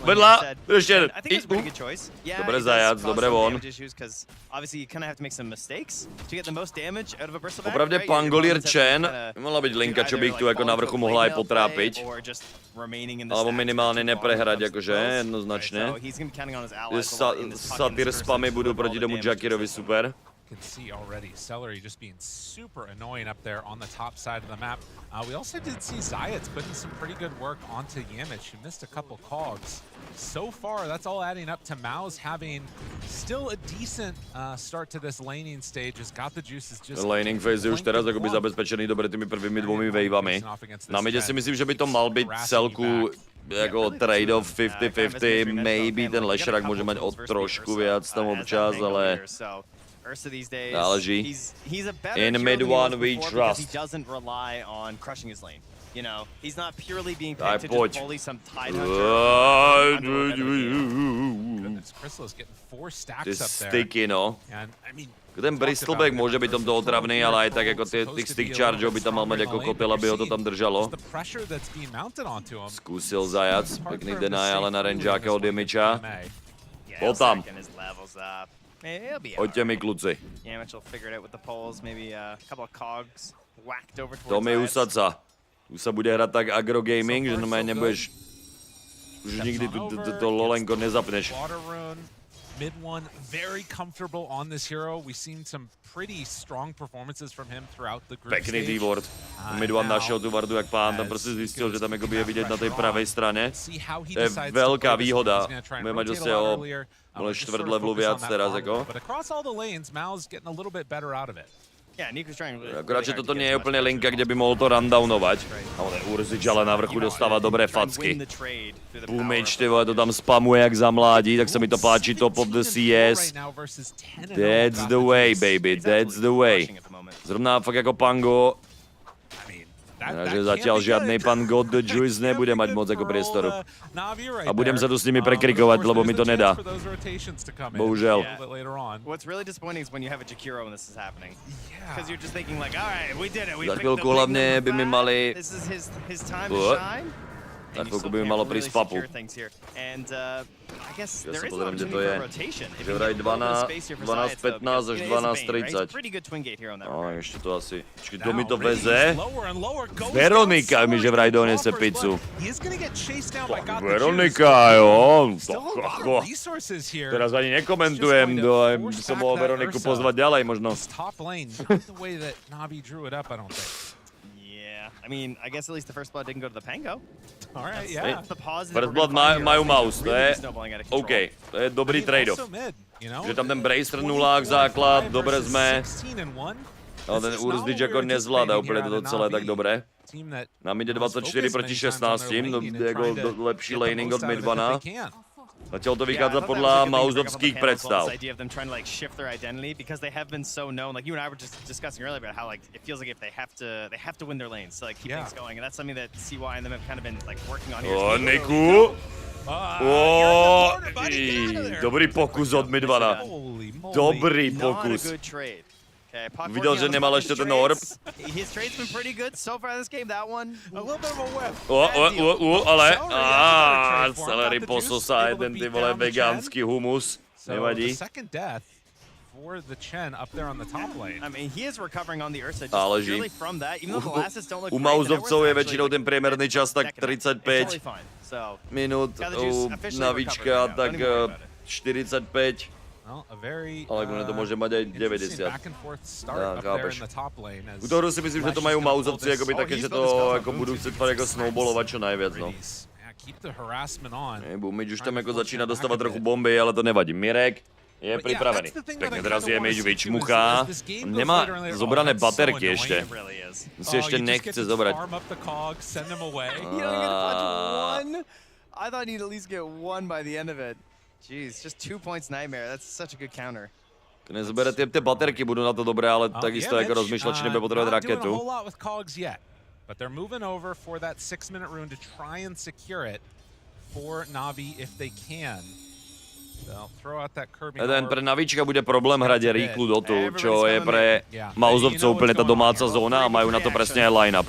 Vedľa. Ešte jeden. I think it's a pretty good choice. Yeah, dobre zajac, dobre von. Obviously, you kind of have to make some mistakes to get the most damage out of a bristleback. Popravde Pangolier Chen, mohla byť linka, čo by ich tu ako na vrchu mohla aj potrápiť. Alebo minimálne neprehrať, akože, jednoznačne. Satyr spamy budú proti tomu Jakirovi super. Can see already Celery just being super annoying up there on the top side of the map. We also did see Zayats putting some pretty good work onto Yamich, who missed a couple cogs. So far, that's all adding up to MOUZ having still a decent start to this laning stage. Has got the juices just... Laning phase je už teraz akoby zabezpečený dobre tými prvými dvomi wavami. Na mide si myslím, že by to mal byť celku jako trade-off 50-50. Maybe ten Lešrak môže mať o trošku viac tam občas, ale... záleží. In mid one we trust. He doesn't rely on crushing his lane. You know, he's not purely being picked to just bully some Tide Hunter. ty styky, no. Ten Bristleback může být tomto otravný, ale aj tak jako těch stick chargeů by tam mal mít jako kotel, aby ho to tam držalo. Zkusil zajac, pěkný deny, ale na rangeáka od Jemiča. Pojď tam. Pojďte mi, kluci. To mi Usaca. Usa bude hrát tak agro gaming, že normálně nebudeš... Už nikdy to lolenko nezapneš. Mid one, very comfortable on this hero. We've seen some pretty strong performances from him throughout the group Pekný stage. D-ward. Mid one našel tu vardu jak pán, tam prostě zjistil, že tam jakoby je vidět na té pravé straně. To je velká výhoda. Bude mať zase o čtvrt levelu viac teraz jako. But across all the lanes, MOUZ getting a little bit better out of it. Akorát, že toto nie je úplně linka, kde by mohl to rundownovať. A on je Urzič, ale na vrchu dostává dobré facky. Boomage, ty vole, to tam spamuje jak za mládí, tak se mi to páči, top of the CS. That's the way, baby, that's the way. Zrovna fakt jako Pango. Takže zatiaľ žiadnej pan God the Juice nebude mať moc ako priestoru. A budem sa tu s nimi prekrikovať, lebo mi to nedá. Bohužel. Za chvíľku hlavne by mi mali... Na chvíľku by mi malo prísť papu. Ja sa pozriem, kde to je. Že vraj 12:15 až 12:30. No, ešte to asi... Počkej, kto mi to veze? Veronika mi že vraj donese pizzu. Veronika, jo. Teraz ani nekomentujem, som mohol Veroniku pozvať ďalej možno. I mean, I guess at least the first blood didn't go to the Pango. All right, yeah. First blood majú MOUZ, to je OK, to je dobrý trade-off. Že tam ten Bracer nulák základ, dobre sme. Ale ten Urzič jako nezvláda úplně to celé tak dobré. Na mid 24 proti 16, no jako lepší laning od midvana. Zatiaľ to vychádza podľa mauzovských predstav. O, Niku! Dobrý pokus od midvana. Dobrý pokus. Viděl, že nemal ještě ten orb. Ale... Celery pososá jeden ty vole veganský humus. Nevadí. Záleží. U mauzovcov je většinou ten priemerný čas tak 35 minut, u navíčka tak 45. Ale to může mať aj 90. Chápeš. U toho hru si myslím, že to mají mauzovci jakoby také, že to jako budou chcet fakt jako snowballovat čo najviac, no. Boomage už tam jako začíná dostávat trochu bomby, ale to nevadí. Mirek je připravený. Pěkně teraz je Mage vyčmuchá. Nemá zobrané baterky ještě. Si ještě nechce zobrat. Jeez, just 2 points nightmare. That's such a good counter. Nezbere ty baterky, budou na to dobré, ale takisto jako rozmýšlet, či nebude potřebovat raketu. But they're moving over for that 6-minute rune to try and secure it for NAVI if they can. Ten pre Navička bude problém hrať rýchlu dotu, čo je pre mauzovcov úplne tá domáca zóna a majú na to presne aj line-up.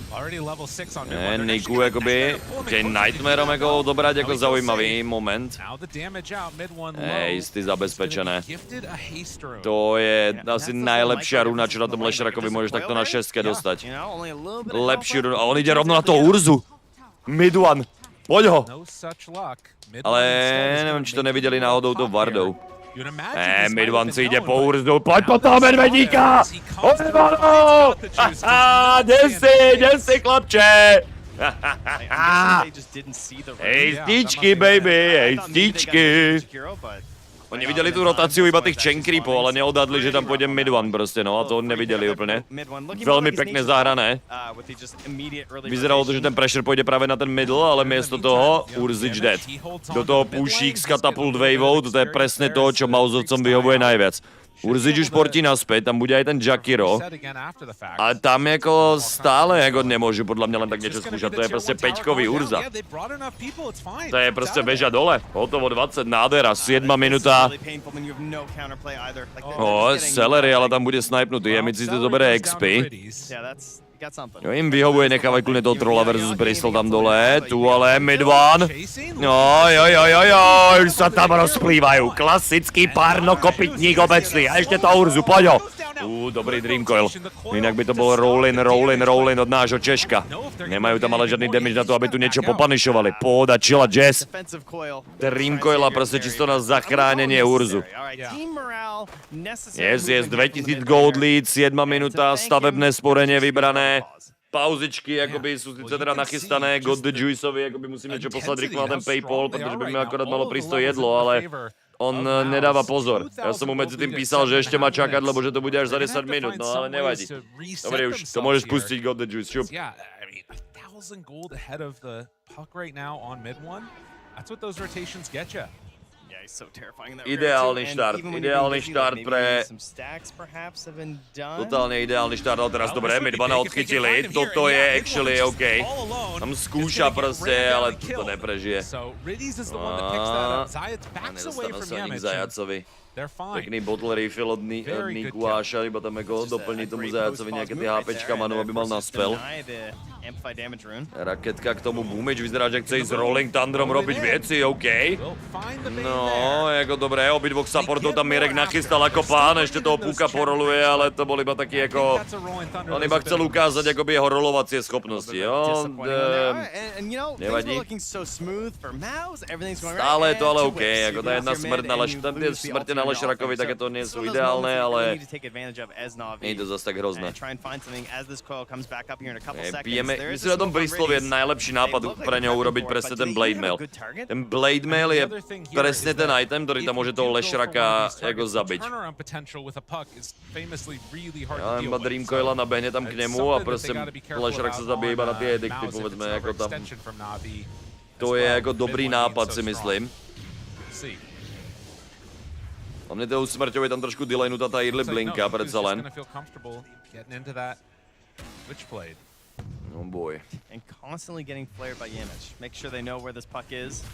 Niku jakoby tým Nightmareom jako dobrať ako zaujímavý moment. Jistý zabezpečené. To je asi najlepšia runa, čo na tom Lešrakovi môžeš takto na 6-ke dostať. Lepší runa. A on ide rovno na toho Urzu. Mid one. Poď ho! Ale nevím, či to neviděli náhodou to Vardou. Midone si jde po Urzu, pojď po toho medvedíka! Odevalo! Jdi si, chlapče! Hej, stíčky, baby, hej, stíčky! Oni viděli tu rotaci iba těch chain creepů, ale neodhadli, že tam půjde mid one prostě, no a to neviděli úplně. Velmi pěkně zahrané. Vyzeralo to, že ten pressure půjde právě na ten middle, ale místo toho Urzič dead. Do toho půšík s katapult waveou, to je přesně to, čo mauzovcom vyhovuje najviac. Urzič už portí naspäť, tam bude aj ten Jakiro. A tam jako stále jako nemôžu podľa mňa len tak niečo skúšať. To je proste 5-kový Urza. To je proste beža dole. Hotovo 20, nádhera, 7 minúta. Celery, ale tam bude snajpnutý. Je mi si to zoberie XP. Jo, jim vyhovuje, nechávají klidně toho trolla versus Bristol tam dole, tu ale mid-one. Už sa tam rozplývajú, klasický párnokopytník obecný a ešte to Urzu, poď ho. Dobrý Dreamcoil, inak by to bol roll-in od nášho Češka. Nemajú tam ale žiadny damage na to, aby tu niečo popanišovali. Pohoda, chilla, Jazz. Dreamcoila proste čisto na zachránenie Urzu. Yes, 2000 gold lead, 7 minúta, stavebné sporenie vybrané. Pauzičky, akoby sú sice teda nachystané, God the Juiceovi, akoby musím niečo poslať rýchlo na ten Paypal, pretože by mi akorát malo prísť to jedlo, ale on nedáva pozor. Ja som mu medzi tým písal, že ešte má čakať, lebo že to bude až za 10 minút, no ale nevadí. Dobre, už to môžeš pustiť, God the Juice, šup. Yeah, I mean, 1,000 gold ahead of the puck right now on mid one. That's what those rotations get you. Ideálny štart pre... Totálne ideálny štart, ale teraz dobre, midbana odchytili, toto je actually OK. Tam skúša proste, ale to neprežije. Nedostanú sa ani k Zajacovi. Pekný bottle refill od Nikuáša, iba tam jako doplní tomu Zajacovi nejaké tie HPčka Manu, aby mal na spell. Raketka k tomu Boomage, vyzerá, že chce ísť s Rolling Thunderom robiť veci, OK. No, jako dobré, obidvoch supportov tam Mirek nachystal ako pán, ešte toho Puka poroluje, ale to bol iba taký jako... On iba chcel ukázať akoby jeho rolovacie schopnosti, jo. Nevadí. Stále je to ale OK, jako tá jedna smrť na smrte na Lešrakovi, také to nie sú ideálne, ale nie je to zase tak hrozné. Myslím, že na tom Bristol je najlepší nápad pre ňou urobiť presne ten Blade Mail. Ten Blade Mail je presne ten item, ktorý tam môže toho Lešraka jako zabiť. Ja iba Dreamcoila nabehne tam k nemu a proste Lešrak sa zabije iba na tie edikty, povedzme, ako tam. To je jako dobrý nápad, si myslím. A mne tou smrťou je tam trošku delaynutá tá Early Blinka, predsa len. Oh boy. And constantly getting flared by Yamich. Make sure they know where this puck is.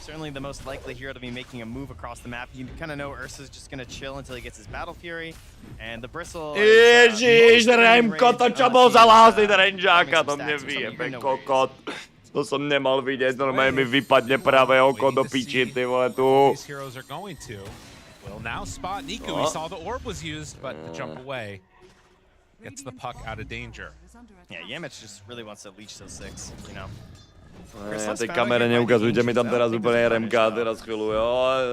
Certainly the most likely hero to be making a move across the map. You kind of know Ursa's just going to chill until he gets his Battle Fury. And the Bristle... Ježiš, Remko, to čo bol za lásny rangeáka, to mne vyjebe, kokot. To som nemal vidieť, normálne mi vypadne pravé oko do piči, ty vole, tu. Will now spot Niku. He saw the orb was used, but the jump away gets the puck out of danger. Yeah, Yamich just really wants to leech those 6, you know. Na tej kamere neukazujte mi tam teraz úplne RMK, teraz chvíľu, jo,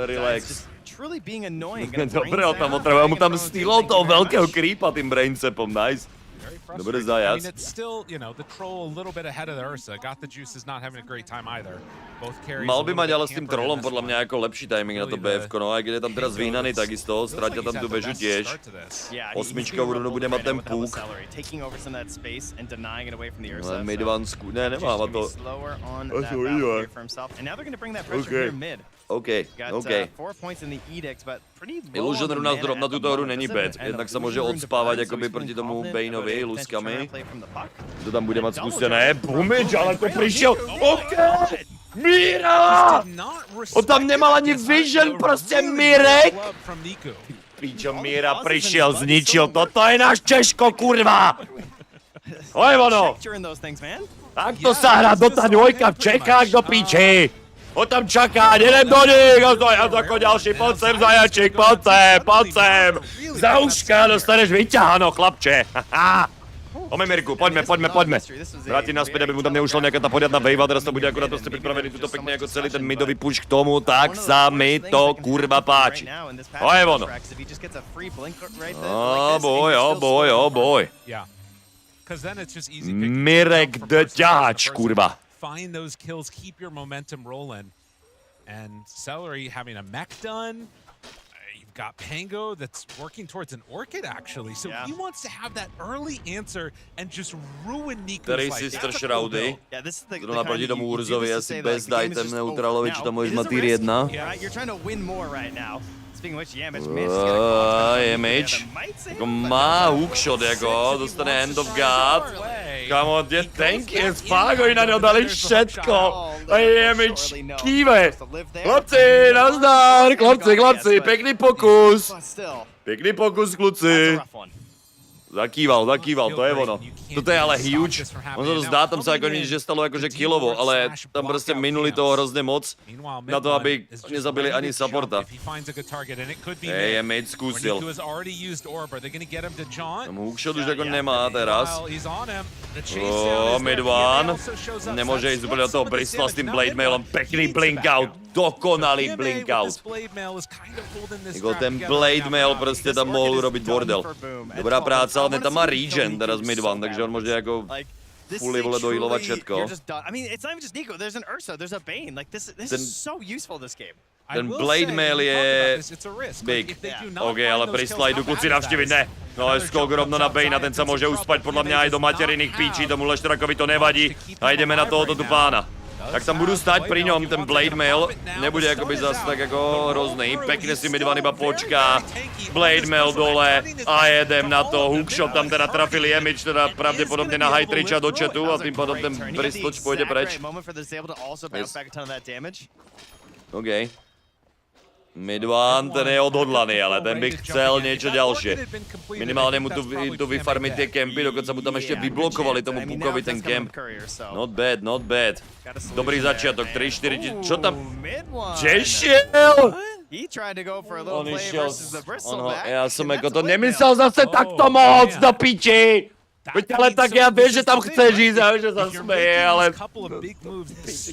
relax. Dobre, mu tam stýlol toho veľkého creepa tým braincepom, nice. Dobre zajac. I mean, it's still, you know, the troll a little bit ahead of the Ursa. Got the juices, not having a great time either. Both carries. Mal by mať ale s tým trollom podľa mňa ako lepší timing na to BF-ko, no aj keď je tam teraz vyhnaný takisto, stratia tam tú bežu tiež. Osmičkovú runu bude mať ten púk. Ale mid-one ne, nemáva to. OK. Illusion runa na túto hru není bad, jednak sa môže odspávať akoby proti tomu Baneovi luskami. To tam bude mať skúsené. Boomage, ale to prišiel. OK! Mira! On tam nemal ani vision, proste Mirek! Pičo, Mira prišiel, zničil. Toto je náš Češko, kurva! Oj, ono! Takto sa hrá Dota 2 v Čechách do piči! On tam čaká, nedem do nich, a zajac ako ďalší, poď sem zajačík, poď sem. Za uška dostaneš vyťahano, chlapče. Poďme, Mirku, poďme. Vrátim naspäť, aby mu tam neušla nejaká tá poriadna wave, teraz to bude akurát proste pripravený tuto pekne ako celý ten midový push k tomu, tak sa mi to kurva páči. To je ono. Oh boy. Mirek the ťahač, kurva. Find those kills, keep your momentum rolling. And Celery having a mech done. You've got Pango that's working towards an Orchid, actually. So he wants to have that early answer and just ruin Niku's life. Tady Sister Shroudy. Zrovna proti tomu Urzovi asi best item neutralovi, či tam môžeš mať tier 1. You're trying to win more right now. Yamič. Jako má hookshot, jako, dostane Hand of God. Kámo, je tanky, je spák, oni na něho dali všetko. A Yamič kýve. Chlapci, nazdar, chlapci, pěkný pokus. Pěkný pokus, kluci. Zakýval, to je ono. Toto je ale huge. On se to zdá, tam se jako že stalo jakože killovo, ale tam prostě minuli toho hrozně moc na to, aby nezabili ani supporta. Je mid zkusil. Tam hookshot už jako nemá teraz. Mid one. Nemůže jít úplně do toho Bristla s tím blade mailem. Pěkný blink out. Dokonalý blink out. Jako ten blade mail prostě tam mohl urobit bordel. Dobrá práce, ale tam má regen teraz mid one, takže on může jako fully vole dohealovat všetko. Ten blade mail je big. OK, ale Bristla jdu kluci navštívit, ne. No ale skok rovno na Bane, ten se může uspať podle mě i do materiných píčí, tomuhle Štrakovi to nevadí. A jdeme na tohoto tu pána. Tak tam budu stát pri ňom, ten blade mail nebude jakoby zase tak jako hrozný. Pekne si mid one iba počká. Blade mail dole a jedem na to. Hookshot tam teda trafili Yamič, teda pravděpodobně na high tricha do chatu a tím pádem ten Bristloč půjde preč. Yes. OK. Mid one, ten je odhodlaný, ale ten by chcel něco další. Minimálně mu tu vyfarmit ty kempy, dokonce mu tam ještě vyblokovali tomu Pukovi ten kemp. Not bad. Dobrý začátek, 3-4, čo tam? Češel? On išel, já jsem jako to nemyslel zase takto moc, do piči! Ale tak já vím, že tam chceš jít, a že se směje, ale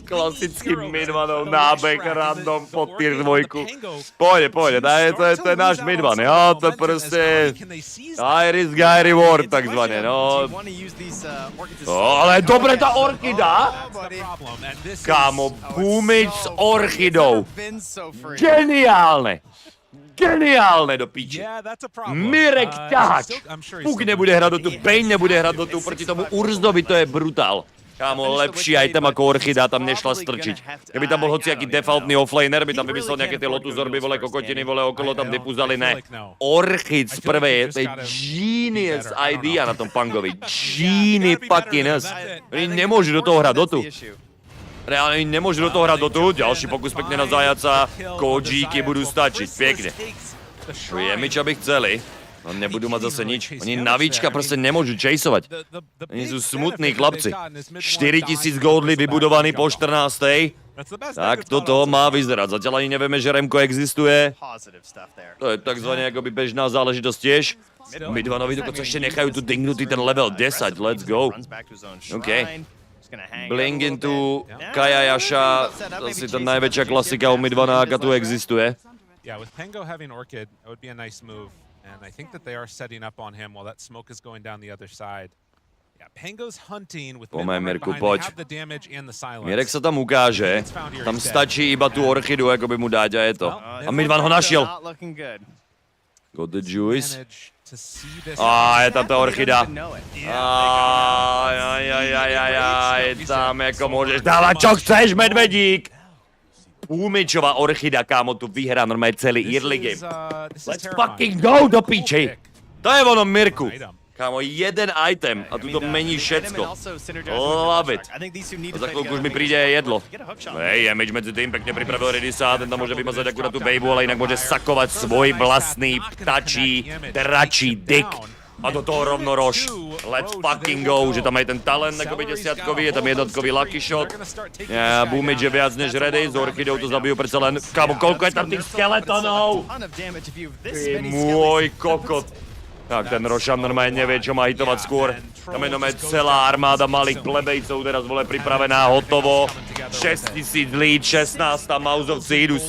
klasický midvanou nábek random pod tier 2. Pojde, to je náš midvan, jo, to je prostě high risk, high reward takzvaně, no. Ale dobré ta orchida, kámo, boomič s orchidou, geniálne do píči. Mirek ťahač. Puk nebude hrať do tu, Bane nebude hrať do tu, proti tomu Urzdovi to je brutál. Kámo, lepší item ako Orchida tam nešla strčiť. Keby tam bol hociaký defaultný offlaner, by tam vymyslel nejaké tie Lotus Orby, vole, kokotiny, vole, okolo tam vypúzali, ne. Orchid z prvej, to je genius idea na tom Pangovi. Genius. Oni nemôžu do toho hrať do tu. Reálne nemôžu do toho hrať do tu, ďalší pokus pekne na zajaca, kodžíky budú stačiť, pekne. Yamič, aby chceli, no nebudú mať zase nič, oni navíčka proste nemôžu chaseovať. Oni sú smutní chlapci. 4000 goldly vybudovaný po 14. Tak toto má vyzerať, zatiaľ ani nevieme, že Remko existuje. To je takzvané akoby bežná záležitosť tiež. Midvanovi dokonca ešte nechajú tu dingnutý ten level 10, let's go. OK. Blink into Kajajaša, asi ta najväčšia klasika u Midvana, aká tu existuje. Yeah, with Pengo having Orchid, it would be a nice move, and I think that they are setting up on him while that smoke is going down the other side. Yeah, Pengo's hunting with Midvan right behind, they have the damage and the silence. Mirek sa tam ukáže, tam stačí iba tu Orchidu, ako by mu dať a je to. A Midvan ho našiel. Got the juice. Je tam ta Orchida. Tam jako můžeš dávat, čo chceš, medvedík. Půlmičová Orchida, kámo, tu vyhrá normálně celý early game. Let's fucking go, do píči. To je ono, Mirku. Kámo, jeden item a tu to mení všecko. Love it. A za chvilku už mi přijde jedlo. Hej, Yamič mezi tým pekne připravil Redisa, ten tam může vymazat akurát tu babu, ale jinak může sakovat svůj vlastný ptačí, dračí dick. A do toho rovno rož. Let's fucking go, že tam je ten talent jakoby desiatkový, je tam jednotkový lucky shot. Boomič je viac než ready, s Orchidou to zabiju přece len. Kámo, kolko je tam těch skeletonů? Ty můj kokot. Tak ten Rošan normálně nevie, čo má hitovat skôr. Tam je normálně celá armáda malých plebejcov, teraz vole pripravená, hotovo. 6000 lead, 16 a MOUZovci idú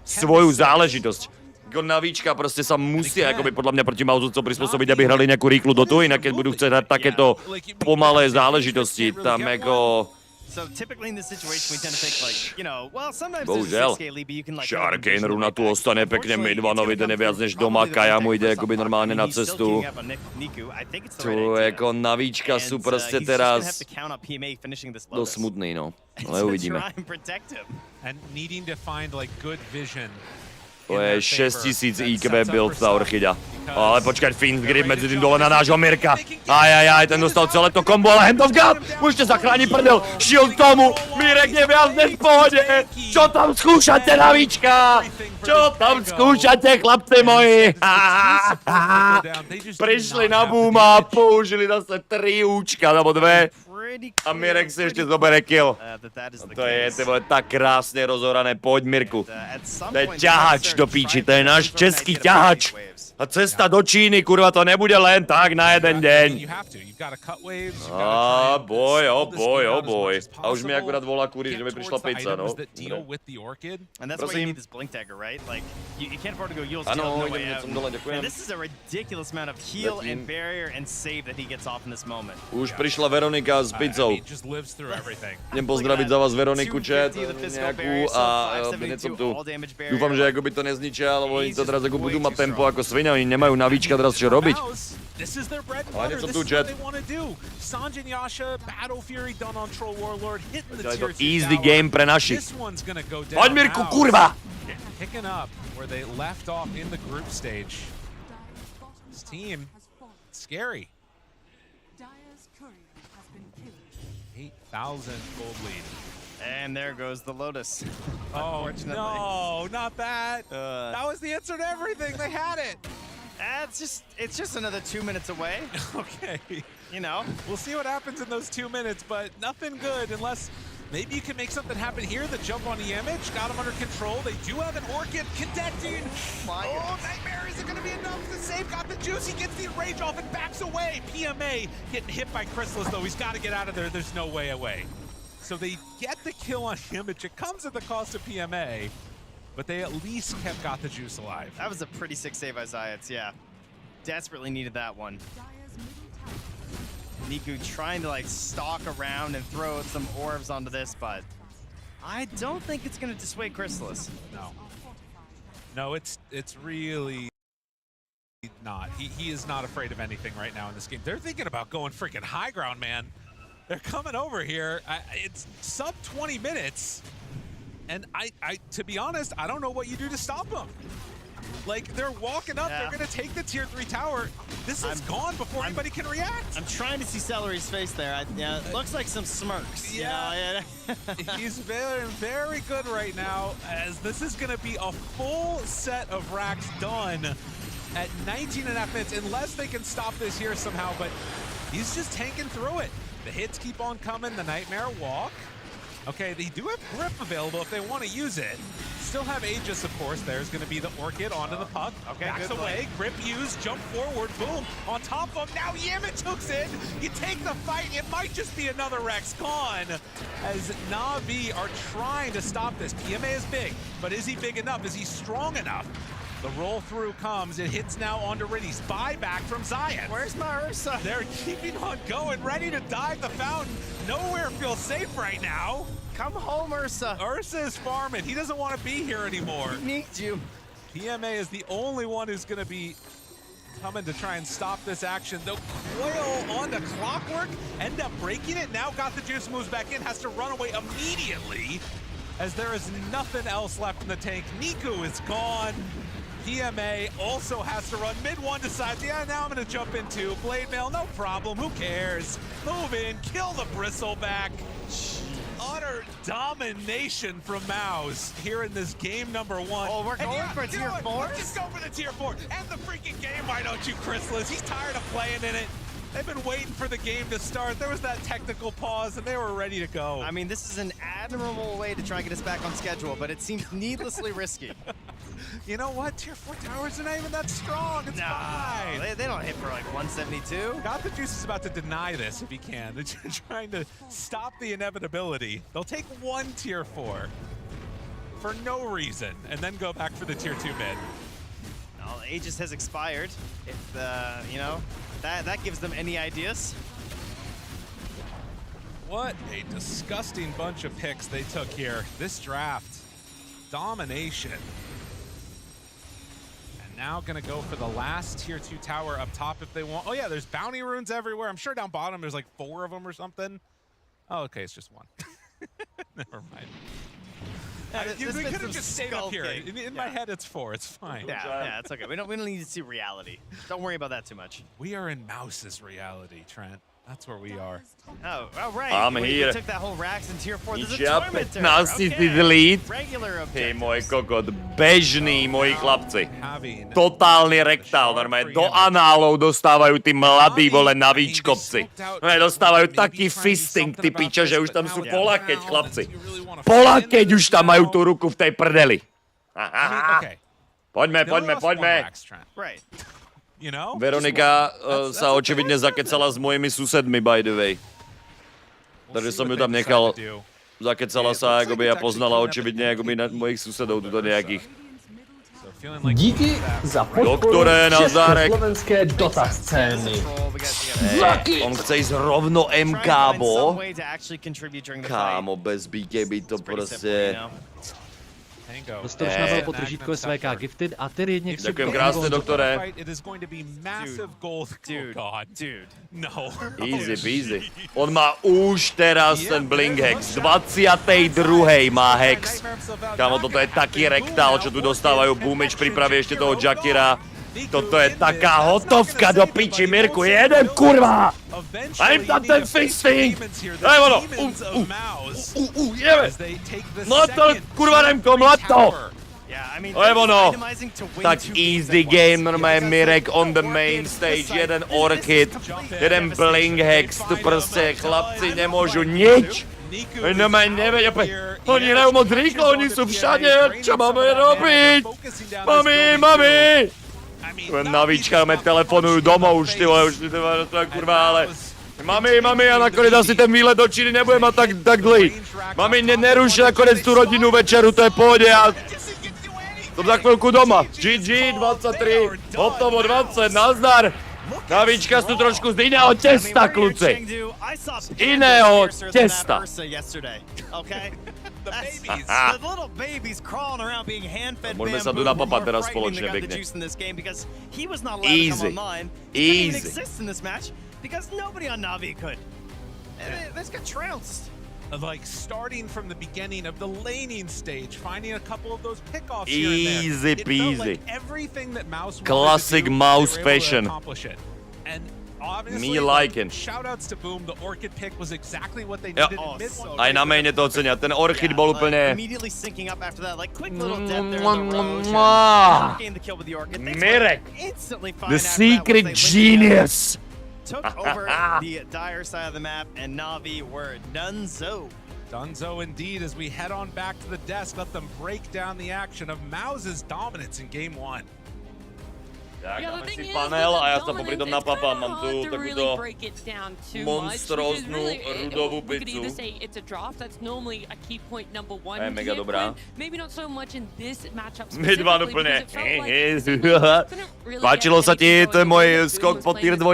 svoju záležitosť. Jako navíčka prostě sa musí, jakoby podle mě proti MOUZovcom prispôsobiť, aby hrali nejakú rýchlu dotu, inak keď budú chcieť hrať takéto pomalé záležitosti, tam jako... So typically in this situation we tend to think like, you know, well sometimes bohužel. Sharkane runa tu ostane pekne Midvanovi, ten je viac než doma, Kaja mu ide jakoby normálně na cestu. Tu jako navíčka sú prostě teraz dost smutný, no. Ale uvidíme. in To je their 6000 favor. IQ build tá Orchida. Ale počkať, Fiend grip medzi tým dole na nášho Mirka. Ajajaj, ten dostal celé to kombo, ale hand of God! Môžete zachrániť prdel! Shield tomu! Mirek je viac než v pohode! Čo tam skúšate, Navička? Čo tam skúšate, chlapci moji? Prišli na booma a použili zase 3 účka, alebo 2. A Mirek si ešte zobere kill. To je tak krásne rozohrané. Poď, Mirku. To je ťahač do píči, to je náš český ťahač. A cesta do Číny, kurva, to nebude len tak na jeden deň. A boj. A už mi akurát volá kúri, že mi prišla pizza, no. And that's why you need this blink dagger, right? Like you can't afford to go yield steal no way out. And this is a ridiculous amount of heal and barrier and save that he gets off in this moment. Už prišla Veronika s pizzou. Idem pozdraviť za vás Veroniku, chat, nejakú a hneď som tu. Dúfam, že ako by to nezničia, lebo oni to teraz ako budú mať tempo ako svinia, oni nemajú Navička teraz čo robiť. Ale hneď som tu, chat. To je to easy game pre našich. Poď, Mirku, kurva! Picking up where they left off in the group stage. This team, scary. 8,000 gold lead. And there goes the Lotus. Oh no, not that. That was the answer to everything. They had it. It's just another 2 minutes away. Okay. You know, we'll see what happens in those 2 minutes, but nothing good unless maybe you can make something happen here. The jump on the image got him under control. They do have an Orchid connecting. Oh, Nightmare, is it going to be enough to save? Got the juice. He gets the rage off and backs away. PMA getting hit by Chrysalis, though. He's got to get out of there. There's no way away. So they get the kill on image. It comes at the cost of PMA, but they at least have got the juice alive. That was a pretty sick save by Zayats, yeah. Desperately needed that one. Niku trying to like stalk around and throw some orbs onto this, but I don't think it's going to dissuade Chrysalis. No, it's really not. He is not afraid of anything right now in this game. They're thinking about going freaking high ground, man. They're coming over here. It's sub 20 minutes, and to be honest, I don't know what you do to stop them. Like, they're walking up, they're gonna take the tier 3 tower. This is gone before anybody can react. I'm trying to see Celery's face there. Yeah, it looks like some smirks. Yeah. He's very, very good right now, as this is gonna be a full set of racks done at 19.5 minutes, unless they can stop this here somehow, but he's just tanking through it. The hits keep on coming, the Nightmare walk. Okay, they do have grip available if they want to use it. Still have Aegis, of course. There's going to be the Orchid onto the puck. Okay, backs away, grip used, jump forward, boom. On top of him, now Yamich hooks in. You take the fight, it might just be another Rex gone. As Na'Vi are trying to stop this. PMA is big, but is he big enough? Is he strong enough? The roll through comes, it hits now onto Riddy's buyback from Zayat. Where's my Ursa? They're keeping on going, ready to dive the fountain. Nowhere feels safe right now. Come home, Ursa. Ursa is farming. He doesn't want to be here anymore. He needs you. PMA is the only one who's going to be coming to try and stop this action. The coil on the Clockwork, end up breaking it. Now got the juice, moves back in, has to run away immediately as there is nothing else left in the tank. Niku is gone. PMA also has to run. Mid one decides, yeah, now I'm gonna jump into Blade Mail, no problem, who cares? Move in, kill the Bristleback. Utter domination from MOUZ here in this game number 1. Oh, we're going for tier 4? Just go for the tier 4. And the freaking game, why don't you, Chrysalis? He's tired of playing in it. They've been waiting for the game to start. There was that technical pause, and they were ready to go. I mean, this is an admirable way to try and get us back on schedule, but it seems needlessly risky. You know what? Tier 4 towers are not even that strong. It's fine. They don't hit for like 172. God the Juice is about to deny this if he can. They're trying to stop the inevitability. They'll take one tier 4 for no reason, and then go back for the tier 2 mid. Well, Aegis has expired. If, you know, that gives them any ideas. What a disgusting bunch of picks they took here. This draft, domination. And now gonna go for the last tier 2 tower up top if they want. Oh yeah, there's bounty runes everywhere. I'm sure down bottom there's like 4 of them or something. Oh, okay, it's just one. Never mind. You could have just stayed up here. In my head, it's 4. It's fine. Yeah, it's okay. We don't need to see reality. Don't worry about that too much. We are in MOUZ's reality, Trent. That's where we are. Oh, right. I'm here. We took that whole Rax in tier 4. This is a Ničia tournament 15 lead. Regular Ty môj kokot, bežný moji chlapci. Totálny rektál, normálne do análov dostávajú tí mladí vole navíčkovci. Dostávajú taký fisting, ty piča, že už tam sú polakeť, chlapci. Polakeť už tam majú tú ruku v tej prdeli. Poďme. Right. Veronika sa očividne zakecala s mojimi susedmi, by the way. Takže som ju tam nechal. Zakecala sa, akoby ja poznala očividne akoby mojich susedov tuto nejakých. Díky za podporu československé Dota scény. On chce ísť rovno MK, bo? Kámo, bez BKB to proste... Dostal už na velkou držítko SVK Gifted a tedy jedně Ďakujem krásne, doktore. Easy peasy. On má už teraz ten Blink Hex. 22. má Hex. Kámo, toto je taký rektál, čo tu dostávajú Boomage. Pripraví ešte toho Jakira. Toto je taká hotovka do piči, Mirku. Jeden, kurva! Daj im tam ten fisting! Daj ono! Jeme! Mlad to, kurva, Remko, mlad to! To je ono! Tak easy game, normálne Mirek on the main stage. Jeden Orchid, jeden Blink Hex. Tu proste chlapci nemôžu nič. Normálne nevedia, oni hrajú moc rýchlo, oni sú všade. Čo máme robiť? Mami! Navíčkami telefonujú domov už, ty vole, kurva, ale... Mami, a nakoniec asi ten výlet do Číny nebude mať tak dlhý. Mami, neruši nakoniec tú rodinnú večeru, to je pohode a... Som za chvíľku doma. GG, 23, hotovo 20, nazdar. Navíčka sú trošku z iného testa, kľúci. Z iného testa. Môžeme sa tu napapať teraz spoločne pekne. Easy. Because nobody on Navi could. This got trounced. Like starting from the beginning of the laning stage, finding a couple of those pickoffs here and there. Easy peasy. Like everything that MOUZ Classic MOUZ fashion. And obviously, Me liking. Shoutouts to Boom. The Orchid pick was exactly what they needed in mid-1. Aj na maine to ocenia. Ten Orchid bol úplne... Immediately syncing up after that, like quick little dip there in the road. Gained the kill with the Orchid. Mirek, instantly the secret genius. Took over the dire side of the map, and Navi were donezo. Donezo indeed, as we head on back to the desk, let them break down the action of MOUZ's dominance in Game 1. Tak, dáme si panel a ja sa popri tom napapám. Mám tu takúto monstróznu rudovú pizzu. Je mega dobrá. Mid-1 úplne. Páčilo sa ti ten môj skok po tier 2?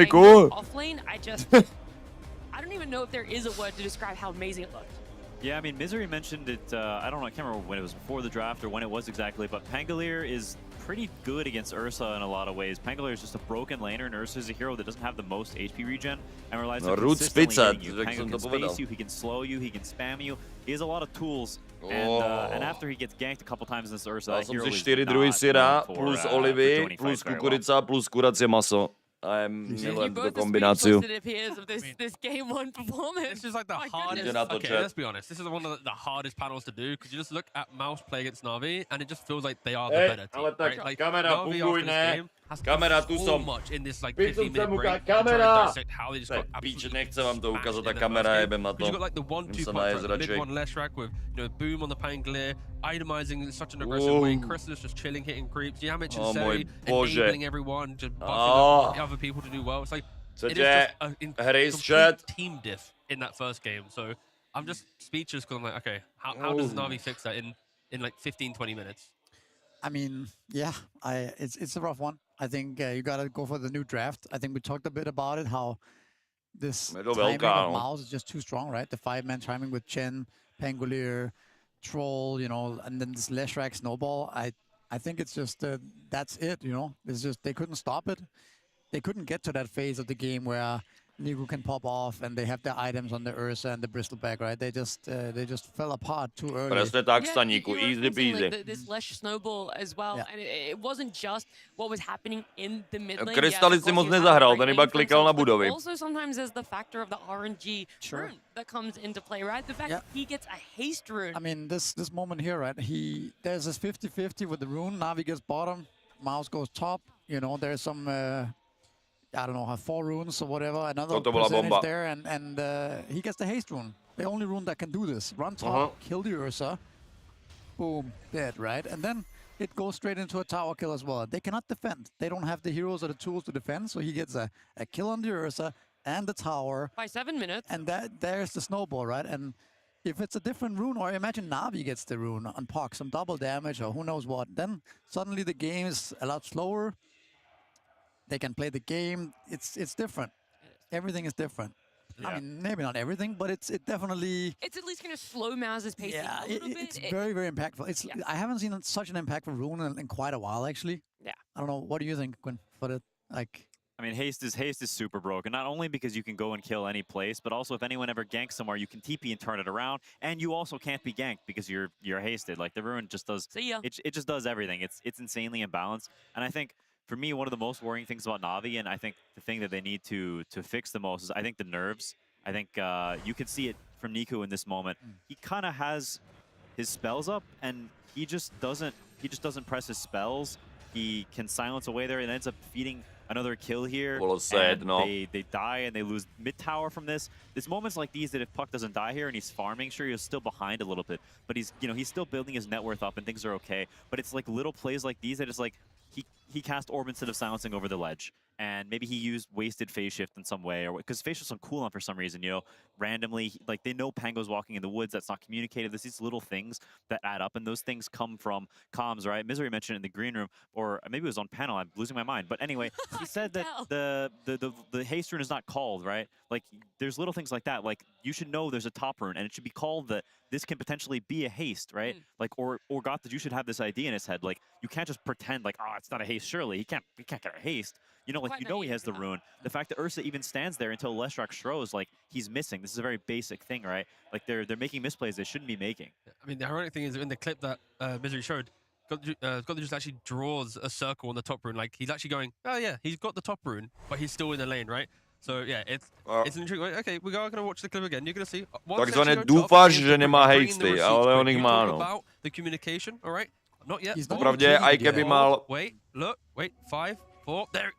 Yeah, I mean, Misery mentioned it, I don't know, I can't remember when it was before the draft or when it was exactly, but Pangolier is pretty good against Ursa in a lot of ways. Pangolier is just a broken laner, and Ursa is a hero that doesn't have the most HP regen and relies on consistently hitting you. Pango can space you, he can slow you, he can spam you. He has a lot of tools, and after he gets ganked a couple times in this Ursa, that hero is not known for plus olivy, plus kukurica, plus kuracie maso. Milujem túto kombináciu. This Game 1 performance. This is like the hardest. Okay, let's be honest. This is one of the hardest panels to do because you just look at MOUZ play against Navi and it just feels like they are the better team. Ale tak, right? kamera, funguj, ne? Kamera, tu som. In this like Píčem 15-minute break, kamera! how they just got Píč, nechcem vám to ukázať, tá kamera, jebem na to. You got like the 1-2 punch, like mid-1 Leshrac with, you know, Boom on the Pangolier, itemizing in such an aggressive way. Chrysalis just chilling, hitting creeps. Yamich and Seri enabling everyone, just buffing other people to do well. It's like it is just a complete team diff in that first game. So I'm just speechless because I'm like, okay, how does Navi fix that in like 15-20 minutes? I mean, yeah, it's a rough one. I think you gotta go for the new draft. I think we talked a bit about it, how this timing of MOUZ is just too strong, right? The 5-man timing with Chen, Pangolier, Troll, you know, and then this Leshrac snowball. I think it's just that's it, you know. It's just they couldn't stop it. They couldn't get to that phase of the game where Niku can pop off, and they have their items on the Ursa and the Bristleback, right? They just fell apart too early. Presne tak, Staníku, easy peasy. Like this Lesh snowball as well, and it wasn't just what was happening in the mid lane. Krystalid si moc nezahrál, ten iba klikal na budovy. Also sometimes there's the factor of the RNG rune that comes into play, right? The fact that he gets a haste rune. I mean, this moment here, right? There's this 50-50 with the rune. Navi gets bottom, MOUZ goes top. You know, there's some I don't know, 4 runes or whatever, another percentage there, and he gets the haste rune. The only rune that can do this. Run top, kill the Ursa, boom, dead, right? And then it goes straight into a tower kill as well. They cannot defend. They don't have the heroes or the tools to defend, so he gets a kill on the Ursa and the tower. By 7 minutes. And there's the snowball, right? And if it's a different rune, or imagine Navi gets the rune on Puck, some double damage or who knows what, then suddenly the game is a lot slower. They can play the game. It's different. Everything is different. Yeah. I mean, maybe not everything, but it definitely. It's at least going to slow MOUZ's pace a little bit. It's very, very impactful. I haven't seen such an impactful rune in quite a while, actually. Yeah. I don't know. What do you think, Quinn? For it, like. I mean, haste is super broken. Not only because you can go and kill any place, but also if anyone ever ganks somewhere, you can TP and turn it around, and you also can't be ganked because you're hasted. Like the rune just does. See ya. It just does everything. It's insanely imbalanced, and I think. For me, one of the most worrying things about Navi, and I think the thing that they need to fix the most is I think the nerves. I think you can see it from Niku in this moment. He kind of has his spells up, and he just doesn't press his spells. He can silence away there and ends up feeding another kill here. Well, sad, no. They die and they lose mid tower from this. There's moments like these that if Puck doesn't die here and he's farming, sure he's still behind a little bit, but he's still building his net worth up and things are okay. But it's like little plays like these that is like he cast Orb instead of silencing over the ledge. And maybe he used wasted phase shift in some way, or because phase shift's on cooldown for some reason, you know, randomly, like they know Pango's walking in the woods, that's not communicated. There's these little things that add up, and those things come from comms, right? Misery mentioned it in the green room, or maybe it was on panel, I'm losing my mind. But anyway, he said that the haste rune is not called, right? Like, there's little things like that. Like, you should know there's a top rune, and it should be called that this can potentially be a haste, right? Like, or got that you should have this idea in his head. Like, you can't just pretend like, oh, it's not a haste, surely. He can't get a haste. You know, like, you know he has the rune. The fact that Ursa even stands there until Leshrac throws, like, he's missing. This is a very basic thing, right? Like, they're making misplays they shouldn't be making. I mean, the ironic thing is, in the clip that Misery showed, Godly just actually draws a circle on the top rune. Like, he's actually going, oh yeah, he's got the top rune, but he's still in the lane, right? So yeah, it's an intriguing. Okay, we are going to watch the clip again. You're going to see. Takzvaně dúfáš, že nemá hejsty, ale on jich má, no. About the communication, all right? Not yet. Popravdě, i keby mal... Wait, look, wait, 5, 4, there,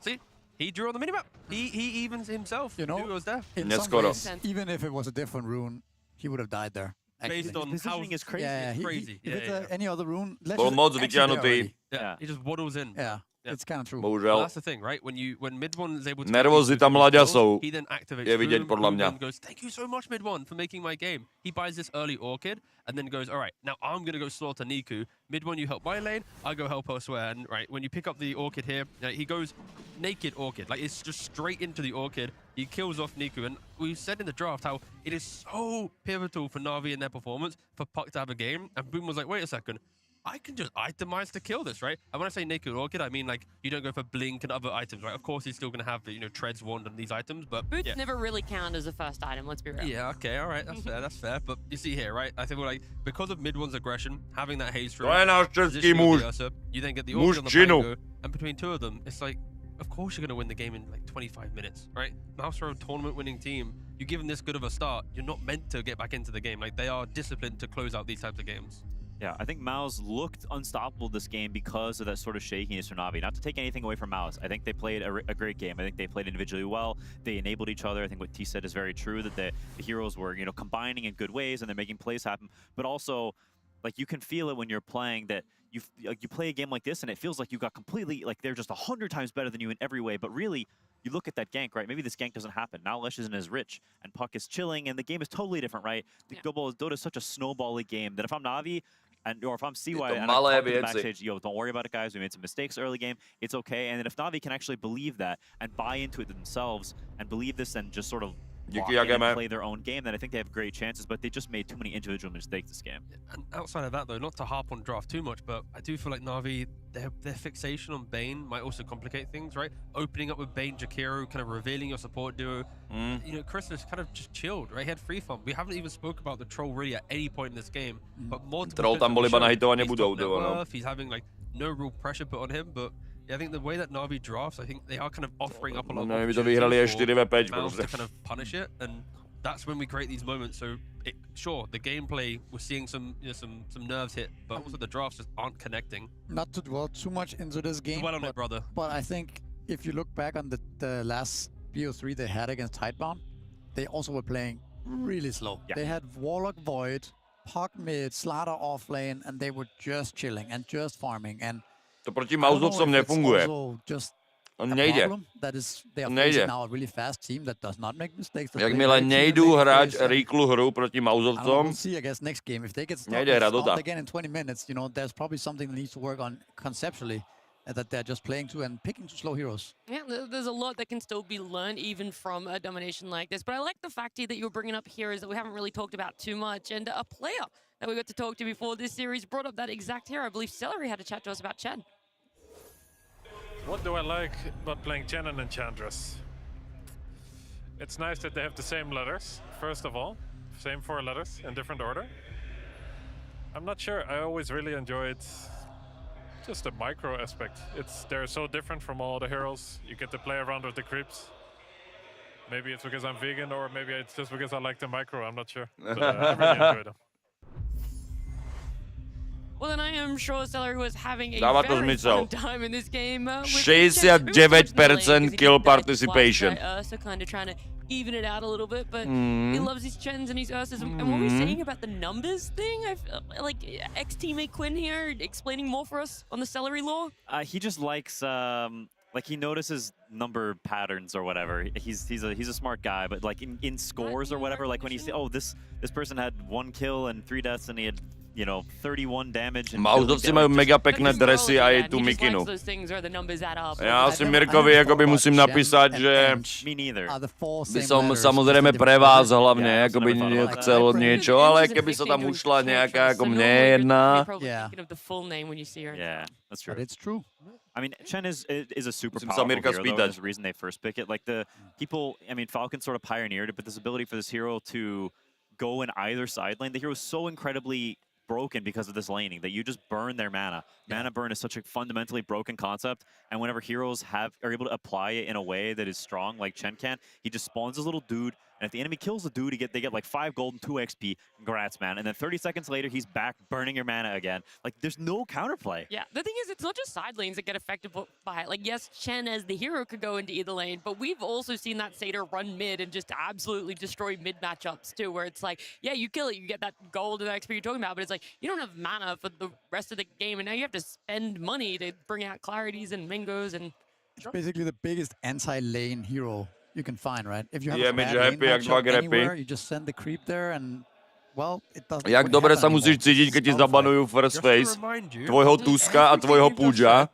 see? He drew on the minimap. He evens himself. You know, who was there? In some ways, even if it was a different rune, he would have died there. Based on how is crazy. Yeah, crazy. If it's any other rune, moc vyťahnutý. Yeah, he just waddles in. Yeah. It's kind of true. Well, that's the thing, right? When mid one is able to nervozita mlaďa jsou. He then activates Je vidět podle mě. and goes, thank you so much, mid one, for making my game. He buys this early orchid and then goes, all right, now I'm gonna go slaughter Niku. Mid one, you help my lane, I go help elsewhere. And right, when you pick up the orchid here, he goes naked orchid, like it's just straight into the orchid. He kills off Niku, and we said in the draft how it is so pivotal for Navi in their performance for Puck to have a game. And Boom was like, wait a second. I can just itemize to kill this, right? And when I say naked orchid, I mean like you don't go for blink and other items, right? Of course, he's still gonna have the treads wand and these items, but boots never really count as a first item. Let's be real. Yeah, okay, all right, that's fair, that's fair. But you see here, right? I think we're like because of mid one's aggression, having that haste rune, you then get the orchid on the Pango, and between two of them, it's like, of course you're gonna win the game in like 25 minutes, right? MOUZ are a tournament-winning team. You give them this good of a start, you're not meant to get back into the game. Like they are disciplined to close out these types of games. Yeah, I think MOUZ looked unstoppable this game because of that sort of shakiness from Navi. Not to take anything away from MOUZ. I think they played a great game. I think they played individually well. They enabled each other. I think what T said is very true, that the heroes were, combining in good ways and they're making plays happen. But also, like, you can feel it when you're playing that you play a game like this and it feels like you got completely, like, they're just 100 times better than you in every way. But really, you look at that gank, right? Maybe this gank doesn't happen. Now Lesh isn't as rich and Puck is chilling and the game is totally different, right? Dota is such a snowbally game that if I'm Navi, or if I'm CY and I talk to the backstage, yo, don't worry about it, guys. We made some mistakes early game. It's okay. And then if Navi can actually believe that and buy into it themselves and believe this and just sort of lock in and play their own game, then I think they have great chances, but they just made too many individual mistakes this game. And outside of that, though, not to harp on draft too much, but I do feel like Na'Vi, their fixation on Bane might also complicate things, right? Opening up with Bane, Jakiro, kind of revealing your support duo. You know, Chris has kind of just chilled, right? He had free fun. We haven't even spoke about the troll really at any point in this game, but more Troll tam bol iba nahitovat nebudou, no. He's having like no real pressure put on him, but yeah, I think the way that Na'Vi drafts, I think they are kind of offering up a lot of opportunities for MOUZ to kind of punish it, and that's when we create these moments. So sure, the gameplay, we're seeing some nerves hit, but also the drafts just aren't connecting. Not to dwell too much into this game, dwell on it, brother. But I think if you look back on the last BO3 they had against Tidebound, they also were playing really slow. Yeah. They had Warlock Void, Puck mid, Slaughter off lane, and they were just chilling and just farming. And to proti MOUZovcom nefunguje. On nejde. On nejde. Jakmile nejdou hrát rychlou hru proti MOUZovcom, nejde hrát Dota. Again in 20 minutes, you know, there's probably something that needs to work on conceptually that they're just playing to and picking too slow heroes. Yeah, there's a lot that can still be learned even from a domination like this. But I like the fact that you were bringing up heroes that we haven't really talked about too much. And a player that we got to talk to before this series brought up that exact hero. I believe Celery had a chat to us about Chen. What do I like about playing Chen and Enchantress? It's nice that they have the same letters, first of all. Same 4 letters in different order. I'm not sure, I always really enjoyed just the micro aspect. They're so different from all the heroes. You get to play around with the creeps. Maybe it's because I'm vegan, or maybe it's just because I like the micro, I'm not sure. But I really enjoy them. Well, then I am sure Celery was having a very fun time in this game. 69% kill participation. So kind of trying to even it out a little bit, but he loves his Chens and his Ursas. And what we're saying about the numbers thing, I feel like ex-teammate Quinn here explaining more for us on the Celery lore. He just likes like he notices number patterns or whatever. He's a smart guy, but like in scores or whatever, like when you see, oh, this person had 1 kill and 3 deaths and he had, you know, 31 damage. MOUZovci majú mega pekné dresy a aj tú mikinu. Ja si Mirkovi jakoby musím napísať, že by som samozrejme pre vás hlavne jakoby chcel niečo, ale keby sa tam ušla nejaká ako mne jedna. Yeah, that's true. But it's true. I mean, Chen is a super powerful hero, though. That's the reason they first pick it. Like the people, I mean, Falcon sort of pioneered it, but this ability for this hero to go in either side lane, the hero is so incredibly broken because of this laning that you just burn their mana. Mana burn is such a fundamentally broken concept, and whenever heroes are able to apply it in a way that is strong, like Chen can, he just spawns his little dude, and if the enemy kills the dude, they get like 5 gold and 2 XP. Congrats, man. And then 30 seconds later, he's back burning your mana again. Like, there's no counterplay. Yeah, the thing is, it's not just side lanes that get affected by it. Like, yes, Chen as the hero could go into either lane, but we've also seen that Satyr run mid and just absolutely destroy mid matchups too, where it's like, yeah, you kill it, you get that gold and XP you're talking about, but it's like, you don't have mana for the rest of the game, and now you have to spend money to bring out Clarities and Mingos and... It's basically the biggest anti-lane hero you can find, right? If you have a bad lane matchup anywhere, you just send the creep there and, well, it doesn't... Jak dobre sa musíš cítiť, keď ti zabanujú first face tvojho Tuska a tvojho Pooja.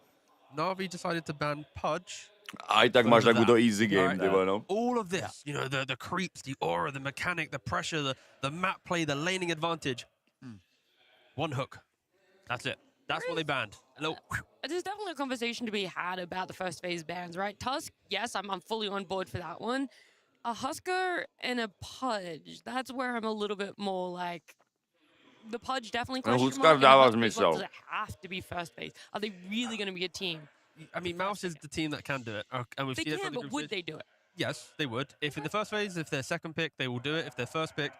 Na'Vi decided to ban Pudge. Aj tak máš takúto easy game, no? All of this, you know, the creeps, the aura, the mechanic, the pressure, the map play, the laning advantage. 1 hook. That's it. That's what they banned. There's definitely a conversation to be had about the first phase bans, right? Tusk, yes, I'm fully on board for that one. A Husker and a Pudge, that's where I'm a little bit more like... The Pudge definitely question mark. Does it have to be first phase? Are they really going to be a team? I mean, MOUZ is the team that can do it. And we've they seen it can, but would they do it? Yes, they would. If in the first phase, if they're second pick, they will do it. If they're first pick,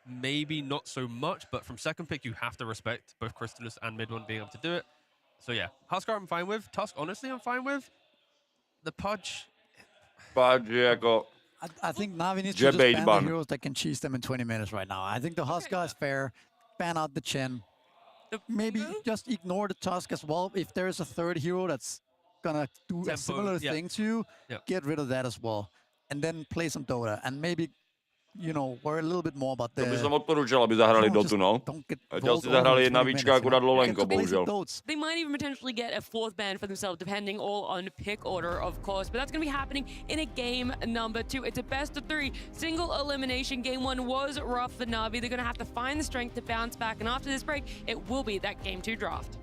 maybe not so much, but from second pick, you have to respect both Crystallis and Mid-One being able to do it. So yeah, Husker I'm fine with. Tusk, honestly, I'm fine with. The Pudge... Pudge, jako... I think Navi needs to just ban the heroes that can cheese them in 20 minutes right now. I think the Husker is fair. Ban out the Chen. Maybe just ignore the Tusk as well. If there is a third hero that's gonna do a similar thing to you, get rid of that as well. And then play some Dota. And maybe you know, worry a little bit more about To by the... som odporučil, aby zahrali Dotu, no. Teď si zahrali Navička akurát Lolenko, bohužel. They might even potentially get a 4th ban for themselves, depending all on pick order, of course. But that's going to be happening in a game number 2. It's a best of 3, single elimination. Game 1 was rough for Navi. They're going to have to find the strength to bounce back. And after this break, it will be that game 2 draft.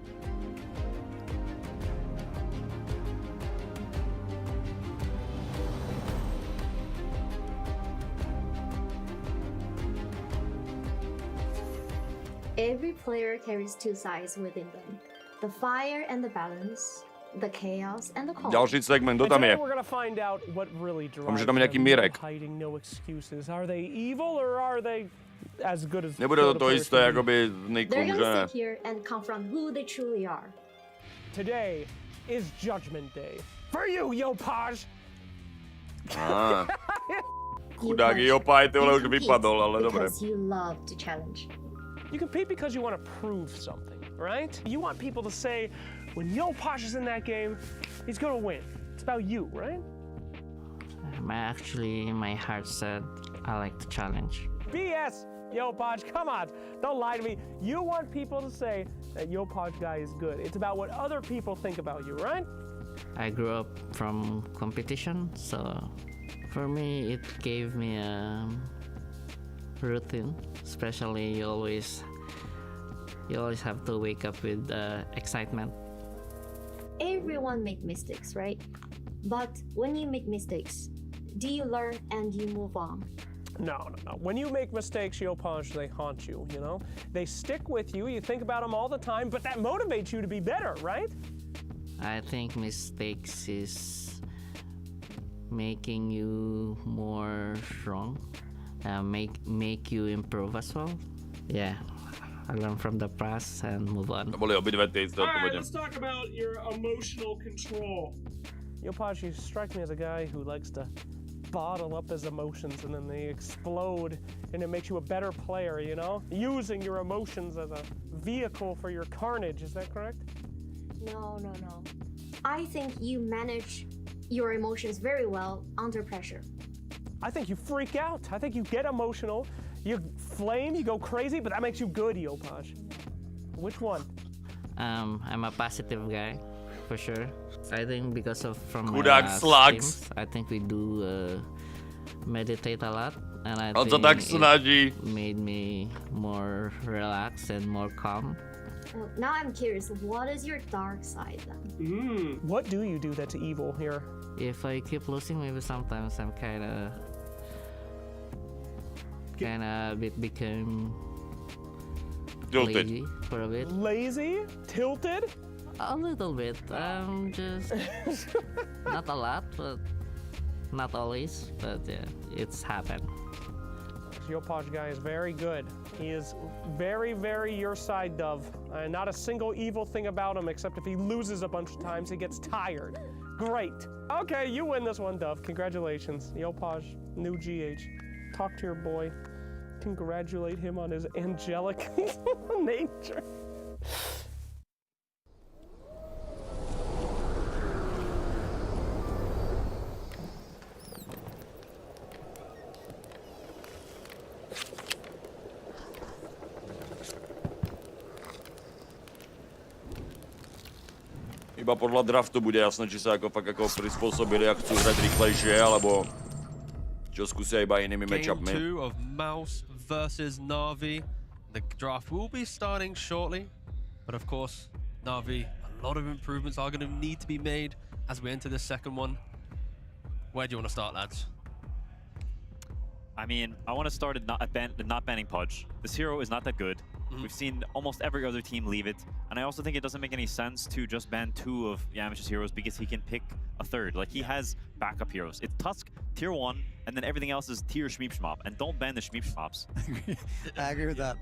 Every player carries 2 sides within them. The fire and the balance, the chaos and the calm. Ďalší segment, kto tam je? We're gonna find out what really drives Mám, že tam je nejaký Mirek. hiding no excuses. Are they evil or are they as good as Nebude to isté, akoby Nikum, They're že gonna ne? sit here and confront who they truly are. Today is Judgment Day. For you, Yopaj! Chudák Jopaj, ty vole už vypadol, ale dobre. Because you love to challenge. You compete because you want to prove something, right? You want people to say, when Yopaj is in that game, he's gonna win. It's about you, right? Actually, my heart said I like to challenge. BS, Yopaj, come on. Don't lie to me. You want people to say that Yopaj guy is good. It's about what other people think about you, right? I grew up from competition, so for me, it gave me a routine. Especially, you always have to wake up with excitement. Everyone make mistakes, right? But when you make mistakes, do you learn and you move on? No. When you make mistakes, Yopaj, they haunt you, you know? They stick with you, you think about them all the time, but that motivates you to be better, right? I think mistakes is making you more strong, make you improve as well. Yeah, I learn from the past and move on. Alright, let's talk about your emotional control. Yopaj, you strike me as a guy who likes to bottle up his emotions and then they explode and it makes you a better player, you know? Using your emotions as a vehicle for your carnage, is that correct? No. I think you manage your emotions very well under pressure. I think you freak out. I think you get emotional, you flame, you go crazy, but that makes you good, Yopaj. Which one? I'm a positive guy, for sure. I think because of from Slugs. I think we do meditate a lot, and I On to think tak snaží. it made me more relaxed and more calm. Well, now I'm curious, what is your dark side then? What do you do that's evil here? If I keep losing, maybe sometimes I'm kind of become Tilted. lazy for a bit. Lazy? Tilted? A little bit. Just not a lot, but not always. But yeah, it's happened. Yopaj guy is very good. He is very, very your side, Dove. Not a single evil thing about him, except if he loses a bunch of times, he gets tired. Great. Okay, you win this one, Dove. Congratulations. Yopaj, new GH. Talk to your boy. Congratulate him on his angelic nature. Iba podľa draftu bude jasné, či sa ako fakt ako prispôsobili, ak chcú hrať rýchlejšie, alebo čo skúsia iba inými matchupmi. Game 2 of MOUZ versus NAVI. The draft will be starting shortly, but of course, NAVI, a lot of improvements are going to need to be made as we enter the second one. Where do you want to start, lads? I mean, I want to start at not banning Pudge. This hero is not that good. We've seen almost every other team leave it. And I also think it doesn't make any sense to just ban 2 of Yamish's heroes because he can pick a 3rd. Like, he has backup heroes. It's Tusk, tier 1, and then everything else is tier Shmeep-Shmop. And don't ban the Shmeep-Shmops. I agree with that.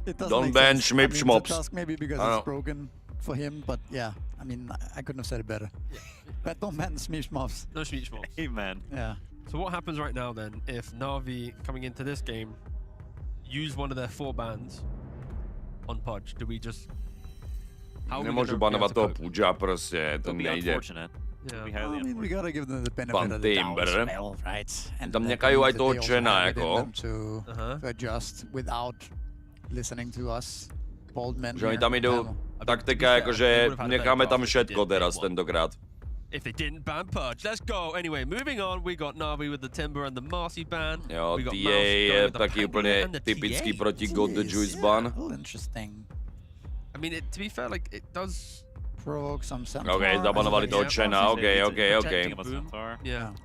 It doesn't Don't make ban sense. Shmeep-Shmops. Tusk maybe because it's broken for him, but yeah, I mean, I couldn't have said it better. But don't ban the Shmeep-Shmops. No Shmeep-Shmops. Amen. Yeah. So what happens right now then if Navi coming into this game use one of their 4 bans on Pudge? Do we just... Nemôžu banovať toho Pudža, proste, to nejde. Unfortunate. I mean, we gotta give them the benefit Pan of the doubt Timber. as well, right? And Tam that nekajú means aj that toho they also Chena, have it in jako. them to adjust without listening to us. Bold men Že oni here. tam idú taktika, jakože necháme tam všetko teraz tentokrát. If they didn't ban Purge. Let's go. Anyway, moving on, we got Navi with the Timber and the Marcy ban. Jo, we got TA Mouse je going with the taky úplně Penguin and the typický TA. proti God the Juice ban. Interesting. I mean, to be fair, like, it does... Provoke some centaur. OK, zabanovali toho Chena, OK.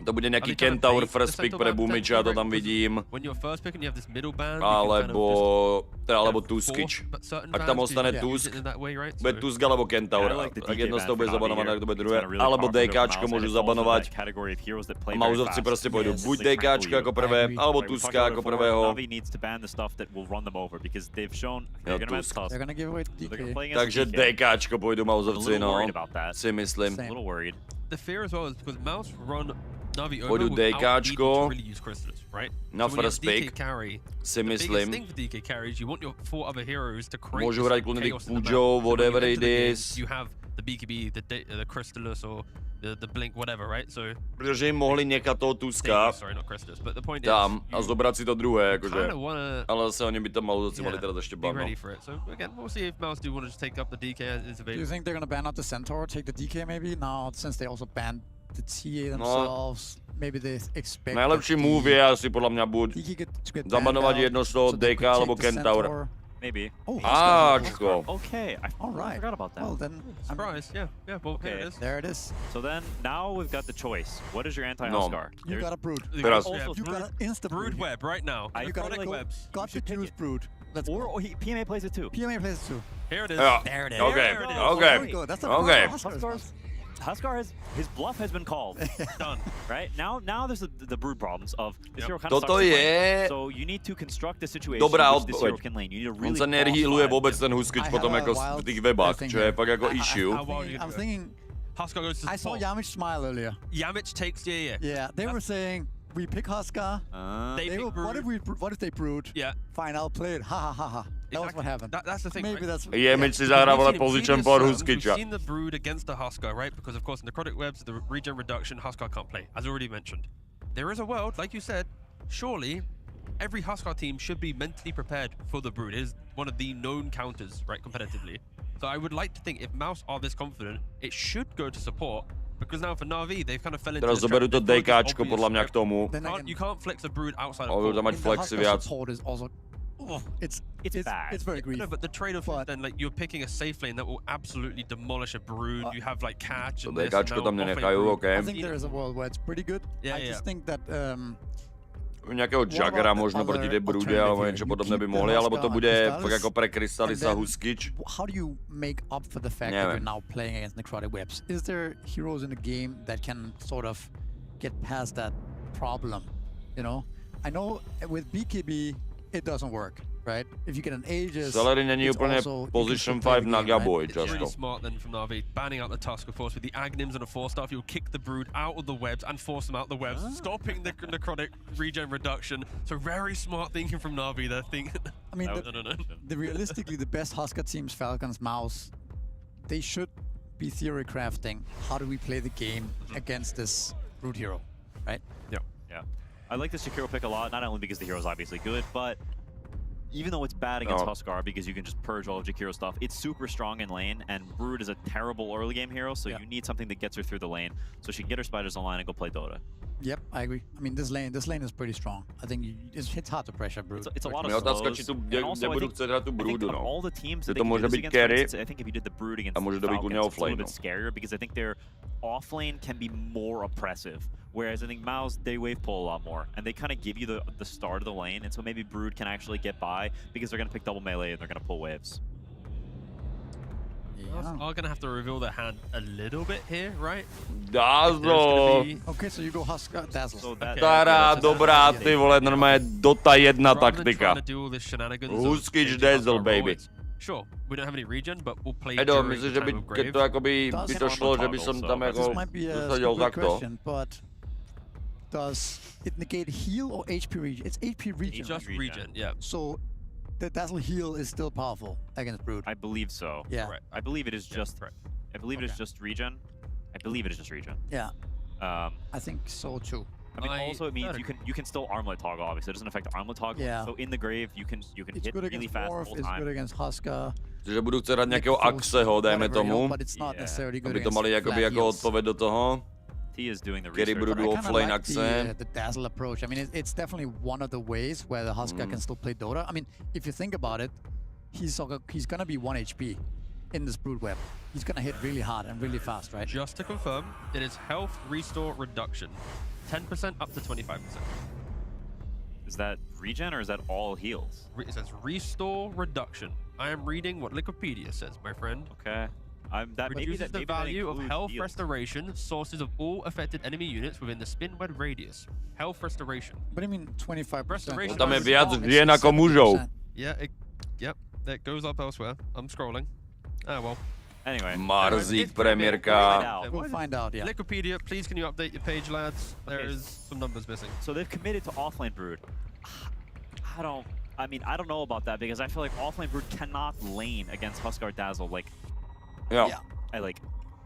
To bude nejaký Kentaur first pick pre Boomiče, ja to tam vidím. Alebo Tuskič. Ak tam ostane Tusk, bude Tusk alebo Kentaur. Ak jedno z toho bude zabanované, ak to bude druhé. Alebo DKčko môžu zabanovať. A Mauzovci proste pôjdu buď DKčko ako prvé, alebo Tuska ako prvého. Takže DKčko pôjdu Mauzovci. Si myslím. The fear as well is because MOUZ run Navi over Pôjdu without needing to DKčko really use Crystallis, right? na So when you have first DK pick, carry, si the biggest myslím. thing for DK carry is you want your 4 other heroes to create Môžu this hrať kľudne tých chaos in the map. Pujov, So when you whatever enter it the game, is. You have the BKB, the Crystallis, or the Blink, whatever, right? So Pretože im mohli nechať toho Tuska sorry, not Crystallis, but the point tam is, a zobrať si to druhé, akože. kinda wanna Ale zase oni by tam Mauzovci mali teraz ešte be ban. ready for it. So again, we'll see if MOUZ do want to just take up the DK as is Do you available. think they're gonna ban out the Centaur, take the DK maybe? Now, since they also banned the TA themselves, maybe they expect... Najlepší move je asi podľa mňa buď zabanovať jedno z toho DK alebo Kentaur. Maybe. Áčko. Okay, I forgot about that. Well, then I'm surprised. Yeah, well, okay. There it is. So then, now we've got the choice. What is your No. anti-Huskar? You got a brood. Teraz. You got an insta brood web right now. You got a webs. got the juice brood. Let's go. Or PMA plays it too. PMA plays it too. Here it is. Yeah. There it is. Okay. There it is. Okay. Very good. That's Okay. Huskar has his bluff has been called. Done. Right now there's the brood problems of this hero kind of Toto sucks to play. je So you need to construct a situation dobrá in which this hero odpoveď. can lane. You need a On really sa nerhealuje boss vôbec fight. ten Huskič potom ako v tých webách, čo je fakt ako issue. I'm thinking... Huskar goes to I saw Yamich smile earlier. Yamich takes, yeah. Yeah, they were saying, we pick Huskar. They pick what if they brood? Yeah. Fine, I'll play it. Ha ha ha ha. That was what happened. That's the thing. Maybe right? that's... Jemič si zahral ale position for We've Huskiča. seen the brood against the Huskar, right? Because of course, in necrotic webs, the regen reduction, Huskar can't play, as already mentioned. There is a world, like you said, surely every Huskar team should be mentally prepared for the brood. It is one of the known counters, right, competitively. So I would like to think if MOUZ are this confident, it should go to support. Because now for Navi, they've kind of fell into Teraz this trap. zoberú to They've got this DKčko obvious podľa mňa trap. k tomu. You can't flex a brood outside of Budú tam mať The flexy Huskar viac. support is also... Oh, it's bad. It's very grief. No, but the trade-off is then, like, you're picking a safe lane that will absolutely demolish a brood. You have, like, catch and this, and DKčko now tam off-lane nenechajú, brood. OK. I think there is a world where it's pretty good. Yeah, I just think that... Nejakého Jaggera možno proti tej brúde, alebo niečo podobné by mohli, alebo to bude fakt ako pre Crystalisa Huskič. How do you make up for the fact that you're now playing against necrotic webs? Is there heroes in the game that can sort of get past that problem? You know? I know with BKB, it doesn't work, right? If you get an Aegis, Celery není úplne position 5 na Gaboy, It's really často. smart then from Navi, banning out the Tusk, of course, with the Agnims and a 4-star, you'll kick the brood out of the webs and force them out the webs, stopping the necrotic regen reduction. So very smart thinking from Navi. They're thinking... I mean, realistically, the best Huskar teams, Falcons, MOUZ, they should be theory crafting. How do we play the game against this brood hero, right? Yeah. Yeah. I like the Sekiro pick a lot, not only because the hero's obviously good, but even though it's bad against Huskar because you can just purge all of Jakiro's stuff, it's super strong in lane, and Brood is a terrible early game hero, so you need something that gets her through the lane, so she can get her spiders online and go play Dota. Yep, I agree. I mean, this lane is pretty strong. I think it's hard to pressure Brood. It's a lot of Otázka, či slows, tu and also I nebudú think, chcieť hrať tú Broodu, no. all the teams Že that to they can môže do this byť against, carry, I think if you did the Brood against a môže to byť ku Falcons, nej it's a little offlane, bit no. scarier because I think their offlane can be more oppressive. Whereas I think MOUZ, they wave pull a lot more, and they kind of give you the start of the lane, and so maybe Brood can actually get by because they're going to pick double melee and they're going to pull waves. Are going to have to reveal their hand a little bit here, right? Dazzle! Okay, so you go Huskar, Dazzle. So Stará, dobrá, ty vole, normálne Dota 1 taktika. Huskič Dazzle, baby. Sure, we don't have any regen, but we'll play Edo, during myslíš, the že by, time of keď Grave. to akoby by to šlo, že by som tam ako This might be a zasadil stupid takto? question, but does it negate heal or HP regen? It's HP regen. Just regen, yeah. So the Dazzle heal is still powerful against Brood. I believe so. Yeah. Right. I believe it is just. I believe it is just regen. I believe it is just regen. Yeah. I think so too. I mean, also it means you can still armlet toggle. Obviously, it doesn't affect armlet toggle. Yeah. So in the grave, you can hit really fast the whole It's time. good against Huska. Že budu chcet hrát nějakého Axeho, dejme tomu. But it's not necessarily good Aby to against mali jakoby flat jako heals. odpověď do toho. T is doing the Který budu But I kinda offlane like Axe. the dazzle approach. I mean, it's definitely one of the ways where the Huska can still play Dota. I mean, if you think about it, he's gonna be 1 HP in this Brood Web. He's gonna hit really hard and really fast, right? Just to confirm, it is health restore reduction. 10% up to 25%. Is that regen or is that all heals? It says restore reduction. I am reading what Wikipedia says, my friend. Okay. Reduces the value of health restoration sources of all affected enemy units within the spin-web radius. Health restoration. But I mean 25%. Restoration. Tam je viac žien ako mužov. Yeah, yep, that goes up elsewhere. I'm scrolling. Ah, well. Anyway. Marzík premiérka. We'll find out, yeah. Wikipedia, please can you update your page, lads? There is some numbers missing. So they've committed to offlane Brood. I don't know about that because I feel like offlane Brood cannot lane against Huskar Dazzle. Like, yeah.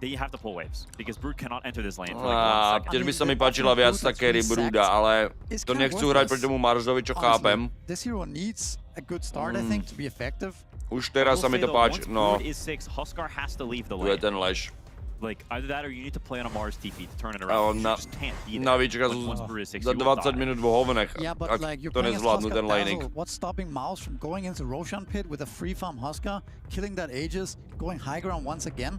They have to pull waves because Brood cannot enter this lane for like 1 second. Tiež by sa mi páčila viac tá carry Brooda, ale to nechcú hrať proti tomu Marzovi, čo chápem. This hero needs a good start, I think, to be effective. Už teraz sa mi to páči, no. Brood is 6, Huskar has to leave the Tu je lane. ten lež. Like, either that or you need to play on a MOUZ TP to turn it around. You just can't be there. Navíčka Once Brood is 6, za you will 20 die. minút vo hovnech, Yeah, but ak like you're to playing nezvládnu Huska ten laning. Dazzle, what's stopping MOUZ from going into Roshan pit with a free farm Huska, killing that Aegis, going high ground once again?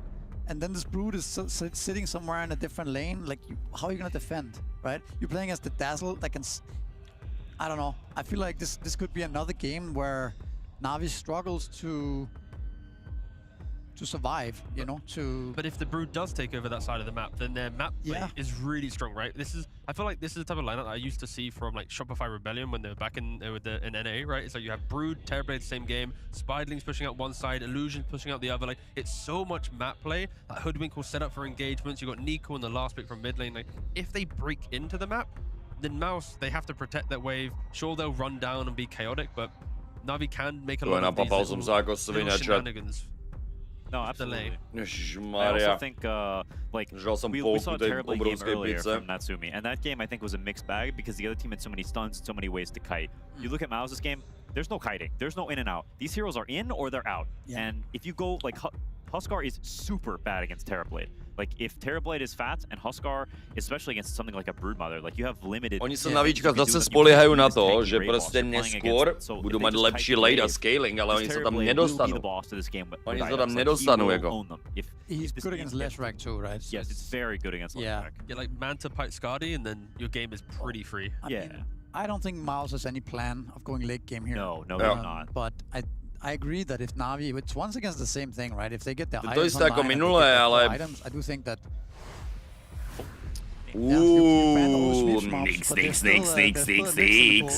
And then this Brood is sitting somewhere in a different lane. Like, how are you gonna defend, right? You're playing as the Dazzle that can. I don't know. I feel like this could be another game where Navi struggles to survive. You know, But if the Brood does take over that side of the map, then their map play is really strong, right? I feel like this is the type of lineup that I used to see from like Shopify Rebellion when they were back in NA, right? It's like you have Brood, Terrorblade, same game, Spiderlings pushing out one side, Illusion pushing out the other. Like, it's so much map play. Hoodwink will set up for engagements. You got Nico in the last pick from mid lane. Like, if they break into the map, then MOUZ, they have to protect that wave. Sure, they'll run down and be chaotic, but Navi can make a lot of these little shenanigans. No, absolutely. I also Ježišmarja. think, like, Žal som we polku saw a tej terrible game obrovskej earlier pice. from Natsumi, and that game I think was a mixed bag because the other team had so many stuns, so many ways to kite. You look at MOUZ's game, there's no kiting, there's no in and out. These heroes are in or they're out. Yeah. And if you go, like, Huskar is super bad against Terrorblade. Like, if Terrorblade is fat and Huskar, especially against something like a Broodmother, like, you have limited... Oni sa navíčka zase spoliehajú na to, že proste neskôr budú mať lepší late a scaling, ale oni sa tam nedostanú. Oni sa tam nedostanú, jako. He's good against Leshrac too, right? Yes, it's very good against Leshrac. Yeah, like Manta Pite Skadi, and then your game is pretty free. I mean, I don't think MOUZ has any plan of going late game here. No, they're not. But I agree that if Navi, it's once against the same thing, right? If they get the To items isté ako online, minulé, ale... items, I do think that. Nix.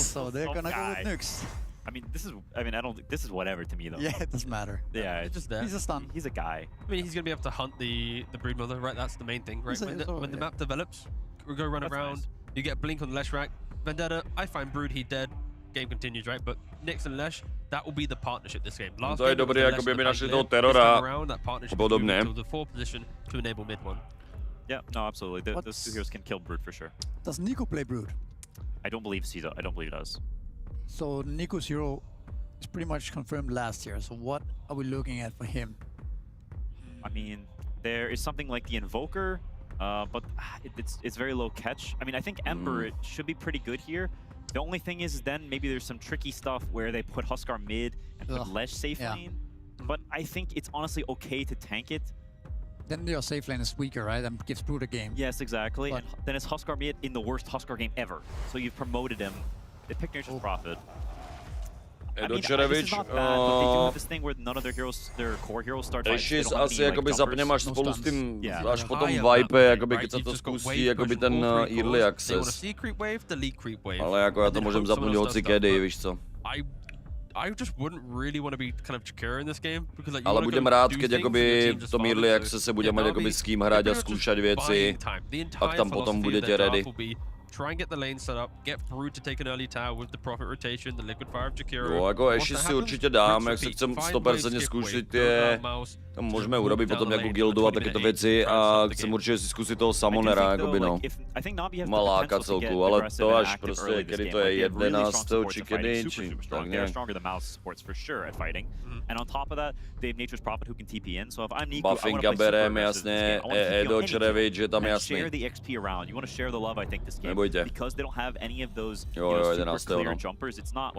So they're gonna go with nukes. I mean, this is whatever to me though. Yeah, it doesn't matter. Yeah, it's just there. He's a stun. He's a guy. I mean, he's gonna be able to hunt the Broodmother, right? That's the main thing, right? When the map develops, we go run around. Nice. You get a blink on Leshrac. Vendetta, I find Brood, he dead. Game continues, right? But Nyx and Lesh, that will be the partnership this game. Last to je dobré, jako by mi našli toho terora a podobně. To the 4 position to enable mid one. Yeah, no, absolutely. Those two heroes can kill Brood for sure. Does Nico play Brood? I don't believe he does. So Nico's hero is pretty much confirmed last year. So what are we looking at for him? I mean, there is something like the Invoker, but it's very low catch. I mean, I think Ember it should be pretty good here. The only thing is then maybe there's some tricky stuff where they put Huskar mid and put Lesh safe lane. But I think it's honestly okay to tank it. Then your safe lane is weaker, right? And gives Brood a game. Yes, exactly. And then it's Huskar mid in the worst Huskar game ever. So you've promoted him. They pick Nature's Prophet. I mean, this is not bad, but they do have this thing where none of their heroes, their core heroes start fights. Ještě asi jakoby zapneme až spolu s tím, až potom vibe, jakoby keď sa to zkusí, jakoby ten early access. Ale jako já to můžem zapnout hoci kedy, víš co. I just wouldn't really want to be kind of secure in this game because like ale budem rád, keď jakoby v tom early accesse budeme mať jakoby s kým hrať a skúšať věci, pak tam potom budete ready. try and get the lane set up, get through to take an early tower with the profit rotation, the liquid fire of Jakiro. Jo, jako ještě si určitě dám, jak se chcem 100% zkusit je, tam můžeme urobit potom jako guildu a takéto věci a chcem určitě si zkusit toho Summonera, jakoby no. Maláka celku, ale to až prostě, kdy to je 11. či kdy, či tak nějak. Buffinga bereme, jasně, do Čerevit, že tam jasný. Nebojte. Jo, 11. no.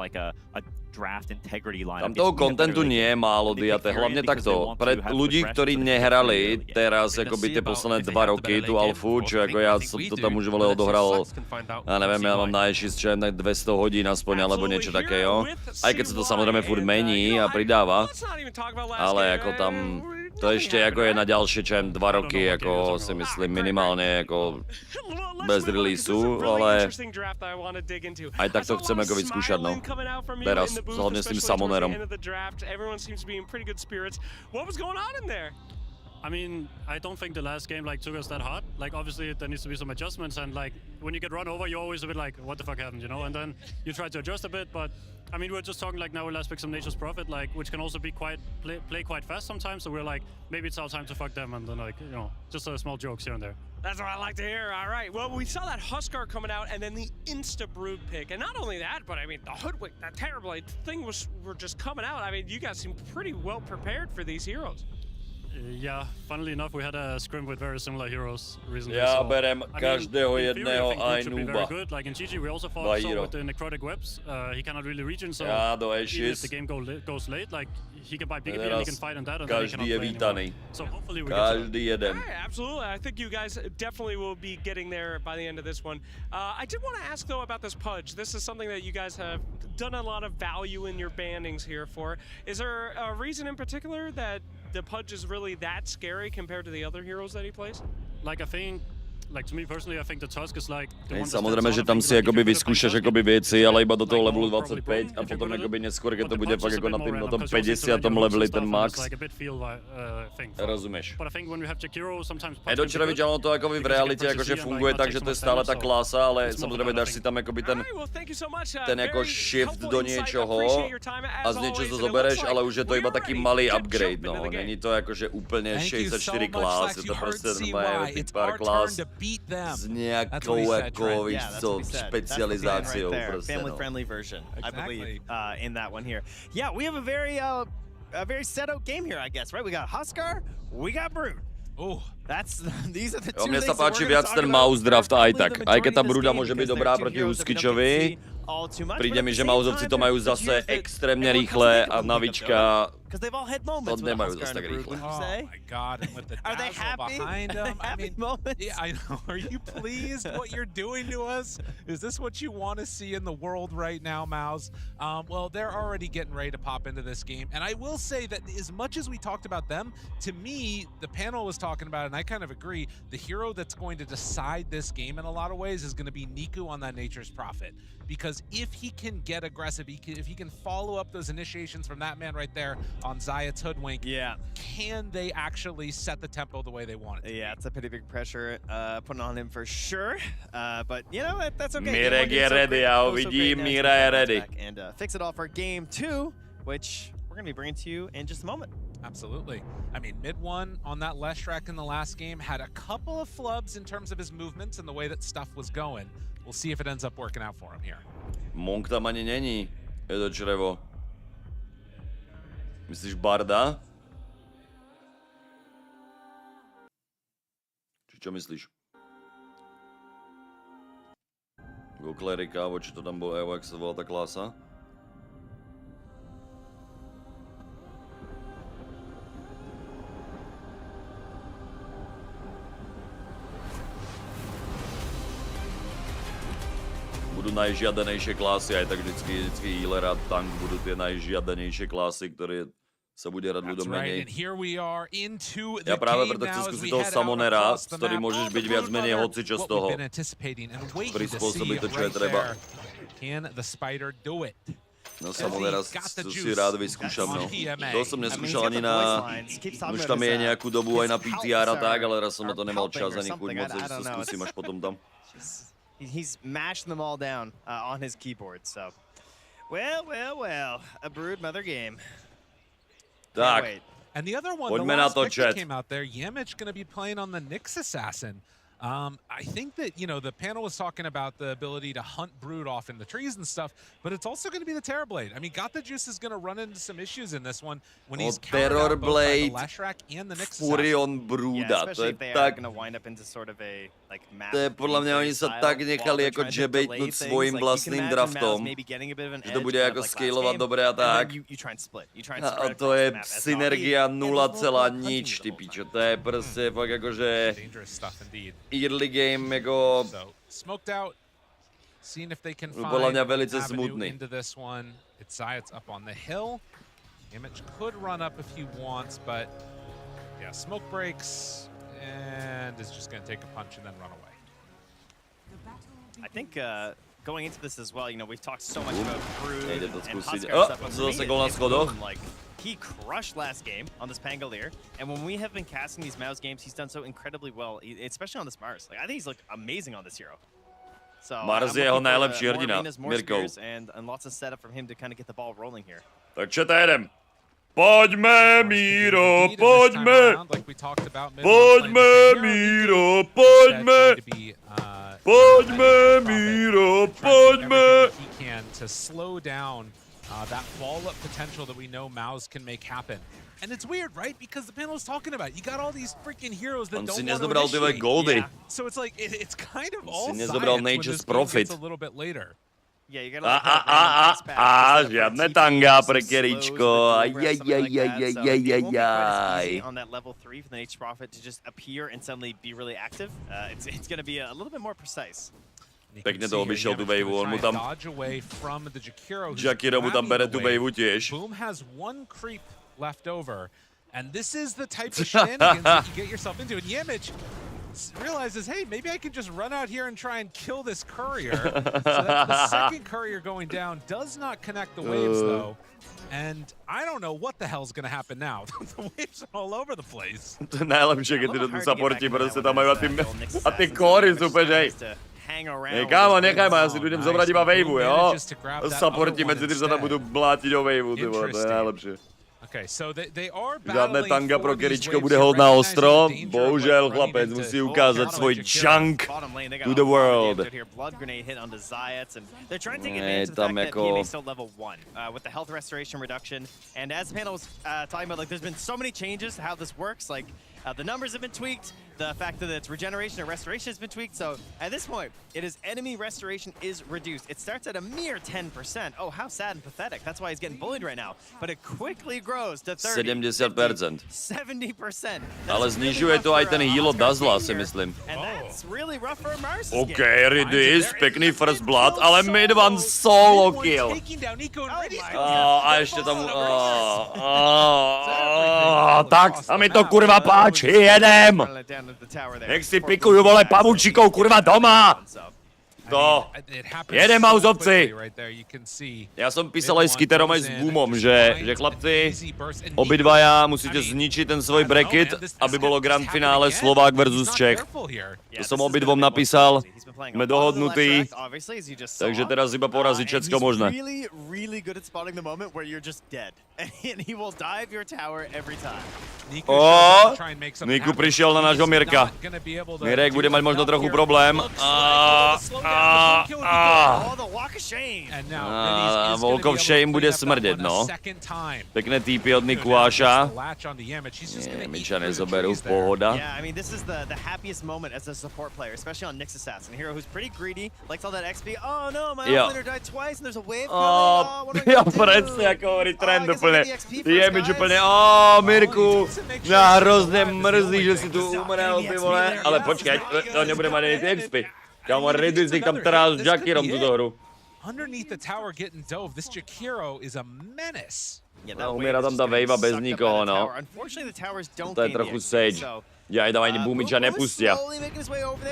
Tam toho kontentu nie je málo, Diate, hlavne takto. Pre ľudí, ktorí nehrali teraz akoby tie posledné 2 roky tú alfu, čo ako ja som to tam už vole odohral, ja neviem, ja mám najšist čo aj 200 hodín aspoň, alebo niečo také, jo. Aj keď sa to samozrejme furt mení a pridáva, ale ako tam to ešte ako je na ďalšie, čo 2 roky, ako si myslím minimálne, ako bez releaseu, ale aj tak to chcem ako vyskúšať, no. Teraz, hlavne s tým Summonerom. I mean, I don't think the last game like took us that hard. Like obviously there needs to be some adjustments, and like when you get run over, you're always a bit like, what the fuck happened, you know? And then you try to adjust a bit, but I mean, we're just talking like now let's pick some Nature's Prophet, like which can also be quite play quite fast sometimes. So we're like, maybe it's our time to fuck them, and then like you know, just small jokes here and there. That's what I like to hear. All right. Well, we saw that Huskar coming out, and then the Insta Brood pick, and not only that, but I mean the Hoodwink, that Terrorblade thing were just coming out. I mean, you guys seem pretty well prepared for these heroes. Yeah, funnily enough, we had a scrim with very similar heroes recently. Ja berem každého jedného aj Nuba. Like in GG, we also fought so with the necrotic webs. He cannot really regen, so even if the game goes late, like he can buy big and he can fight on that, and then he cannot play anymore. So hopefully we get jeden. All right, absolutely. I think you guys definitely will be getting there by the end of this one. I did want to ask though about this Pudge. This is something that you guys have done a lot of value in your bannings here for. Is there a reason in particular that the Pudge is really that scary compared to the other heroes that he plays? Like I think, like to me personally, I think the Tusk is like the one. Samozrejme, že tam si jakoby vyskúšaš jakoby věci, ale iba do toho levelu 25 a potom jakoby neskôr, keď to bude fakt jako na tom 50. leveli ten max. Rozumíš. Do Čerevič, ono to jakoby v realitě jakože funguje tak, že to je stále ta klasa, ale samozřejmě dáš si tam jakoby ten jako shift do něčoho a z něčeho to zobereš, ale už je to iba taký malý upgrade, no. Není to jakože úplně 64 klas, je to prostě pár klas s nějakou jako, víš co, specializáciou prostě, no. Family-friendly version, I believe, in that one here. Yeah, we have a very set out game here, I guess, right? We got Huskar, we got Brood. These are the two. Mne sa páči viac ten MOUZ draft aj tak. Aj keď tá Bruda môže byť dobrá proti Huskičovi, príde mi, že MOUZovci to majú zase extrémne rýchle a Navička to nemajú zase tak rýchle. Oh my god, and with the dazzle behind him, I mean, yeah, I know. Are you pleased what you're doing to us? Is this what you want to see in the world right now, MOUZ? Well, they're already getting ready to pop into this game, and I will say that as much as we talked about them, to me, the panel was talking about, and I kind of agree, the hero that's going to decide this game in a lot of ways is going to be Niku on that Nature's Prophet. Because if he can get aggressive, if he can follow up those initiations from that man right there on Zayat's Hoodwink, can they actually set the tempo the way they want it? Yeah, it's a pretty big pressure putting on him for sure. But you know, that's okay. Mirek je ready, já ho vidím, Mira je ready. And fix it all for game 2, which we're going to be bringing to you in just a moment. Absolutely. I mean, mid-1 on that Leshrac in the last game had a couple of flubs in terms of his movements and the way that stuff was going. We'll see if it ends up working out for him here. Monk tam ani není. Je to črevo. Myslíš Barda? Či čo myslíš? Go Klerika, či to tam bolo, jak sa volá tá klasa? Budú najžiadanejšie klasy, aj tak vždycky healer a tank budú tie najžiadanejšie klasy, ktoré sa bude hrať ľuďom menej. Ja práve preto chcem skúsiť toho Summonera, s ktorým môžeš byť viac menej hocičo z toho. Prispôsobiť to, čo je treba. No Summonera si rád vyskúšam, no. To som neskúšal ani na... Už tam je nejakú dobu aj na PTR a tak, ale raz som na to nemal čas ani chuť moc, že sa skúsim až potom tam. He's mashed them all down on his keyboard. So, well, a brood mother game. Tak. And the other one, Pojďme the na last to, pick that chat. came out there, Yamich going to be playing on the Nyx Assassin. I think that, you know, the panel was talking about the ability to hunt Brood off in the trees and stuff, but it's also going to be the Terrorblade. I mean, Got the Juice is going to run into some issues in this one when he's countered out both by the Lashrak and the Nyx Furion Brooda, to je tak... To je podľa mňa, oni sa tak nechali jako jebejtnúť svojím vlastným draftom, že to bude jako scalovat dobre a tak. A to je synergia 0, nič, ty pičo. To je prostě fakt jakože... early game jako... Smoked out. Seeing if they can find podľa mňa an velice avenue smutný. into this one. It's Zayat's up on the hill. Image could run up if he wants, but yeah, smoke breaks and is just going to take a punch and then run away. I think going into this as well, you know, we've talked so much about Brood Nejde to and zkusit. Huskar stuff, but for Zase me, gol na it's schodoch. Boom, like, he crushed last game on this Pangolier, and when we have been casting these MOUZ games, he's done so incredibly well, especially on this Mars. Like, I think he's looked amazing on this hero. So Mars je jeho najlepší hrdina, Mirkou. And lots of setup from him to kind of get the ball rolling here. Tak čo jedem? Poďme, Míro, poďme! Poďme, Míro, poďme! Poďme, Míro, poďme! He can to slow down that follow-up potential that we know MOUZ can make happen. And it's weird, right? Because the panel is talking about it. You got all these freaking heroes that don't want to initiate. Goldy. Yeah. So it's like, it's kind of all science nezobral when Nature's this game Profit. gets a little bit later. Yeah, you gotta žiadne tanga pre Keričko. Ajajajajajajajaj. On that level 3 for the Nature's Prophet to just appear and suddenly be really active. It's gonna be a little bit more precise. Pekne to obišiel tú waveu, on mu tam... Jakiro mu tam bere tú waveu tiež. Boom has one creep left over, and this is the type of shenanigans that you get yourself into. And Yamich realizes, hey, maybe I can just run out here and try and kill this courier. So that's the second courier going down. Does not connect the waves, though. And I don't know what the hell's going to happen now. The waves are all over the place. To je najlepšie, keď tu supporti proste tam majú a ty kóry sú úplne, že... Kámo, nechaj ma, ja si tu idem zobrať iba waveu, jo? Supporti medzi tým sa tam budú blátiť o waveu, ty vole, to je najlepšie. Žiadne tanga pro Keričko bude hold na ostro. Bohužel chlapec musí ukázať svoj chunk to the world. Ne, tam jako... With the health restoration reduction, and as the panel was talking about, like, there's been so many changes to how this works. Like, the numbers have been tweaked. The fact that it's regeneration and restoration has been tweaked. So at this point, it is enemy restoration is reduced. It starts at a mere 10%. Oh, how sad and pathetic. That's why he's getting bullied right now. But it quickly grows to 30, 70%. 70%. Ale znižuje to aj ten heal od Dazzla, si myslím. And that's really rough for Mars. OK, Ridis, pekný first blood, ale mid one solo kill. A ešte tam... Tak sa mi to kurva páči, jedem! Nech si pikujú, vole, pavučíkov, kurva, doma! To. Jedem, mauzovci! Ja som písal aj s Kyterom aj s Boomom, že chlapci, obidvaja musíte zničiť ten svoj bracket, aby bolo grand finále Slovák versus Čech. To som obidvom napísal, sme dohodnutí, takže teraz iba poraziť všetko možné. Niku prišiel na nášho Mirka. Mirek bude mať možno trochu problém. Volkov Shame bude smrdeť, no. Pekné týpy od Nikuáša. Nie, Miča nezoberú, pohoda. Ja presne, ako hovorí trend úplne. Je Mič úplne, Mirku, mňa hrozne mrzí, že si tu umrel, ty vole. Ale počkať, to nebude mať ani XP. Kámo, Ridis ich tam teraz s Jakirom túto hru. Underneath the tower getting dove, this Jakiro is a menace. Umiera tam tá wavea bez nikoho, no. To je trochu sage. Ja aj tam ani Boomiča nepustia.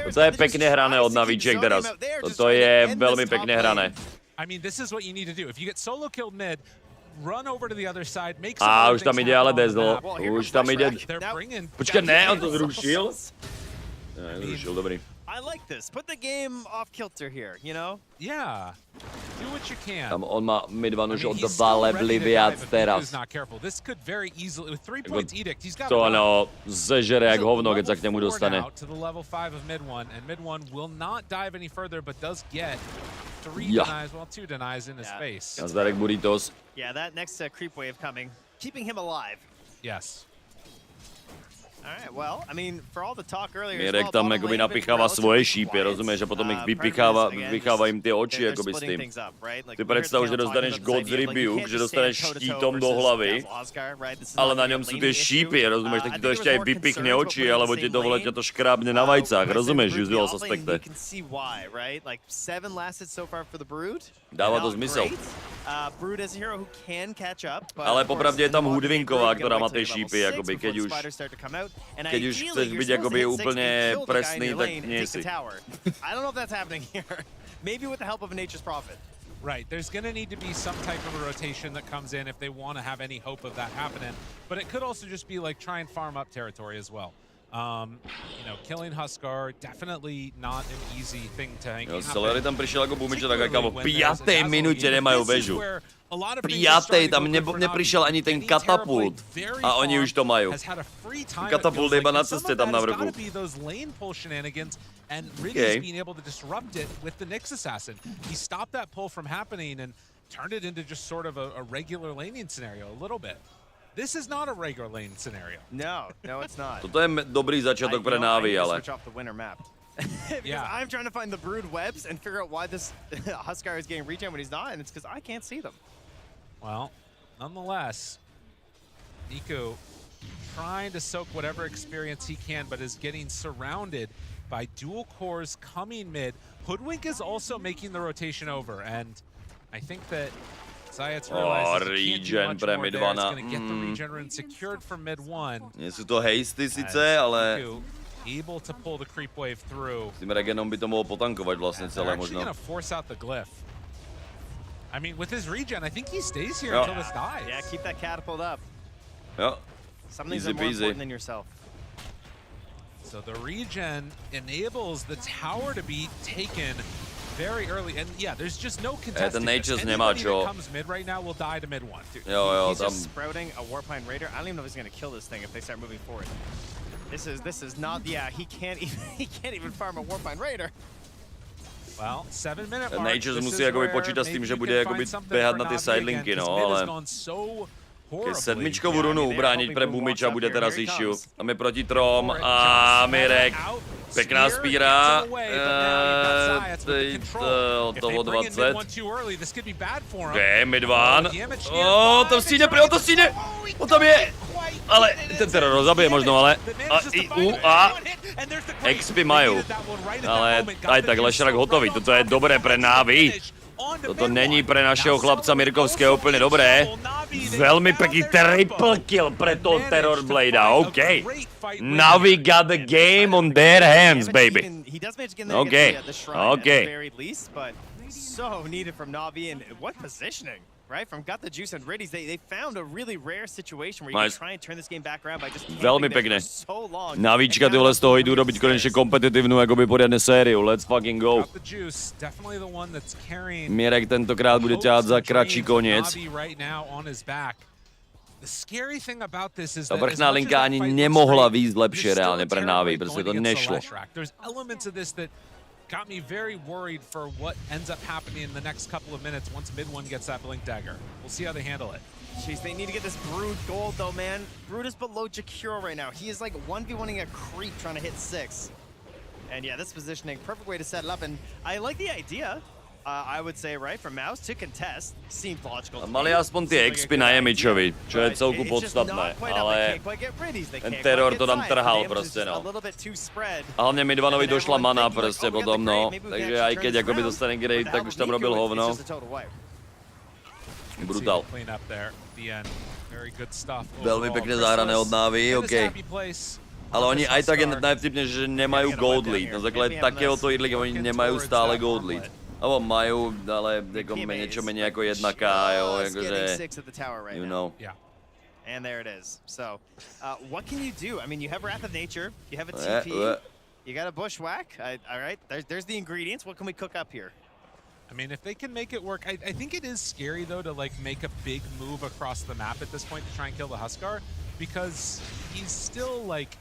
To je pekne hrané od Navičiek teraz. Toto je veľmi pekne hrané. I mean, this is what you need to do. If you get solo killed mid, run over to the other side, make some už tam ide ale Dazzle. Už tam ide... Počkaj, ne, on to zrušil? Ne, zrušil, dobrý. I like this. Put the game off kilter here, you know? Yeah. Do what you can. Tam on má mid-van už o 2 levely viac teraz. This could very easily, with 3 points edict, he's got to ano, zežere jak hovno, keď sa k nemu dostane. To the level 5 of mid-1, and mid-1 will not dive any further, but does get 3 denies, well, 2 denies in his face. Nazdarek Burritos. Yeah, that next creep wave coming, keeping him alive. Yes. All right, well, I mean, for all the talk earlier, Mirek tam jakoby napichává svoje šípy, rozumieš, a potom ich vypichává jim ty oči jakoby s tím. Ty predstav, že dostaneš God Rebuke, že dostaneš štítom do hlavy, ale na ňom sú tie šípy, rozumieš, tak ti to ešte aj vypichne oči, alebo ti to vole ťa to škrábne na vajcách, rozumieš, usual suspecte. Dáva to zmysel. Ale popravde je tam Hudvinková, ktorá má tie šípy, jakoby, keď už chceš byť jakoby úplne presný, tak nie si. I don't know if that's happening here. Maybe with the help of a Nature's Prophet. Right, there's going to need to be some type of a rotation that comes in if they want to have any hope of that happening. But it could also just be like try and farm up territory as well. You know, killing Huskar, definitely not an easy thing to hang. Celery tam prišiel ako Bumiča, tak ako v 5. minúte nemajú väžu. V 5. tam neprišiel ani ten katapult a oni už to majú. Katapult je iba na ceste tam na vrchu. And really being able to disrupt it with the Nyx Assassin. He stopped that pull from happening and turned it into just sort of a regular laning scenario a little bit. This is not a regular lane scenario. No, it's not. Toto je dobrý začiatok pre Navi, ale... Switch off the winner map. Yeah. I'm trying to find the brood webs and figure out why this Huskar is getting regen when he's not, and it's because I can't see them. Well, nonetheless, Nico trying to soak whatever experience he can, but is getting surrounded by dual cores coming mid. Hoodwink is also making the rotation over, and I think that Zayats realizes he can't do much more there. He's going to get the regen rune secured for mid-1. Nie sú to hasty sice, ale... Able to pull the creep wave through. S tým regenom by to mohol potankovať vlastne celé možno. They're actually going to force out the glyph. I mean, with his regen, I think he stays here until this dies. Yeah, keep that catapult up. Yeah. Something's more important than yourself. So the regen enables the tower to be taken very early, and yeah, there's just no contesting. Anybody that comes mid right now will die to mid 1. He's just sprouting a Warpine Raider. I don't even know if he's gonna kill this thing if they start moving forward. This is not. Yeah, he can't even farm a Warpine Raider. Well, 7-minute mark. Natures musí jakoby počítať s tým, že bude jakoby behať na tie sidelinky, no, ale... Keď 7. runu ubrániť pre Bumiča bude teraz issue. Máme proti trom a Mirek. Pekná spíra. Toho 20. Mid-1. To stíne, to stíne. On tam je. Ale ten teror ho zabije možno, ale... XP majú. Ale aj tak Lešrak hotový. Toto je dobré pre Navi. Toto není pre našeho chlapca Mirkovského úplne dobré. Veľmi pekný triple kill pre toho Terror Bladea. OK. Navi got the game on their hands, baby. OK. OK. So needed from Navi, and what positioning, right? From Got the Juice and Riddies, they found a really rare situation where you can try and turn this game back around by just veľmi pekné. Navíčka tyhle z toho idú robiť konečne kompetitívnu, akoby poriadne sériu. Let's fucking go. Mirek tentokrát bude ťahať za kratší koniec. Tá vrchná linka ani nemohla výjsť lepšie reálne pre Navi, pretože to nešlo. Got me very worried for what ends up happening in the next couple of minutes once mid-1 gets that Blink Dagger. We'll see how they handle it. Jeez, they need to get this Brood gold though, man. Brood is below Jakiro right now. He is like 1v1ing a creep trying to hit 6. And yeah, this positioning, perfect way to set it up. And I like the idea, I would say, right, from MOUZ to contest seems logical. Mali aspoň tie expy na Jemičovi, čo je celku podstatné, ale ten teror to tam trhal proste, no. A hlavne mid-1ovi došla mana proste potom, no. Takže aj keď akoby dostane grade, tak už tam robil hovno. Brutál. Veľmi pekne zahrané od Navi, OK. Ale oni aj tak je najvtipne, že nemajú gold lead. Na základe takéhoto idliga oni nemajú stále gold lead. Alebo majú, ale niečo menej ako 1K, jo, akože, you know. Yeah. And there it is. So, what can you do? I mean, you have Wrath of Nature, you have a TP. You got a bushwhack. All right, there's the ingredients. What can we cook up here? I mean, if they can make it work, I think it is scary though to like make a big move across the map at this point to try and kill the Huskar, because he's still like,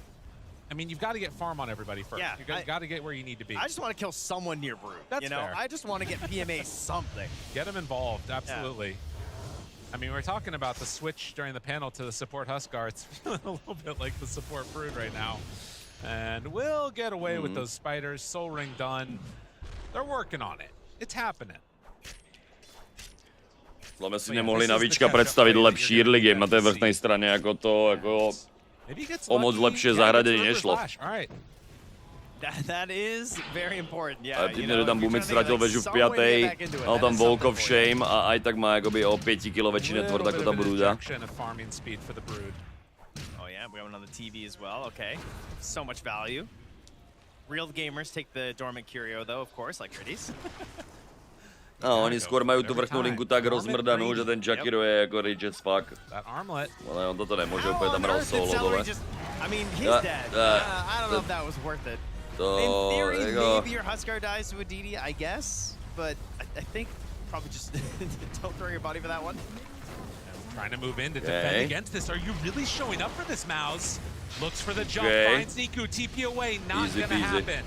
I mean, you've got to get farm on everybody first. Yeah, You've got to get where you need to be. I just want to kill someone near Brood. That's fair. I just want to get PMA something. Get him involved, absolutely. Yeah. I mean, we're talking about the switch during the panel to the support Huskar. It's feeling a little bit like the support Brood right now. And we'll get away with those spiders. Soul Ring done. They're working on it. It's happening. Jsme si nemohli Navička představit lepší early game na té vrchní straně, jako to, jako o moc lepší zahradění nešlo. That is very important, yeah. A tím, že tam Bumit ztratil vežu v 5. Mal tam Walk of Shame a aj tak má jakoby o 5 kilo větší netvor jako ta Brooda. Oh yeah, we have another TV as well, okay. So much value. Real gamers take the Dormant Curio though, of course, like Riddies. No, oni skôr majú tú vrchnú linku tak rozmrdanú, že ten Jakiro je jako rich as fuck. Ale on toto nemôže, úplne tam hral solo dole. I mean, he's dead. I don't know if that was worth it. In theory, maybe your Huskar dies to a DD, I guess, but I think probably just don't throw your body for that one. Trying to move in to defend against this. Are you really showing up for this, MOUZ? Looks for the jump, finds Niku, TP away, not gonna happen.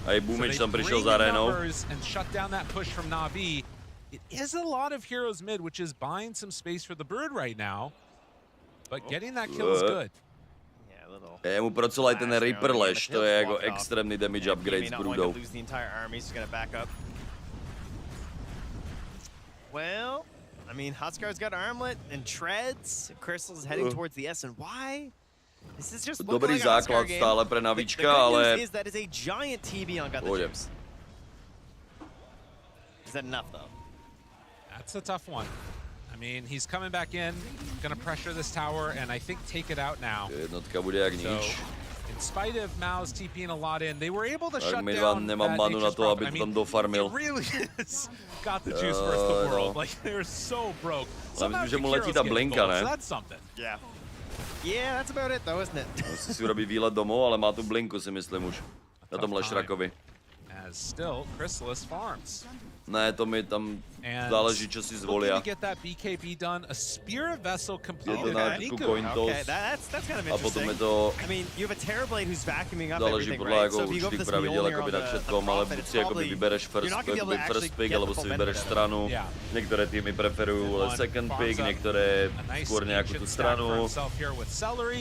A Bumit tam prišiel za arénou. And shut down that push from NAVI. It is a lot of heroes mid, which is buying some space for the Brood right now. But getting that kill is good. Je mu procel aj ten Reaper Lash, to je jako extrémny damage upgrade s Broodou. Well, I mean, Huskar's got Armlet and Treads. Crystal's heading towards the S and Y. This is just dobrý základ stále pre Navička, ale is that is a giant TB on got the chips. Is that enough though? That's a tough one. I mean, he's coming back in, gonna pressure this tower, and I think take it out now. Jednotka bude jak nič. In spite of MOUZ TPing a lot in, they were able to shut down nemám manu na to, aby to tam dofarmil. It really is. Got the juice versus the world. Like, they're so broke. Ale myslím, že mu letí ta blinka, ne? So that's something. Yeah. Yeah, that's about it though, isn't it? Musí si urobit výlet domů, ale má tu blinku, si myslím už. Na tom Lešrakovi. As still, Chrysalis farms. Ne, to mi tam záleží, čo si zvolia. Je to na typu coin toss. A potom je to záleží podľa jako určitých pravidel akoby na všetkom, ale buď si akoby vybereš first pick, alebo si vybereš stranu. Niektoré týmy preferujú second pick, niektoré skôr nejakú tú stranu.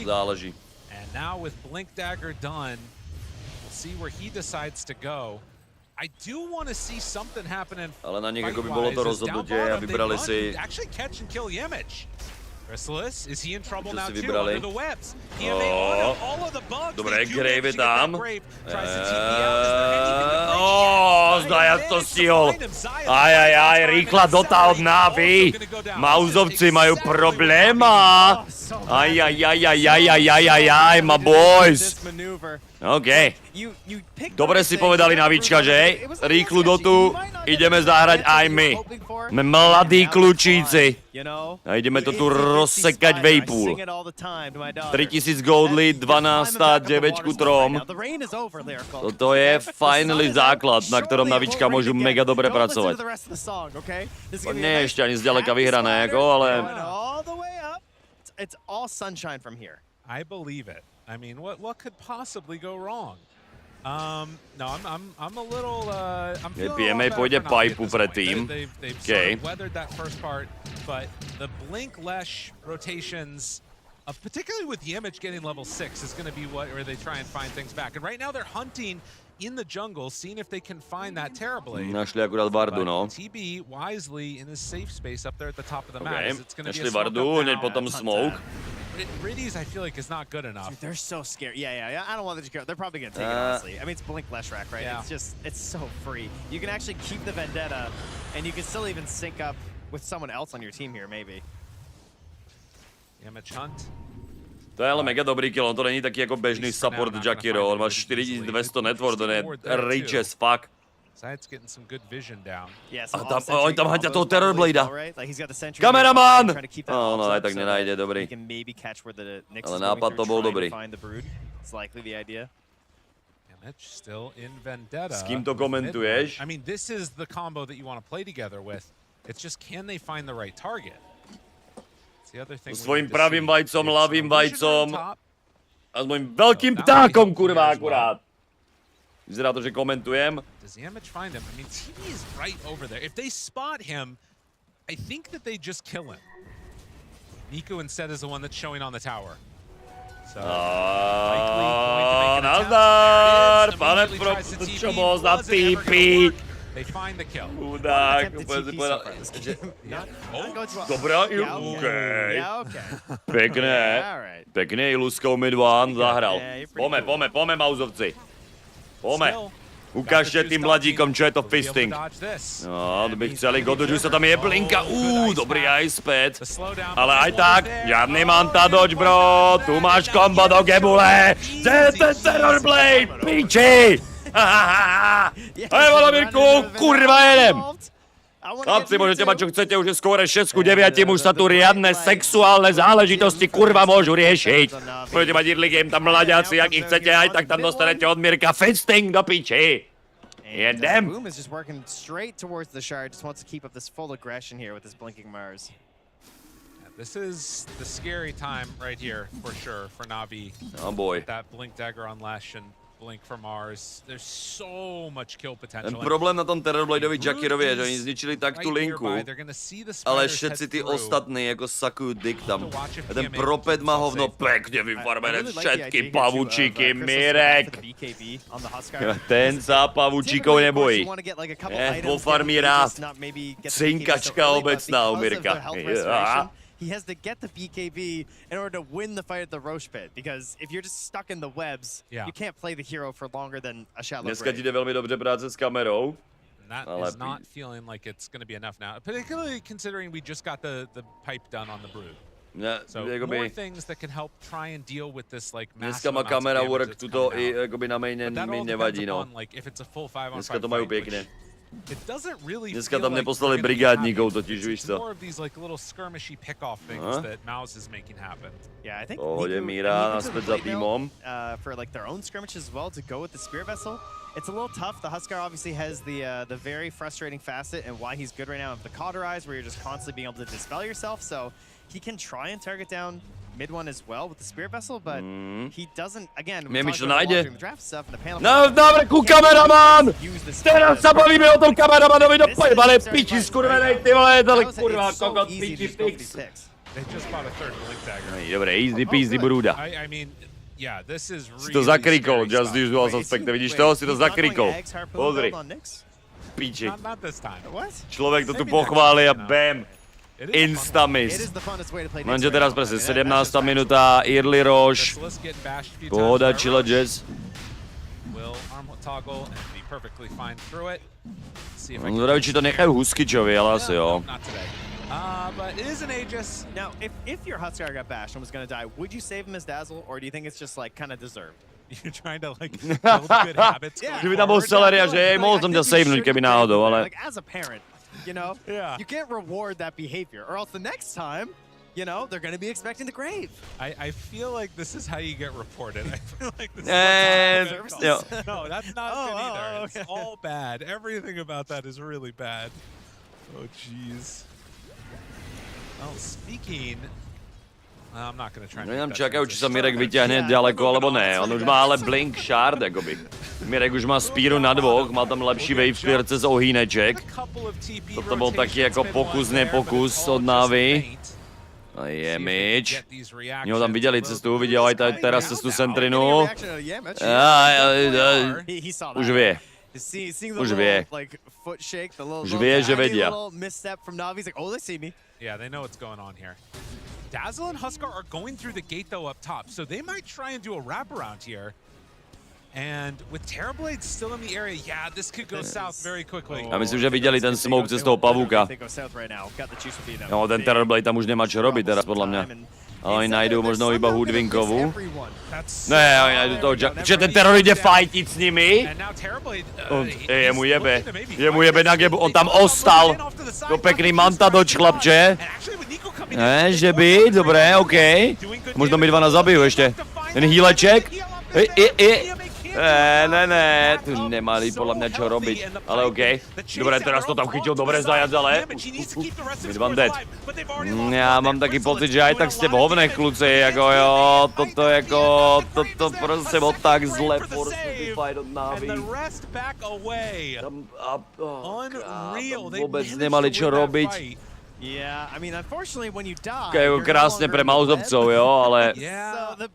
Záleží. And now with Blink Dagger done, we'll see where he decides to go. I do want to see something happening. Ale na nich jako by bylo to rozhodnutie a vybrali si. Actually catch and kill Yamich. Chrysalis, is he in trouble now too under the webs? All of the bugs. Dobré, Grave je tam. Zajat to stihol. Ajajaj, rýchla Dota od NAVI. Mauzovci majú probléma. Ajajajajajajajaj, my boys. OK. Dobre si povedali Navička, že? Rýchlu Dotu ideme zahrať aj my. Sme mladí kľúčíci. A ideme to tu rozsekať vejpůl. 3000 gold lead, 12 a 9 ku 3. Toto je finally základ, na ktorom Navička môžu mega dobre pracovať. To nie je ešte ani zďaleka vyhrané, jako, ale... It's all sunshine from here. I believe it. I mean, what could possibly go wrong? No, I'm a little. I'm PMA pôjde pipe predtým. Okay. Weathered that first part, but the Blink Lesh rotations, particularly with Yamich getting level 6, is going to be where they try and find things back. And right now they're hunting in the jungle, seeing if they can find that Terrorblade. Našli akurát Vardu, no. TB wisely in his safe space up there at the top of the map. It's going to be našli Vardu, hneď potom smoke. Riddies, I feel like, is not good enough. Dude, they're so scared. Yeah. I don't want them to go. They're probably going to take it, honestly. I mean, it's Blink Leshrac, right? Yeah. It's just, it's so free. You can actually keep the Vendetta, and you can still even sync up with someone else on your team here, maybe. Yamich Hunt. To je ale mega dobrý kill, on to není taky jako bežný support Jakiro, on má 4200 network, on je rich as fuck. A tam, oni tam haňa toho Terrorbladea. Kameraman! No, aj tak nenájde, dobrý. Ale nápad to bol dobrý. Still in Vendetta. S kým to komentuješ? I mean, this is the combo that you want to play together with. It's just, can they find the right target? It's the other thing. Svojím pravým vajcom, ľavým vajcom a s mojím veľkým ptákom, kurva, akurát. Vyzerá to, že komentujem. Does Yamich find him? I mean, TV is right over there. If they spot him, I think that they just kill him. Niku instead is the one that's showing on the tower. So, nazdar, pane čo za týpy. They find the kill. Chudák, úplne si povedal, že... Dobrá, Pekné. Pekne Iluskou mid one zahral. Pome, mauzovci. Pome. Ukážte tým mladíkom, čo je to fisting. No, to by chceli Godoju, sa tam je blinka. Dobrý ice pad. Ale aj tak, žiadny manta dodge, bro. Tu máš kombo do gebule. CZSK Terror Blade, piči. Hej, Volomirku, kurva jedem. Chlapci, môžete mať čo chcete, už je skôr 6-9, už sa tu riadne sexuálne záležitosti kurva môžu riešiť. Môžete mať early game tam mladiaci, ak ich chcete, aj tak tam dostanete od Mirka fisting do piči. Jedem. Boom is just working straight towards the shard, just wants to keep up this full aggression here with this blinking MOUZ. This is the scary time right here, for sure, for Navi. Oh boy. That blink dagger on Lash and blink from MOUZ. There's so much kill potential. Ten problém na tom Terrorbladeovi Jackerovi je, že oni zničili tak tu linku, ale všetci ty ostatní jako sakujú dick tam. A ten proped má hovno pekne vyfarbené všetky pavučíky, Mirek. Ten sa pavučíkov nebojí. Pofarmí rád. Cinkačka obecná u Mirka. He has to get the BKB in order to win the fight at the Roche pit, because if you're just stuck in the webs, you can't play the hero for longer than a shallow grave. Dneska ti jde velmi dobře práce s kamerou. That is not feeling like it's going to be enough now, particularly considering we just got the pipe done on the Brood. So more things that can help try and deal with this like massive dneska má kamera work tuto i jakoby na maině mi nevadí, no. Dneska to mají pěkně. Dneska tam neposlali brigádníkov totiž, víš co. Pohodě, Míra, naspět za týmom. It's a little tough. The Huskar obviously has the very frustrating facet, and why he's good right now of the cauterize, where you're just constantly being able to dispel yourself. So he can try and target down mid one as well with the Spirit Vessel, but he doesn't. Again, we talked about the draft stuff and the panel. No, návrku kameraman! Teraz sa bavíme o tom kameramanovi do pojebale piči skurvenej, ty vole, dali kurva kokot piči fix. Dobre, easy peasy brúda. Yeah, this is really si to zakrikol, Just Usual Suspect, vidíš to? Si to zakrikol. Pozri. Piči. Človek to tu pochváli a bam. Instamiss. Lenže teraz presne 17. minúta, Early Roche. Pohoda, chilla Jazz. Zdraví, či to nechajú Huskičovi, ale asi jo. But it is an Aegis. Now, if your Huskar got bashed and was going to die, would you save him as Dazzle, or do you think it's just like kind of deserved? You're trying to like build good habits. Že by tam bol Celeria, že jej, mohol som ťa savenúť, keby náhodou, ale... Like, as a parent, you know, you can't reward that behavior, or else the next time, you know, they're going to be expecting the grave. I feel like this is how you get reported. I feel like this is No, that's not good either. Okay. It's all bad. Everything about that is really bad. Oh, jeez. Well, speaking, I'm not going to try. Jenom čakajú, či sa Mirek vyťahne ďaleko, alebo ne. On už má ale blink shard, jakoby. Mirek už má spíru na dvoch, mal tam lepší wave clear cez ohýneček. Toto bol taký jako pokus od Navi. A je myč. Oni ho tam viděli cestu, viděl aj teraz cestu Sentrinu. Už vie. Už vie. Už vie, že vedia. Yeah, they know what's going on here. Dazzle and Huskar are going through the gate though up top, so they might try and do a wraparound here. And with Terrorblade still in the area, yeah, this could go south very quickly. Já myslím, že viděli ten smoke cez toho pavúka. No, ten Terrorblade tam už nemá čo robiť teraz, podľa mňa. Ale oni najdou možno iba Hoodwinkovú. Ne, oni najdou toho že ten Terror ide fightiť s nimi. Jemu jebe na gebu, on tam ostal. To pekný manta doč, chlapče. Ne, že by, dobré, okej. Možno mi 2 zabijú ešte. Ten hýleček. Ne, tu nemali podľa mňa čo robiť, ale okej. Dobre, teraz to tam chytil dobre zajac, ale... Midvan dead. Ja mám taký pocit, že aj tak ste v hovnech, kluci, jako jo, toto prostě bol tak zle forced fight od NAVI. Tam vôbec nemali čo robiť. Yeah, I mean, unfortunately, when you die, Jako krásne pre mauzovcov, jo, ale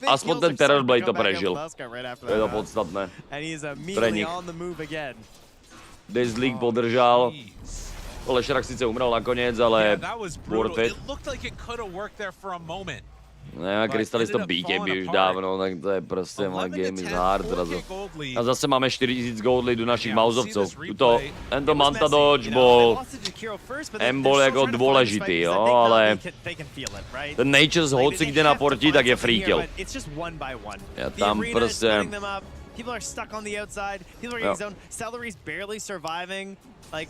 aspoň ten Terror Blade to prežil. To je to podstatné. Pre nich. Desleak podržal. Lešrak síce umrel nakoniec, ale worth it. Ne, Krystalis to BKB už dávno, tak to je prostě má game is hard zrazu. A zase máme 4000 gold leadu našich mauzovcov. Tento Manta Dodge bol... M bol jako dôležitý, jo, ale... Ten Nature's hoci kde naportí, tak je free kill. Ja tam prostě... People are stuck on the outside, people are getting zoned, Celery's barely surviving, like...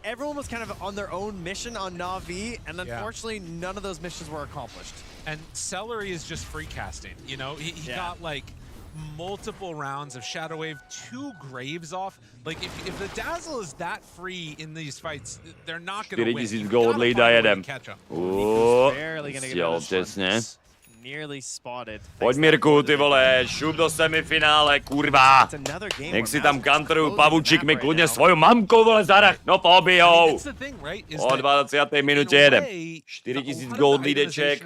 Everyone was kind of on their own mission on NAVI, and unfortunately, none of those missions were accomplished. And Celery is just free casting. You know, he got like multiple rounds of Shadow Wave, 2 graves off. Like, if the Dazzle is that free in these fights, they're not going to win. 4000 gold lead a jedem. Sjel těsně. Nearly spotted. Pojď Mirku, ty vole, šup do semifinále, kurva. Nech si tam counteruj pavučík mi kludně svoju mamku, vole, zarach, no pobijou. O 20. minutě jedem. 4000 gold lídeček.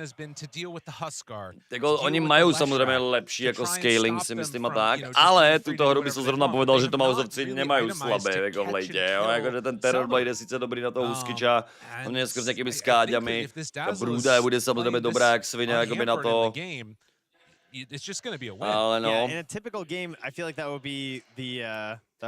Oni mají samozřejmě lepší jako scaling, si myslím a tak, ale tuto hru by som zrovna povedal, že to mauzovci nemají slabé jako v lejtě, jo, jakože ten Terror Blade je sice dobrý na toho Huskiča, on je skrz nějakými skáďami, ta Brůda bude samozřejmě dobrá jak svině, jakoby na to. It's just going to be a win. Yeah, in a typical game, I feel like that would be the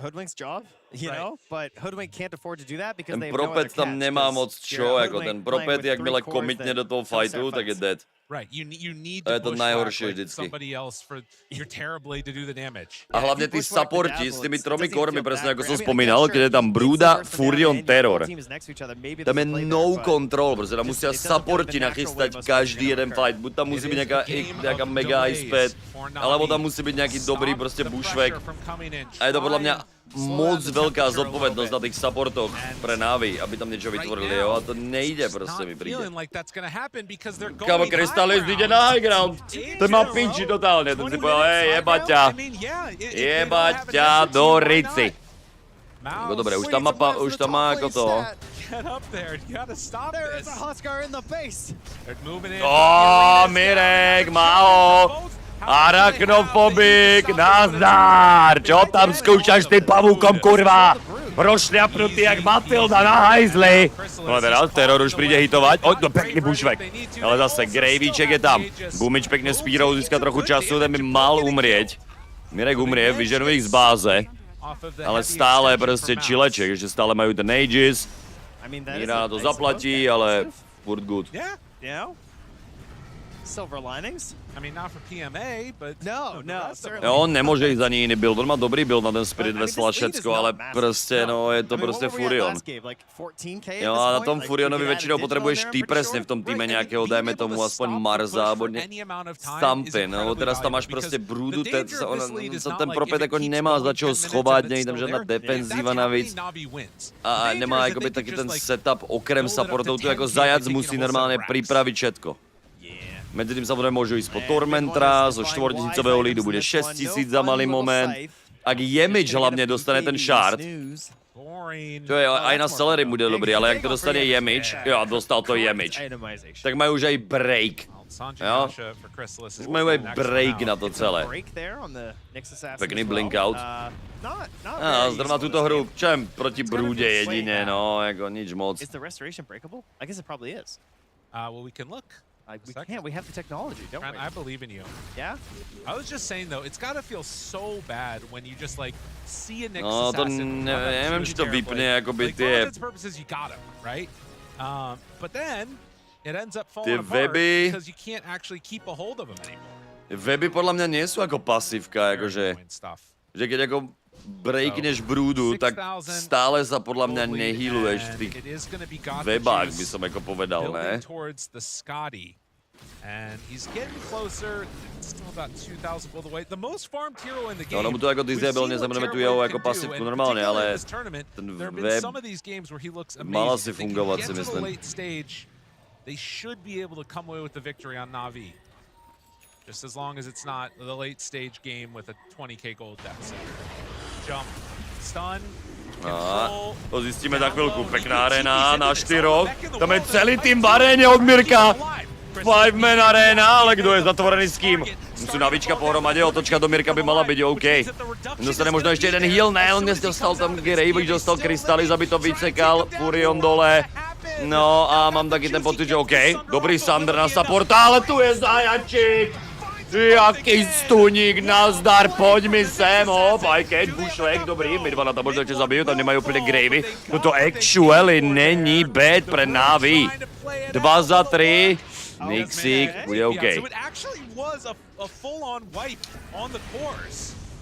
Hoodwink's job, you know? But Hoodwink can't afford to do that because they have no other Propet tam nemá moc čo, jako ten Propet, jakmile komitne do toho fightu, tak je dead. Right, you need to push back like somebody else for your Terrorblade to do the damage. A hlavně ty supporti s těmi 3 kormi, presne jako som spomínal, keď je tam Brúda, Furion, Terror. Tam je no control, prostě tam musia supporti nachystať každý jeden fight. Buď tam musí být nějaká mega ice pad, alebo tam musí být nějaký dobrý prostě bushwhack. A je to podľa mňa moc veľká zodpovednosť na tých supportoch pre NAVI, aby tam niečo vytvorili, jo, a to nejde prostě mi príde. Kámo, Krystalis ide na high ground, ten má pinči totálne, ten si povedal, jebať ťa do rici. No dobré, už tam má jako to. Mirek, má ho. Arachnofobik, nazdár! Čo tam skúšaš ty pavúkom, kurva? Prošľapnutý jak Matilda na hajzli. No teraz Terror už príde hitovať. No pekný bushwhack. Ale zase Gravíček je tam. Gumič pekne s Pírou získa trochu času, ten by mal umrieť. Mirek umrie, vyženujú ich z báze. Ale stále prostě chileček, ešte stále majú ten Aegis. Míra to zaplatí, ale furt good. Silver linings? I mean, not for PMA, but no, certainly. Jo, on nemůže jít za ní jiný build, on má dobrý build na ten Spirit Vessel a všecko, ale prostě, no, je to prostě Furion. Jo, a na tom Furionovi většinou potřebuješ ty presne v tom týme nějakého, dajme tomu, aspoň Marza, alebo Stampy, no, teraz tam máš prostě Broodu, ten Propet jako nemá za čeho schovat, není tam žádná defenzíva navíc. A nemá jakoby taky ten setup okrem supportov, tu jako zajac musí normálně připravit všetko. Medzi tým samozrejme môžu ísť po Tormentra, zo 4000-ového lídu bude 6000 za malý moment. Ak Jemič hlavne dostane ten shard, čo je aj na Celery bude dobrý, ale jak to dostane Jemič, jo, dostal to Jemič, tak majú už aj break. Jo? Už majú aj break na to celé. Pekný blink out. A zrovna túto hru, čem proti Brúde jedine, no, jako nič moc. Well, we can look. We can't. We have the technology, don't we? I believe in you. Yeah? I was just saying, though, it's got to feel so bad when you just, like, see a Nexus no, to assassin. nevím, či to vypne, jakoby like, for all its purposes, you got him, right? But then, it ends up falling apart because you can't actually keep a hold of him anymore. Weby podľa mňa nie sú ako pasívka, akože... Že keď ako breakneš Brúdu, tak stále sa podľa mňa nehýluješ v tých webách, by som jako povedal, ne? And he's getting closer. Still about 2,000 gold away. The most farmed hero in the game. No, mu to jako disable, nezabereme tu jeho jako pasivku normálně, ale ten web mal asi fungovat, si myslím. They should be able to come away with the victory on NAVI. Just as long as it's not the late stage game with a 20k gold deficit. Jump, stun, control. To zjistíme za chvilku. Pěkná arena na 4. Tam je celý tým v aréně od Mirka. 5-man arena, ale kdo je zatvorený s kým? Musí navička pohromadě, otočka do Mirka by mala být OK. Dostane možná ještě jeden heal, ne, on dostal tam Grave, dostal krystaly, aby to vycekal, Furion dole. No a mám taky ten pocit, že OK, dobrý Sander na supporta, ale tu je zajačík. Jaký stuník, nazdar, pojď mi sem, hop, Icat, Bushwhack, dobrý, my dva na to možná ještě zabiju, tam nemají úplně Gravey. No to actually není bad pre NAVI. 2 za 3. Nixík, bude OK.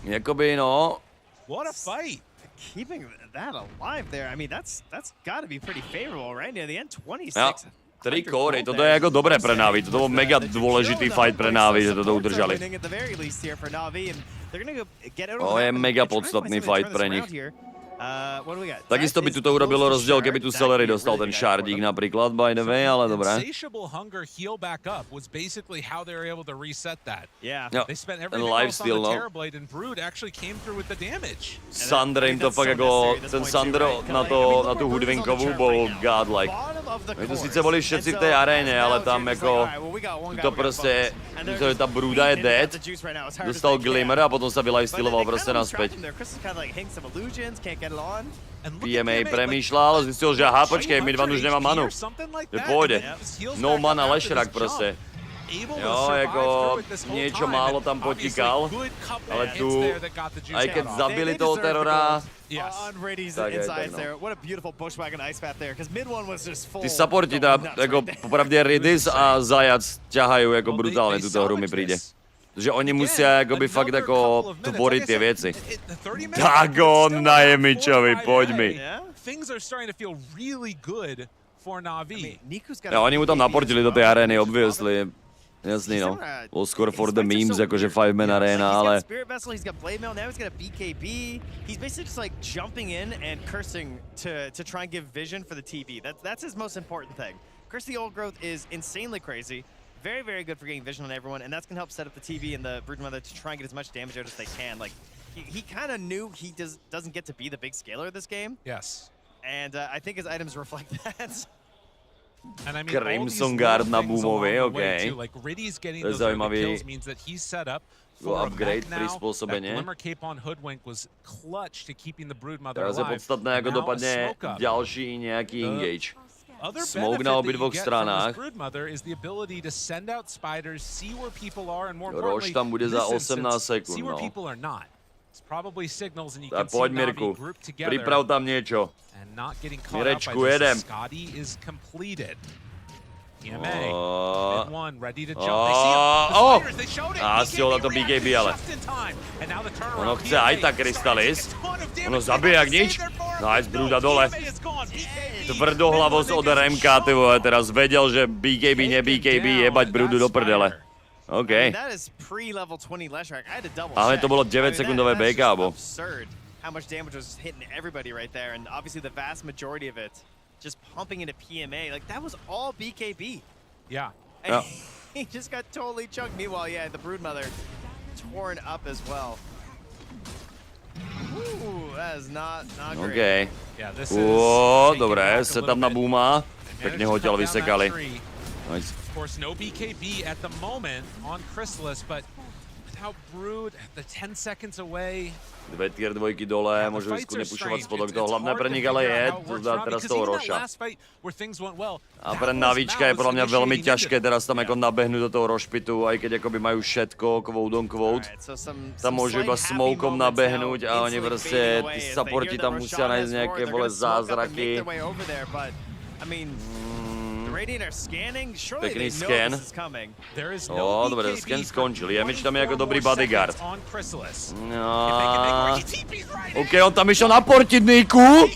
Jakoby, no. What a fight! Keeping that alive there, I mean, that's got to be pretty favorable, right? Near the end, 26. Ja, 3 kóry, toto je jako dobré pre NAVI, toto byl mega důležitý fight pre NAVI, že toto udržali. To je mega podstatný fight pre nich. Takisto by tuto urobilo rozdiel, keby tu Celery dostal ten šardík napríklad, by the way, ale dobré. Jo, ten lifesteal, no. Sander jim to fakt jako, ten Sander na tu hudvinkovou bol godlike. My tu sice boli všetci v té aréně, ale tam jako, to prostě, myslím, že ta brúda je dead, dostal Glimmer a potom se vylifestealoval prostě naspäť. PMA premýšľal, zistil, že aha, počkej, Midvan už nemá manu. Že pôjde. No mana Lešrak prostě. Jo, jako niečo málo tam potíkal, ale tu, aj keď zabili toho terora, tak je tak no. Ty supporti tam, jako popravdě Ridis a Zajac ťahajú jako brutálně tuto hru mi přijde. Že oni musí jakoby fakt jako tvorit ty věci. Dagon na Jemičovi, pojď mi. Jo, oni mu tam naportili do té arény, obviously. Jasný, no. We'll score for the memes, jakože 5-man arena, ale... He's got blade mail, now he's got a BKB. He's basically just like jumping in and cursing to try and give vision for the TB. That's his most important thing. Curse the Old Growth is insanely crazy. Very, very good for getting vision on everyone, and that's gonna help set up the TB and the Broodmother to try and get as much damage out as they can. Like, he kind of knew he doesn't get to be the big scaler of this game. Yes. And I think his items reflect that. And I mean, Crimson Guard na Boomovi, OK. To je zajímavý. Upgrade přizpůsobeně. Teraz je podstatné, jako dopadne další nějaký engage. Smoke na obě dvou stranách. Roš tam bude za 18 sekund, no. Tak pojď, Mirku, připrav tam něco. Mirečku, jedem. A si ho na to BKB, ale. Ono chce aj tak Krystalis. Ono zabije jak nič. Nice, Brúda dole. Tvrdohlavost od Remka, ty vole, teraz vedel, že BKB, ne BKB, jebať Brúdu do prdele. OK. Ale to bylo 9 sekundové BKB. How much damage was hitting everybody right there, and obviously the vast majority of it just pumping into PMA. Like, that was all BKB. Yeah. And he just got totally chunked. Meanwhile, yeah, the Broodmother torn up as well. Ooh, that is not great. Okay. Yeah, this dobré, se tam na Booma. Pěkně ho těl vysekali. Nice. Of course, no BKB at the moment on Chrysalis, but without Brood, the 10 seconds away. 2 tier 2 dole, můžu skutečně pušovat spodok, to hlavné pre nich ale je, to zdá teraz toho Roša. A pre Navička je podľa mňa veľmi ťažké teraz tam jako nabehnúť do toho Rošpitu, aj keď akoby majú všetko, quote on quote. Tam môžu iba smokom nabehnúť a oni prostě, ty supporti tam musia nájsť nejaké vole zázraky. Pekný scan. Jo, dobré, scan skončil. Jemič tam je jako dobrý bodyguard. No. OK, on tam išel naportit Niku.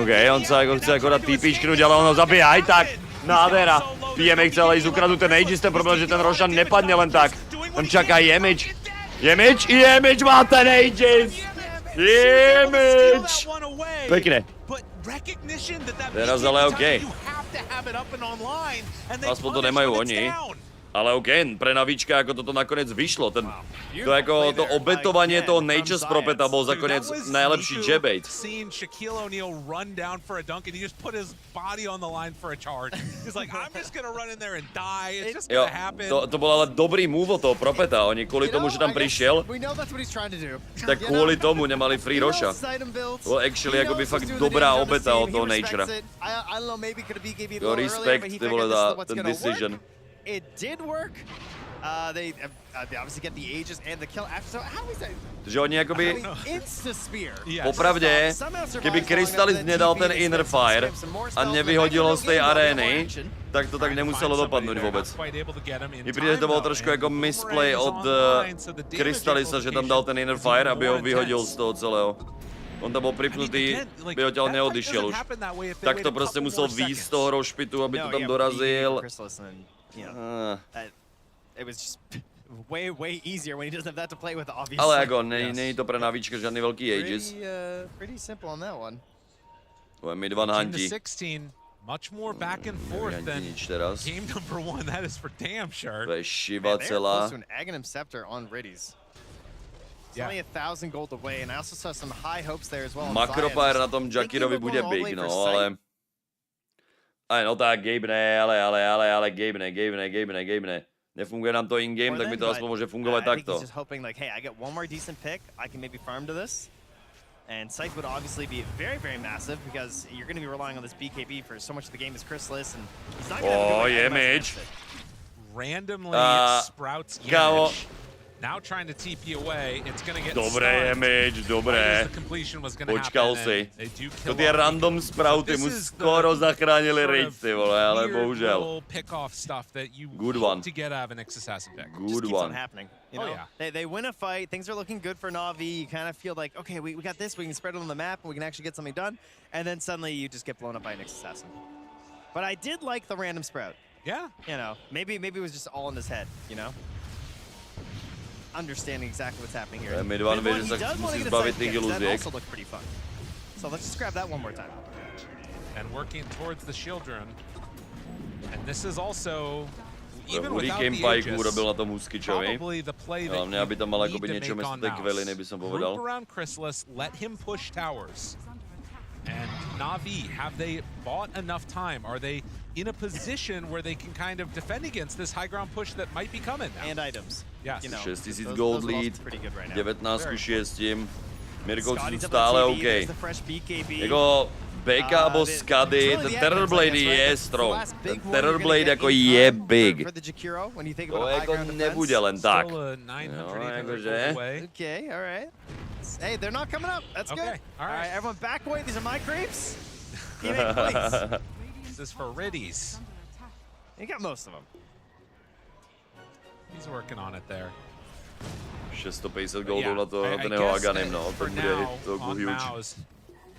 OK, on se jako chce jako dát TPčknout, ale on ho zabije aj tak. Nádhera. PMX celý ukradl ten Aegis, ten problém, že ten Roshan nepadne len tak. Tam čaká Jemič. Jemič má ten Aegis! Jemič! Pekne. Teraz ale OK. Aspoň to nemajú oni. Ale OK, pre Navíčka ako toto nakoniec vyšlo. To obetovanie toho Nature's Propeta bol nakoniec najlepší jebait. Jo, to bol ale dobrý move od toho Propeta. Oni kvôli tomu, že tam prišiel, tak kvôli tomu nemali free Rosha. To bol actually akoby fakt dobrá obeta od toho Natura. Respekt, ty vole, za ten decision. It did work. They obviously get the Aegis and the kill after. So how is that? Že oni akoby, Insta-spear. popravde, keby Crystallis nedal ten Inner Fire a nevyhodil ho z tej arény, tak to tak nemuselo dopadnúť vôbec. Mi príde, že to bol trošku ako misplay od Crystallisa, že tam dal ten Inner Fire, aby ho vyhodil z toho celého. On tam bol pripnutý, by odtiaľ neodišiel už. Tak to proste musel výjsť z toho rošpitu, aby to tam dorazil. It was just way easier when he doesn't have that to play with, obviously. Ale ako, není to pre Navíčka žiadny veľký Aegis. Pretty simple on that one. Mid one hanti. Much more back and forth than game number 1, that is for damn sure. To je šiva celá. They're close to an Aghanim Scepter on Riddies. It's only 1,000 gold away, and I also saw some high hopes there as well. Makropár na tom Jakirovi bude big, no, ale... Aj no tak, Gabe ne, ale Gabe ne. Nefunguje nám to in-game, tak mi to aspoň môže fungovať takto. He's just hoping like, hey, I get one more decent pick, I can maybe farm to this. And Scythe would obviously be very massive because you're going to be relying on this BKB for so much of the game as Chrysalis, and he's not going to have a good Image. Randomly sprouts Image. Now trying to TP away, it's gonna get dobré, Image, dobré. Počkal si. To tie random sprouty mu skoro zachránili rage, ty vole, ale bohužel. Good one. Good one. You know, they win a fight, things are looking good for Na'Vi, you kind of feel like, okay, we got this, we can spread it on the map, and we can actually get something done, and then suddenly you just get blown up by an Nyx Assassin. But I did like the random sprout. Yeah. You know, maybe it was just all in his head, you know? Understanding exactly what's happening here. Mid one vision sa musí zbaviť tých ilúziek. Also looked pretty fun. So let's just grab that one more time. And working towards the Shieldrun. And this is also even without the Aegis, probably the play that you need to make on MOUZ. Group around Chrysalis, let him push towers. And Na'Vi, have they bought enough time? Are they in a position where they can kind of defend against this high ground push that might be coming now? And items. Yes. You know, 6000 gold lead, 19-6. Mirkovci sú stále OK. Jako Beka alebo Skady, ten Terrorblade je strong. Ten Terrorblade jako je big. To jako nebude len tak. No, jakože. Okay, alright. Hey, they're not coming up. That's good. All right, everyone back away. These are my creeps. This is for Riddies. You got most of them. He's working on it there. 650 goldů na to, na ten jeho Aghanim, no, to bude to huge.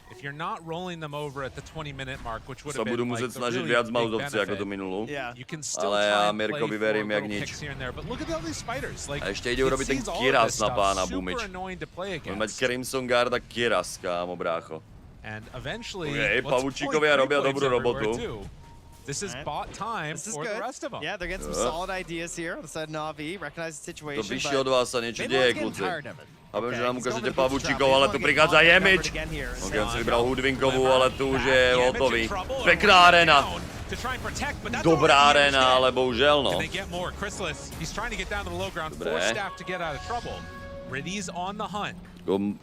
If you're not rolling them over at the 20-minute mark, which would have been been muset snažiť viac mauzovci ako tu minulú. Ale ja Mirkovi verím jak nič. A ešte ide urobiť ten Kiras na pána Bumič. Môžeme mať Crimson Guard a Kiras, kámo, brácho. Okay, pavučíkovia robia dobrú robotu. This is bot time for the rest of them. Yeah, they're getting some solid ideas here. On the side of Na'Vi, recognize the situation. To vyššie od vás sa niečo deje, kluci. A viem, že nám ukážete pavučíkov, ale tu prichádza Jemič. Ok, on si vybral Hoodwinkovú, ale tu už je hotový. Pekná arena. Dobrá arena, ale bohužel, no. Dobre. Riddies on the hunt.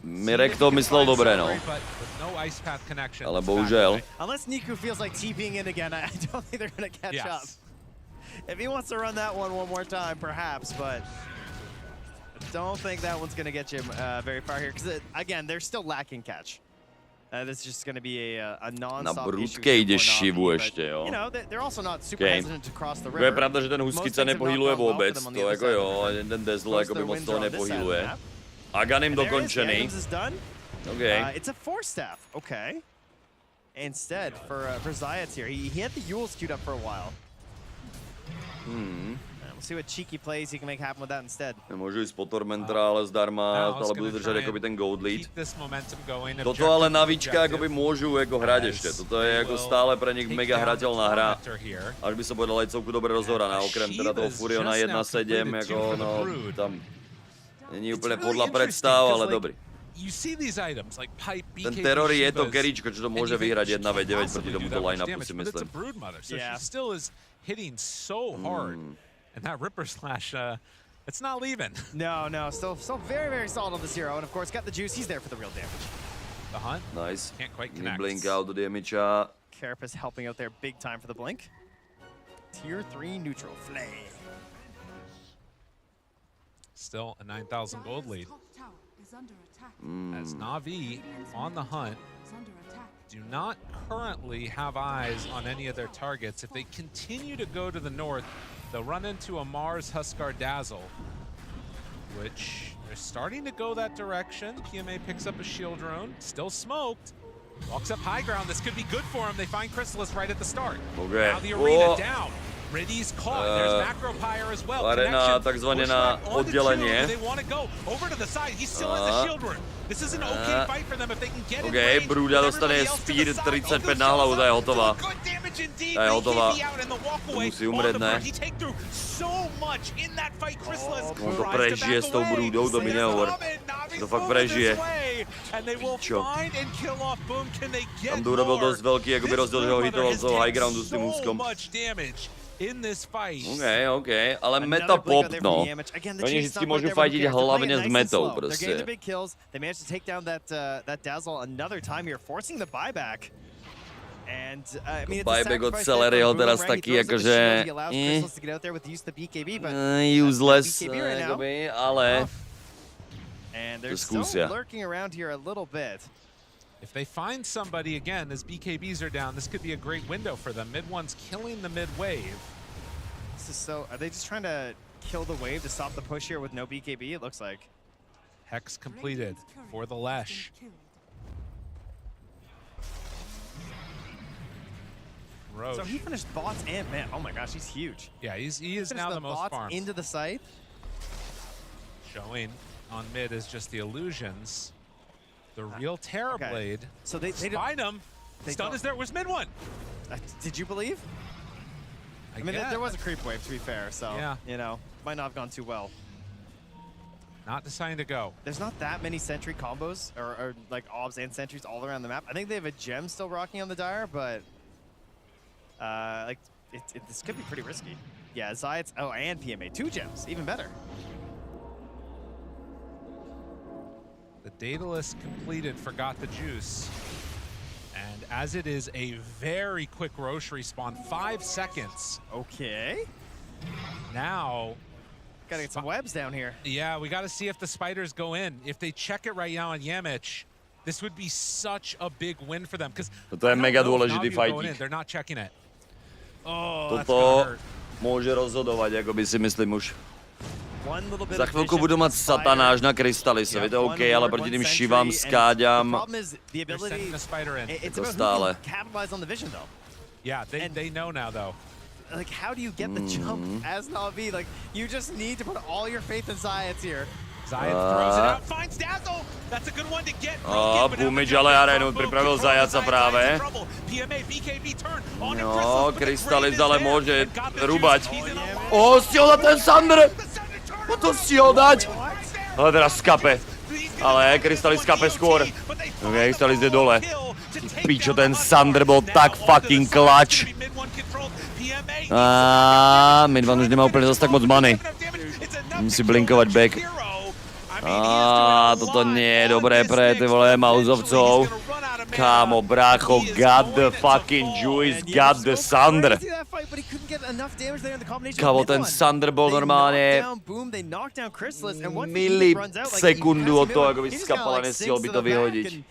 Mirek to myslel dobre, no. Ale bohužel. Unless Niku feels like TPing in again, I don't think they're going to catch up. If he wants to run that one more time, perhaps, but I don't think that one's going to get you very far here. Because, again, they're still lacking catch. This is just going to be a non-stop issue. Na brúdke ide šivu ešte, jo. You know, they're also not super hesitant to cross the river. Je pravda, že ten Huskica nepohýluje vôbec. To jako jo, ten Dazzle akoby moc toho nepohýluje. Aghanim dokončený. Okay. It's a 4-staff. Okay. Instead, for Zayats here, he had the Yules queued up for a while. We'll see what cheeky plays he can make happen with that instead. Nemôžu ísť po Tormentra, ale zdarma, ale budú držať akoby ten gold lead. Toto ale Navička akoby môžu ako hrať ešte. Toto je ako stále pre nich mega hrateľná hra. Až by som povedal aj celku dobre rozhoraná, okrem teda toho Furiona 1-7, ako no, tam není úplne podľa predstav, ale dobrý. Ten Terrory je to carryčko, čo to môže vyhrať 1v9 proti tomuto line-upu, si myslím. And that Ripper Slash, it's not leaving. No, still very, very solid on the zero. And of course, got the juice. He's there for the real damage. The hunt. Nice. Can't quite connect. Blink out the damage. Carapace helping out there big time for the blink. Tier 3 neutral. Flay. Still a 9,000 gold lead. As NAVI on the hunt do not currently have eyes on any of their targets. If they continue to go to the north, they'll run into a Mars Huskar Dazzle, which they're starting to go that direction. PMA picks up a shield drone, still smoked. Walks up high ground. This could be good for him. They find Chrysalis right at the start. Okay. Now the arena down. Riddy's caught. There's macro pyre as well. Arena takzvaně na oddělení. They want to go over to the side. He still has a shield rune. This is an okay fight for them if they can get okay, Brooda dostane speed 35 na hlavu, ta je hotová. Ta je hotová. Musí umřet, ne? On to prežije s tou Broodou, to mi nehovor. To fakt prežije. Čo? Tam Dura byl dost velký, jakoby rozdíl, že ho hitoval z toho high groundu s tím úzkom. OK, ale meta pop, no. Oni vždycky můžu fightit hlavně s metou, prostě. To take down that Dazzle another time here, forcing the buyback. And I mean, buyback od Celeryho teraz taky jakože useless, jakoby, ale to zkusia. Lurking around here a little bit. If they find somebody again, as BKBs are down, this could be a great window for them. Mid one's killing the mid wave. This is so. Are they just trying to kill the wave to stop the push here with no BKB? It looks like. Hex completed for the Lesh. Roche. So he finished bots and man, oh my gosh, he's huge. Yeah, he is now the most farmed. Into the site. Showing on mid is just the illusions. The real Terror Blade. So they find him. Stun is there. Where's mid one? Did you believe? I mean, there was a creep wave, to be fair, so yeah, you know, might not have gone too well. Not deciding to go. There's not that many sentry combos, or like obs and sentries all around the map. I think they have a gem still rocking on the Dire, but like this could be pretty risky. Yeah, Zayat's, oh, and PMA, 2 gems, even better. The Daedalus completed, forgot the juice. And as it is a very quick Roche respawn, 5 seconds. Okay. Now, gotta get some webs down here. Yeah, we gotta see if the spiders go in. If they check it right now on Yamich, this would be such a big win for them. Because to je mega důležitý fightík. They're not checking it. Toto může rozhodovat, jako by si myslím už. Za chvilku budu mít satanáž na Krystalisovi, to je OK, ale proti tým šivám, skáďám, jako stále. Yeah, they know now though. Like, how do you get the jump as Navi? Like, you just need to put all your faith in Zayat here. Zayat throws it out, finds Dazzle. That's a good one to get. Pumič ale arénu připravil Zajaca právě. No, Krystalis ale může rubať. Si ho dá ten Sandr! To si ho dať! Ale teda skape. Ale Krystalis skape skôr. Ok, Krystalis jde dole. Pičo, ten Sandr byl tak fucking clutch. Midvan už nemá úplně zase tak moc money. Musí blinkovat back. Toto nie je dobré pre ty vole Mauzovcov. Kámo, brácho, got the fucking juice, got the Sandr. Kámo, ten Sandr byl normálně milisekundu od toho, jako by skapal a nestihl by to vyhodit.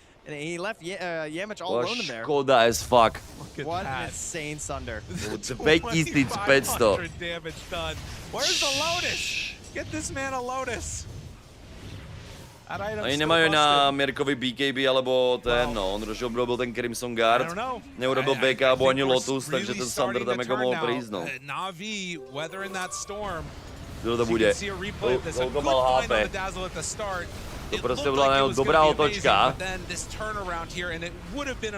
Škoda as fuck. What an insane Sunder. 2500. Where's the Lotus? Get this man a Lotus. Oni nemají na Mirkovi BKB, alebo ten, no, on urobil ten Crimson Guard, neurobil BKB ani Lotus, takže ten Thunder tam jako mohl přijít, no. NAVI weathering that storm. Kdo to bude? Koľko mal HP? To prostě byla jeho dobrá otočka.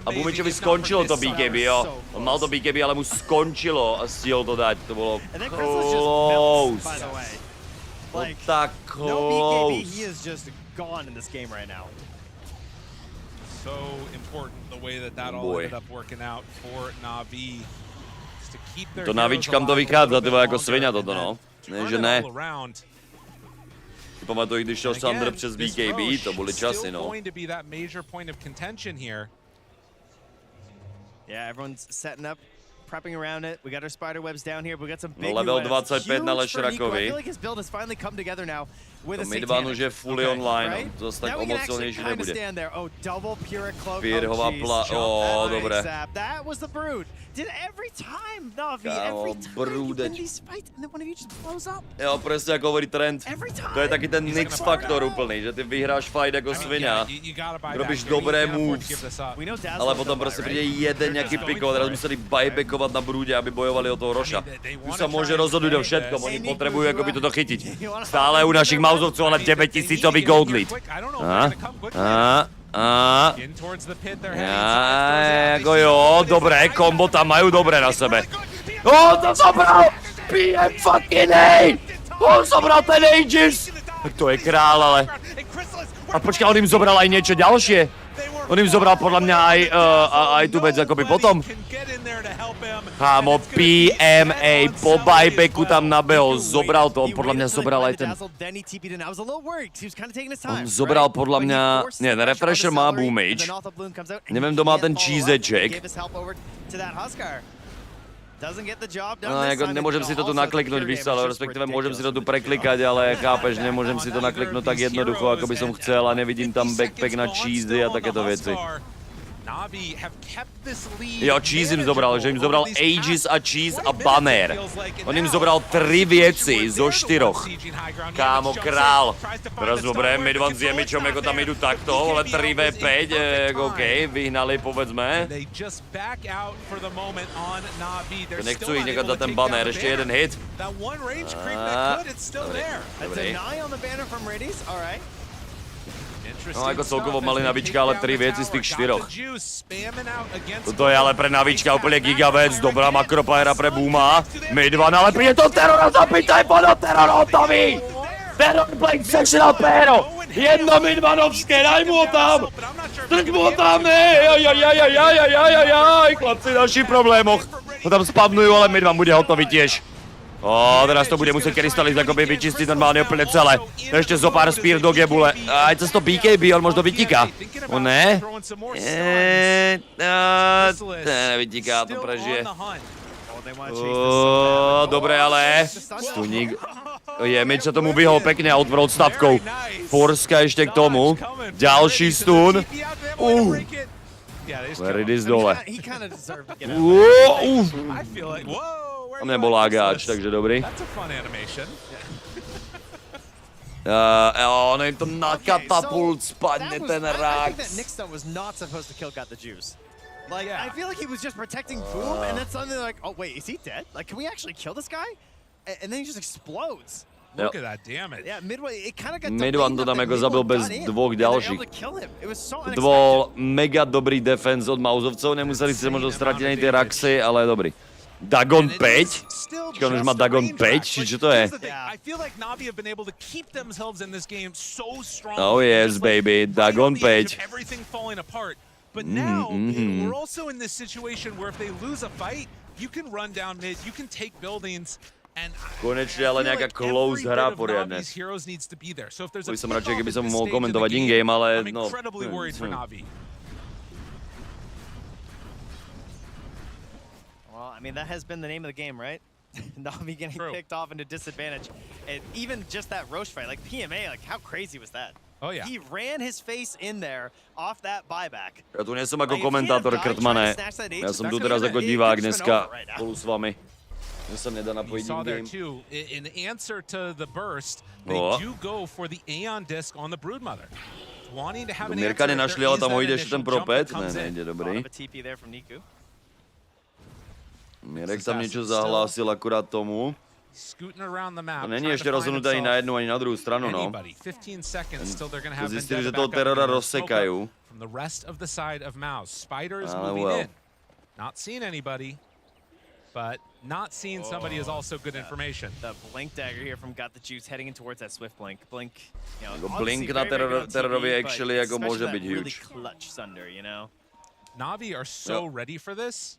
A Bumičovi skončilo to BKB, jo. On mal to BKB, ale mu skončilo a stihl to dať. To bylo close. Tak close. No BKB, he is just gone in this game right now. So important the way that all ended up working out for NAVI. To NAVIčkám to vychádza, tyvo, jako svině toto, no. Ne, že ne. Pamatuju, když šel Thunder přes BKB, to byly časy, no. Yeah, everyone's setting up, prepping around it. We got our spider webs down here. We got some big level 25 na Lešrakovi. I feel like his build has finally come together now with a Midvan už je fully online, to zase tak o moc silnější nebude. Pírhová dobré. That was the brood. Did every time, Navi, every time you win these fights and then one of you just blows up. Jo, přesně jako hovorí Trent. To je taky ten Nix faktor úplný, že ty vyhráš fight jako svině. Robíš dobré moves, ale potom prostě přijde jeden nějaký piko, teraz museli buybackovat na brůdě, aby bojovali o toho Roša. Už se může rozhodnout o všetkom, oni potřebují jakoby toto chytit. Stále u našich mauzovců, ale 9000 gold lead. Jako jo, dobré, kombo tam mají dobré na sebe. To zabral! PM fucking A! On zabral ten Aegis! To je král, ale... A počkej, on jim zobral aj niečo ďalšie. On jim zobral podľa mňa aj tu vec akoby potom. Kámo, PMA po buybacku tam nabehol, zobral to, on podľa mňa zobral aj ten... On zobral podľa mňa... Nie, ten refresher má boomage. Neviem, kto má ten CZSK. No, jako nemôžem si to tu nakliknúť, víš, ale respektíve môžem si to tu preklikať, ale chápeš, nemôžem si to nakliknúť tak jednoducho, ako by som chcel a nevidím tam backpack na cheesy a takéto veci. Jo, cheese im zobral, že im zobral Aegis a cheese a banner. On im zobral 3 věci zo 4. Kámo, král. Teraz dobré, Midvan s Jemičom, jako tam jdu takto, ale 3v5, jako okej, vyhnali, povedzme. To nechci jich nechat za ten banner, ještě jeden hit. Dobrý. No jako celkovo mali Navička, ale 3 věci z těch 4. Toto je ale pre Navička úplně gigavec, dobrá makropajera pre Booma. Midvan, ale přijde to Terrora zapitaj, podo Terror hotový! Terror Blade sectional péro! Jedno Midvanovské, daj mu ho tam! Strč mu ho tam, ne! Chlapci, další problémoch. Ho tam spavnuju, ale Midvan bude hotový tiež. Teraz to bude muset Krystalis jakoby vyčistit normálně úplně celé. Ještě zo pár spear do gebule. Ať se to BKB, on možno vytíká. On ne? Nevytíká, to prežije. Dobré, ale Stuník. Jemič se tomu vyhol pekne outworld stavkou. Forska ještě k tomu. Další stun. Veridis dole. Tam nebol lágáč, takže dobrý. Ono jim to na katapult spadne ten Rax. Like, I feel like he was just protecting Boom, and then suddenly like, oh wait, is he dead? Like, can we actually kill this guy? And then he just explodes. Look at that damage. Yeah, Midway, it kind of got Midvan to tam jako zabil bez dvoch ďalších. To bol mega dobrý defense od mauzovcov, nemuseli si možno stratiť ani tie Raxy, ale dobrý. Dagon 5? Čiže on už má Dagon 5, či čo to je? Oh yes, baby, Dagon 5. But now, we're also in this situation where if they lose a fight, you can run down mid, you can take buildings, and konečne ale nejaká close hra poriadne. To by som radšej, keby som mohol komentovať in-game, ale no... Well, I mean, that has been the name of the game, right? Navi getting picked off into disadvantage. And even just that Roche fight, like PMA, like how crazy was that? Oh yeah. He ran his face in there off that buyback. Ja tu nie som ako komentátor, Krtmane. Ja som tu teraz ako divák dneska spolu s vami. Že se nedá napojit in-game. In answer to the burst, they do go for the Aeon disc on the Broodmother. Wanting to have an Mirka nenašli, ale tam ho jde ještě ten propet. Ne, nejde dobrý. Mirek tam něco zahlásil akorát tomu. To není ještě rozhodnuté ani na jednu, ani na druhou stranu, no. Zjistili, že toho terora rozsekají. Ale well. Not seeing anybody, but not seeing somebody is also good information. The blink dagger here from Got the Juice heading in towards that swift blink. Blink, you know, blink na terorovi actually jako může být huge. Clutch Sunder, you know. Navi are so ready for this.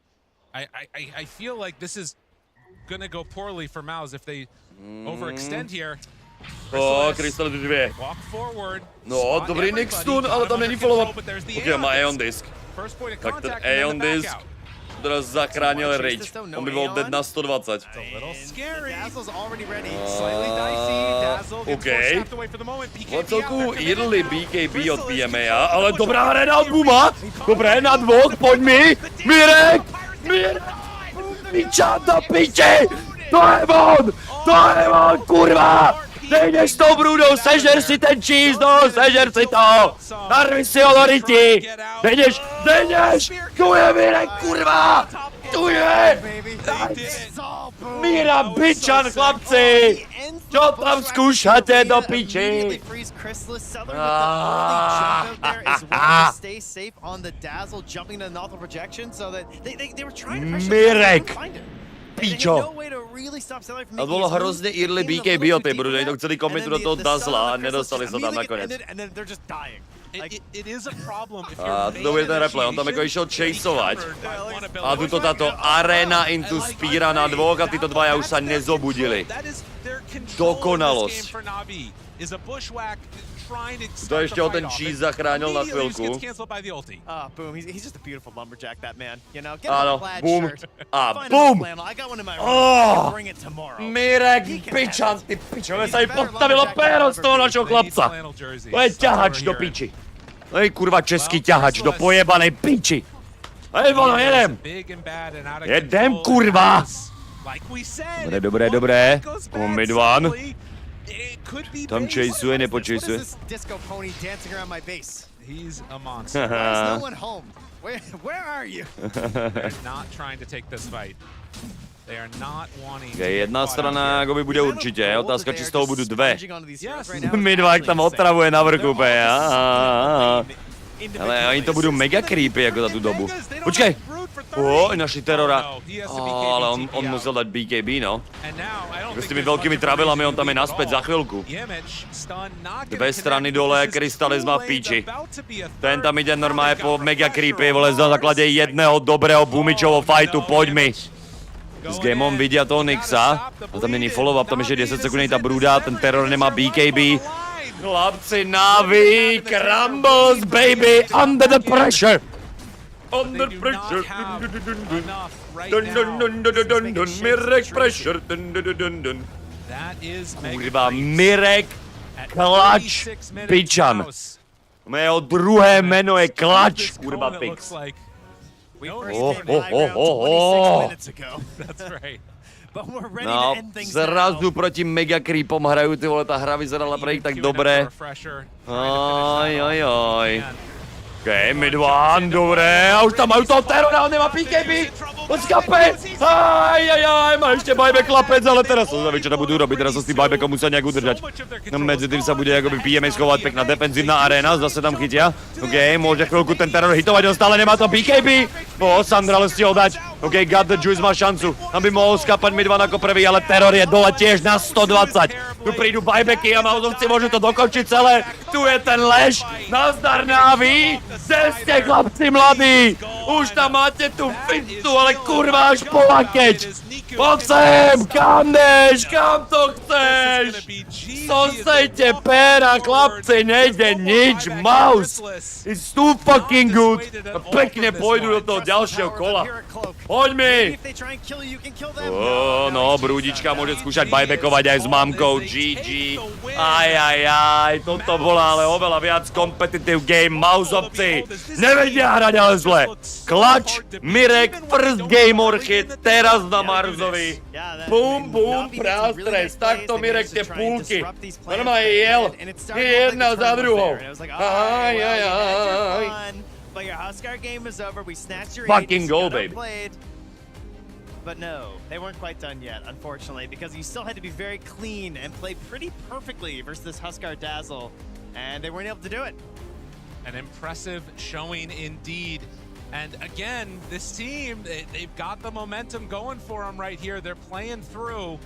I feel like this is gonna go poorly for MOUZ if they overextend here. Crystal 2. Walk forward. No, dobrý Nixstun, ale tam není follow-up. Ok, má Aeon Disc. Tak ten Aeon Disc teraz zachránil Rage. On by byl dead na 120. OK. Celku early BKB od PMA, ale dobrá hra od Booma. Dobré, na dvou, pojď mi. Mirek! Mirek! Piča do piči! To je on, kurva! Nejdeš s tou brůdou, sežer si ten cheese, no, sežer si to! Narvi si ho do ryti! Nejdeš! Tu je Mirek, kurva! Tu je! Míra bičan, chlapci! Čo tam zkoušáte do piči? Mirek! Píčo. A to bylo hrozně early BKB o ty, protože to celý komitu do toho Dazzla a nedostali se tam nakonec. A to bude ten replay, on tam jako išel chaseovat. A tuto tato arena into Spíra na dvoch a tyto dva už se nezobudili. Dokonalost. To ještě o ten cheese zachránil na chvilku. Ano, boom. A boom! Mirek, pičan, ty pičové, se mi postavilo péro z toho našeho chlapca. To je ťahač do piči. Hej, kurva, český ťahač do pojebanej piči. Hej, ono, jedem. Jedem, kurva. Dobré. Mid one. Tam chaseuje, nepochaseuje. He's a monster. There's no one home. Where are you? They're not trying to take this fight. They are not wanting. Jedna strana jako by bude určitě, otázka či z toho budu dvě. My dva jak tam otravuje na vrchu, ale oni to budou mega creepy jako za tu dobu. Počkej! Našli terora. Ale on musel dát BKB, no. S těmi velkými travelami, on tam je naspět za chvilku. Dvě strany dole, Crystallis má v píči. Ten tam jde normálně po mega creepy, vole, na základě jedného dobrého boomičového fightu, pojď mi. S gamem vidí toho Nixa. A tam není follow-up, tam ještě 10 sekund ta brůda, ten teror nemá BKB. Chlapci, Navi, crumbles, baby, under the pressure. Under pressure. Mirek pressure. Kurva, Mirek Klač Pičan. Mého druhé jméno je Klač, kurva Pix. No, zrazu proti mega creepom hraju, ty vole, ta hra vyzerala projekt tak dobré. Oj. OK, mid one, dobré, a už tam mají toho terora, on nemá PKB, on skape, má ještě buyback lapec, ale teraz to zavětšina budu robit, teraz se s tím buybackom musel nějak udržet. No mezi tím se bude jakoby PMA schovat pěkná defenzivná arena, zase tam chytia. OK, může chvilku ten teror hitovat, on stále nemá to PKB. Sandra ale stihl dať. OK, Got the Juice má šancu, tam by mohl skapat mid one jako prvý, ale teror je dole tiež na 120. Tu prídu buybacky a MOUZovci môžu to dokončiť celé. Tu je ten lež, nazdar Navi, kde ste chlapci mladí? Už tam máte tu fintu, ale kurva až polakeť. Poď sem, kam jdeš, kam to chceš? Sosejte péra, chlapci, nejde nič, MOUZ. It's too fucking good. Pekne pôjdu do toho ďalšieho kola. Poď mi! No, brúdička môže skúšať buybackovať aj s mamkou, GG. Toto bola ale oveľa viac competitive game. Mauzovci nevedia hrať ale zle. Clutch, Mirek, first game hit, teraz na Marzovi. Bum, bum, prástres. Takto Mirek tie púlky. Normálne jel. Jedna za druhou. But your Huskar game is over. We snatched your Fucking go, baby. But no, they weren't quite done yet, unfortunately, because you still had to be very clean and play pretty perfectly versus this Huskar Dazzle, and they weren't able to do it. An impressive showing indeed. And again, this team, they've got the momentum going for them right here. They're playing through.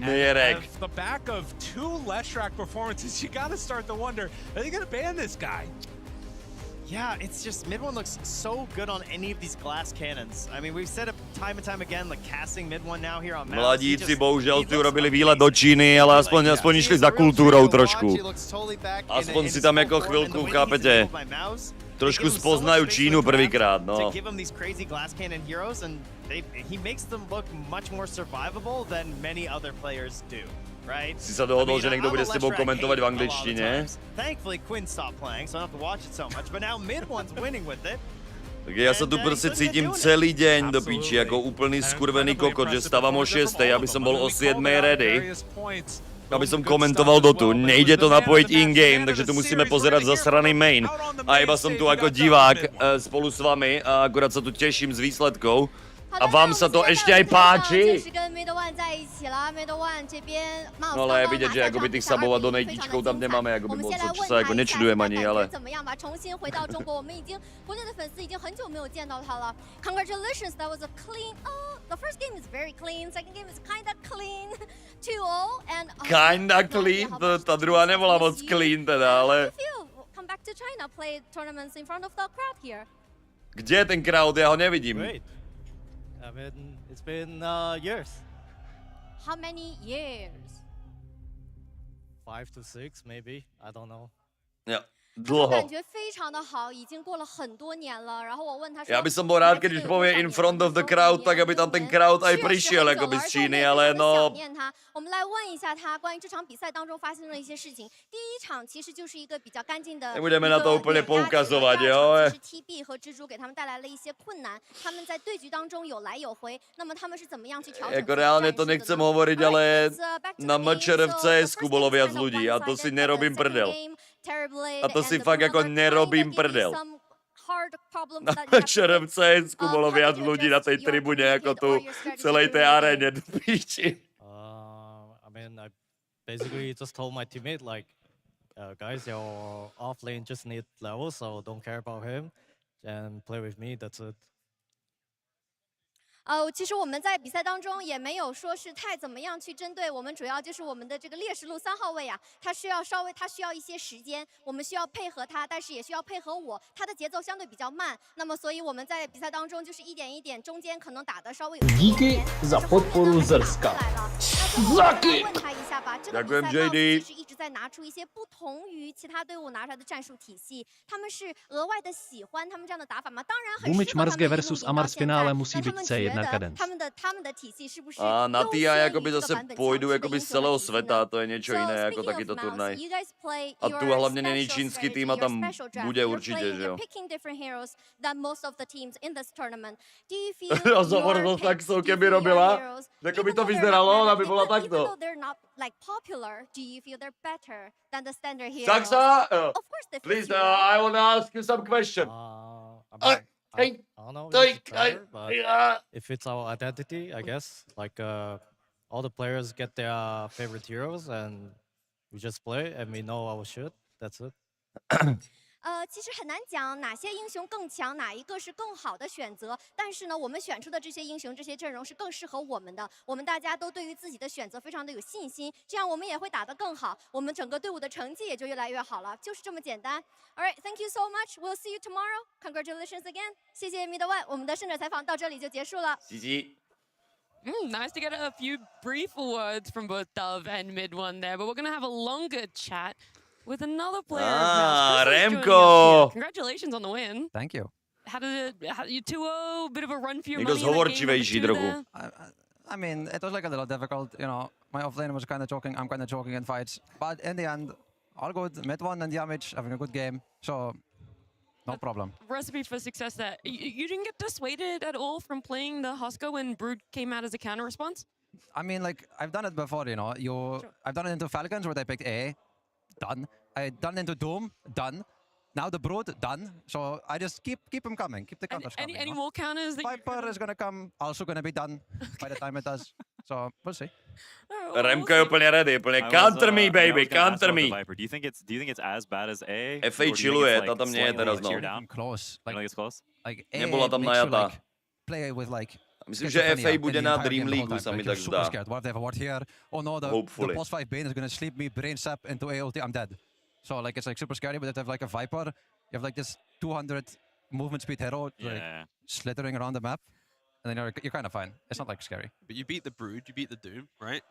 Mirek. Off the back of 2 Leshrac performances, you got to start to wonder, are they going to ban this guy? Yeah, it's just mid one looks so good on any of these glass cannons. I mean, we've said it time and time again, like casting mid one now here on MOUZ. Mladíci bohužel si urobili výlet do Číny, ale aspoň išli za kultúrou trošku. Aspoň si tam jako chvilku, chápete, trošku spoznajú Čínu prvýkrát, no. He makes them look much more survivable than many other players do. Right? Si sa dohodol, že niekto bude s tebou komentovať v angličtine? Thankfully Quinn stopped playing, so I don't have to watch it so much, but now mid one's winning with it. Tak ja sa tu proste cítim celý deň do piči, ako úplný skurvený kokot, že stávam o 6, aby som bol o 7 ready. Aby som komentoval Dotu. Nejde to napojiť in-game, takže tu musíme pozerať zasraný main. A iba som tu ako divák spolu s vami a akurát sa tu teším z výsledkov. A vám sa to ešte aj páči? No ale je vidieť, že akoby tých sabov a donatíčkov tam nemáme, akoby moc, čo sa ako nečudujem ani, ale... Congratulations, that was a clean... Oh, the first game is very clean, second game is kinda clean. 2-0 and... Kinda clean? Tá druhá nebola moc clean teda, ale... Come back to China, play tournaments in front of the crowd here. Kde je ten crowd? Ja ho nevidím. I mean, it's been years. How many years? 5 to 6, maybe. I don't know. Ja. 感觉非常的好，已经过了很多年了。然后我问他说， Ja by som bol rád, keď už povie in front of the crowd, tak aby tam ten crowd aj prišiel akoby z Číny, ale no... 我们来问一下他关于这场比赛当中发生的一些事情。第一场其实就是一个比较干净的。 Nebudeme na to úplne poukazovať, jo? 是 TB 和蜘蛛给他们带来了一些困难，他们在对局当中有来有回。那么他们是怎么样去调整？ Jako reálne to nechcem hovoriť, ale na MČR v CS-ku bolo viac ľudí a to si nerobím prdel. A to si fakt ako nerobím prdel. Na MČR v CS-ku bolo viac ľudí na tej tribúne ako tu celej tej aréne do píči. I mean, I basically just told my teammate, like, guys, your off lane just need level, so don't care about him and play with me, that's it. 其实我们在比赛当中也没有说是太怎么样去针对我们，主要就是我们的这个劣势路3号位啊，他需要一些时间，我们需要配合他，但是也需要配合我，他的节奏相对比较慢，那么所以我们在比赛当中就是一点一点，中间可能打的稍微有一点点。 Díky za podporu zrzka. 问他一下吧，这个比赛MOUZ其实一直在拿出一些不同于其他队伍拿出来的战术体系，他们是额外的喜欢他们这样的打法吗？当然很适合他们 versus Amars finále musí byť C1 kadence. A na TI akoby zase pôjdu akoby z celého sveta, to je niečo iné ako takýto turnaj. A tu hlavne není čínsky tým a tam bude určite, že jo. Rozhovor so Saxou, keby robila, ako by to vyzeralo, ona by bola takto. Saxa, please, I want to ask you some question. I don't know if it's better, but if it's our identity, I guess, like all the players get their favorite heroes and we just play and we know our shit, that's it. 其实很难讲哪些英雄更强，哪一个是更好的选择。但是呢，我们选出的这些英雄、这些阵容是更适合我们的。我们大家都对于自己的选择非常的有信心，这样我们也会打得更好，我们整个队伍的成绩也就越来越好了，就是这么简单。All right, thank you so much. We'll see you tomorrow. Congratulations again. 谢谢 Mid One， 我们的胜者采访到这里就结束了。谢谢。 Nice to get a few brief words from both Dove and Mid One there, but we're going to have a longer chat with another player. Remko! Congratulations on the win. Thank you. How did you 2-0, bit of a run for your money in that game? Zhovorčivejší trochu. I mean, it was like a little difficult, you know. My offlane was kind of choking, I'm kind of choking in fights. But in the end, all good. Mid one and Yamich having a good game, so no problem. Recipe for success there. You didn't get dissuaded at all from playing the Husker when Brood came out as a counter response? I mean, like, I've done it before, you know. I've done it into Falcons where they picked A, done. I've done it into Doom, done. Now the Brood, done. So I just keep them coming, keep the counters coming. Any more counters? Viper is gonna come, also gonna be done by the time it does. So we'll see. Remka je úplně ready, úplně counter me, baby, counter me. Do you think it's as bad as A? FA chilluje, ta tam nie je teraz, no. Close. Like it's close? Like Nebyla tam najatá. Play with like. Myslím, že FA bude na Dream League, se mi tak zdá. What if they have a ward here? Oh no, the boss 5 Bane is gonna sleep me, brain sap into AOT, I'm dead. So like it's like super scary, but if they have like a Viper, you have like this 200 movement speed hero like slithering around the map, and then you're kind of fine. It's not like scary. But you beat the Brood, you beat the Doom, right?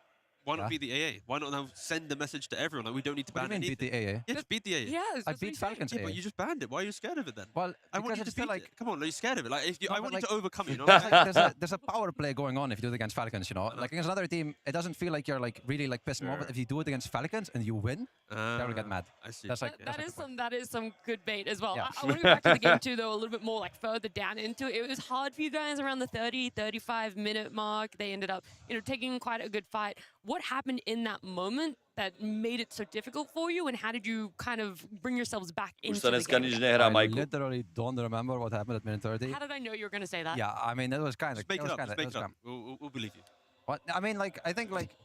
Why not beat the AA? Why not now send the message to everyone? Like, we don't need to ban it. Beat the AA? Yeah, just beat the AA. Yeah, I beat Falcons AA. But you just banned it. Why are you scared of it then? Well, I want you to beat it. Come on, are you scared of it? Like, if you, I want you to overcome it. You know? Like, there's a power play going on if you do it against Falcons. You know, like against another team, it doesn't feel like you're like really like pissed them off. But if you do it against Falcons and you win, they will get mad. I see. That's like that is some good bait as well. Yeah. I want to go back to the game too, though, a little bit more like further down into it. It was hard for you guys around the 35 minute mark. They ended up, taking quite a good fight. What happened in that moment that made it so difficult for you, and how did you kind of bring yourselves back into the game? I literally don't remember what happened at minute 30. How did I know you were going to say that? Yeah, I mean, it was kind of. Just make it up. Just make it up. We'll believe you. What? I mean, like, I think, like,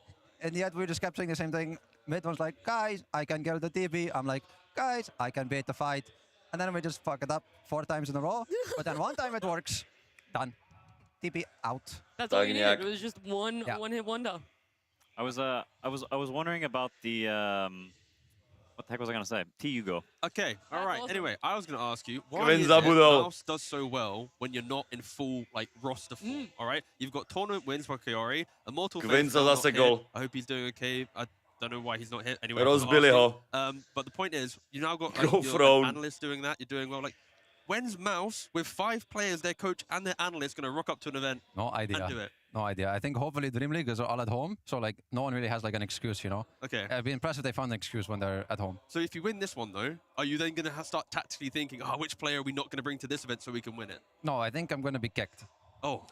in the end, we just kept saying the same thing. Mid was like, guys, I can get the TP. I'm like, guys, I can bait the fight. And then we just fuck it up 4 times in a row. But then one time it works. Done. TP out. That's all you needed. It was just one hit wonder. I was wondering about the what the heck was I gonna say? Hugo. Okay, all right. Awesome. Anyway, I was gonna ask you why is it MOUZ does so well when you're not in full like roster form. All right, you've got tournament wins for Kiori, Immortal. I hope he's doing okay. I don't know why he's not hit anyway. But the point is, you now got like, analysts doing that. You're doing well. Like, when's MOUZ with 5 players, their coach and their analyst, gonna rock up to an event? No idea. And do it? No idea. I think hopefully Dream League is all at home, so like no one really has like an excuse, you know. Okay. I'd be impressed if they found an excuse when they're at home. So if you win this one though, are you then gonna start tactically thinking, which player are we not gonna bring to this event so we can win it? No, I think I'm gonna be kicked. Oh.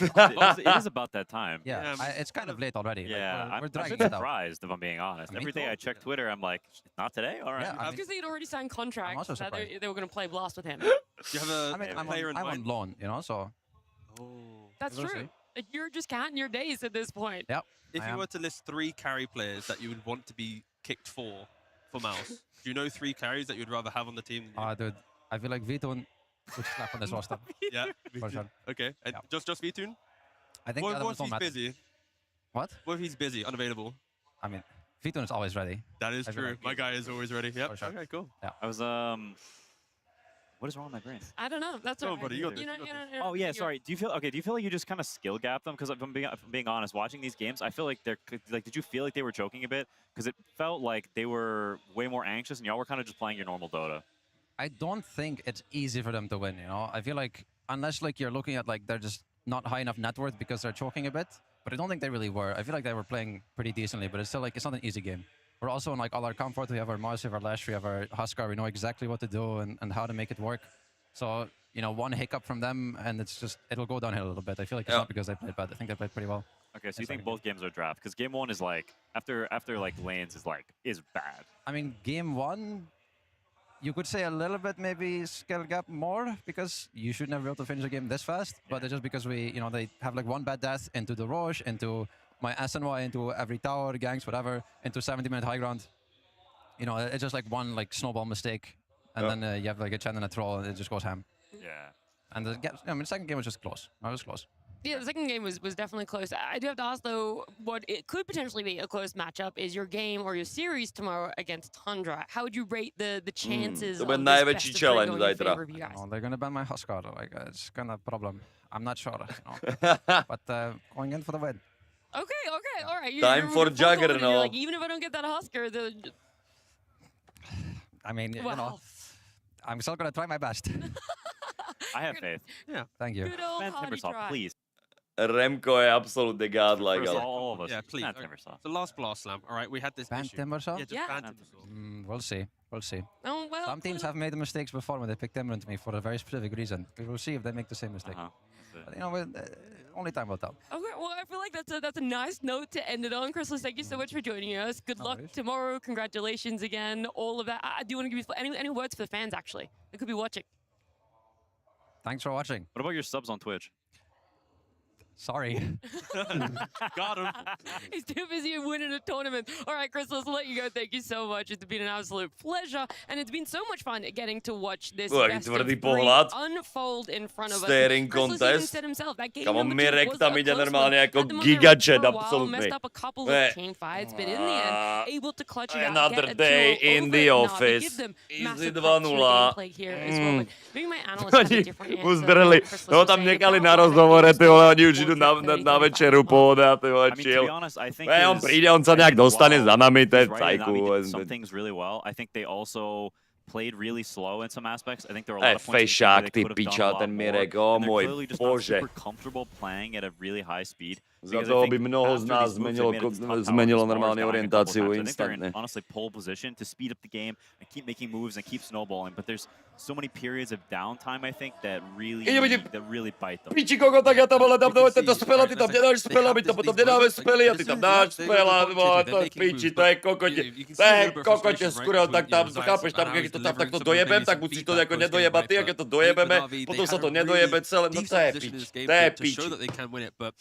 It is about that time. Yeah, it's kind of late already. Yeah, like, we're I'm dragging it out. surprised if I'm being honest. Every day I check Twitter, I'm like, not today? All right. Yeah, Because they had already signed contracts that they were going to play Blast with him. Do you have a player in mind? I'm on loan, you know, so. That's true. You're just counting your days at this point. Yep. If you were to list 3 carry players that you would want to be kicked for MOUZ, do you know 3 carries that you'd rather have on the team? Dude, I feel like Vitun would slap on this roster. Yeah. For sure. Okay. And just Vitun? I think what if he's busy? What? What if he's busy, unavailable? I mean, Vitun is always ready. That is true. Like, my guy is always ready. Yep. Sure. Okay, cool. Yeah. I was what is wrong with my brain? I don't know. That's all right. Buddy, you got this. Oh yeah, sorry. Do you feel like you just kind of skill gap them? Because if I'm being honest, watching these games, I feel like they're like. Did you feel like they were choking a bit? Because it felt like they were way more anxious, and y'all were kind of just playing your normal Dota. I don't think it's easy for them to win. You know, I feel like unless like you're looking at like they're just not high enough net worth because they're choking a bit. But I don't think they really were. I feel like they were playing pretty decently, but it's still like it's not an easy game. We're also in like all our comfort. We have our MOUZ, we have our Lash, we have our Huskar. We know exactly what to do and how to make it work. So, one hiccup from them, and it'll go downhill a little bit. I feel like it's not because they played bad. I think they played pretty well. Okay, so you think both games are draft? Because game 1 is like, after like lanes is bad. I mean, game 1, you could say a little bit maybe skill gap more, because you should never be able to finish a game this fast. But it's just because they have like 1 bad death into the Roche, into my SNY, into every tower, ganks, whatever, into 70-minute high ground. It's just like 1 like snowball mistake. And then you have like a Chen and a Troll, and it just goes ham. Yeah. And the second game was just close. It was close. Yeah, the second game was definitely close. I do have to ask, though, what it could potentially be a close matchup is your game or your series tomorrow against Tundra. How would you rate the chances of this best of 3 going in favor of you guys? They're going to ban my Huskar. Like, it's kind of a problem. I'm not sure. But going in for the win. Okay, all right. Time for Juggernaut. Like, even if I don't get that Huskar, I mean, I'm still going to try my best. I have faith. Yeah. Thank you. Good old Timbersaw, please. Remko je absolutně godlike, ale... All of us. Yeah, please. Not Okay. Timbersaw. The last Blast Slam, all right, we had this Ban issue. Timbersaw? Yeah, just Yeah. ban Timbersaw. We'll see. We'll see. Oh, well, Some teams have made the mistakes before when they picked Timber into me for a very specific reason. We will see if they make the same mistake. But, you know, only time will tell. Okay, well, I feel like that's a nice note to end it on. Chrysalis, thank you so much for joining us. Good luck tomorrow. Congratulations again. All of that. I do want to give you any words for the fans, actually. They could be watching. Thanks for watching. What about your subs on Twitch? Sorry. Got him. He's too busy winning a tournament. All right, Chrysalis, I'll let you go. Thank you so much. It's been an absolute pleasure, and it's been so much fun getting to watch this best of three unfold in front of us. Staring Chrysalis even contest. said himself that game Kamo, number 2 Mirek was tam a jde close normálně one. jako Had them on their gigajet, for a while, absolutely. messed up a couple of team fights, but in the end, able to clutch it out. Another Get a day 2-0 in over the Navi, office. give them Easy massive 2-0. props for the gameplay here as well. Like, maybe my analyst has a different answer. Uzdrhli. Chrysalis No was tam saying nechali about na why they rozhovore, used ty to vole, go oni už for idú 30, na večeru pohoda, ty vole, I mean, to chill. be honest, I think On príde, on sa nejak dostane za nami, to je cajku. some things really well. I think they also played really slow in some aspects. I think there were a lot of points Fešák, they ty could have piča, done a lot ten more. Mirek, And o they're môj clearly just not bože. super comfortable playing at a really high speed. Za Because I toho think by mnoho z after nás these moves, they made it tough how zmenilo Spar's normálne dying a couple orientáciu times. I think they're in, instantne. honestly, pole position to speed up the game and keep making moves and keep snowballing. But there's so many periods of downtime, I think, that really bite them. Piči kogo, tak ja tam ale tam dávam tento spela, ty tam nedáš spela, my to potom nedáme spely a ty tam dáš spela, vole, to je piči, to je kokote, skúrel, tak tam, chápeš, tam, keď to tam takto dojebem, tak musíš to jako nedojebať ty, a keď to dojebeme, potom sa to nedojebe celé, no to je pič, to je pič. show that they can win it, but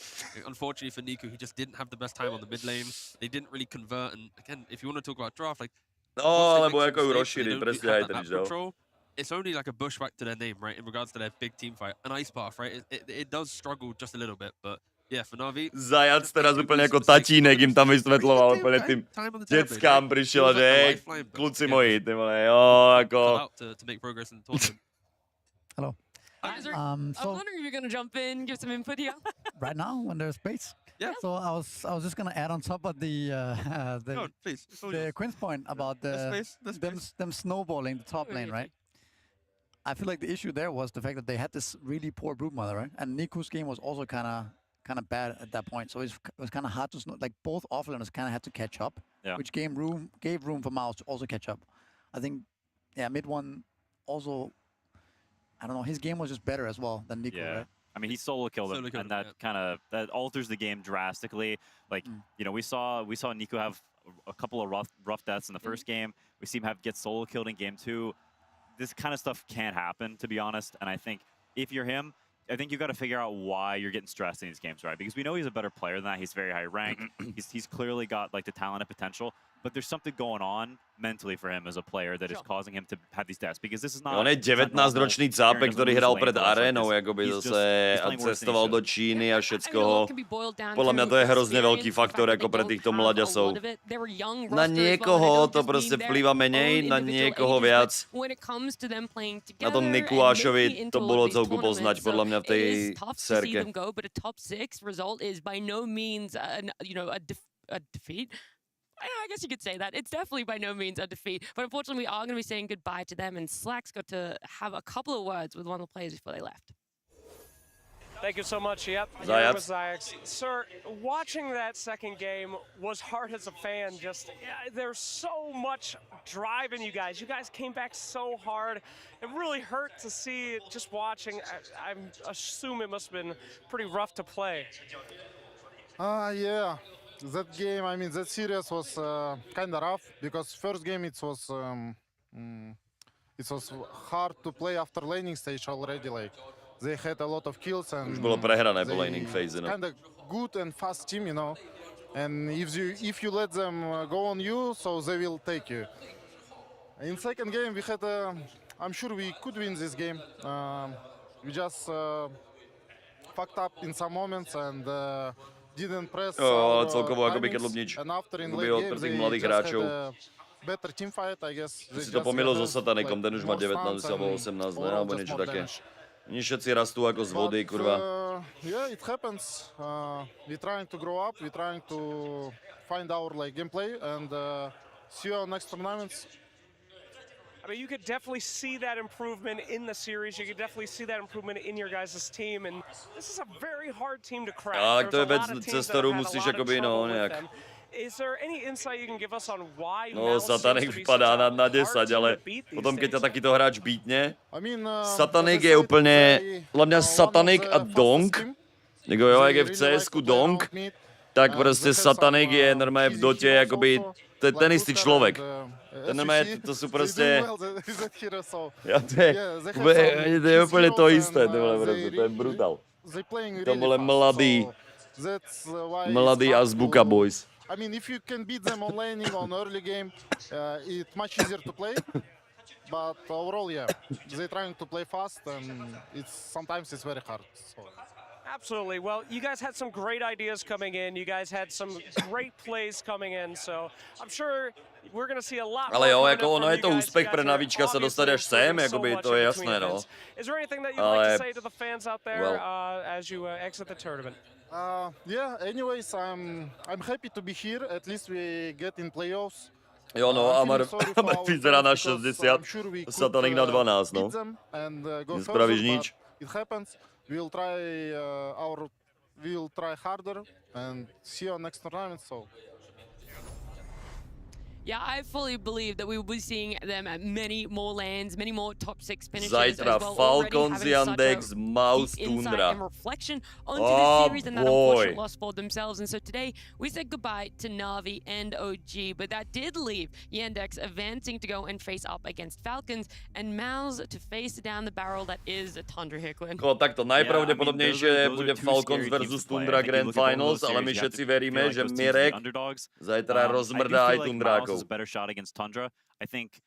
unfortunately for Niku, he just didn't have the best time on the mid lane. They didn't really convert, and again, if you want to talk about draft, like No, alebo ako ju rozšíriť, presne aj ten, že jo. It's only like a bushwhack to their name, right, in regards to their big team fight. An ice path, right? It does struggle just a little bit, but yeah, for Navi... Zajac teraz úplne ako tatínek im tam vysvetloval, úplne tým deckám prišiel, že hej, kluci moji, ty vole, jo, ako... To make progress in the tournament. Hello. I was wondering if you're going to jump in, give some input here. Right now, when there's space. Yeah. So I was just gonna add on top of the No, please. the Quinn's point about them snowballing the top lane, right? I feel like the issue there was the fact that they had this really poor broodmother, right? And Niku's game was also kind of bad at that point, so it was kind of hard to like both offlaners kind of had to catch up, which gave room for MOUZ to also catch up. I think, yeah, mid one also, I don't know, his game was just better as well than Niku, right? I mean, he solo killed him, and that that alters the game drastically. Like, you know, we saw Niku have a couple of rough deaths in the first game. We see him get solo killed in game 2. This kind of stuff can't happen, to be honest. And I think if you're him, I think you've got to figure out why you're getting stressed in these games, right? Because we know he's a better player than that. He's very high ranked. he's clearly got like the talent and potential. But there's something going on mentally for him as a player that is causing him to have these deaths. Because this is not... On je 19-ročný cápek, ktorý hral pred arénou, jakoby zase a cestoval do Číny a všetkoho. Podľa mňa to je hrozne veľký faktor ako pre týchto mlaďasov. Na niekoho to proste vplýva menej, na niekoho viac. Na tom Nikulášovi to bolo celku poznať, podľa mňa v tej serke. But a top 6 result is by no means a defeat. I guess you could say that. It's definitely by no means a defeat. But unfortunately, we are going to be saying goodbye to them. And Slack's got to have a couple of words with one of the players before they left. Thank you so much. Yep. Zajac. With Zajac. Sir, watching that second game was hard as a fan. Just there's so much drive in you guys. You guys came back so hard. It really hurt to see just watching. I assume it must have been pretty rough to play. Yeah. That game, I mean, that series was kind of rough because first game it was hard to play after laning stage already. Like they had a lot of kills and už bolo prehrané po laning phase, no. Kind of good and fast team, you know. And if you let them go on you, so they will take you. In second game we had I'm sure we could win this game. We just fucked up in some moments and. Didn't press celkovo akoby keď Lubnič od tých mladých hráčov. Si to pomýlil so Satanikom, ten už má 19 alebo 18, ne? Alebo niečo také. Oni všetci rastú ako z vody, kurva. Yeah, it happens. We're trying to grow up, we're trying to find our like gameplay and see you on next tournaments. I mean, you could definitely see that improvement in the series. You could definitely see that improvement in your guys' team, and this is a very hard team to crack. Tak to je There's a věc, lot of cez teams that kterou have had a musíš lot of jakoby, no, trouble with nějak. them. Is there any insight you can give us on why No, MOUZ Satanik seems to be vypadá such a na 10, hard team ale to beat these potom keď ťa days? takýto hráč bítne, I mean, Satanik je úplně, podle mě Satanik a Donk, jako jo, jak je v CSku Donk, tak prostě Satanik je normálně v Dotě jakoby, to je ten jistý člověk. Ten normálně, to jsou prostě, jo, to je úplně to jisté, tohle prostě, to je brutal. To byly mladý Azbuka boys. I mean, if you can beat them on laning on early game, it's much easier to play. But overall, yeah, they're trying to play fast, and sometimes it's very hard. So. Absolutely. Well, you guys had some great ideas coming in. You guys had some great plays coming in. So I'm sure we're going to see a lot more. Ale jo, jako ono je to úspěch pro Navička se dostat až sem, jakoby to je jasné, no. Is there anything that you'd like to say to the fans out there as you exit the tournament? Yeah. Anyways, I'm happy to be here. At least we get in playoffs. Jo, no, Amar vyzerá na 60, Satanik na 12, no. Nespravíš nič. It happens. We'll try harder and see you next tournament. So. Yeah, I fully believe that we will be seeing them at many more lands, many more top 6 finishes Zajtra as well. Falcons, Yandex, MOUZ, Tundra. And reflection onto the series and that unfortunate loss for themselves. And so today we said goodbye to Navi and OG, but that did leave Yandex advancing to go and face up against Falcons and MOUZ to face down the barrel that is Tundra here, Quinn. Tak to najpravdepodobnejšie bude Falcons versus Tundra Grand Finals, ale my všetci veríme, že Mirek zajtra rozmrdá aj Tundrákov. A better shot against Tundra. I think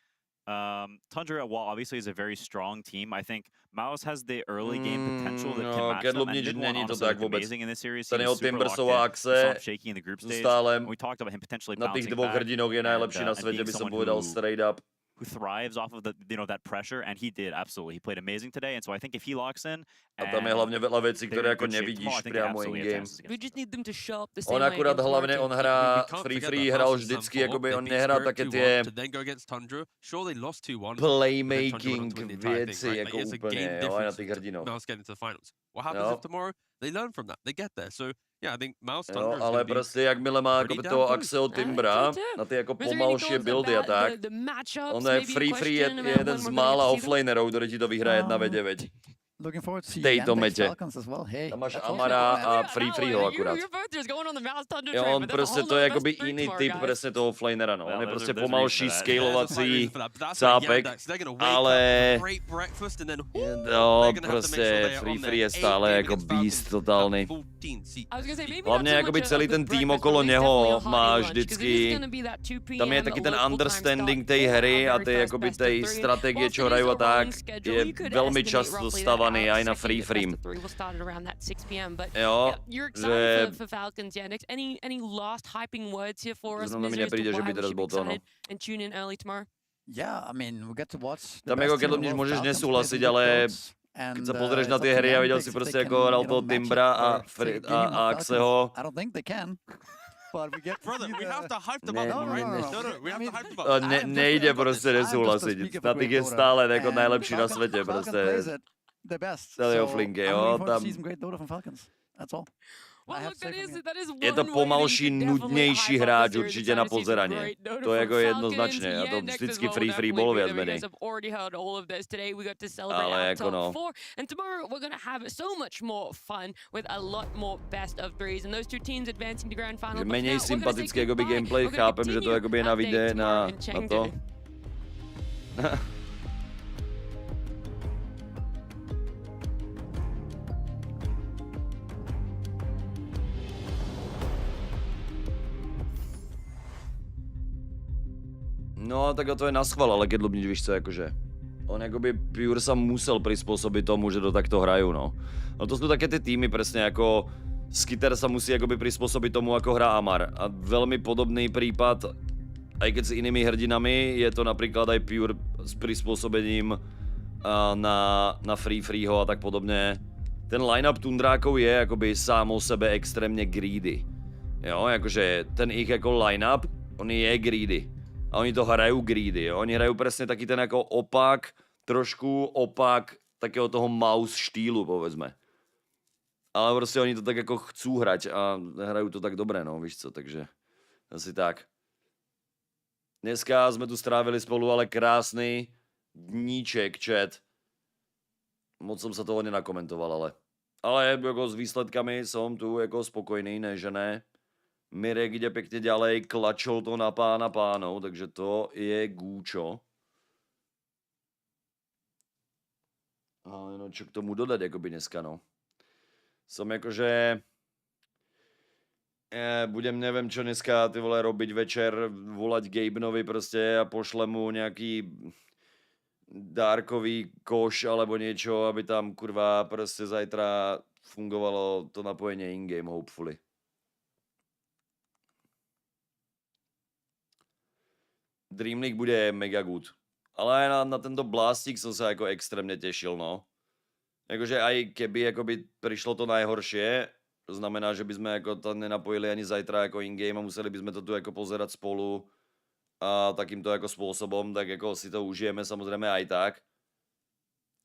Tundra, while obviously is a very strong team, I think MOUZ has the early game potential that can match them. And Mid-1 honestly looked amazing in this series. He was super locked in. We saw him shaky in the group stage. We talked about him potentially bouncing back. Na tých dvoch hrdinoch je najlepší na svete, by som povedal straight up. Who thrives off of that pressure, and he did absolutely. He played amazing today, and so I think if he locks in, a tam je hlavne veľa vecí, ktoré ako nevidíš priamo in-game. On akurát hlavne, on hrá free, hral vždycky, akoby on nehrá také tie playmaking věci, jako úplne, jo, na tých hrdinoch. What happens if tomorrow they learn from that? They get there. So yeah, I think MOUZ Tundra is ale prostě jakmile má jako toho Axel Timbra na ty jako pomalší buildy a tak, on je free je jeden z mála offlanerů, který ti to vyhraje 1v9. V této metě. Tam máš Amara a Freeho akurát. Jo, on prostě to je jakoby jiný typ přesně toho offlanera, no. On je prostě pomalší, scalovací cápek, ale jo, prostě Free je stále jako beast totálny. Hlavně jakoby celý ten tým okolo něho má vždycky, tam je taky ten understanding té hry a té jakoby té strategie, čo hrajou a tak, je velmi často stavaný aj na free. Jo, že znamená mi nepríde, že by teraz bol to, no. Yeah, I mean, we get to watch. Tam jako keď môžeš nesúhlasiť, ale keď sa pozrieš na tie hry a videl si proste, ako hral toho Timbra a Axeho. I don't think they can. But we get Brother, we have to hype them up, right? No, we have to hype them up. Nejde prostě nesúhlasiť. Na tých je stále jako najlepší na svete, prostě. The best. Celý offlinky, jo, tam. That's all. Je to pomalší, nudnější hráč určitě na pozeraně. To je jako jednoznačně. A to vždycky free bol viac menej. Ale jako no. Že menej sympatické jakoby gameplay, chápem, že to jakoby je na videa na to. No, tak to je naschval, ale keď Lubnič, víš co, jakože. On jakoby Pure sa musel prispôsobiť tomu, že to takto hrajú, no. No to sú také ty týmy, presne ako Skitter sa musí jakoby prispôsobiť tomu, ako hrá Amar. A veľmi podobný prípad, aj keď s inými hrdinami, je to napríklad aj Pure s prispôsobením na Freeho a tak podobne. Ten line-up Tundrákov je jakoby sám o sebe extrémne greedy. Jo, jakože ten ich jako line-up, on je greedy. A oni to hrajou greedy, jo? Oni hrajou presne taký ten jako opak, trošku opak takého toho MOUZ štýlu, povedzme. Ale prostě oni to tak jako chcú hrať a hrajú to tak dobré, no, víš co, takže asi tak. Dneska jsme tu strávili spolu ale krásný dníček, chat. Moc jsem se toho nenakomentoval, ale jako s výsledkami som tu jako spokojný, ne že ne. Mirek ide pekne ďalej, klačol to na pána pánov, takže to je gúčo. Ale no čo k tomu dodať, jakoby dneska, no. Som jakože... budem neviem čo dneska, ty vole, robiť večer, volať Gabenovi prostě a pošle mu nejaký dárkový koš alebo niečo, aby tam kurva prostě zajtra fungovalo to napojenie in-game, hopefully. Dream League bude mega good. Ale na tento blástik som sa jako extrémne tešil, no. Jakože aj keby jakoby prišlo to najhoršie, to znamená, že by sme jako to nenapojili ani zajtra jako in-game a museli by sme to tu jako pozerať spolu a takýmto jako spôsobom, tak jako si to užijeme samozřejmě aj tak.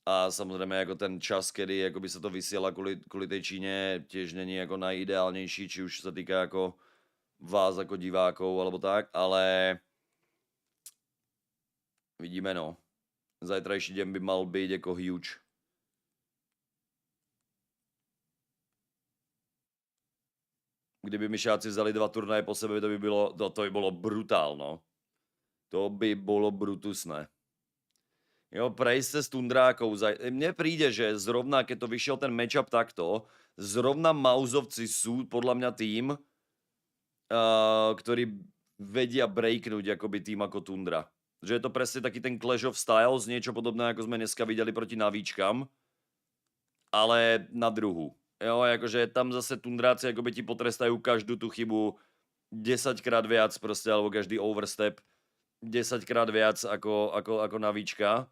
A samozřejmě jako ten čas, kedy jako by se to vysiela kvůli tej Číně, tiež není jako najideálnější, či už se týká jako vás jako divákov alebo tak, ale vidíme, no. Zajtrajší deň by mal být jako huge. Kdyby myšáci vzali 2 turnaje po sebe, to by bylo brutál, no. To by bylo brutusné. Jo, prejsť se s tundrákou. Mne príde, že zrovna, keď to vyšiel ten matchup takto, zrovna MOUZovci sú podľa mňa tým, ktorý vedia breaknúť akoby tým ako Tundra. Že je to presne taký ten Clash of Styles, niečo podobné, ako sme dneska videli proti Navíčkam, ale na druhu. Jo, jakože tam zase Tundráci akoby ti potrestajú každú tú chybu 10krát viac prostě, alebo každý overstep 10krát viac ako Navíčka.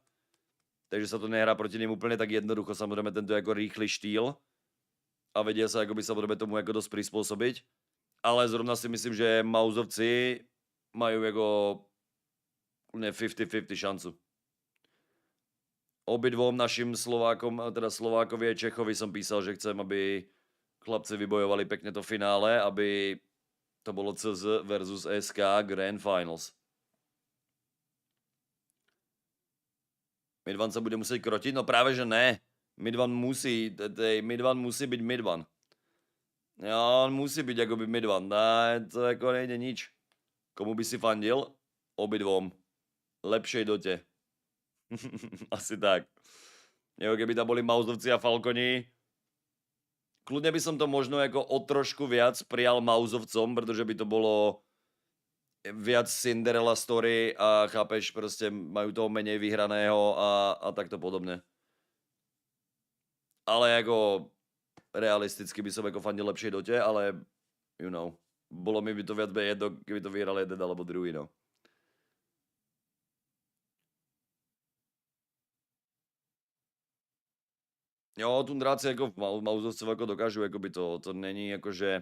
Takže sa to nehrá proti nim úplne tak jednoducho, samozrejme tento jako rýchly štýl a vedia sa akoby samozrejme tomu jako dosť prispôsobiť. Ale zrovna si myslím, že MOUZovci majú jako 50-50 šancu. Obidvom našim Slovákom, teda Slovákovi a Čechovi som písal, že chcem, aby chlapci vybojovali pekne to finále, aby to bolo CZ versus SK Grand Finals. Midvan sa bude musieť krotiť? No práve, že ne. Midvan musí byť Midvan. Jo, on musí byť akoby Midvan. Ne, to jako nejde nič. Komu by si fandil? Obidvom. Lepšej Dote. Asi tak. Jo, keby tam boli MOUZovci a Falconi, kľudne by som to možno jako o trošku viac prijal MOUZovcom, protože by to bolo viac Cinderella story a chápeš, prostě majú toho menej vyhraného a takto podobne. Ale jako realisticky by som jako fandil lepšej Dotě, ale you know, bolo mi by to viac jedno, keby to vyhral jeden alebo druhý, no. Jo, Tundráci jako MOUZovcov jako dokážu, jako by to není jako, že...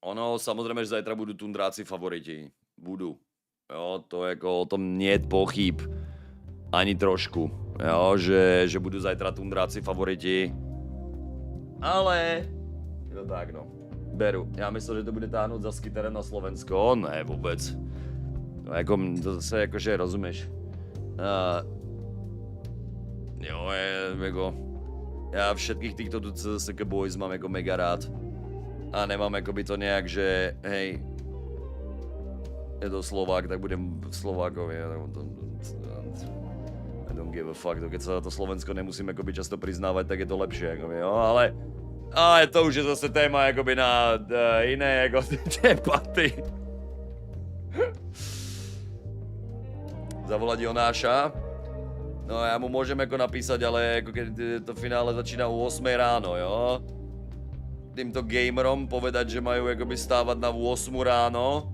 Ono, samozřejmě, že zajtra budou Tundráci favoriti. Budu. Jo, to jako o tom niet pochyb. Ani trošku. Jo, že budou zajtra Tundráci favoriti. Ale... Je to tak, no. Beru. Já myslel, že to bude táhnout za skyterem na Slovensko. Ne, vůbec. No, jako, to zase jakože rozumíš. Jo, jako... Já všetkých týchto CZSK boys mám jako mega rád. A nemám jakoby to nějak, že hej, je to Slovák, tak budem Slovákovi. I don't give a fuck, keď sa to Slovensko nemusím jakoby často priznávat, tak je to lepší, jakoby, jo, ale to už je zase téma jakoby na jiné jako debaty. Zavolať Jonáša. No já mu môžem jako napísať, ale jako keď to finále začíná u 8 ráno, jo. Týmto gamerom povedať, že majú jakoby stávať na 8 ráno.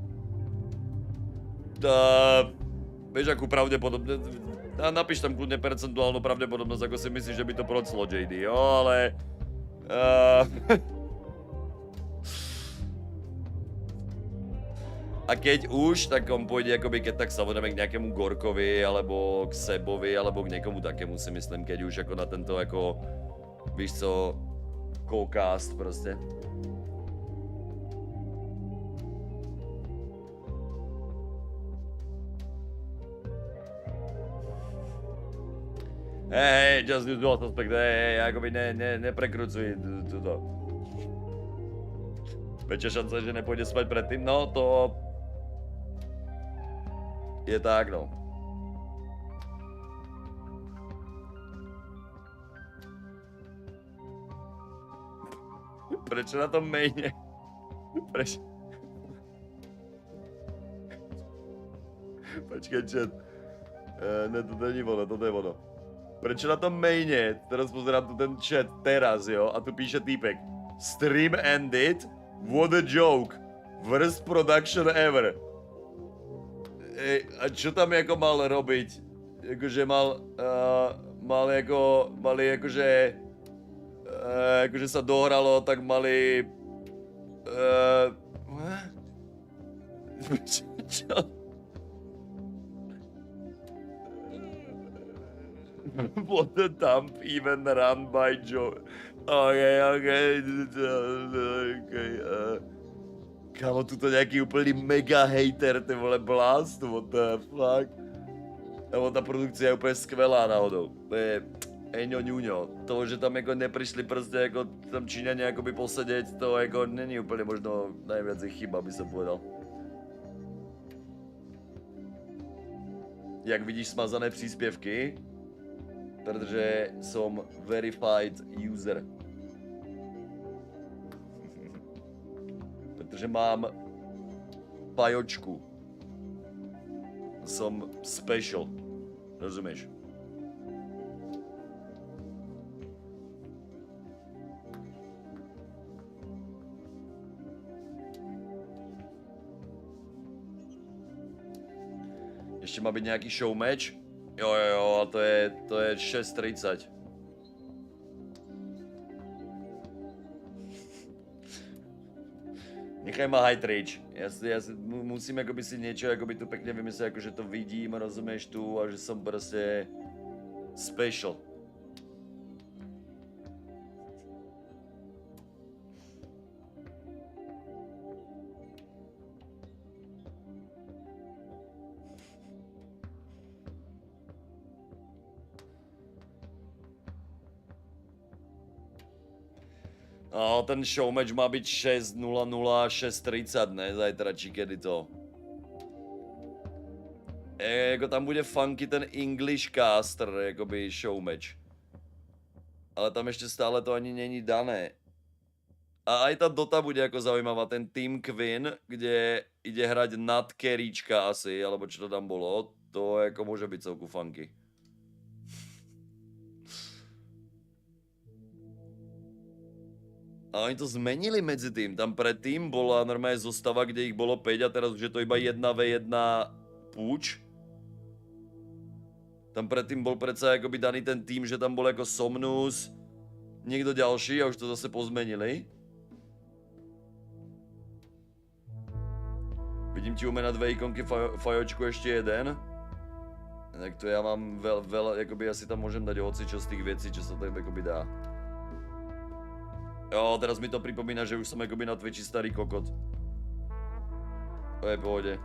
Vieš akú pravdepodobnosť, napíš tam kľudne percentuálnu pravdepodobnosť, ako si myslíš, že by to proclo, JD, jo, ale... A keď už, tak on pôjde akoby keď tak samozrejme k nejakému Gorkovi, alebo k Sebovi, alebo k niekomu takému si myslím, keď už ako na tento ako, víš co, co-cast proste. Hej, just do Dota aspekt, hej, akoby neprekrucuj túto. Väčšia šanca, že nepôjde spať predtým, no to... Je tak, no. Prečo na tom maine? Prečo? Počkej, chat. Ne, to není ono, toto je ono. Prečo na tom maine, teraz pozerám tu ten chat, teraz, jo, a tu píše týpek. Stream ended, what a joke. Worst production ever. A čo tam jako mal robiť? Jakože mali jakože sa dohralo, tak mali... Čo? What the dump even run by Joe. Okay. Kámo, tuto nejaký úplný mega hater, ty vole, blast, what the fuck. Nebo ta produkcia je úplně skvělá náhodou. To je eňo ňuňo. To, že tam jako neprišli prostě jako tam Číňani jakoby posedět, to jako není úplně možno najviac chyba, by som povedal. Jak vidíš smazané příspěvky, protože som verified user. Protože mám pajočku. Som special. Rozumieš? Ještě má být nějaký show match? Jo, a to je 6:30. Nechaj ma high rage. Ja musím akoby si niečo akoby tu pekne vymyslieť, ako že to vidím, rozumieš tu a že som proste special. No, ten showmatch má být 6:00, 6:30, ne? Zajtra, či kedy to. Jako tam bude funky ten English caster, jakoby showmatch. Ale tam ještě stále to ani není dané. A aj ta Dota bude jako zaujímavá, ten Team Queen, kde ide hrať nad carryčka asi, alebo čo to tam bolo. To jako môže byť celku funky. A oni to zmenili medzi tým. Tam predtým bola normálne zostava, kde ich bolo 5 a teraz už je to iba 1v1 púč. Tam predtým bol predsa akoby daný ten tým, že tam bol ako Somnus, niekto ďalší a už to zase pozmenili. Vidím ti ume na 2 ikonky fajočku ešte jeden. Tak to ja mám veľa, akoby asi tam môžem dať hocičo z tých vecí, čo sa tam akoby dá. Jo, teraz mi to pripomína, že už som akoby na Twitchi starý kokot. To je v pohode.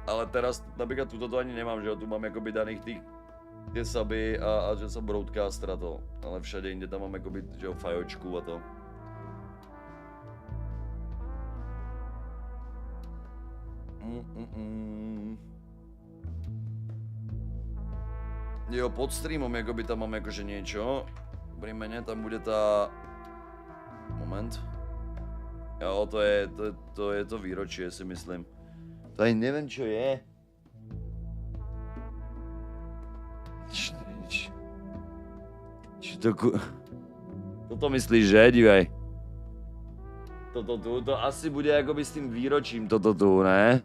Ale teraz napríklad túto to ani nemám, že jo, tu mám akoby daných tie suby a že som broadcaster a to. Ale všade inde tam mám akoby, že jo, fajočku a to. Jo, pod streamom jakoby tam mám jakože niečo. Pri mene tam bude tá... Moment. Jo, to je to výročie, si myslím. To ani neviem, čo je. Čo to Toto myslíš, že? Dívaj. Toto tu, to asi bude jakoby s tým výročím toto tu, ne?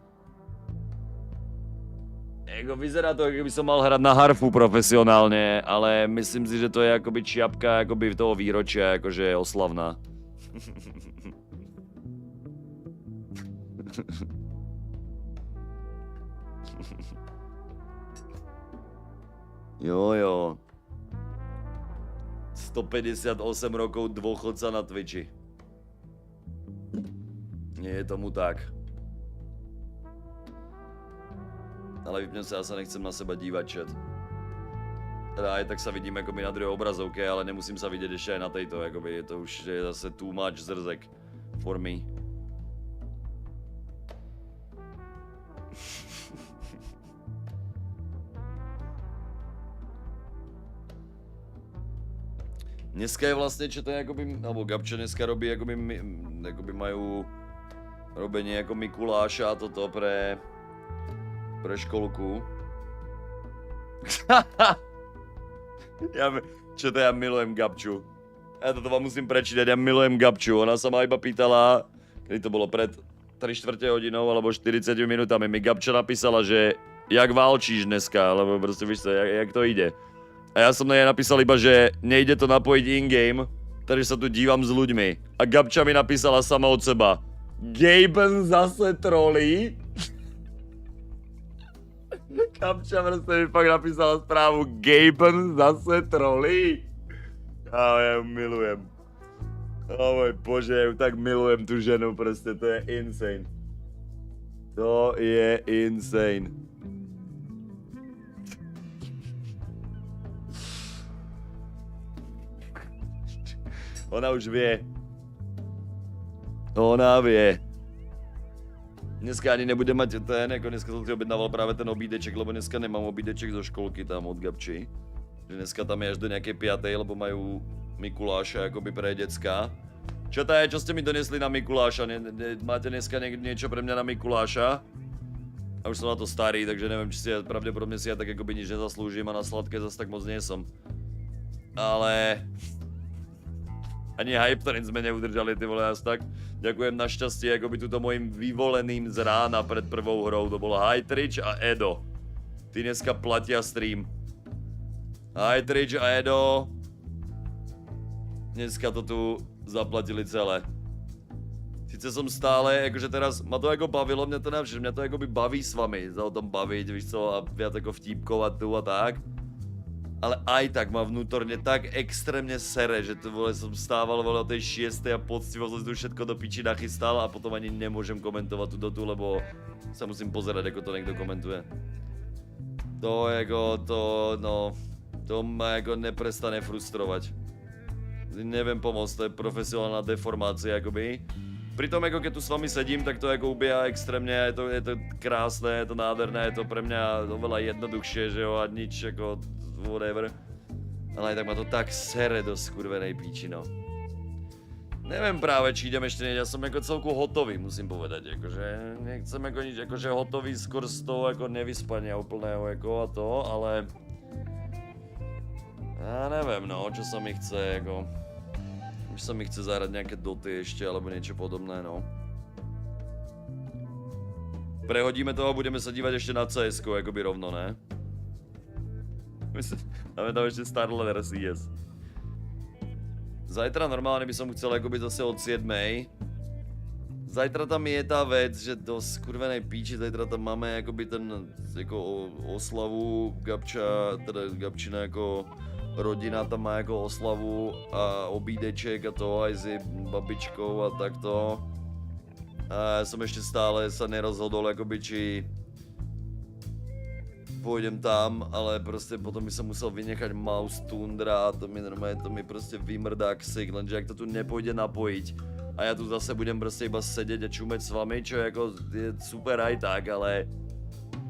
Jako vyzerá to, kdyby som mal hrať na harfu profesionálne, ale myslím si, že to je akoby čiapka akoby toho výročia, akože oslavná. Jo. 158 rokov dôchodca na Twitchi. Nie je tomu tak. Ale vypnem sa, ja sa nechcem na seba dívať, chat. Teda aj tak sa vidím akoby na druhej obrazovke, ale nemusím sa vidieť ešte aj na tejto, akoby je to už zase too much zrzek for me. Dneska je vlastne, čo to je akoby, alebo Gabčo dneska robí akoby majú robenie ako Mikuláša a toto pre školku. Ja milujem Gabču. Ja toto vám musím prečítať, ja milujem Gabču. Ona sa ma iba pýtala, kedy to bolo pred 3/4 hodinou alebo 40 minútami. Mi Gabča napísala, že jak válčíš dneska, alebo proste víš sa, jak to ide. A ja som na nej napísal iba, že nejde to napojiť in-game, takže sa tu dívam s ľuďmi. A Gabča mi napísala sama od seba. Gaben zase trolí. Gabča proste mi fakt napísala správu. Gaben zase trolí. A ja ju milujem. O môj bože, ja ju tak milujem tú ženu, proste to je insane. To je insane. Ona už vie. Ona vie. Dneska ani nebudem mať ten, jako dneska som si objednával práve ten obídeček, lebo dneska nemám obídeček zo školky tam od Gabči. Že dneska tam je až do nejakej 5, lebo majú Mikuláša akoby pre decka. Čo to je, čo ste mi donesli na Mikuláša? Máte dneska niečo pre mňa na Mikuláša? A už som na to starý, takže neviem, či si ja, pravdepodobne si ja tak akoby nič nezaslúžim a na sladké zase tak moc nie som. Ale... Ani hype train sme neudržali, ty vole, asi tak. Ďakujem našťastie akoby túto mojim vyvoleným z rána pred prvou hrou. To bolo Hytrich a Edo. Ty dneska platia stream. Hytrich a Edo. Dneska to tu zaplatili celé. Sice som stále, akože teraz, ma to ako bavilo, mňa to navšet, mňa to akoby baví s vami, sa o tom baviť, víš co, a viac ako vtípkovať tu a tak. Ale aj tak ma vnútorne tak extrémne sere, že to vole som stával vole o tej 6 a poctivo som si tu všetko do piči nachystal a potom ani nemôžem komentovať tú Dotu, lebo sa musím pozerať, ako to niekto komentuje. To jako, to ma jako neprestane frustrovať. Neviem pomôcť, to je profesionálna deformácia akoby. Pritom ako keď tu s vami sedím, tak to jako ubieha extrémne, je to krásne, je to nádherné, je to pre mňa oveľa jednoduchšie, že jo, a nič ako whatever. Ale aj tak ma to tak sere do skurvenej píči, no. Neviem práve, či idem ešte, ja som ako celku hotový, musím povedať, akože nechcem ako nič, akože hotový skôr z toho ako nevyspania úplného ako a to, ale... Ja neviem, no, čo sa mi chce, ako... Už sa mi chce zahrať nejaké doty ešte, alebo niečo podobné, no. Prehodíme to a budeme sa dívať ešte na CSK, akoby rovno, ne? Dáme tam ešte Starler CS. Zajtra normálne by som chcel akoby zase od 7. Zajtra tam je tá vec, že do skurvenej píči, zajtra tam máme akoby ten jako oslavu Gabča, teda Gabčina jako rodina tam má jako oslavu a obídeček a to aj s babičkou a takto. A ja som ešte stále sa nerozhodol akoby či pôjdem tam, ale proste potom by som musel vynechať MOUZ Tundra a to mi normálne, to mi proste vymrdá ksik, lenže ak to tu nepôjde napojiť a ja tu zase budem proste iba sedieť a čumeť s vami, čo ako je super aj tak, ale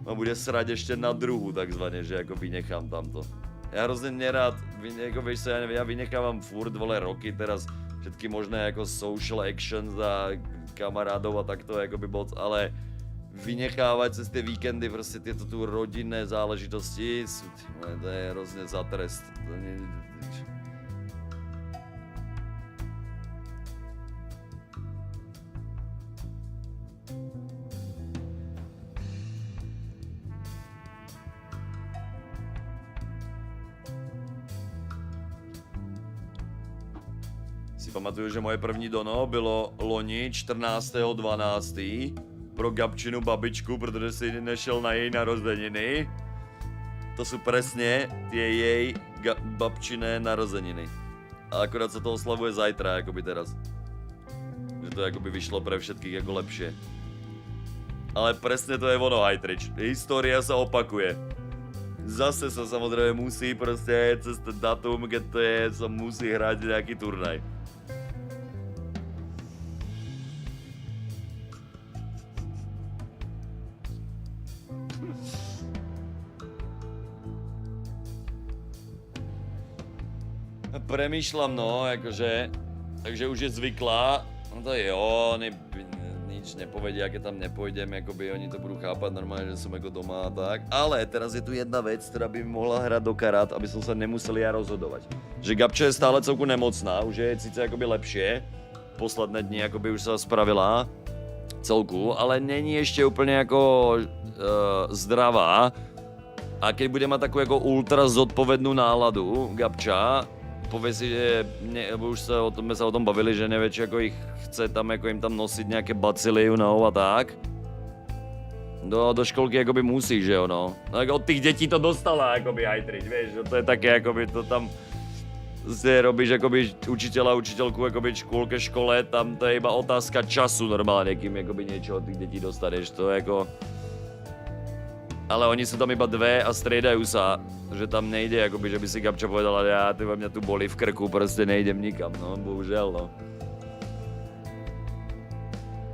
ma bude srať ešte na druhu takzvané, že ako vynechám tamto. Ja hrozne nerád, ako vieš sa, ja vynechávam furt vole roky teraz všetky možné ako social actions a kamarádov a takto akoby moc, ale vynechávať cez tie víkendy proste tieto tu rodinné záležitosti sú, to je hrozne za trest. Pamatuju, že moje první dono bylo loni 14.12. pro Gabčinu babičku, protože si nešel na její narozeniny. To jsou přesně ty její babčiné narozeniny. A akorát se to oslavuje zajtra, jakoby teraz. Že to jakoby vyšlo pre všetkých jako lepšie. Ale presne to je ono, Hajtrič. História sa opakuje. Zase sa samozrejme musí proste cez ten datum, keď to je, sa musí hrať nejaký turnaj. Premýšľam, no, akože, takže už je zvyklá, no to jo, nič nepovedia, keď tam nepôjdem, akoby oni to budú chápať normálne, že som ako doma a tak, ale teraz je tu jedna vec, ktorá by mi mohla hrať do karát, aby som sa nemusel ja rozhodovať. Že Gabča je stále celku nemocná, už je síce akoby lepšie, posledné dni akoby už sa spravila celku, ale není ešte úplne ako zdravá a keď bude mať takú ako ultra zodpovednú náladu Gabča, povie si, že už sme sa o tom bavili, že nevie, či ako ich chce tam, ako im tam nosiť nejaké bacily, a tak. Do školky akoby musí, že jo, no. Tak od tých detí to dostala, akoby Hajtrič, vieš, že to je také, akoby to tam robíš, akoby učiteľa, učiteľku, akoby škôlke, škole, tam to je iba otázka času normálne, kým akoby niečo od tých detí dostaneš, to je ako... Ale oni sú tam iba dve a striedajú sa, že tam nejde, akoby, že by si Gabča povedala, mňa tu boli v krku, proste nejdem nikam, no, bohužel, no.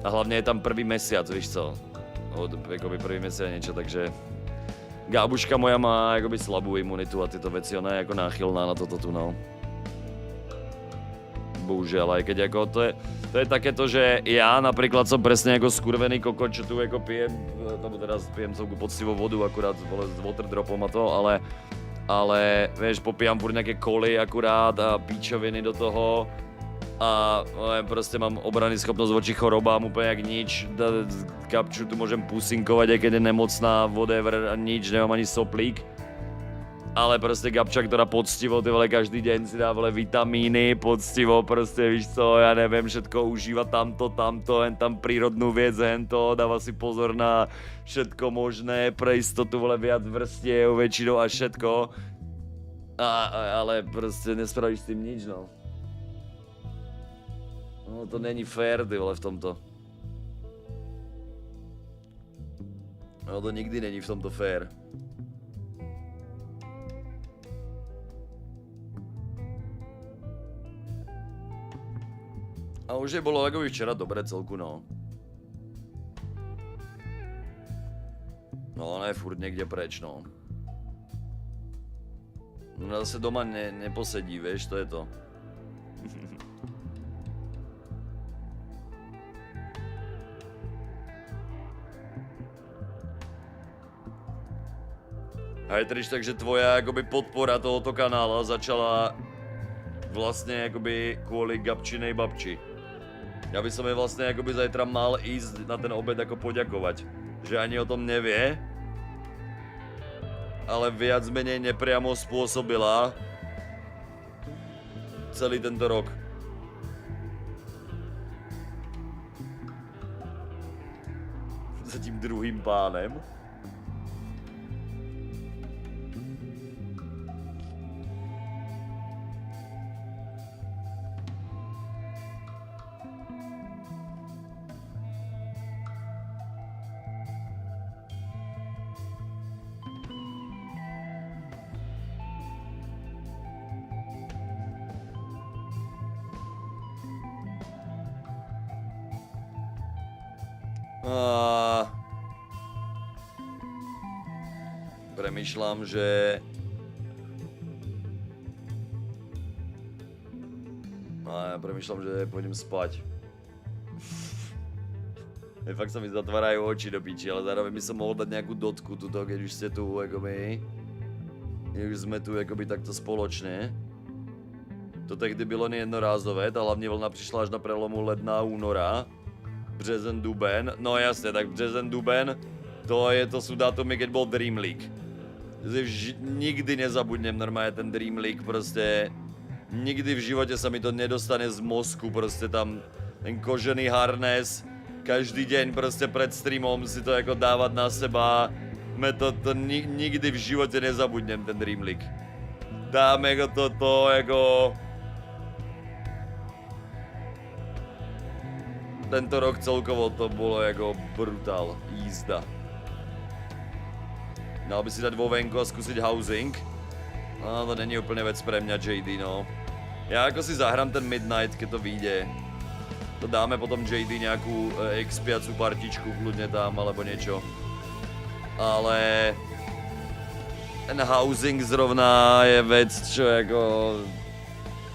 A hlavne je tam prvý mesiac, víš co, akoby prvý mesiac niečo, takže... Gábuška moja má akoby slabú imunitu a tyto veci, ona je ako náchylná na toto tu, no. Bohužel, aj keď ako to je takéto, že ja napríklad som presne ako skurvený kokot, čo tu ako pijem, tomu teraz pijem celku poctivou vodu, akurát s waterdropom a to, ale vieš, popijam furt nejaké koly akurát a píčoviny do toho a proste mám obrany schopnosť voči chorobám úplne jak nič, Gabču tu môžem pusinkovať, aj keď je nemocná, whatever, nič, nemám ani soplík. Ale proste Gabča, ktorá poctivo, ty vole, každý deň si dá, vole, vitamíny, poctivo, proste, víš co, ja neviem, všetko užíva tamto, jen tam prírodnú vec, hento, dáva si pozor na všetko možné, pre istotu, vole, viac vrstiev, väčšinou a všetko. Ale proste nespravíš s tým nič, no. No to není fér, ty vole, v tomto. No to nikdy není v tomto fér. A už je bolo akoby včera dobre celku, no. No ona je furt niekde preč, no. No zase doma neposedí, vieš, to je to. Hajtrič, takže tvoja akoby podpora tohoto kanála začala vlastne akoby kvôli Gabčinej babči. Ja by som jej vlastne akoby zajtra mal ísť na ten obed ako poďakovať. Že ani o tom nevie, ale viac menej nepriamo spôsobila celý tento rok. Za tím druhým pánem. Premýšľam, že... Premýšľam, že pôjdem spať. Fakt sa mi zatvárajú oči do piči, ale zároveň by som mohol dať nejakú dotku tuto, keď už ste tu, ako my. Keď už sme tu, akoby takto spoločne. To tehdy bylo nejednorázové, ta hlavní vlna přišla až na prelomu ledna a února. Březen, duben, no jasne, tak březen, duben, to sú dátumy, keď bol Dream League. Nikdy nezabudnem normálne ten Dream League, proste Nikdy v životě se mi to nedostane z mozku, prostě tam ten kožený harness, každý deň prostě před streamom si to jako dávat na seba, to nikdy v životě nezabudnem ten Dream League. Dám jako to jako... Tento rok celkovo to bylo jako brutál, jízda. Dal by si dát venku a zkusit housing. No, to není úplně věc pre mňa, JD, no. Já jako si zahrám ten Midnight, keď to vyjde. To dáme potom JD nějakou expiacu partičku, kludně tam, alebo něčo. Ale... Ten housing zrovna je věc, čo jako...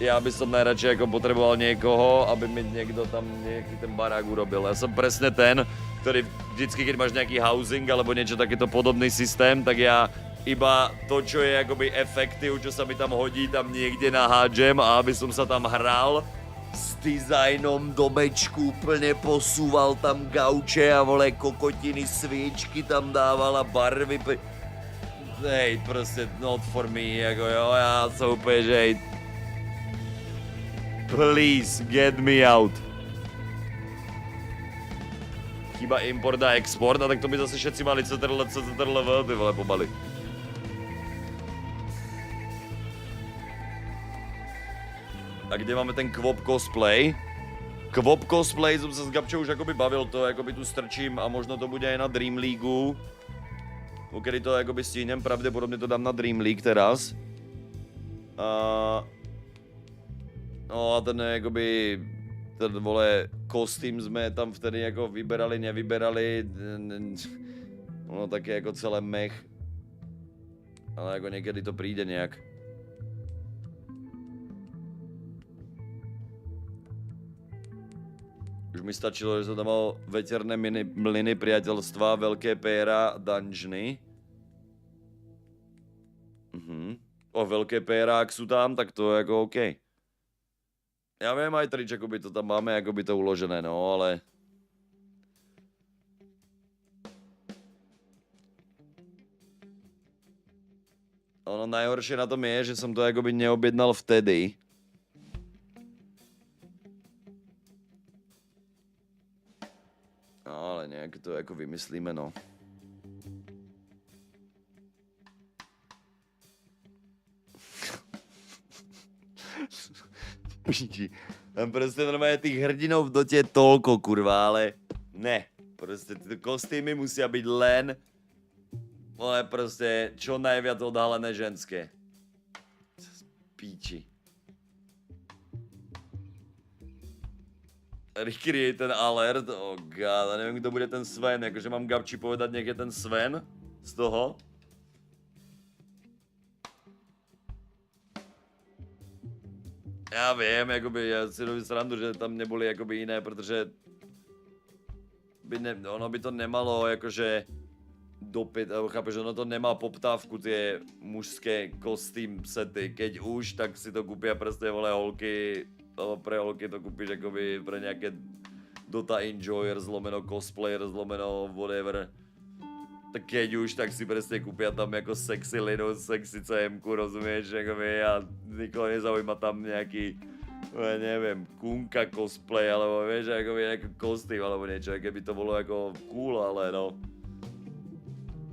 Já by som najradšej jako potreboval někoho, aby mi někdo tam nějaký ten barák urobil. Já jsem presne ten, který vždycky, keď máš nějaký housing alebo něco takéto podobný systém, tak já iba to, čo je jakoby efektiv, čo sa mi tam hodí, tam někde nahádžem a aby som sa tam hral s designom domečku, úplně posúval tam gauče a vole kokotiny, svíčky tam dával a barvy. Hej, prostě not for me, jako jo, já jsem úplně, že hej. Please, get me out. Chyba import a export, a tak to by zase všetci mali CTRL, ty vole, pomaly. A kde máme ten Kvop cosplay? Kvop cosplay jsem se s Gabčou už jakoby bavil, to jakoby tu strčím a možno to bude i na Dream League. Kedy to jakoby stihnem, pravděpodobně to dám na Dream League teraz. No a ten jakoby, ten vole kostým jsme tam vtedy jako vyberali, nevyberali. Ono taky jako celé mech. Ale jako někdy to přijde nějak. Už mi stačilo, že jsem tam mal veterné mlyny, priateľstva, velké péra, dungeony. O velké péra, jak jsou tam, tak to je jako OK. Já vím, aj trič, jakoby to tam máme, jakoby to uložené, no, ale... Ono najhoršie na tom je, že jsem to jakoby neobjednal vtedy. No, ale nějak to jako vymyslíme, no. Tam prostě normálně těch hrdinov v Dotě je tolko, kurva, ale ne. Prostě ty kostýmy musí být len, ale prostě čo najviac odhalené ženské. Píči. Recreate ten alert, oh god, a nevím, kdo bude ten Sven, jakože mám Gabči povedat někde ten Sven z toho. Já vím, jakoby, já si doví srandu, že tam nebyly jakoby jiné, protože ono by to nemalo jakože dopyt, chápeš, ono to nemá poptávku, ty mužské kostým sety, keď už, tak si to kupí a prostě vole holky, pre holky to kupíš jakoby pre nějaké Dota enjoyers, lomeno cosplayers, lomeno whatever. Tak keď už, tak si prostě kupí tam jako sexy Linus, sexy CM-ku, rozumíš, jakoby a nikoho nezaujíma tam nějaký, nevím, kunka cosplay, alebo víš, jakoby nějaký kostým, alebo něco, by to bylo jako cool, ale no.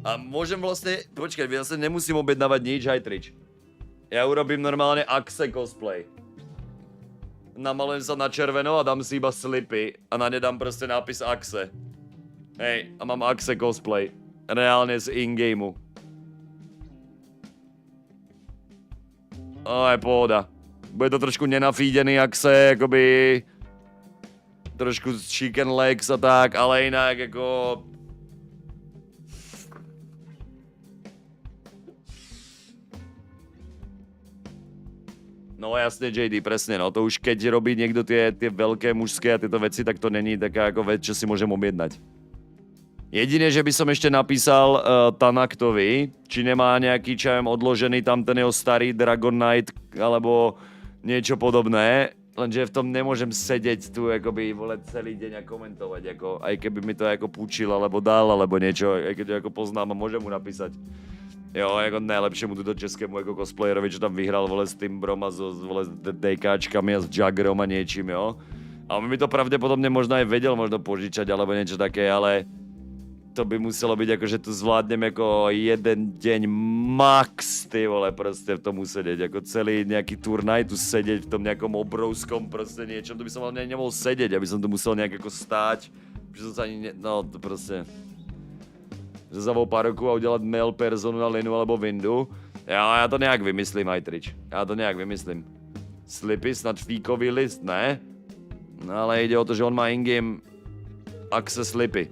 A môžem vlastne, počkať, ja sa nemusím objednávať nič, hajtrič. Ja urobím normálne Axe cosplay. Namalujem sa na červeno a dám si iba slipy a na ne dám proste nápis Axe. Hej, a mám Axe cosplay. Reálne z in-gameu. Ale pohoda. Bude to trošku nenafídený Axe, jakoby... Trošku chicken legs a tak, ale inak jako... No jasně, JD, presne, no to už keď robí někdo ty velké mužské a tyto věci, tak to není taká jako věc, čo si můžem objednať. Jediné, že by som ešte napísal Tanaktovi, či nemá nejaký čajem odložený tam ten jeho starý Dragon Knight alebo niečo podobné, lenže v tom nemôžem sedět tu jakoby vole celý deň a komentovať, jako, aj keby mi to jako púčil alebo dal alebo niečo, aj keď to jako poznám a môžem mu napísať. Jo, jako nejlepšímu tuto českému jako cosplayerovi, čo tam vyhrál, vole, s Timbrom a vole, s DKčkami a s Jaggerom a niečím, jo. A on mi to pravdepodobne možno aj vedel možno požičať alebo niečo také, ale to by muselo byť ako, že tu zvládnem ako jeden deň max, ty vole, proste v tomu sedieť, ako celý nejaký turnaj tu sedieť v tom nejakom obrovskom proste niečom, to by som ale nemohol sedieť, aby som tu musel nejak ako stáť, že som sa ani, no to proste, že zavol pár rokov a udělat mail personu na Linu alebo Windu, já to nějak vymyslím, Ajtrič, já to nějak vymyslím. Slipy, snad fíkový list, ne? No ale jde o to, že on má in-game access slipy.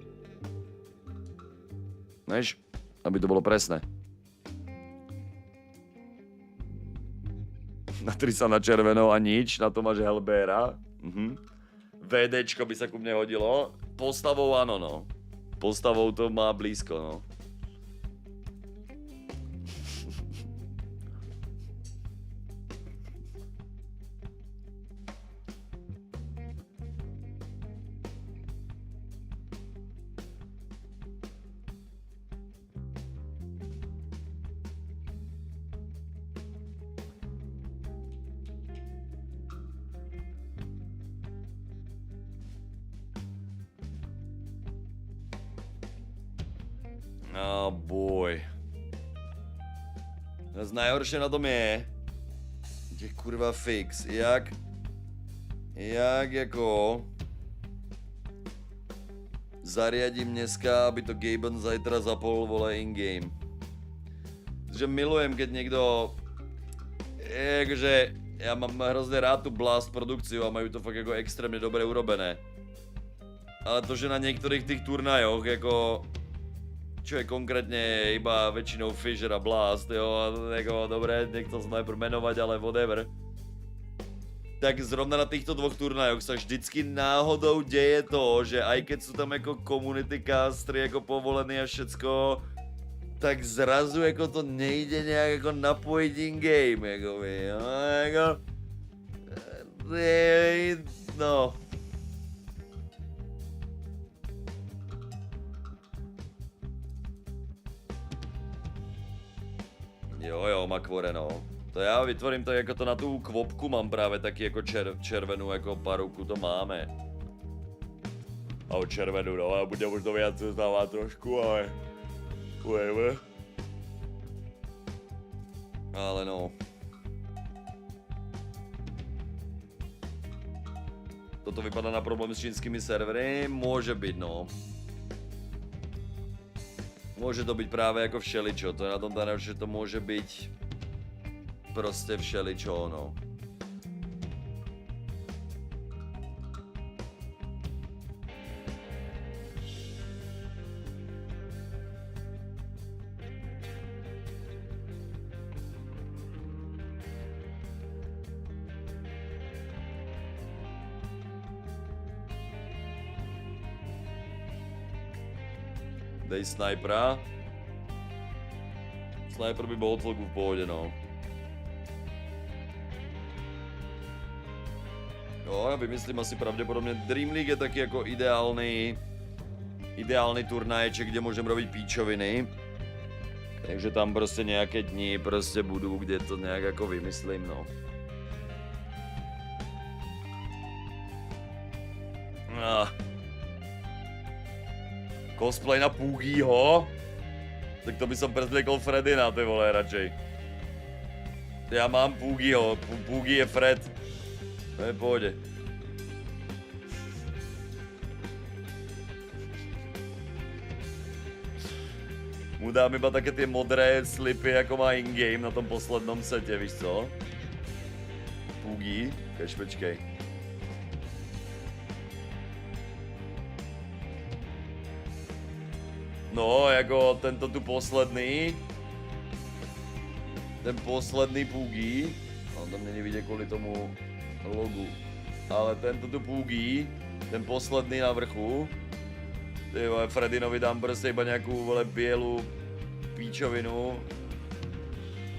Než? Aby to bylo presné. Natri sa na červenou a nič, na to máš Helbera. VDčko by sa ku mne hodilo. Postavou áno, no. Postavou to má blízko, no. Oh boy. Zase najhoršie na tom je kurva fix, jak jako zariadím dneska, aby to Gaben zajtra zapol, vole, in-game. Že milujem, keď niekto, jakože ja mám hrozne rád tu Blast produkciu a majú to fakt jako extrémne dobre urobené. Ale to, že na niektorých tých turnajoch, jako čo je konkrétne iba väčšinou Fisher a Blast, jo, a jako, dobré, nech to najprv menovať, ale whatever. Tak zrovna na týchto dvoch turnajoch sa vždycky náhodou deje to, že aj keď sú tam jako community castry jako povolený a všecko, tak zrazu jako to nejde nějak jako napojit in-game, jako by, jo, jako, no. Jo, makvore, no. To já vytvorím to, jako to na tu kvopku mám právě taky jako červenou jako paruku, to máme. A o červenou, no, a bude možno viac zdávat trošku, ale whatever. Ale no. Toto vypadá na problém s čínskými servery, může být, no. Může to být právě jako všeličo, to je na tom tady, že to může být prostě všeličo, no. Dej snajpera. Sniper by bol celku v pohode, no. Jo, ja vymyslím asi pravdepodobne Dream League je taký jako ideálny turnaječek, kde môžem robiť píčoviny. Takže tam prostě nejaké dni prostě budú, kde to nejak jako vymyslím, no. Cosplay na Poogiho? Tak to by som prezliekol Fredina, ty vole, radšej. Ja mám Poogiho, Poogie je Fred. To je v pohode. Mu dám iba také tie modré slipy, jako má in-game na tom poslednom sete, víš co? Poogie, počkej. No, jako tento tu posledný. Ten posledný Poogie. On tam není vidět kvůli tomu logu. Ale tento tu Poogie, ten posledný na vrchu. Ty vole, Fredinovi dám prostě iba nějakou, vole, bielu píčovinu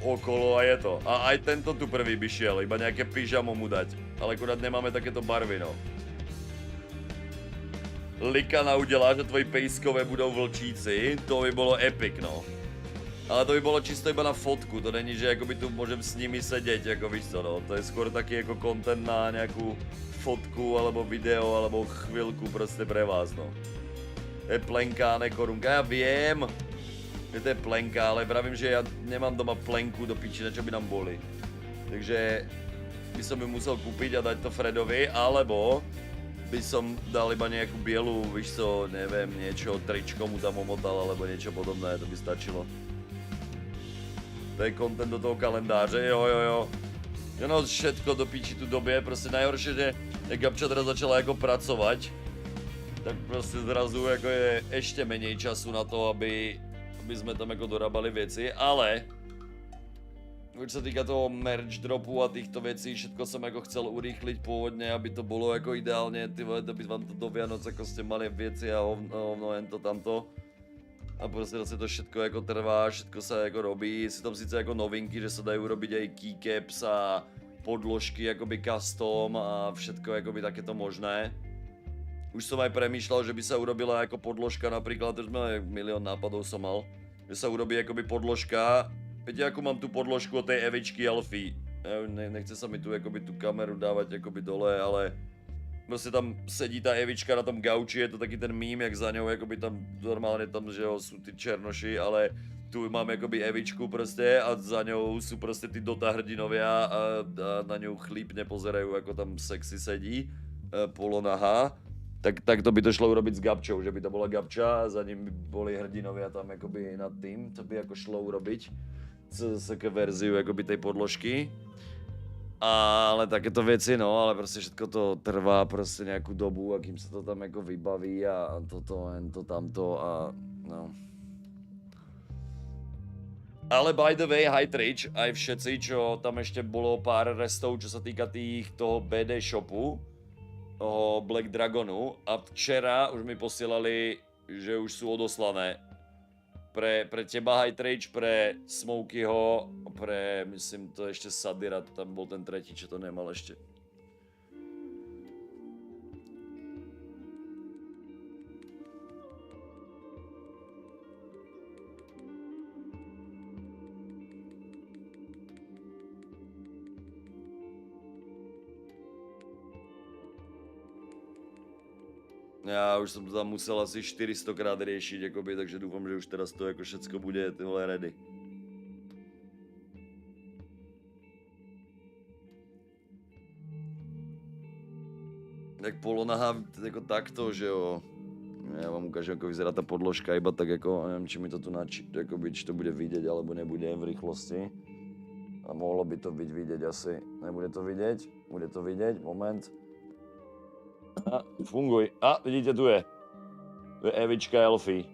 okolo a je to. A aj tento tu prvý by šiel, iba nějaké pyžamo mu dať. Ale akurát nemáme takéto barvy, no. Likana udělá, že tvoji pejskové budou vlčíci, to by bylo epic, no. Ale to by bylo čisto iba na fotku, to není, že jakoby tu můžem s nimi sedět, jako víš co, no. To je skoro taky jako content na nějakou fotku, alebo video, alebo chvilku prostě pre vás, no. To je plenka, ne korunka, já vím, že to je plenka, ale pravím, že já nemám doma plenku do piči, na čo by nám boli. Takže by som ju musel kúpiť a dať to Fredovi, alebo by som dal iba nejakú bielu, víš co, neviem, niečo, tričko mu tam omotal, alebo niečo podobné, to by stačilo. To je content do toho kalendáře, jo. No všetko do piči tu době, prostě najhoršie, že jak Gabča teda začala jako pracovať, tak prostě zrazu jako je ešte menej času na to, aby sme tam jako dorábali věci, ale už se týká toho merch dropu a týchto věcí, všetko jsem jako chcel urýchliť původně, aby to bylo jako ideálně, ty vole, aby vám to do Vianoc jako ste mali věci a hovno, jen to tamto. A prostě zase to všetko jako trvá, všetko se jako robí, jsou tam sice jako novinky, že se dají urobiť aj keycaps a podložky jakoby custom a všetko jakoby takéto možné. Už som aj premýšľal, že by sa urobila jako podložka napríklad, to sme milión nápadov som mal, že sa urobí jakoby podložka. Viete, ako mám tu podložku od tej Evičky Alfie. Nechce sa mi tu jakoby tu kameru dávať jakoby dole, ale prostě tam sedí ta Evička na tom gauči, je to taky ten mím, jak za ňou, jakoby tam normálně tam, že jo, jsou ty černoši, ale tu mám jakoby Evičku prostě a za ňou jsou prostě ty Dota hrdinovia a na ňou chlípne pozerajú, jako tam sexy sedí, polonaha. Tak to by to šlo urobiť s Gabčou, že by to bola Gabča a za ním by boli hrdinovia tam jakoby nad tým, to by jako šlo urobiť CZSK verziu jakoby tej podložky. Ale takéto věci, no, ale prostě všetko to trvá prostě nějakou dobu a kým se to tam jako vybaví a toto, to tamto a no. Ale by the way, High Trich, aj všetci, čo tam ešte bolo pár restov, čo sa týka toho BD shopu, toho Black Dragonu a včera už mi posielali, že už sú odoslané. Pre teba High Trich, pre Smokeyho, pre, myslím, to ešte Sadira, tam bol ten tretí, čo to nemal ešte. Já už jsem to tam musel asi 400krát riešiť, jakoby, takže doufám, že už teraz to jako všecko bude tyhle ready. Tak polonaha jako takto, že jo. Já vám ukážu, jako vyzerá ta podložka, iba tak jako, nevím, či mi to tu jakoby, či to bude vidět, alebo nebude v rychlosti. A mohlo by to být vidět asi. Nebude to vidět? Bude to vidět, moment. A, funguj. A, vidíte, tu je. To je Evička Elfie.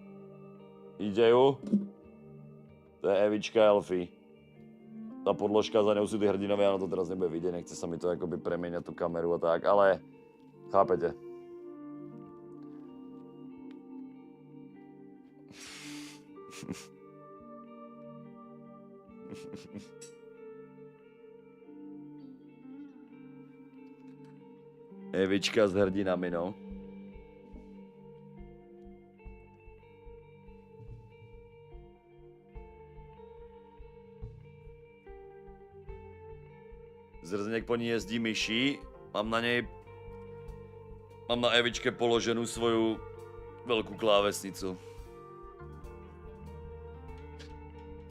Vidíte ju? To je Evička Elfie. Ta podložka, za ňou sú tí hrdinové, ano to teraz nebude vidět, nechce sa mi to jakoby premieňať tu kameru a tak, ale chápete. Evička s hrdinami, no. Zrzněk po ní jezdí myší, mám na Evičke položenou svoju velkou klávesnicu.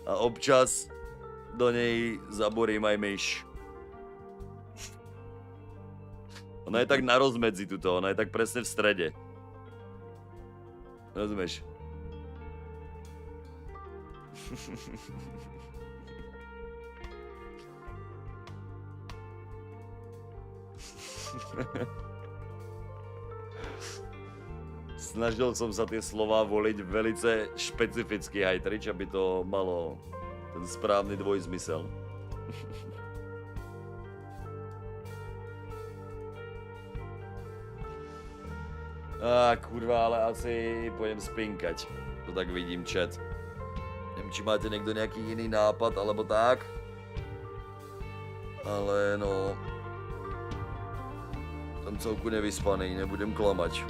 A občas do něj zaborím aj myš. Ona je tak na rozmedzi tuto, ona je tak presne v strede. Rozumieš? Snažil som sa tie slova voliť velice špecificky, High Trich, aby to malo ten správny dvojzmysel. Kurva, ale asi pôjdem spinkať. To tak vidím, chat. Neviem, či máte niekto nejaký iný nápad, alebo tak. Ale no... Som celku nevyspaný, nebudem klamať.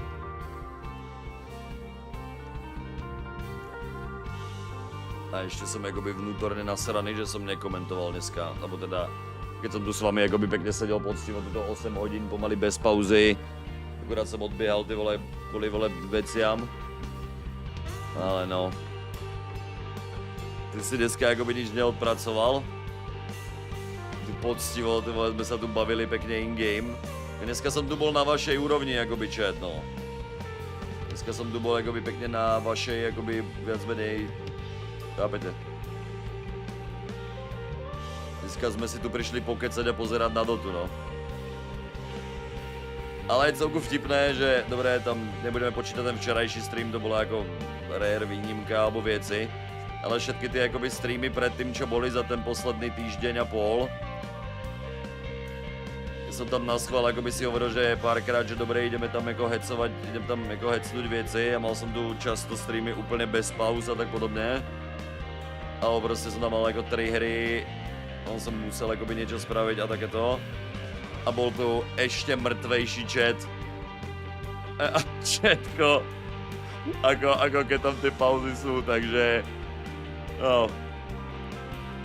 A ešte som akoby vnútorne nasraný, že som nekomentoval dneska, lebo teda, keď som tu s vami akoby pekne sedel poctivo túto 8 hodín pomaly bez pauzy, akurát som odbiehal ty vole, kvôli vole veciam. Ale no. Ty si dneska akoby nič neodpracoval. Tu poctivo, ty vole, sme sa tu bavili pekne in-game. Dneska som tu bol na vašej úrovni akoby chat, no. Dneska som tu bol akoby pekne na vašej akoby viac menej. Chápete? Dneska sme si tu prišli pokecať a pozerať na Dotu, no. Ale je celku vtipné, že dobre, tam nebudeme počítať ten včerajší stream, to bola ako rare výnimka alebo vieci. Ale všetky tie akoby streamy predtým, čo boli za ten posledný týždeň a pol. Ja som tam naschvál akoby si hovoril, že párkrát, že dobre, ideme tam ako hecovať, idem tam ako hecnúť vieci a mal som tu často streamy úplne bez pauz a tak podobne. Ale proste som tam mal ako 3 hry, on som musel akoby niečo spraviť a takéto. A bol tu ešte mŕtvejší chat. A chatko, ako keď tam tie pauzy sú, takže... No,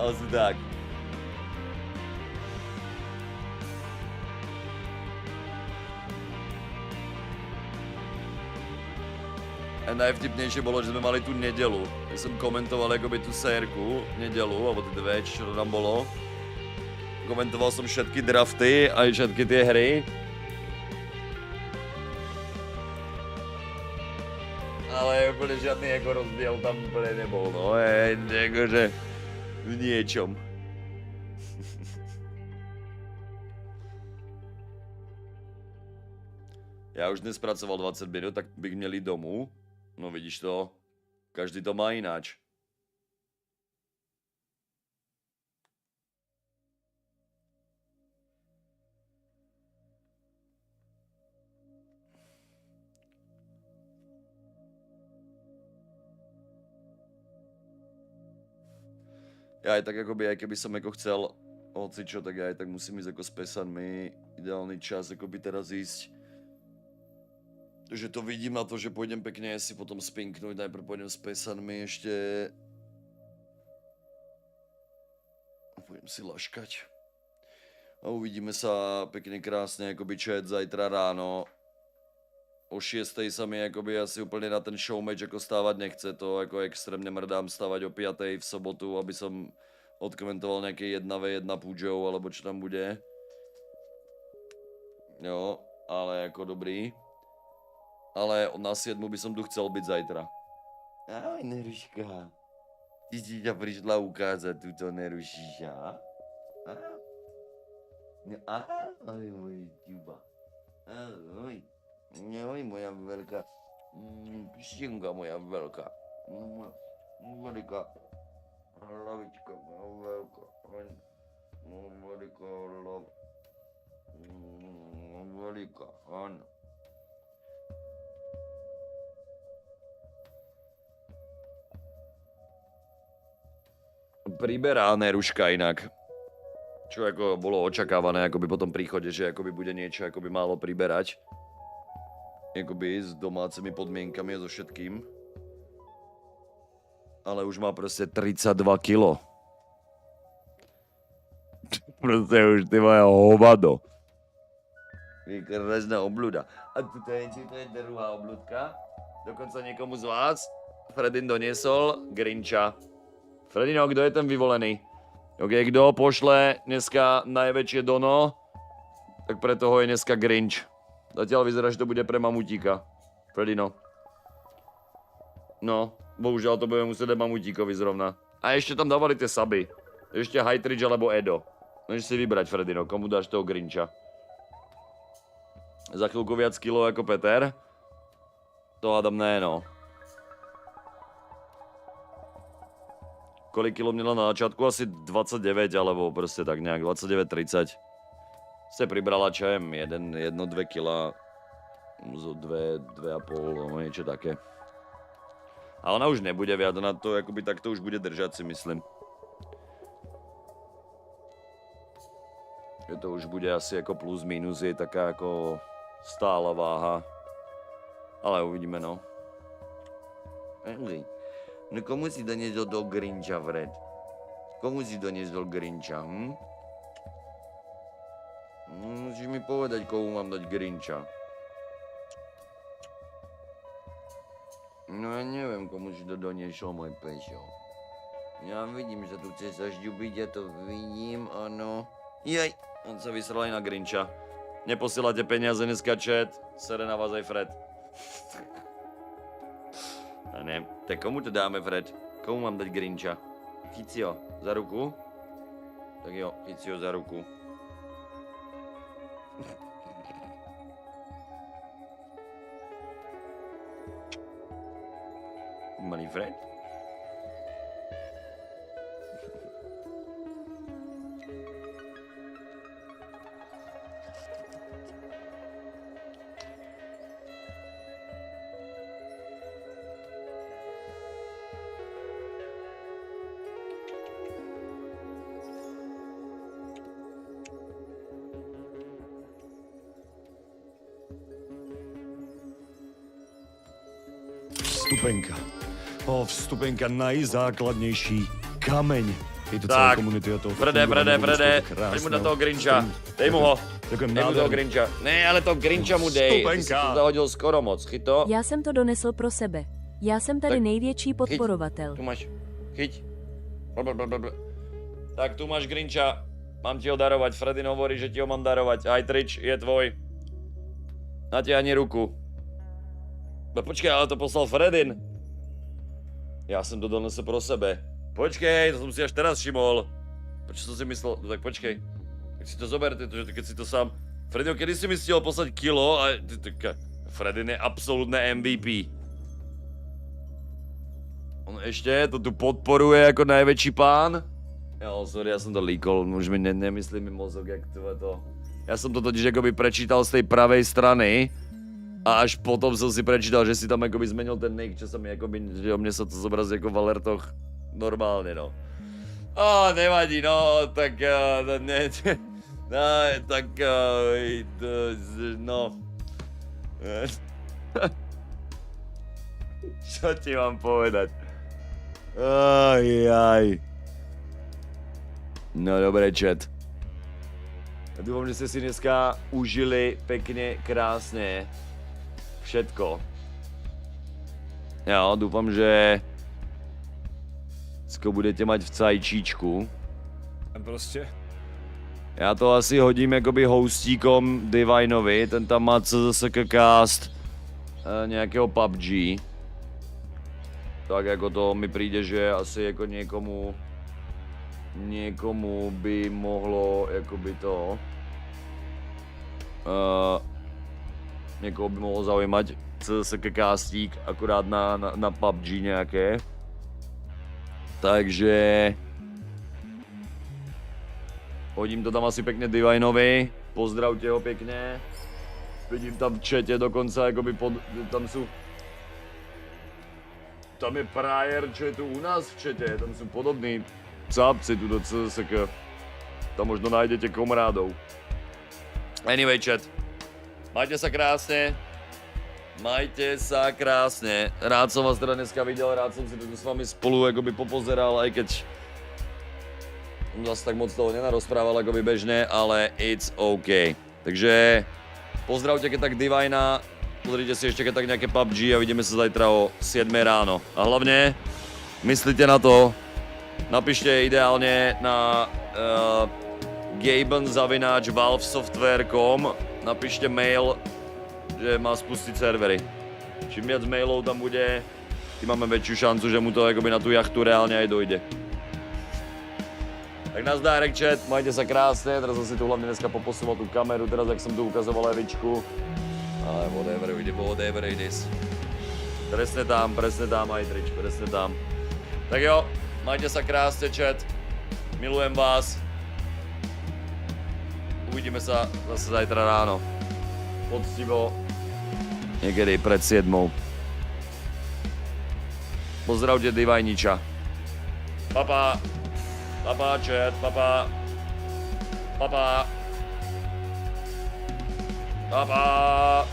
asi tak. A najvtipnejšie bolo, že sme mali tú nedelu. Ja som komentoval akoby tú sérku, nedelu, alebo tie dve, čo tam bolo. Komentoval som všetky drafty, aj všetky tie hry. Ale úplne žiadny ako rozdiel tam úplne nebol, no, akože v niečom. Ja už dnes pracoval 20 minút, tak bych měl jít domů. No vidíš to, každý to má ináč. Ja aj tak akoby, aj keby som ako chcel hocičo, tak ja aj tak musím ísť ako s pesanmi. Ideálny čas akoby teraz ísť. Že to vidím na to, že pôjdem pekne si potom spinknúť, najprv pôjdem s pesanmi ešte. A pôjdem si laškať. A uvidíme sa pekne krásne akoby chat zajtra ráno. O 6:00 sa mi akoby asi úplne na ten showmatch ako stávať nechce, to ako extrémne mrdám stávať o 5:00 v sobotu, aby som odkomentoval nejaké 1v1 púdžov, alebo čo tam bude. Jo, ale ako dobrý. Ale na 7 by som tu chcel byť zajtra. Ahoj, Neruška. Ty si ťa prišla ukázať túto Nerušiša? Ahoj, moje ťuba. Ahoj. Ahoj, moja veľká. Pštinka moja veľká. Veľká. Hlavička moja veľká. Veľká hlava. Veľká, áno. Priberá Neruška inak. Čo ako bolo očakávané akoby po tom príchode, že akoby bude niečo akoby málo priberať. Akoby s domácimi podmienkami a so všetkým. Ale už má proste 32 kilo. Proste už ty moje hovado. Krásna obľuda. A tuto je druhá obľudka. Dokonca niekomu z vás Fredin doniesol Grinča. Fredino, kto je ten vyvolený? Ok, kto pošle dneska najväčšie dono, tak pre toho je dneska Grinch. Zatiaľ vyzerá, že to bude pre mamutíka. Fredino. No, bohužiaľ to budeme musieť dať mamutíkovi zrovna. A ešte tam dávali tie saby. Ešte Hytridge alebo Edo. Môžeš si vybrať, Fredino, komu dáš toho Grincha. Za chvíľku viac kilo ako Peter. To hádam ne, no. Kolik kilo měla na začátku? Asi 29, alebo prostě tak nějak, 29-30. Se pribrala čajem 1-2 kila, zo 2,5, no niečo také. A ona už nebude viac na to, jakoby tak to už bude držať, si myslím. Že to už bude asi jako plus minus, je taká jako stála váha. Ale uvidíme, no. No komu si doniesol do Grinča, Fred? Komu si doniesol Grinča, Musíš mi povedať, komu mám dať Grinča. No ja neviem, komu si to doniesol, môj pešo. Ja vidím, že tu chce sa žďubiť, ja to vidím, áno. Jej, on sa vysral aj na Grinča. Neposielate peniaze dneska, chat. Sere na vás aj Fred. A ne, tak komu to dáme, Fred? Komu mám dať Grinča? Chyť si ho za ruku? Tak jo, chyť si ho za ruku. Malý Fred? Vstupenka. Vstupenka najzákladnější kameň. Je to celé komunity a toho. Frede, dej mu na toho Grinča. Dej mu ho. Dej mu toho Grinča. Ne, ale toho Grinča mu dej. Ty jsi to zahodil skoro moc. Chyť to. Já jsem to donesl pro sebe. Já jsem tady tak největší podporovatel. Tu máš. Chyť. Tak tu máš Grinča. Mám ti ho darovať. Fredin hovorí, že ti ho mám darovať. Aj Trič je tvoj. Natiahni ruku. Počkej, ale to poslal Fredin. Já jsem to donesl pro sebe. Počkej, to jsem si až teraz všimol. Proč jsem si myslel, no tak počkej. Tak si to zoberte, protože keď si to sám... Fredio, kedy si mi stiel poslať kilo a... Fredin je absolútne MVP. On ešte to tu podporuje jako najväčší pán. Jo, sorry, ja som to líkol, už mi nemyslí mi mozog, jak to... Ja som to totiž akoby prečítal z tej pravej strany. A až potom som si prečítal, že si tam akoby zmenil ten nick, čo sa mi akoby, že o mne sa to zobrazí ako v alertoch normálne, no. Nevadí, no, tak, no, tak, no. Čo ti mám povedať? Aj. No, dobre, chat. Ja dúfam, že ste si dneska užili pekne, krásne všetko. Jo, doufám, že budete mať v cajčíčku. Prostě. Já to asi hodím jakoby hostíkom Divinovi, ten tam má CZSK cast nějakého PUBG. Tak jako to mi přijde, že asi jako někomu by mohlo jakoby to... Někoho by mohlo zaujímať CZSK castík akurát na PUBG nějaké. Takže... Hodím to tam asi pěkně Divinovi, pozdravte ho pěkně. Vidím tam v chatě dokonce, jakoby tam jsou... Tam je prajer chatu u nás v chatě, tam jsou podobní cápci tu do CZSK. Tam možno najdete komrádov. Anyway chat. Majte sa krásne. Majte sa krásne. Rád som vás teda dneska videl, rád som si tu s vami spolu akoby popozeral, aj keď som zase tak moc toho nenarozprával akoby bežne, ale it's OK. Takže pozdravte keď tak Divina, pozrite si ešte keď tak nejaké PUBG a vidíme sa zajtra o 7 ráno. A hlavne myslite na to, napíšte ideálne na gaben@valvesoftware.com, napíšte mail, že má spustiť servery. Čím viac mailov tam bude, tým máme väčšiu šancu, že mu to akoby na tú jachtu reálne aj dojde. Tak nazdar, chat, majte sa krásne, teraz som si tu hlavne dneska poposúval tú kameru, teraz jak som tu ukazoval Evičku. Ale whatever it is. Presne tam, aj Trič, presne tam. Tak jo, majte sa krásne, chat, milujem vás. Uvidíme sa zase zajtra ráno. Poctivo. Niekedy pred 7. Pozdravte Divajniča. Papa. Papa, chat, papa. Papa. Papa.